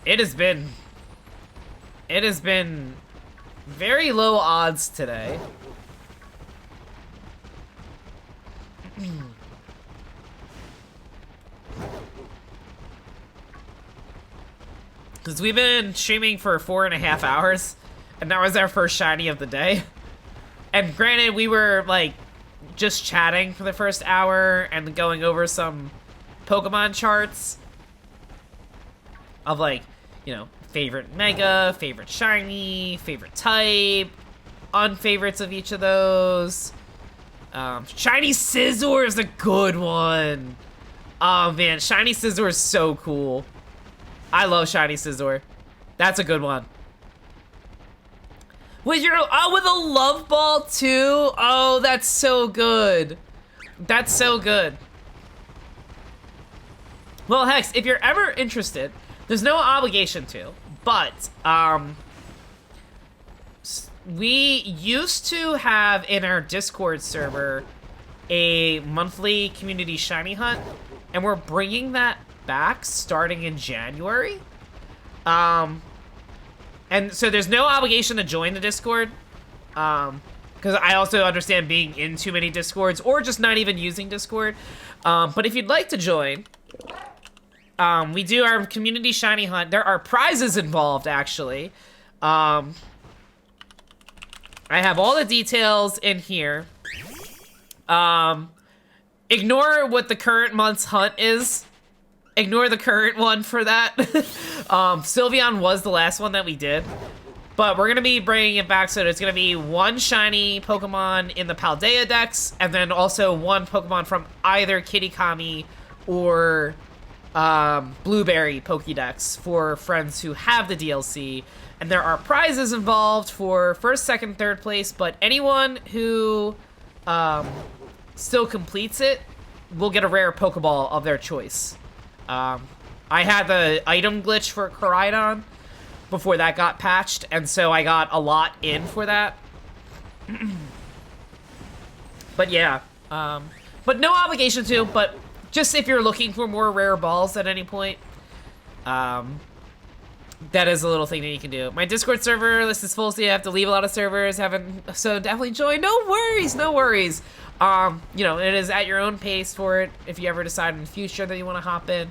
It has been very low odds today. Because we've been streaming for 4.5 hours, and that was our first shiny of the day. And granted, we were like just chatting for the first hour and going over some Pokemon charts of like, you know, favorite Mega, favorite Shiny, favorite type, unfavorites of each of those. Shiny Scizor is a good one. Oh man, Shiny Scizor is so cool. I love Shiny Scizor. That's a good one. With your, oh, with a Love Ball too? Oh, that's so good. That's so good. Well, Hex, if you're ever interested, there's no obligation to, but we used to have in our Discord server a monthly community shiny hunt, and we're bringing that back starting in January. And so there's no obligation to join the Discord, because I also understand being in too many Discords or just not even using Discord. But if you'd like to join, we do our community shiny hunt. There are prizes involved, actually. I have all the details in here. Ignore what the current month's hunt is. Ignore the current one for that. Sylveon was the last one that we did. But we're going to be bringing it back, so it's going to be one shiny Pokemon in the Paldea Dex, and then also one Pokemon from either Kitakami or Blueberry Pokédex for friends who have the DLC. And there are prizes involved for first, second, third place, but anyone who still completes it will get a rare Pokeball of their choice. I had the item glitch for Koraidon before that got patched, and so I got a lot in for that. But yeah, but no obligation to, but just if you're looking for more rare balls at any point, that is a little thing that you can do. My Discord server list is full, so you have to leave a lot of servers, so definitely join. No worries, no worries. You know, it is at your own pace for it if you ever decide in the future that you want to hop in.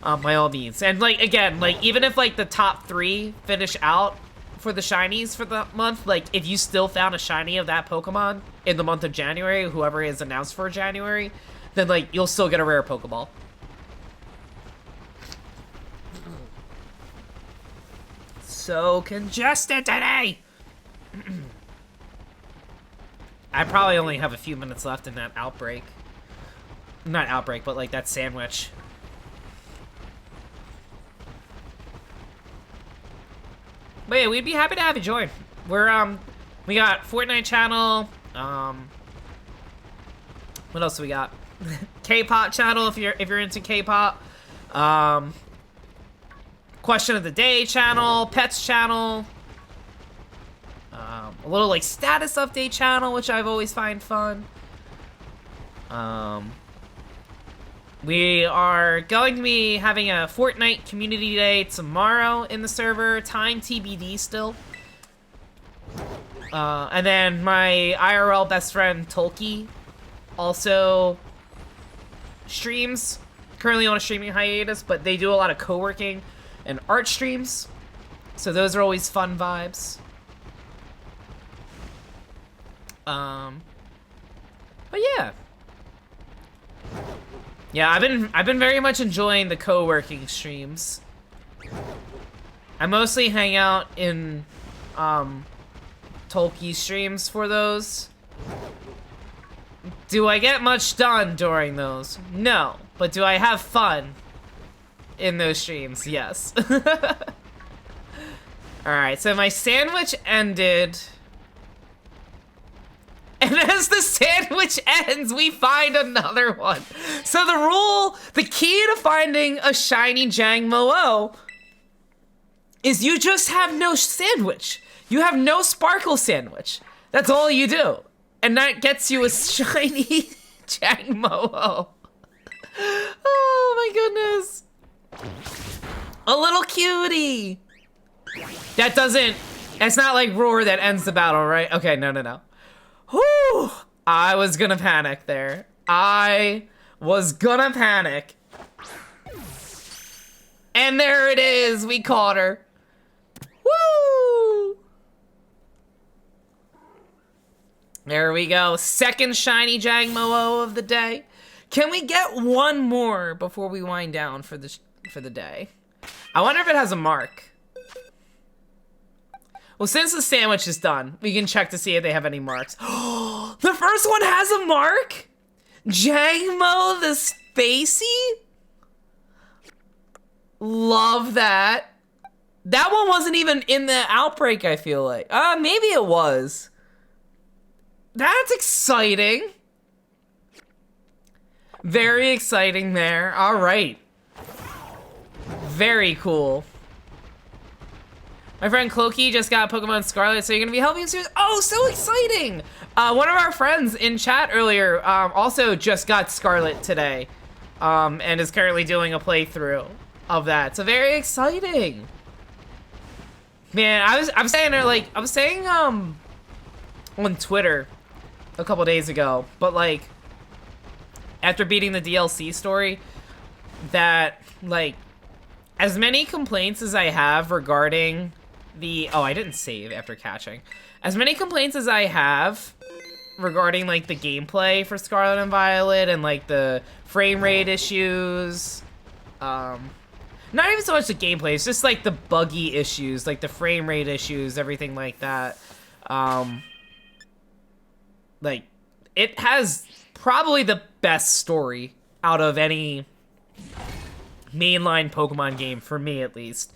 By all means. And, like, again, like, even if, like, the top 3 finish out for the shinies for the month, like, if you still found a shiny of that Pokemon in the month of January, whoever is announced for January, then, like, you'll still get a rare Pokeball. So congested today! I probably only have a few minutes left in that outbreak. Not outbreak, but, like, that sandwich. But yeah, we'd be happy to have you join. We're, we got Fortnite channel, what else do we got? K-pop channel if you're into K-pop. Question of the day channel, pets channel. A little, like, status update channel, which I've always find fun. We are going to be having a Fortnite community day tomorrow in the server. Time TBD still. And then my IRL best friend Tolki also streams. Currently on a streaming hiatus, but they do a lot of co-working and art streams. So those are always fun vibes. But yeah. Yeah, I've been very much enjoying the co-working streams. I mostly hang out in Tolkien streams for those. Do I get much done during those? No, but do I have fun in those streams? Yes. Alright, so my sandwich ended. And as the sandwich ends, we find another one. So the key to finding a shiny Jangmo-O is you just have no sandwich. You have no sparkle sandwich. That's all you do. And that gets you a shiny Jangmo-O. Oh my goodness. A little cutie. It's not like Roar that ends the battle, right? Okay, no. Whew, I was gonna panic there. I was gonna panic. And there it is, we caught her. Woo! There we go, second shiny Jangmo-O of the day. Can we get one more before we wind down for the day? I wonder if it has a mark. Well, since the sandwich is done, we can check to see if they have any marks. The first one has a mark? Jangmo the Spacey? Love that. That one wasn't even in the outbreak, I feel like. Maybe it was. That's exciting. Very exciting there. All right. Very cool. My friend Clokey just got Pokemon Scarlet, so you're gonna be helping soon. Oh, so exciting! One of our friends in chat earlier also just got Scarlet today, and is currently doing a playthrough of that. So very exciting. Man, I was saying on Twitter a couple days ago, but like after beating the DLC story, that like as many complaints as I have regarding the... Oh, I didn't save after catching. As many complaints as I have regarding, like, the gameplay for Scarlet and Violet and, like, the frame rate issues. Not even so much the gameplay, it's just, like, the buggy issues, like, the frame rate issues, everything like that. Like, it has probably the best story out of any mainline Pokemon game, for me at least.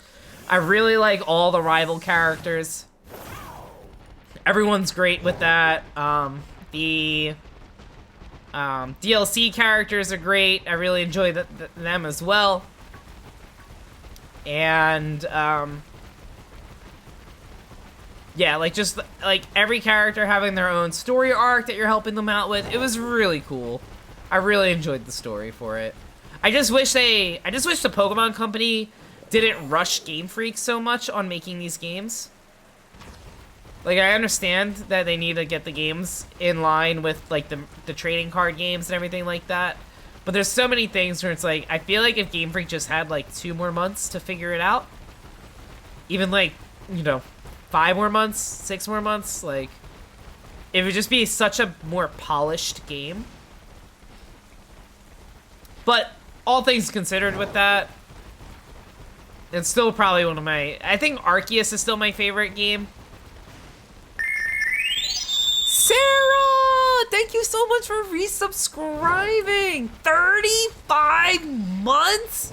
I really like all the rival characters. Everyone's great with that. The DLC characters are great. I really enjoy them as well. And, yeah, like, just, like, every character having their own story arc that you're helping them out with. It was really cool. I really enjoyed the story for it. I just wish the Pokemon Company didn't rush Game Freak so much on making these games. Like, I understand that they need to get the games in line with, like, the trading card games and everything like that. But there's so many things where it's like, I feel like if Game Freak just had, like, 2 more months to figure it out, even, like, you know, 5 more months, 6 more months, like, it would just be such a more polished game. But all things considered with that, it's still probably one of my... I think Arceus is still my favorite game. Sarah! Thank you so much for resubscribing! 35 months?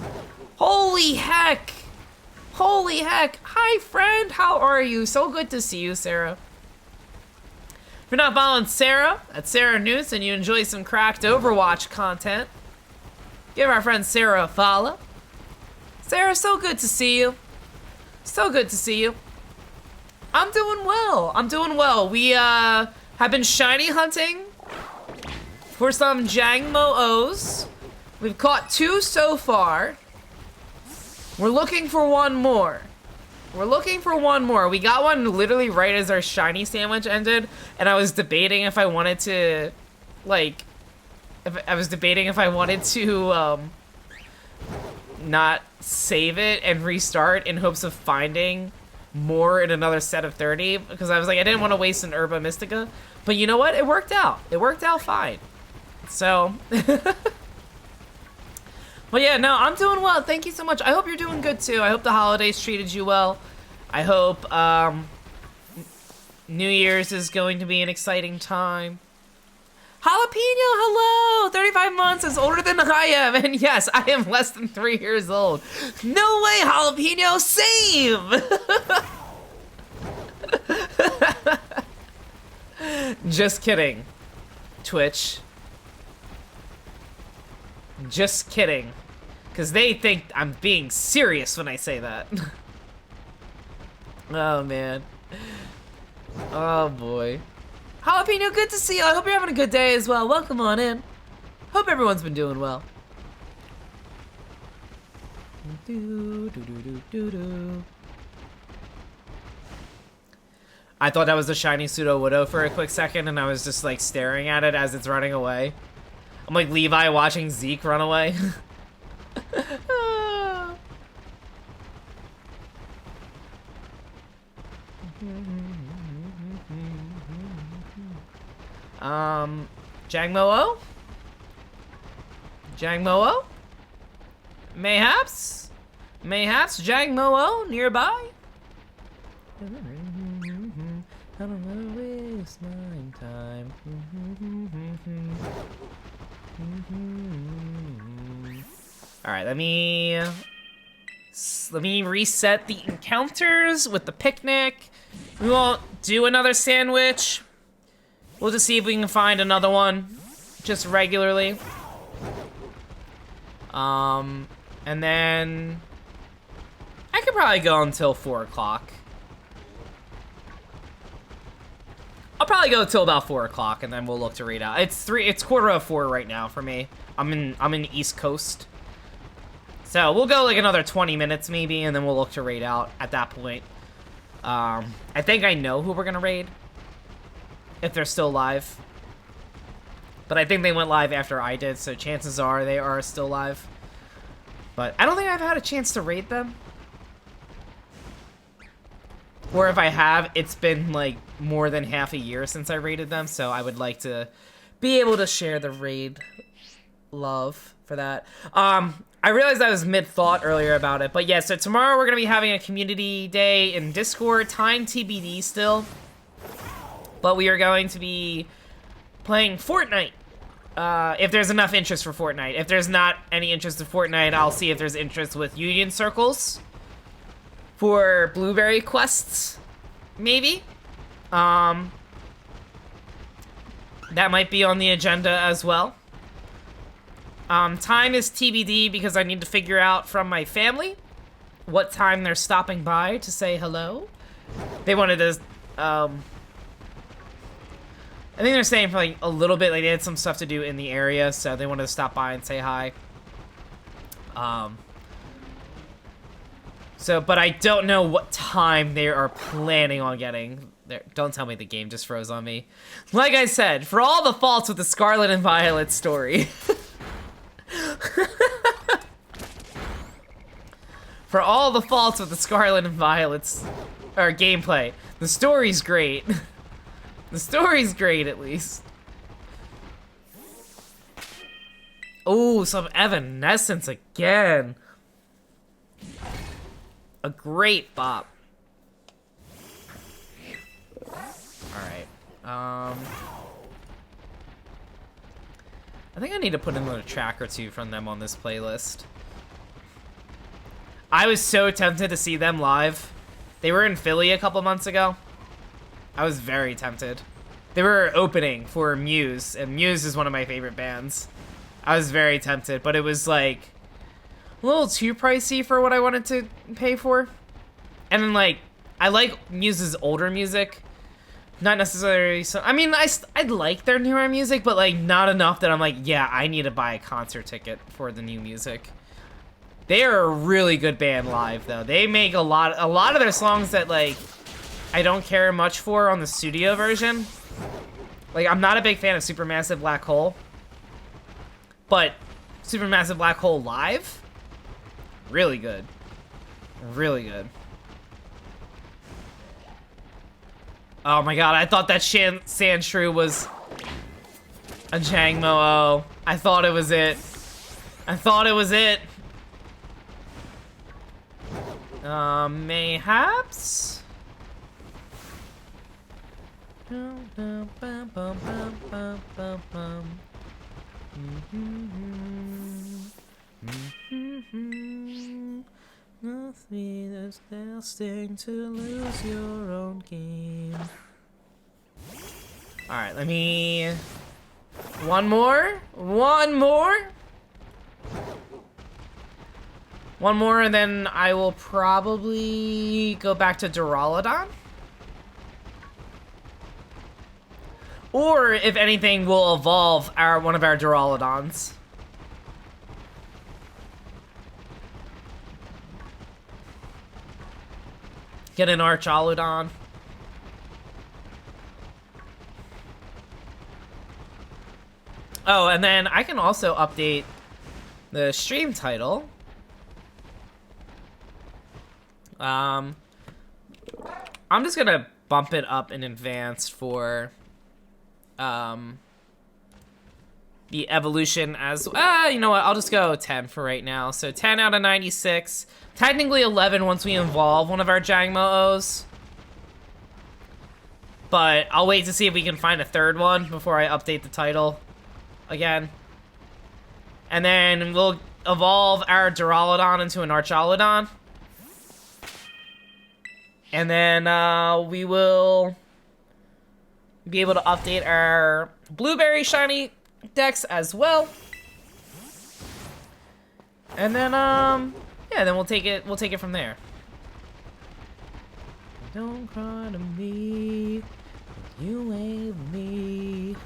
Holy heck! Holy heck! Hi, friend! How are you? So good to see you, Sarah. If you're not following Sarah, that's Sarah News, and you enjoy some cracked Overwatch content, give our friend Sarah a follow. Sarah, so good to see you. So good to see you. I'm doing well. I'm doing well. We have been shiny hunting for some Jangmo-Os. We've caught 2 so far. We're looking for 1 more. We're looking for 1 more. We got one literally right as our shiny sandwich ended, and I was debating if I wanted to, like, not save it and restart in hopes of finding more in another set of 30, because I was like, I didn't want to waste an Herba Mystica. But you know what? It worked out. It worked out fine. So, well, yeah, no, I'm doing well. Thank you so much. I hope you're doing good too. I hope the holidays treated you well. I hope New Year's is going to be an exciting time. Jalapeno, hello! 35 months is older than I am, and yes, I am less than 3 years old. No way, Jalapeno, same! Just kidding, Twitch. Just kidding. Because they think I'm being serious when I say that. Oh, man. Oh, boy. Jalapeno, good to see you. I hope you're having a good day as well. Welcome on in. Hope everyone's been doing well. I thought that was a shiny Pseudo-Widow for a quick second, and I was just like staring at it as it's running away. I'm like Levi watching Zeke run away. Jangmo-O? Jangmo-O? Mayhaps? Mayhaps Jangmo-O nearby? I don't wanna waste my time. Alright, let me reset the encounters with the picnic. We won't do another sandwich. We'll just see if we can find another one, just regularly. And then I could probably go until 4 o'clock. I'll probably go until about 4 o'clock, and then we'll look to read out. It's 4:15 right now for me. I'm in East Coast, so we'll go like another 20 minutes maybe, and then we'll look to raid out at that point. I think I know who we're gonna raid, if they're still live. But I think they went live after I did, so chances are they are still live. But I don't think I've had a chance to rate them. Or if I have, it's been like more than half a year since I rated them, so I would like to be able to share the raid love for that. I realized I was mid-thought earlier about it, but yeah, so tomorrow we're going to be having a community day in Discord, time TBD still. But we are going to be playing Fortnite. If there's enough interest for Fortnite. If there's not any interest in Fortnite, I'll see if there's interest with Union Circles. For Blueberry quests, maybe. That might be on the agenda as well. Time is TBD because I need to figure out from my family what time they're stopping by to say hello. They wanted to, I think they're staying for like a little bit, like they had some stuff to do in the area, so they wanted to stop by and say hi. But I don't know what time they are planning on getting there. Don't tell me the game just froze on me. Like I said, for all the faults with the Scarlet and Violet story. For all the faults with the Scarlet and Violet's gameplay, the story's great. The story's great, at least. Oh, some Evanescence again. A great bop. Alright. I think I need to put in a track or two from them on this playlist. I was so tempted to see them live. They were in Philly a couple months ago. I was very tempted. They were opening for Muse, and Muse is one of my favorite bands. I was very tempted, but it was like a little too pricey for what I wanted to pay for. And then like, I like Muse's older music. Not necessarily so, I mean, I like their newer music, but like not enough that I'm like, yeah, I need to buy a concert ticket for the new music. They are a really good band live though. They make a lot of their songs that like, I don't care much for on the studio version. Like, I'm not a big fan of Supermassive Black Hole. But Supermassive Black Hole live? Really good. Really good. Oh my god, I thought that Sandshrew was a Jangmo-O. I thought it was it. I thought it was it. Mayhaps? Nothing is lasting to lose your own game. Alright, let me... One more? One more, and then I will probably go back to Duraludon. Or, if anything, we'll evolve one of our Duraludons. Get an Archaludon. Oh, and then I can also update the stream title. I'm just gonna bump it up in advance for the evolution as you know what, I'll just go 10 for right now. So 10 out of 96, technically 11 once we evolve one of our Jangmo-Os, but I'll wait to see if we can find a third one before I update the title again. And then we'll evolve our Duraludon into an Archaludon, and then we will be able to update our Blueberry Shiny Dex as well. And then yeah, then we'll take it from there. Don't cry to me, you ain't me.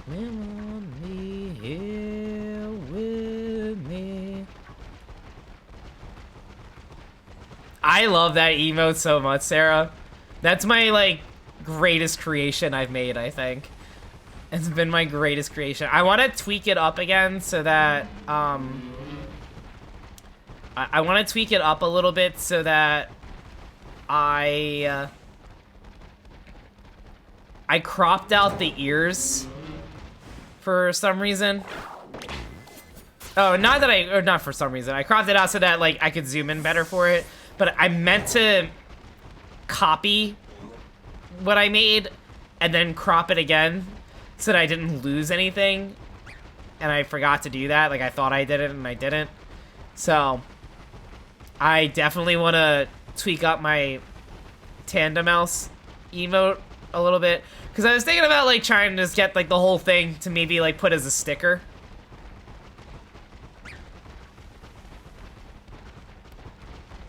Remember me here with me. I love that emote so much, Sarah. That's my like greatest creation I've made, I think. It's been my greatest creation. I want to tweak it up again so that I want to tweak it up a little bit so that I cropped out the ears for some reason. Oh, not for some reason. I cropped it out so that, like, I could zoom in better for it. But I meant to copy what I made and then crop it again so that I didn't lose anything. And I forgot to do that. Like, I thought I did it and I didn't. So, I definitely want to tweak up my tandem mouse emote a little bit. Because I was thinking about, like, trying to just get, like, the whole thing to maybe, like, put as a sticker.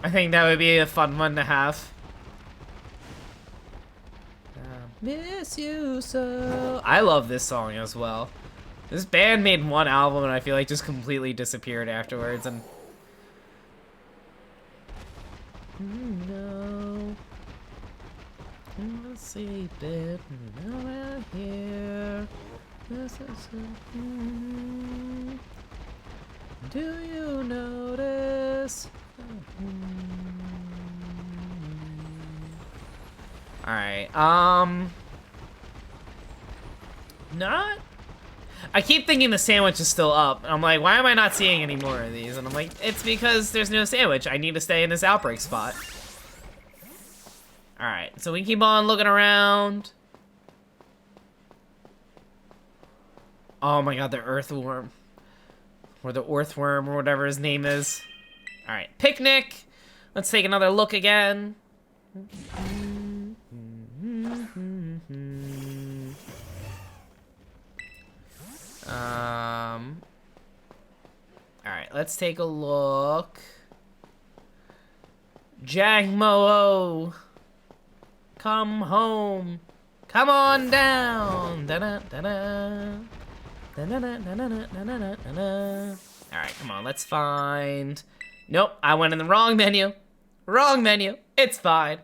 I think that would be a fun one to have. Miss you so. I love this song as well. This band made one album and I feel like just completely disappeared afterwards. And no, I'm sleeping around here. Do you notice? Alright, not... I keep thinking the sandwich is still up. And I'm like, why am I not seeing any more of these? And I'm like, it's because there's no sandwich. I need to stay in this outbreak spot. Alright, so we keep on looking around. Oh my god, the earthworm. Or the earthworm, or whatever his name is. Alright, picnic. Let's take another look again. Alright, let's take a look. Jangmo, come home. Come on down. Da-da-da-da. Da-da-da-da-da-da-da-da-da. Alright, come on, let's find... Nope, I went in the wrong menu. Wrong menu. It's fine.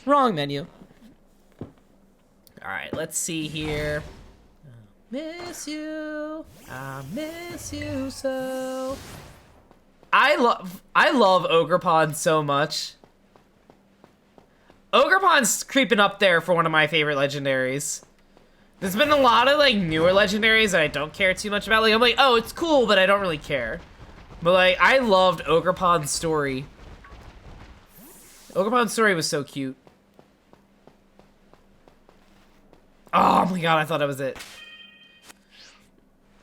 Wrong menu. Alright, let's see here. Miss you. I miss you so. I love Ogerpon so much. Ogerpon's creeping up there for one of my favorite legendaries. There's been a lot of, like, newer legendaries that I don't care too much about. Like, I'm like, oh, it's cool, but I don't really care. But, like, I loved Ogerpon's story. Ogerpon's story was so cute. Oh my god, I thought that was it.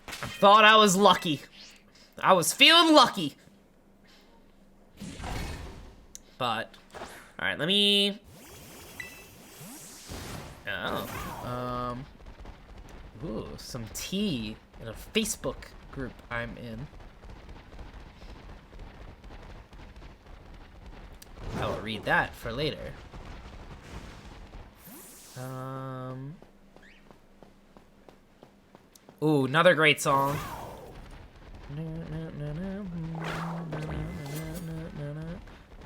I thought I was lucky. I was feeling lucky. But, alright, let me... Oh, ooh, some tea in a Facebook group I'm in. I will read that for later. Ooh, another great song.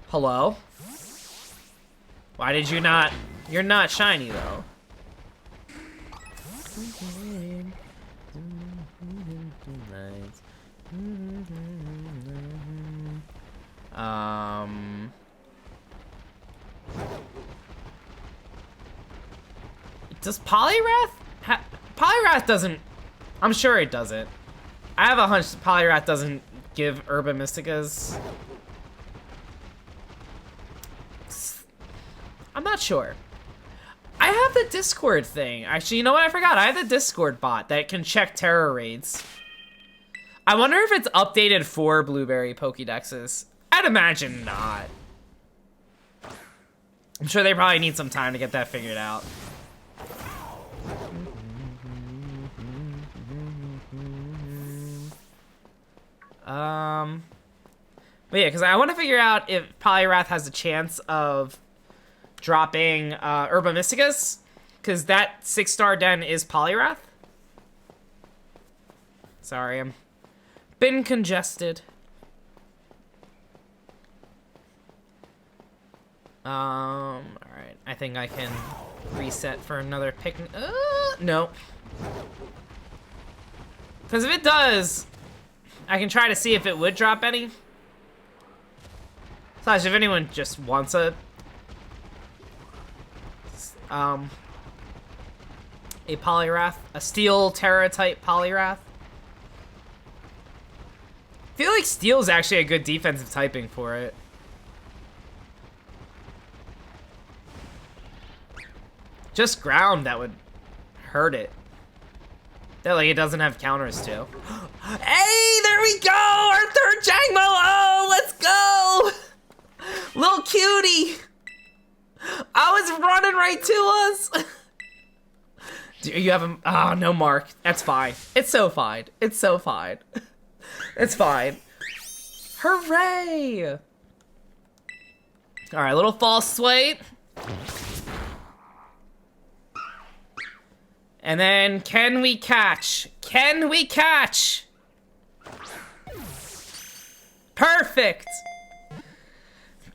Hello? Why did you not... You're not shiny, though. Does Polyrath? Polyrath doesn't... I'm sure it doesn't. I have a hunch Polyrath doesn't give Herba Mysticas. I'm not sure. I have the Discord thing. Actually, you know what? I forgot. I have the Discord bot that can check terror raids. I wonder if it's updated for Blueberry Pokédexes. I'd imagine not. I'm sure they probably need some time to get that figured out. But yeah, because I want to figure out if Polyrath has a chance of dropping Herba Mysticas, because that 6-star den is Polyrath. Sorry, I'm been congested. Alright, I think I can reset for another picnic. No. Because if it does, I can try to see if it would drop any. Slash, if anyone just wants a polyrath, a steel Terra type polyrath. I feel like steel is actually a good defensive typing for it. Just ground that would hurt it. That like it doesn't have counters to. Hey, there we go! Our third Jangmo! Oh, let's go! Little cutie! I was running right to us! Do you have a... Oh, no mark. That's fine. It's so fine. It's so fine. It's fine. Hooray! Alright, little false swipe. And then, can we catch? Can we catch? Perfect!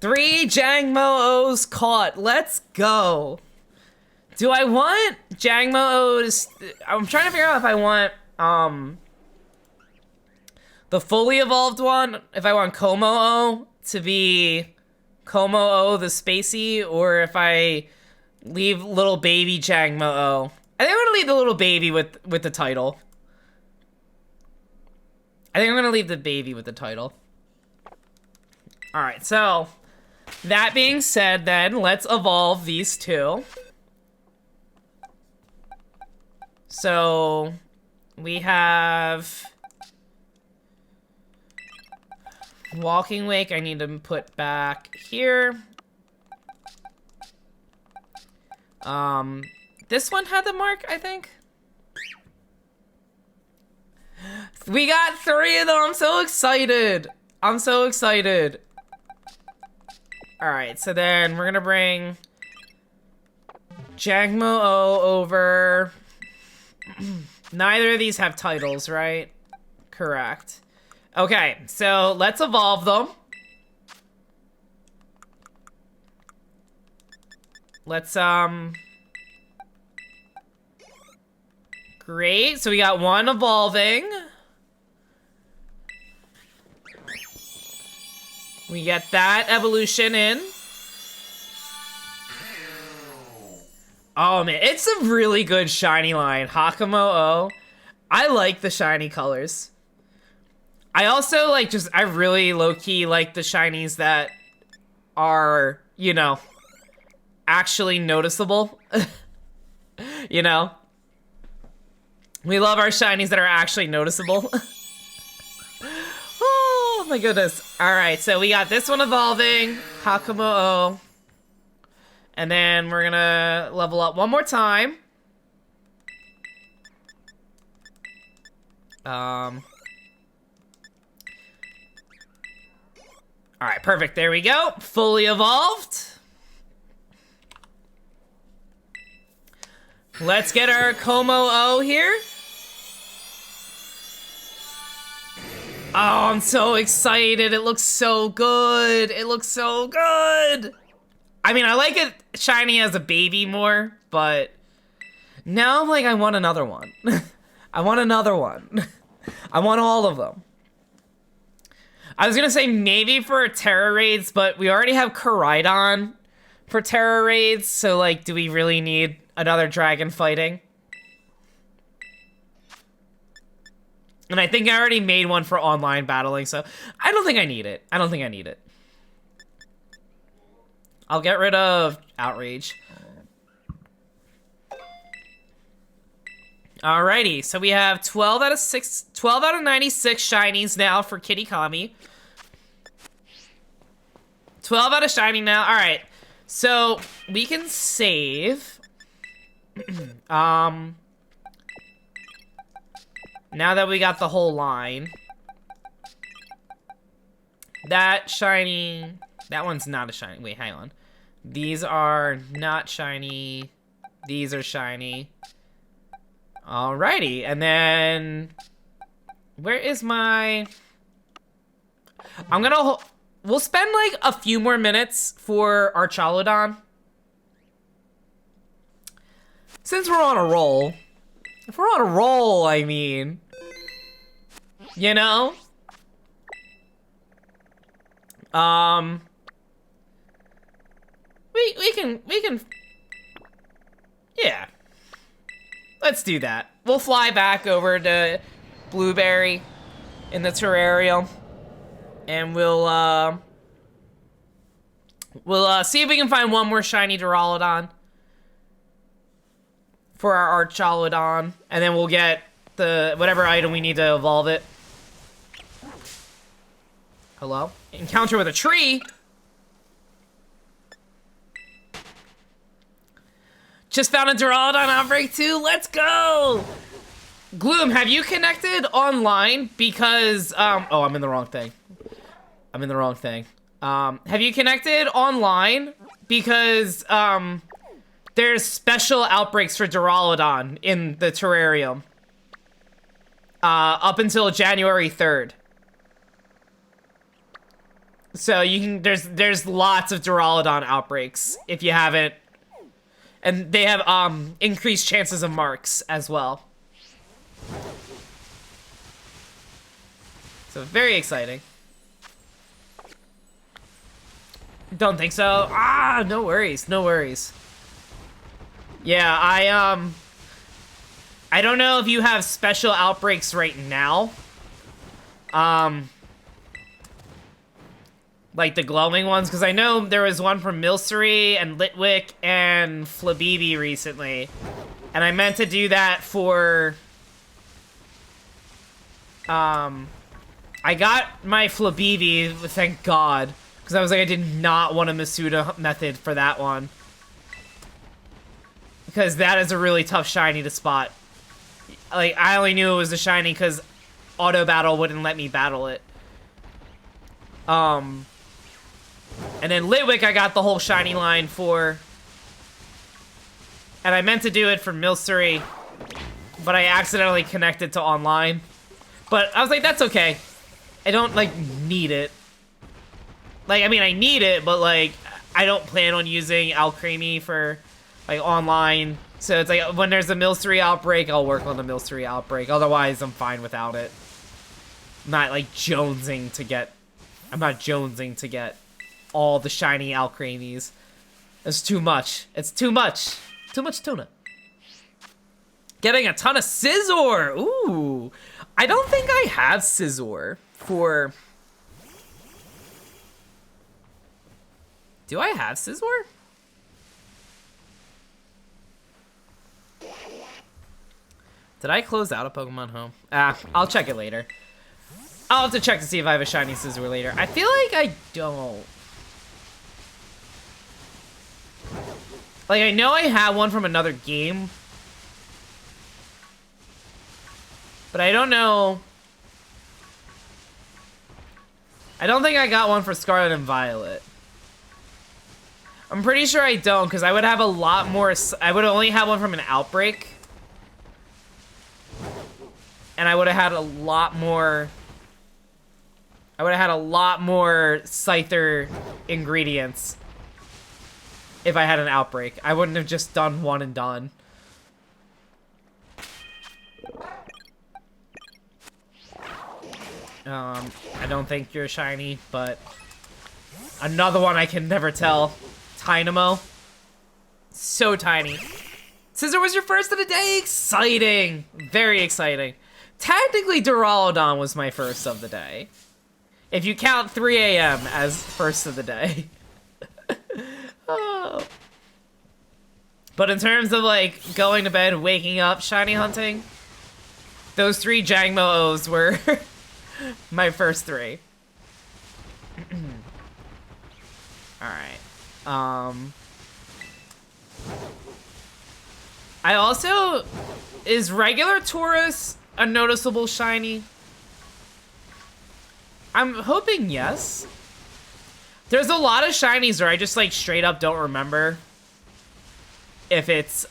3 Jangmo-O's caught. Let's go. Do I want Jangmo-O's? I'm trying to figure out if I want the fully evolved one, if I want Como-O to be Como-O the spacey, or if I leave little baby Jangmo-O. I think I'm gonna leave the little baby with the title. I think I'm gonna leave the baby with the title. Alright, so that being said then, let's evolve these two. So we have Walking Wake I need to put back here. This one had the mark, I think. We got 3 of them. I'm so excited. I'm so excited. All right, so then we're gonna bring Jangmo-O over. Neither of these have titles, right? Correct. Okay, so let's evolve them. Let's, great, so we got 1 evolving. We get that evolution in. Oh man, it's a really good shiny line. Hakamo-O. I like the shiny colors. I also like I really low-key like the shinies that are, you know, actually noticeable. You know? We love our shinies that are actually noticeable. Oh my goodness. Alright, so we got this one evolving. Hakamo-O. And then we're gonna level up one more time. Alright, perfect. There we go. Fully evolved. Let's get our Como-O here. Oh, I'm so excited. It looks so good. It looks so good. I mean, I like it shiny as a baby more, but now I'm like, I want another one. I want another one. I want all of them. I was gonna say maybe for Terra raids, but we already have Koraidon for Terra raids, so like, do we really need another dragon fighting? And I think I already made one for online battling, so I don't think I need it. I don't think I need it. I'll get rid of Outrage. Alrighty, so we have 12 out of 96 shinies now for Kitty Kami. 12 out of shiny now. Alright, so we can save. Now that we got the whole line. That shiny... That one's not a shiny. Wait, hang on. These are not shiny. These are shiny. Alrighty, and then... Where is my... I'm gonna... We'll spend, like, a few more minutes for our Chalodon. Since we're on a roll. If we're on a roll, I mean... You know? We can. Yeah. Let's do that. We'll fly back over to Blueberry in the terrarium, and we'll see if we can find one more shiny Duraludon for our Archaludon, and then we'll get the whatever item we need to evolve it. Hello? Encounter with a tree? Just found a Duraludon outbreak too. Let's go! Gloom, have you connected online? Because, oh, I'm in the wrong thing. Have you connected online? Because, there's special outbreaks for Duraludon in the terrarium. Up until January 3rd. So you can, there's lots of Duraludon outbreaks if you haven't. And they have, increased chances of marks as well. So very exciting. Don't think so. Ah, no worries, no worries. Yeah, I don't know if you have special outbreaks right now. Like the glowing ones, because I know there was one from Milcery and Litwick and Flabibi recently. And I meant to do that for... I got my Flabibi, thank God. Because I was like, I did not want a Masuda method for that one. Because that is a really tough shiny to spot. Like, I only knew it was a shiny because Auto Battle wouldn't let me battle it. And then Litwick I got the whole shiny line for. And I meant to do it for Milcery, but I accidentally connected to online. But I was like, that's okay. I don't, like, need it. Like, I mean, I need it, but, like, I don't plan on using Alcremie for, like, online. So it's like, when there's a Milcery outbreak, I'll work on the Milcery outbreak. Otherwise, I'm fine without it. I'm not, like, jonesing to get... I'm not jonesing to get all the shiny Alcremies. It's too much. It's too much. Too much tuna. Getting a ton of Scizor! Ooh! I don't think I have Scizor for... Do I have Scizor? Did I close out a Pokemon Home? Ah, I'll check it later. I'll have to check to see if I have a shiny Scizor later. I feel like I don't. Like, I know I have one from another game. But I don't know. I don't think I got one for Scarlet and Violet. I'm pretty sure I don't, because I would have a lot more... I would only have one from an outbreak. And I would have had a lot more... I would have had a lot more Scyther ingredients if I had an outbreak. I wouldn't have just done one and done. I don't think you're shiny, but another one I can never tell. Tynamo. So tiny. Scizor was your first of the day? Exciting! Very exciting. Technically, Duraludon was my first of the day. If you count 3 a.m. as first of the day. Oh. But in terms of, like, going to bed, waking up, shiny hunting, those 3 Jangmo-Os were my first 3. Alright. I also... Is regular Tauros a noticeable shiny? I'm hoping yes. There's a lot of shinies where I just, like, straight up don't remember if it's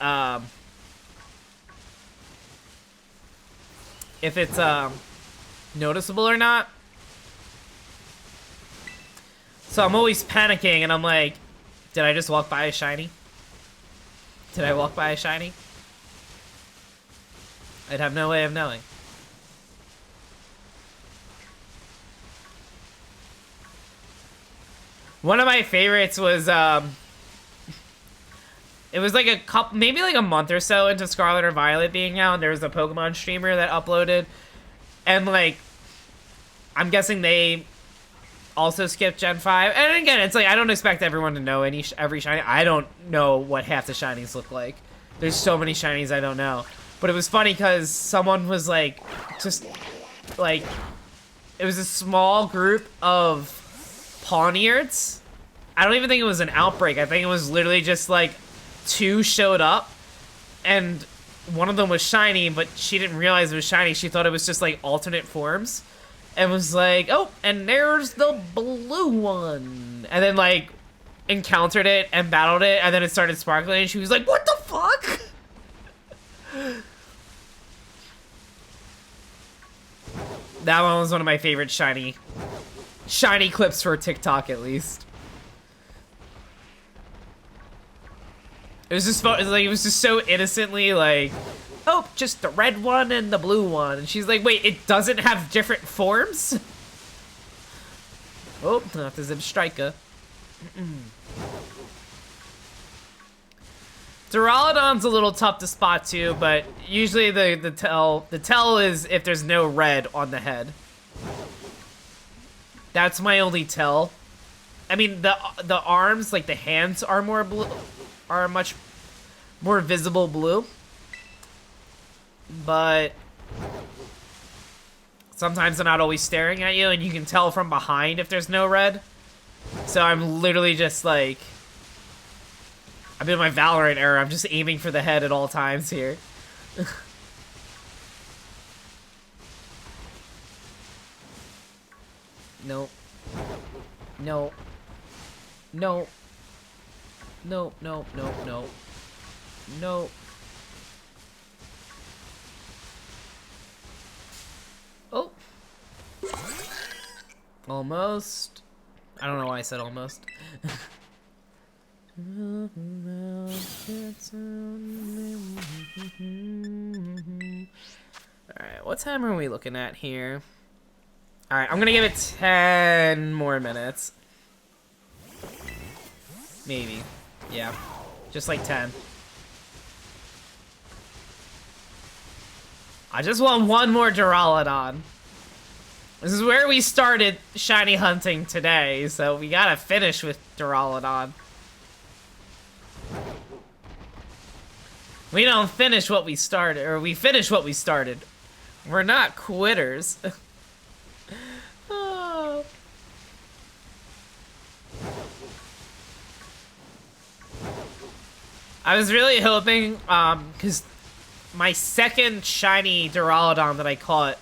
noticeable or not. So I'm always panicking and I'm like, did I just walk by a shiny? Did I walk by a shiny? I'd have no way of knowing. One of my favorites was It was like a couple, maybe like a month or so into Scarlet or Violet being out. There was a Pokemon streamer that uploaded, and like, I'm guessing they also skipped Gen 5. And again, it's like I don't expect everyone to know every shiny. I don't know what half the shinies look like. There's so many shinies I don't know. But it was funny because someone was like, just like, it was a small group of Pawniards. I don't even think it was an outbreak. I think it was literally just like 2 showed up, and one of them was shiny, but she didn't realize it was shiny. She thought it was just like alternate forms, and was like, oh, and there's the blue one, and then like encountered it and battled it, and then it started sparkling, and she was like, what the fuck? That one was one of my favorite shiny clips for TikTok, at least. It was just fun. It was just so innocently like, oh, just the red one and the blue one. And she's like, wait, it doesn't have different forms? Oh, not the Zebstrika. Duraludon's a little tough to spot too, but usually the tell is if there's no red on the head. That's my only tell. I mean, the arms, like the hands, are more blue, are much more visible blue, but sometimes they're not always staring at you, and you can tell from behind if there's no red. So I'm literally just like, I'm in my Valorant era. I'm just aiming for the head at all times here. Nope. No. No. No, no, no, no. No. Oh. Almost. I don't know why I said almost. Alright, what time are we looking at here? Alright, I'm gonna give it 10 more minutes. Maybe. Yeah. Just like 10. I just want one more Duraludon. This is where we started shiny hunting today, so we gotta finish with Duraludon. We don't finish what we started, or we finish what we started. We're not quitters. Oh. I was really hoping, because my second shiny Duraludon that I caught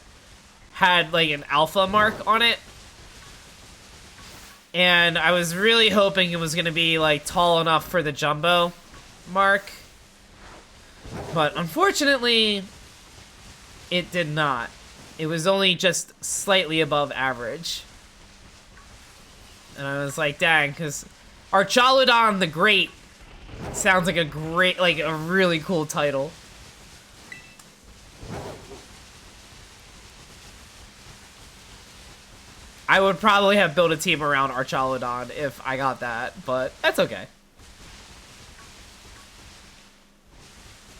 had like an alpha mark on it. And I was really hoping it was going to be like tall enough for the jumbo mark. But unfortunately, it did not. It was only just slightly above average. And I was like, dang, because Archaludon the Great sounds like a really cool title. I would probably have built a team around Archaludon if I got that, but that's okay.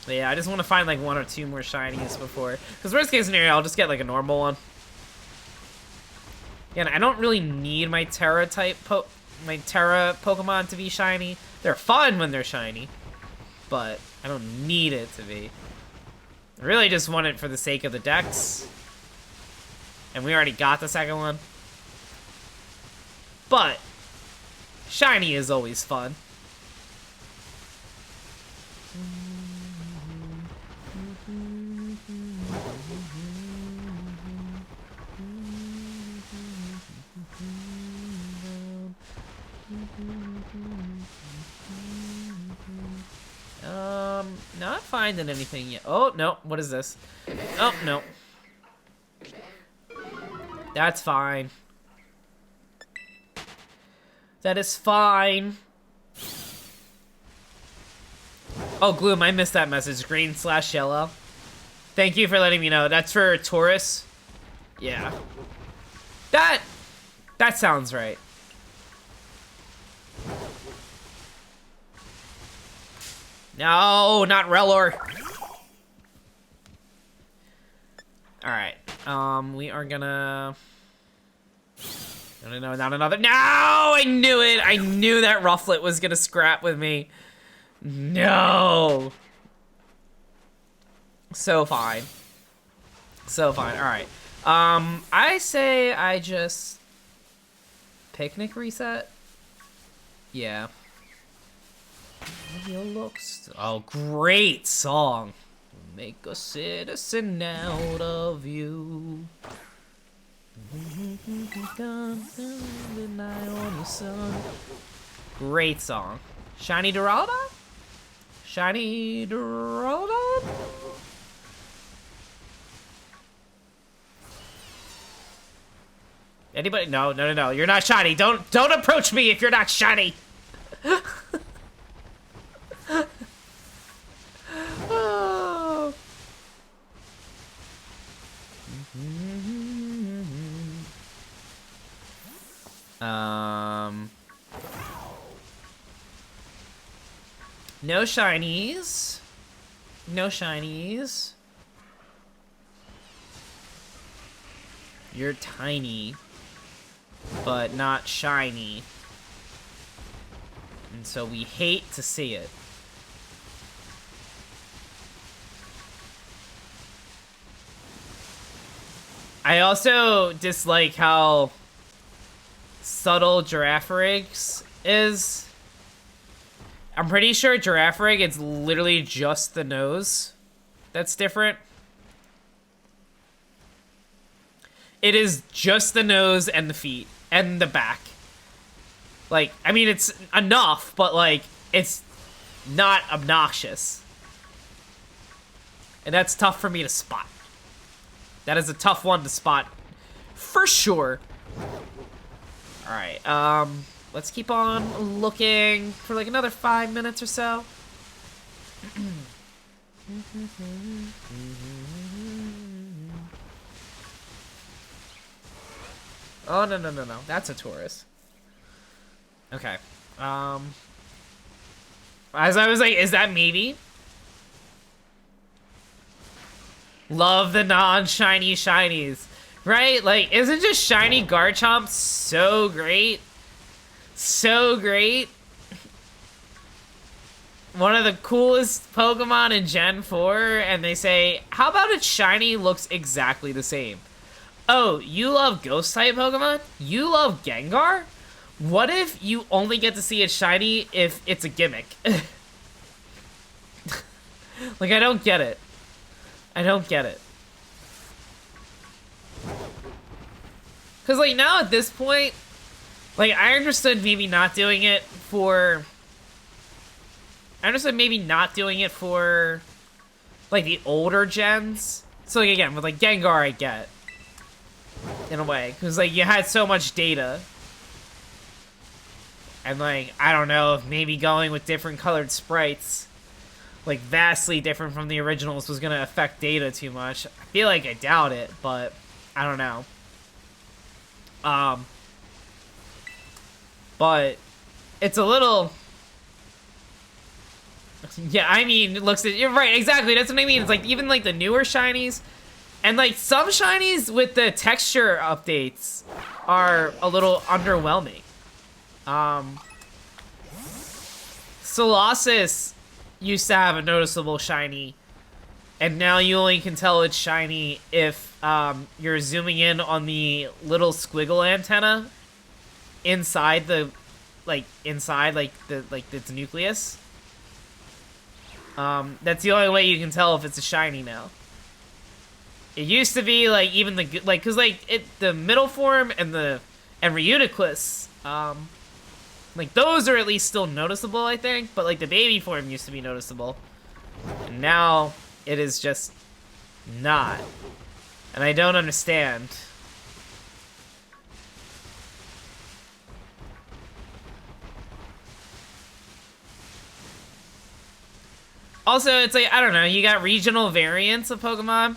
But yeah, I just want to find like 1 or 2 more shinies before, because worst case scenario, I'll just get like a normal one. Again, I don't really need my Terra Pokemon to be shiny. They're fun when they're shiny, but I don't need it to be. I really just want it for the sake of the dex, and we already got the second one. But shiny is always fun. Not finding anything yet. Oh, no. What is this? Oh, no. That's fine. That is fine. Oh, Gloom, I missed that message. Green/yellow. Thank you for letting me know. That's for Taurus. Yeah. That sounds right. No, not Relor. Alright. We are gonna... No, not another. No! I knew it! I knew that Rufflet was gonna scrap with me. No! So fine. So fine. Alright. I say I just... Picnic reset? Yeah. Your looks. Oh, great song. Make a citizen out of you. Great song. Shiny Dorada? Shiny Dorada? Anybody? No. You're not shiny. Don't approach me if you're not shiny. Oh. No shinies. No shinies. You're tiny, but not shiny. And so we hate to see it. I also dislike how subtle Girafarig is. I'm pretty sure Girafarig, it's literally just the nose that's different. It is just the nose and the feet and the back. Like, I mean, it's enough, but like, it's not obnoxious. And that's tough for me to spot. That is a tough one to spot, for sure. Alright, let's keep on looking for like another 5 minutes or so. Oh, no. That's a tourist. Okay. As I was like, is that maybe? Love the non-shiny shinies. Right? Like, isn't just shiny Garchomp so great? So great. One of the coolest Pokemon in Gen 4, and they say, how about its shiny looks exactly the same? Oh, you love Ghost-type Pokemon? You love Gengar? What if you only get to see it shiny if it's a gimmick? Like, I don't get it. I don't get it. Because, like, now at this point, like, I understood maybe not doing it for... I understood maybe not doing it for, like, the older gens. So, like, again, with, like, Gengar, I get. In a way. Because, like, you had so much data. And, like, I don't know if maybe going with different colored sprites, like, vastly different from the originals, was going to affect data too much. I feel like I doubt it, but I don't know. But it's a little... Yeah, I mean, it looks... You're right, exactly, that's what I mean. It's, like, even, like, the newer shinies, and, like, some shinies with the texture updates are a little underwhelming. Colossus used to have a noticeable shiny, and now you only can tell it's shiny if you're zooming in on the little squiggle antenna inside the, its nucleus. That's the only way you can tell if it's a shiny now. It used to be like even the like, cause like the middle form and Reuniclus, like those are at least still noticeable, I think. But like the baby form used to be noticeable, and now it is just not. And I don't understand. Also, it's like, I don't know, you got regional variants of Pokemon.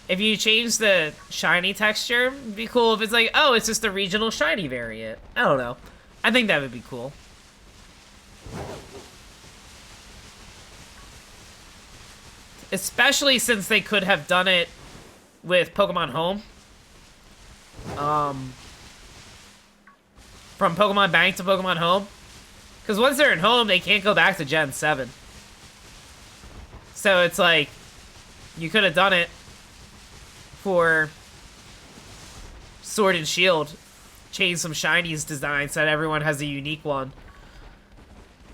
If you change the shiny texture, it'd be cool if it's like, oh, it's just a regional shiny variant. I don't know. I think that would be cool. Especially since they could have done it with Pokemon Home. From Pokemon Bank to Pokemon Home. Because once they're in Home, they can't go back to Gen 7. So it's like, you could have done it for Sword and Shield. Change some shinies design so that everyone has a unique one.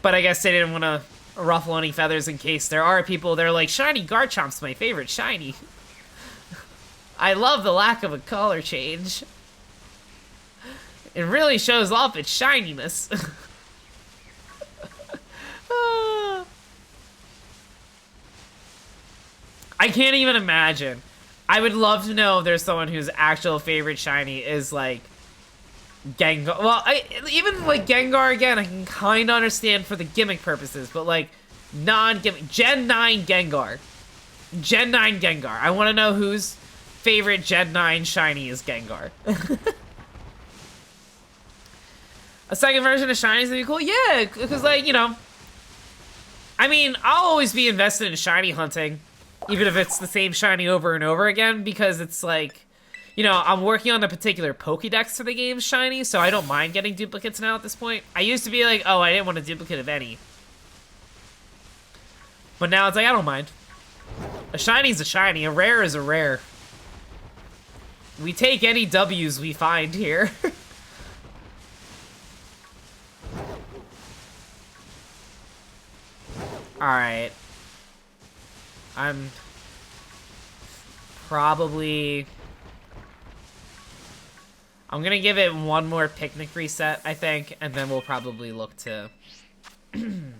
But I guess they didn't want to ruffle any feathers in case there are people that are like, shiny Garchomp's my favorite shiny. I love the lack of a color change. It really shows off its shininess. I can't even imagine. I would love to know if there's someone whose actual favorite shiny is like Gengar. Well, even like Gengar again, I can kind of understand for the gimmick purposes, but like non-gimmick. Gen 9 Gengar. Gen 9 Gengar. I want to know whose favorite Gen 9 shiny is Gengar. A second version of shinies would be cool. Yeah, because like, you know, I mean, I'll always be invested in shiny hunting, even if it's the same shiny over and over again, because it's like, you know, I'm working on a particular Pokédex for the game's shiny, so I don't mind getting duplicates now at this point. I used to be like, oh, I didn't want a duplicate of any. But now it's like, I don't mind. A shiny's a shiny, a rare is a rare. We take any W's we find here. Alright. I'm gonna give it one more picnic reset, I think, and then we'll probably look to... we'll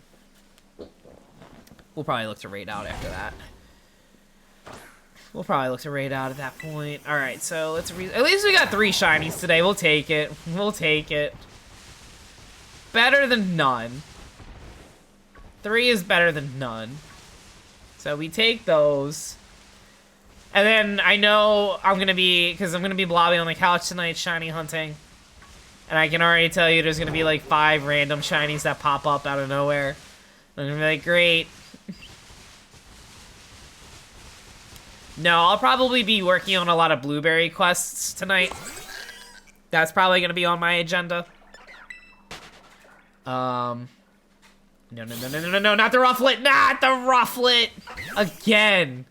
probably look to raid out after that. We'll probably look to raid out at that point. Alright, so let's at least we got 3 shinies today. We'll take it. We'll take it. Better than none. 3 is better than none. So we take those. And then I know I'm gonna be, because I'm gonna be blobbing on the couch tonight, shiny hunting. And I can already tell you there's gonna be like 5 random shinies that pop up out of nowhere. I'm gonna be like, great. No, I'll probably be working on a lot of blueberry quests tonight. That's probably gonna be on my agenda. No, not the Rufflet! Not the Rufflet! Again.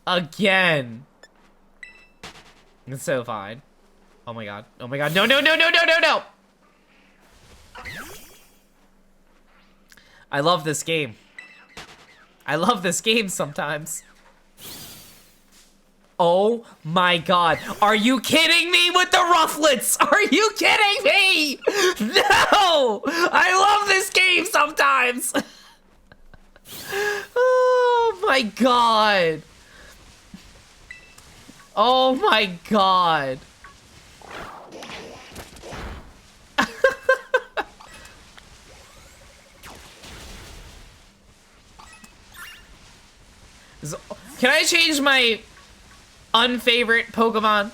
Again. It's so fine. Oh my god. Oh my god. No, no, no, no, no, no, no! I love this game. I love this game sometimes. Oh my god. Are you kidding me with the Rufflets? Are you kidding me? No! I love this game sometimes! Oh my god. Oh my god. Can I change my unfavorite Pokemon?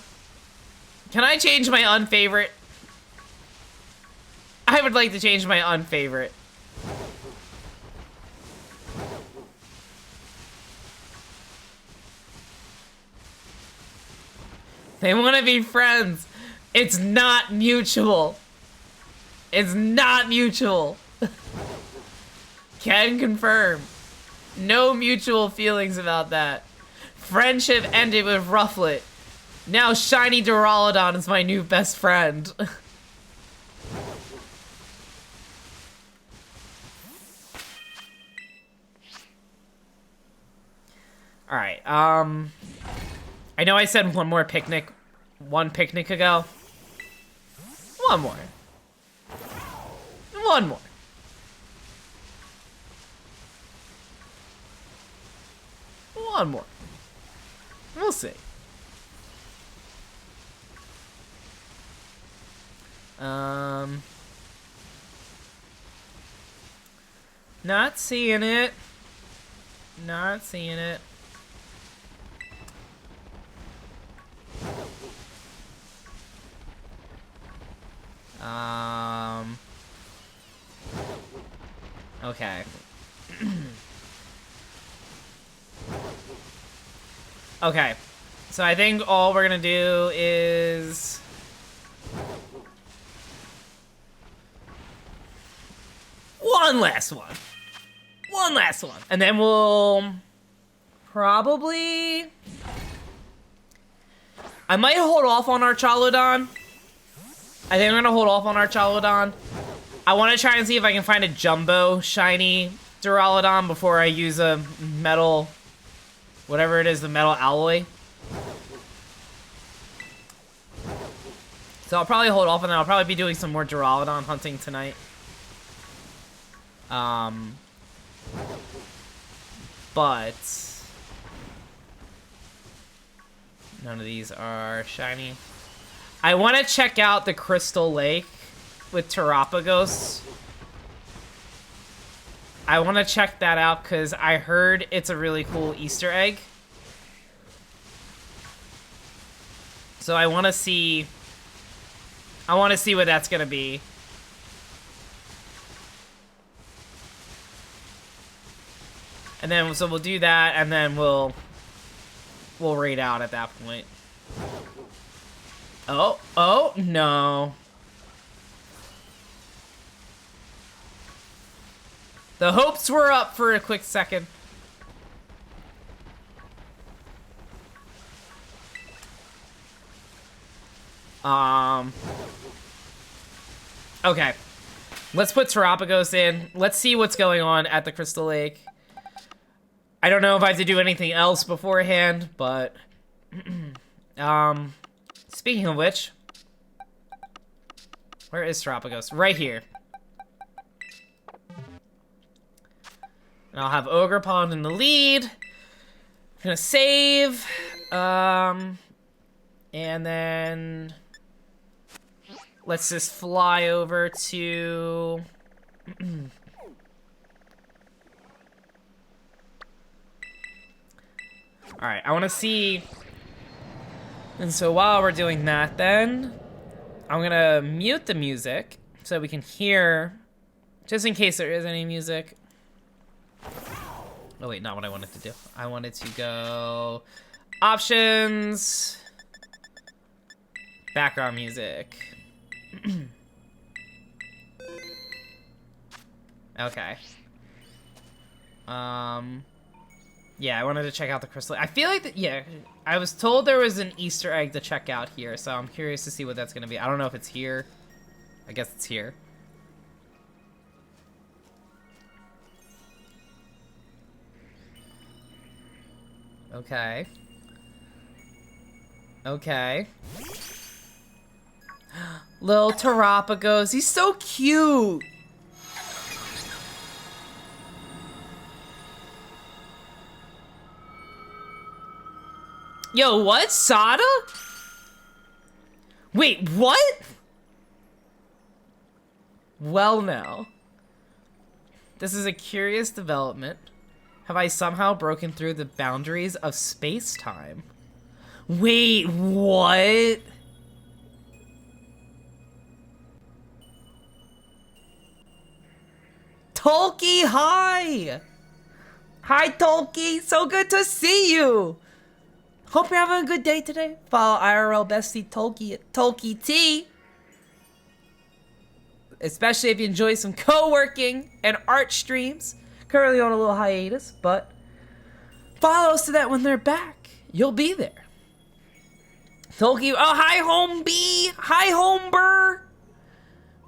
Can I change my unfavorite? I would like to change my unfavorite. They want to be friends. It's not mutual. It's not mutual. Can confirm. No mutual feelings about that. Friendship ended with Rufflet. Now Shiny Duraludon is my new best friend. Alright, I know I said one more picnic, one picnic ago. One more. One more. One more. We'll see. Not seeing it. Not seeing it. Okay. Okay. So I think all we're gonna do is... one last one. One last one. And then we'll... probably... I might hold off on our Chalodon. I think I'm gonna hold off on our Chalodon. I want to try and see if I can find a jumbo shiny Duraludon before I use a metal... whatever it is, the metal alloy. So I'll probably hold off on that. I'll probably be doing some more Duraludon hunting tonight. But none of these are shiny. I want to check out the Crystal Lake with Terapagos. I want to check that out because I heard it's a really cool Easter egg. So I want to see what that's gonna be. And then, so we'll do that, and then we'll raid out at that point. Oh, no. The hopes were up for a quick second. Okay. Let's put Terapagos in. Let's see what's going on at the Crystal Lake. I don't know if I have to do anything else beforehand, but... speaking of which... where is Terapagos? Right here. And I'll have Ogrepon in the lead. I'm gonna save. And then... let's just fly over to... Alright, I want to see... and so while we're doing that then, I'm gonna mute the music so we can hear, just in case there is any music. Oh wait, not what I wanted to do. I wanted to go... options... background music. Okay. Yeah, I wanted to check out the Crystal. I feel like yeah, I was told there was an Easter egg to check out here, so I'm curious to see what that's gonna be. I don't know if it's here. I guess it's here. Okay. Okay. Little Terapagos, he's so cute! Yo, what? Sada? Wait, what? Well now. This is a curious development. Have I somehow broken through the boundaries of space-time? Wait, what? Tolki, hi! Hi, Tolki, so good to see you! Hope you're having a good day today. Follow IRL bestie Tolki at Tolki T. Especially if you enjoy some co-working and art streams. Currently on a little hiatus, but follow so that when they're back, you'll be there. Tolki, oh, hi, home bee. Hi, home burr.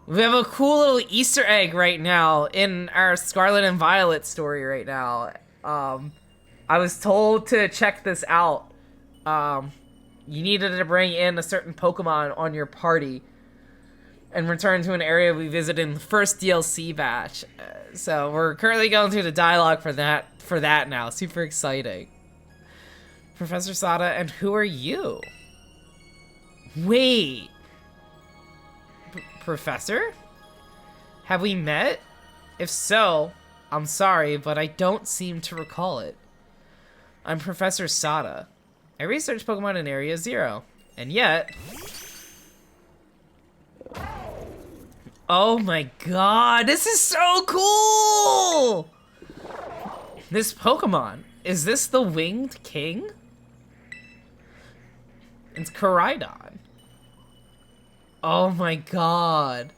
We have a cool little Easter egg right now in our Scarlet and Violet story right now. I was told to check this out. You needed to bring in a certain Pokemon on your party and return to an area we visited in the first DLC batch. So we're currently going through the dialogue for that now. Super exciting. Professor Sada, and who are you? Wait. Professor? Have we met? If so, I'm sorry, but I don't seem to recall it. I'm Professor Sada. I researched Pokemon in Area 0, and yet... oh my god, this is so cool! This Pokemon, is this the Winged King? It's Koraidon. Oh my god.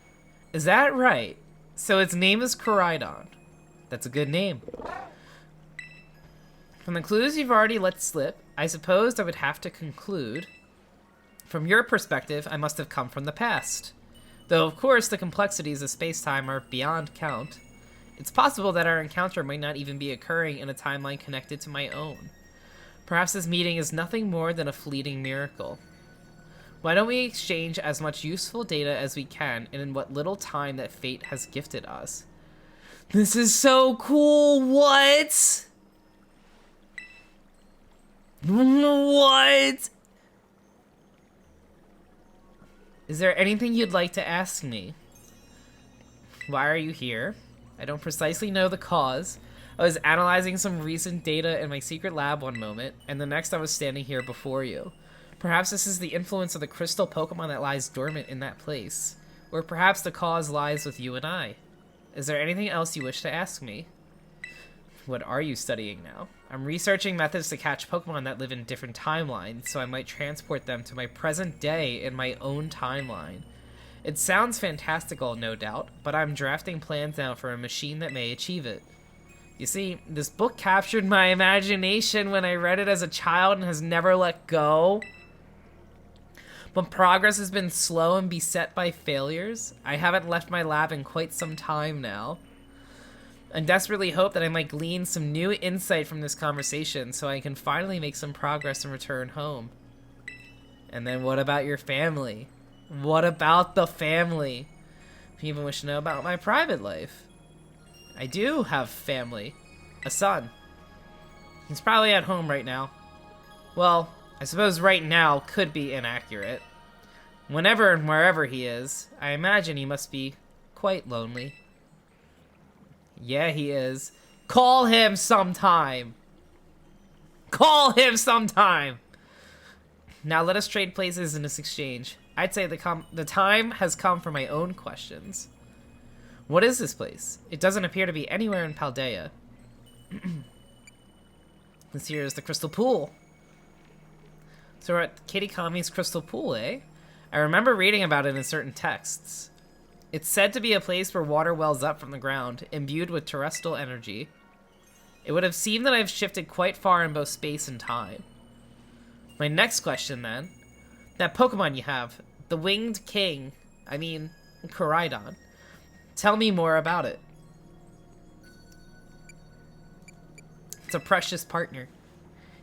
Is that right? So its name is Koraidon. That's a good name. From the clues you've already let slip, I suppose I would have to conclude, from your perspective, I must have come from the past. Though, of course, the complexities of space-time are beyond count. It's possible that our encounter might not even be occurring in a timeline connected to my own. Perhaps this meeting is nothing more than a fleeting miracle. Why don't we exchange as much useful data as we can in what little time that fate has gifted us? This is so cool! What? What? Is there anything you'd like to ask me? Why are you here? I don't precisely know the cause. I was analyzing some recent data in my secret lab one moment, and the next I was standing here before you. Perhaps this is the influence of the crystal Pokemon that lies dormant in that place. Or perhaps the cause lies with you and I. Is there anything else you wish to ask me? What are you studying now? I'm researching methods to catch Pokemon that live in different timelines, so I might transport them to my present day in my own timeline. It sounds fantastical, no doubt, but I'm drafting plans now for a machine that may achieve it. You see, this book captured my imagination when I read it as a child and has never let go. But progress has been slow and beset by failures. I haven't left my lab in quite some time now. I desperately hope that I might glean some new insight from this conversation so I can finally make some progress and return home. And then what about your family? What about the family? People wish to know about my private life. I do have family. A son. He's probably at home right now. Well, I suppose right now could be inaccurate. Whenever and wherever he is, I imagine he must be quite lonely. Yeah, he is. Call him sometime. Call him sometime. Now let us trade places in this exchange. I'd say the time has come for my own questions. What is this place? It doesn't appear to be anywhere in Paldea. This here is the Crystal Pool. So we're at Kitty Kami's Crystal Pool, eh? I remember reading about it in certain texts. It's said to be a place where water wells up from the ground, imbued with terrestrial energy. It would have seemed that I've shifted quite far in both space and time. My next question, then. That Pokemon you have, the Winged King, Koraidon. Tell me more about it. It's a precious partner.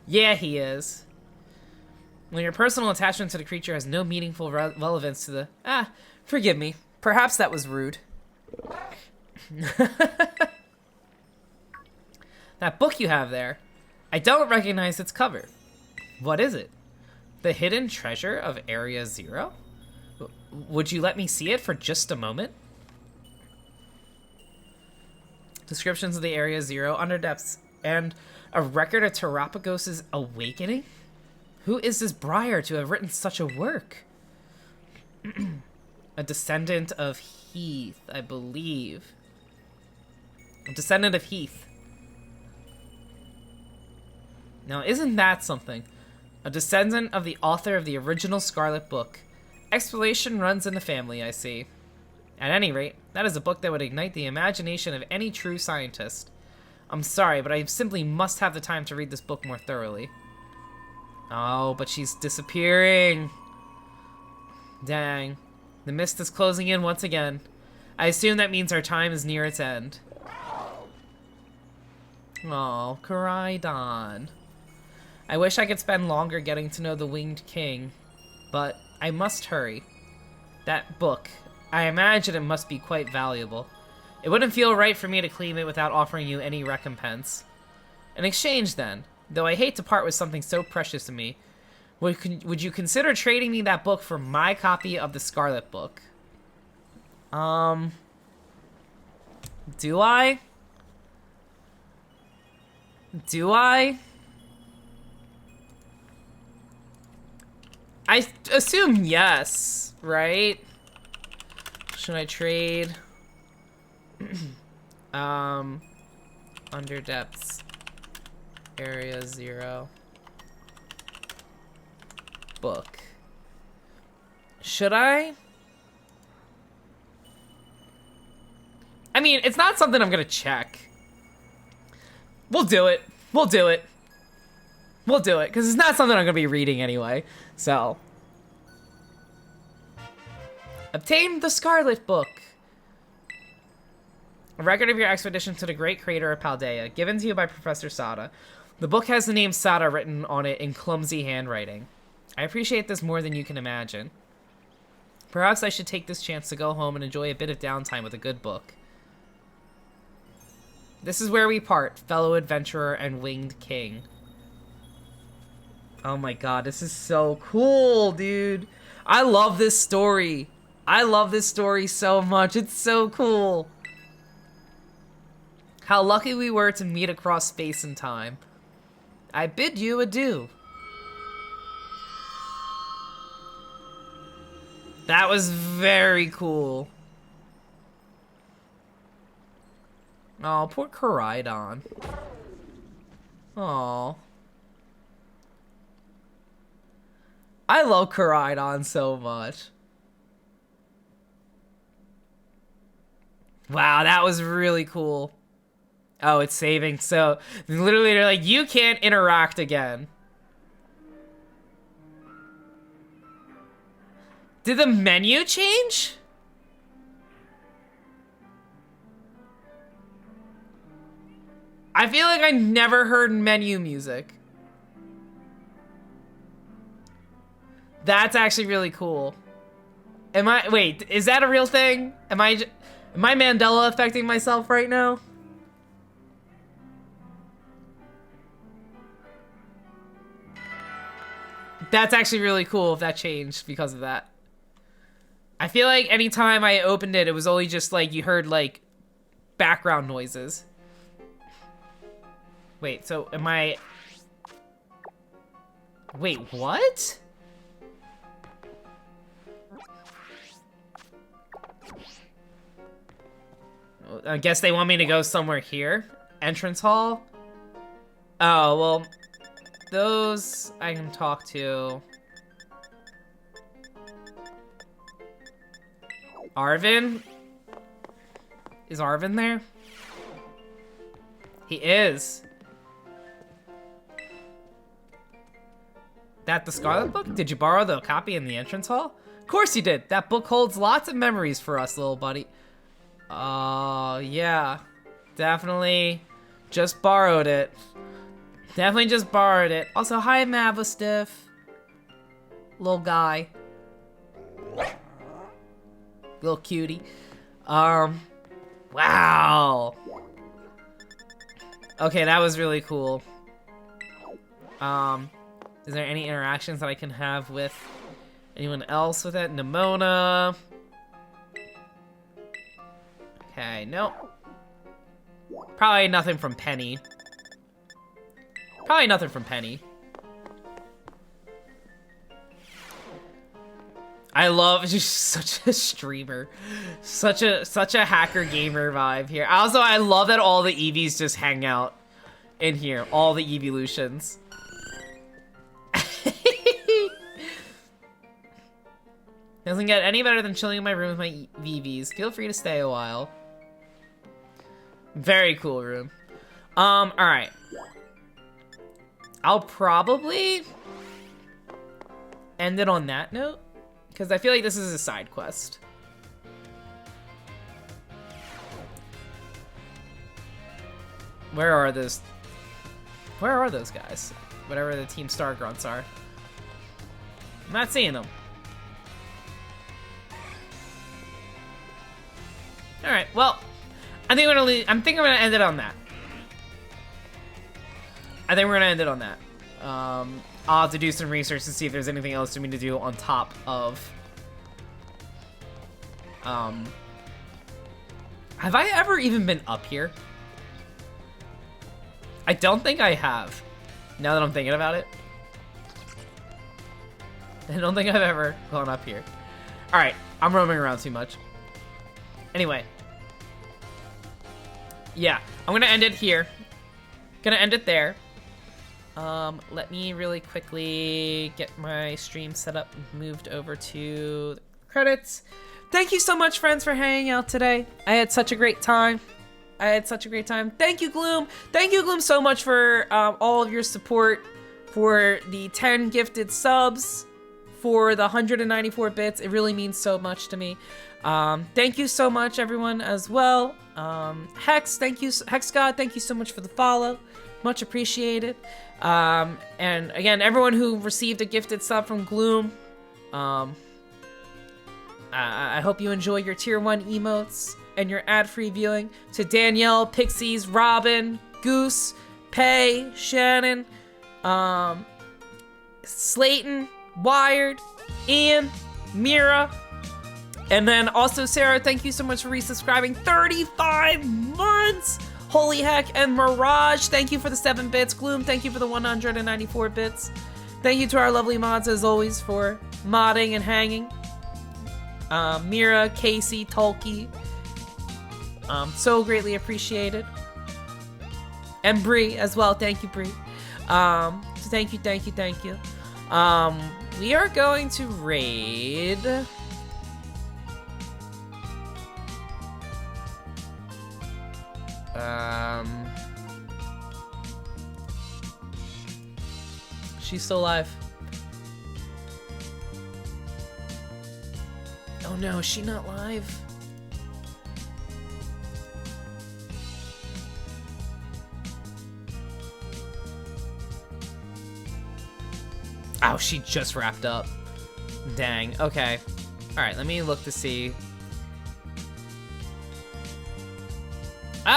Yeah, he is. When your personal attachment to the creature has no meaningful relevance to the... forgive me. Perhaps that was rude. That book you have there. I don't recognize its cover. What is it? The Hidden Treasure of Area Zero? Would you let me see it for just a moment? Descriptions of the Area Zero Underdepths and a record of Terapagos' awakening? Who is this Briar to have written such a work? A descendant of Heath, I believe. A descendant of Heath. Now, isn't that something? A descendant of the author of the original Scarlet Book. Exploration runs in the family, I see. At any rate, that is a book that would ignite the imagination of any true scientist. I'm sorry, but I simply must have the time to read this book more thoroughly. Oh, but she's disappearing. Dang. The mist is closing in once again. I assume that means our time is near its end. Oh, Koraidon. I wish I could spend longer getting to know the Winged King, but I must hurry. That book, I imagine it must be quite valuable. It wouldn't feel right for me to claim it without offering you any recompense. In exchange, then, though I hate to part with something so precious to me, would you consider trading me that book for my copy of the Scarlet Book? Do I? Do I? I assume yes, right? Should I trade? Under depths. Area 0. book. Should I? I mean, it's not something I'm gonna check. We'll do it. We'll do it. We'll do it, because it's not something I'm gonna be reading anyway. So. Obtain the Scarlet Book. A record of your expedition to the Great Crater of Paldea, given to you by Professor Sada. The book has the name Sada written on it in clumsy handwriting. I appreciate this more than you can imagine. Perhaps I should take this chance to go home and enjoy a bit of downtime with a good book. This is where we part, fellow adventurer and winged king. Oh my god, this is so cool, dude. I love this story. I love this story so much. It's so cool. How lucky we were to meet across space and time. I bid you adieu. That was very cool. Oh, poor Koraidon. Aw. I love Koraidon so much. Wow, that was really cool. Oh, it's saving. So, literally, they're like, you can't interact again. Did the menu change? I feel like I never heard menu music. That's actually really cool. Wait, is that a real thing? Am I Mandela affecting myself right now? That's actually really cool if that changed because of that. I feel like anytime I opened it, it was only just like you heard like background noises. Wait, so am I... Wait, what? I guess they want me to go somewhere here? Entrance hall? Oh, well, those I can talk to. Arvin? Is Arvin there? He is. That the Scarlet Book? Did you borrow the copy in the entrance hall? Of course you did. That book holds lots of memories for us, little buddy. Yeah. Definitely just borrowed it. Definitely just borrowed it. Also, hi, Mavastiff. Little guy. Little cutie. Wow. Okay, that was really cool. Is there any interactions that I can have with anyone else with it? Nimona. Okay, no. Probably nothing from Penny. Probably nothing from Penny. I love just such a streamer. Such a hacker gamer vibe here. Also, I love that all the Eevees just hang out in here. All the evolutions. Doesn't get any better than chilling in my room with my VVs. Feel free to stay a while. Very cool room. Alright. I'll probably end it on that note, because I feel like this is a side quest. Where are those? Where are those guys? Whatever the Team Star Grunts are. I'm not seeing them. Alright, well, I think I'm gonna end it on that. I think we're gonna end it on that. I'll have to do some research to see if there's anything else for me to do on top of... Have I ever even been up here? I don't think I have. Now that I'm thinking about it. I don't think I've ever gone up here. Alright, I'm roaming around too much. Anyway. Yeah, I'm gonna end it here. Gonna end it there. Let me really quickly get my stream set up and moved over to the credits. Thank you so much, friends, for hanging out today. I had such a great time. Thank you, Gloom. Thank you, Gloom, so much for all of your support, for the 10 gifted subs, for the 194 bits. It really means so much to me. Thank you so much, everyone, as well. Hex, thank you. Hex God, thank you so much for the follow. Much appreciated. And again, everyone who received a gifted sub from Gloom, I hope you enjoy your tier 1 emotes and your ad-free viewing. To Danielle, Pixies, Robin, Goose, Pay, Shannon, Slayton, Wired, Ian, Mira, and then also Sarah, thank you so much for resubscribing. 35 months! Holy heck. And Mirage, thank you for the 7 bits. Gloom, thank you for the 194 bits. Thank you to our lovely mods, as always, for modding and hanging. Mira, Casey, Tolky. So greatly appreciated. And Bree as well. Thank you, Bree. So thank you. We are going to raid... She's still alive. Oh no, is she not live? Oh, she just wrapped up. Dang, okay. Alright, let me look to see.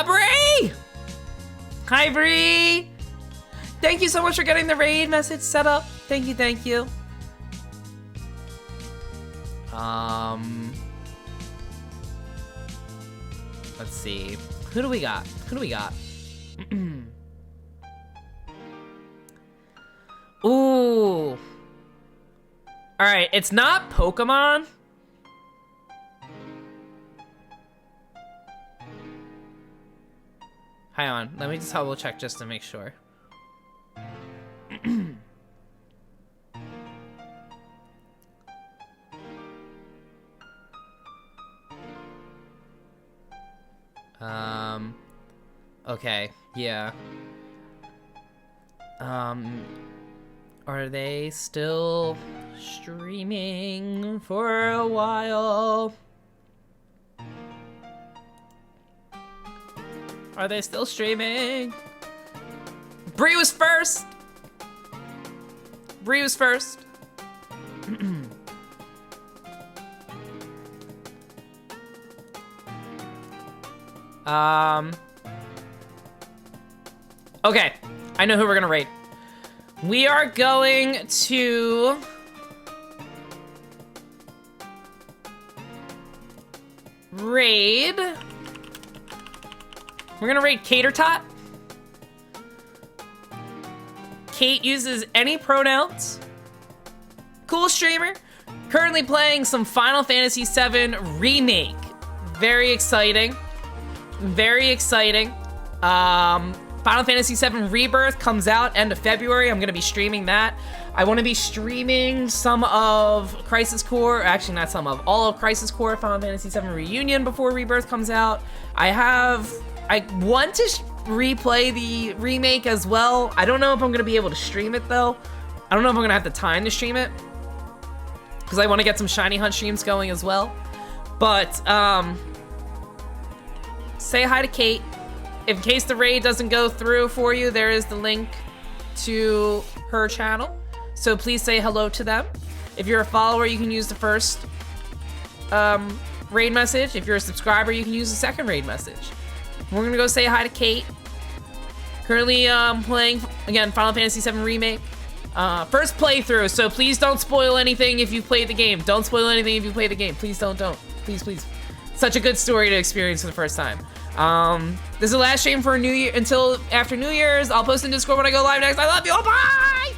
Bree! Hi, Bree! Thank you so much for getting the raid message set up. Thank you. Let's see. Who do we got? Ooh. Alright, it's not Pokemon. Hang on, let me just double check just to make sure. Okay, yeah. Are they still streaming for a while? Are they still streaming? Bree was first! Okay, I know who we're gonna raid. We are going to... raid... We're gonna raid Catertot. Kate uses any pronouns. Cool streamer. Currently playing some Final Fantasy VII Remake. Very exciting. Final Fantasy VII Rebirth comes out end of February. I'm gonna be streaming that. I want to be streaming some of Crisis Core, actually not some of, all of Crisis Core Final Fantasy VII Reunion before Rebirth comes out. I want to replay the remake as well. I don't know if I'm gonna be able to stream it though. I don't know if I'm gonna have the time to stream it, because I want to get some Shiny Hunt streams going as well. But, say hi to Kate. In case the raid doesn't go through for you, there is the link to her channel. So please say hello to them. If you're a follower, you can use the first raid message. If you're a subscriber, you can use the second raid message. We're gonna go say hi to Kate. Currently playing, again, Final Fantasy VII Remake. First playthrough, so please don't spoil anything if you played the game. Don't spoil anything if you play the game. Please don't. Please. Such a good story to experience for the first time. This is the last stream for New Year until after New Year's. I'll post in Discord when I go live next. I love you all. Bye!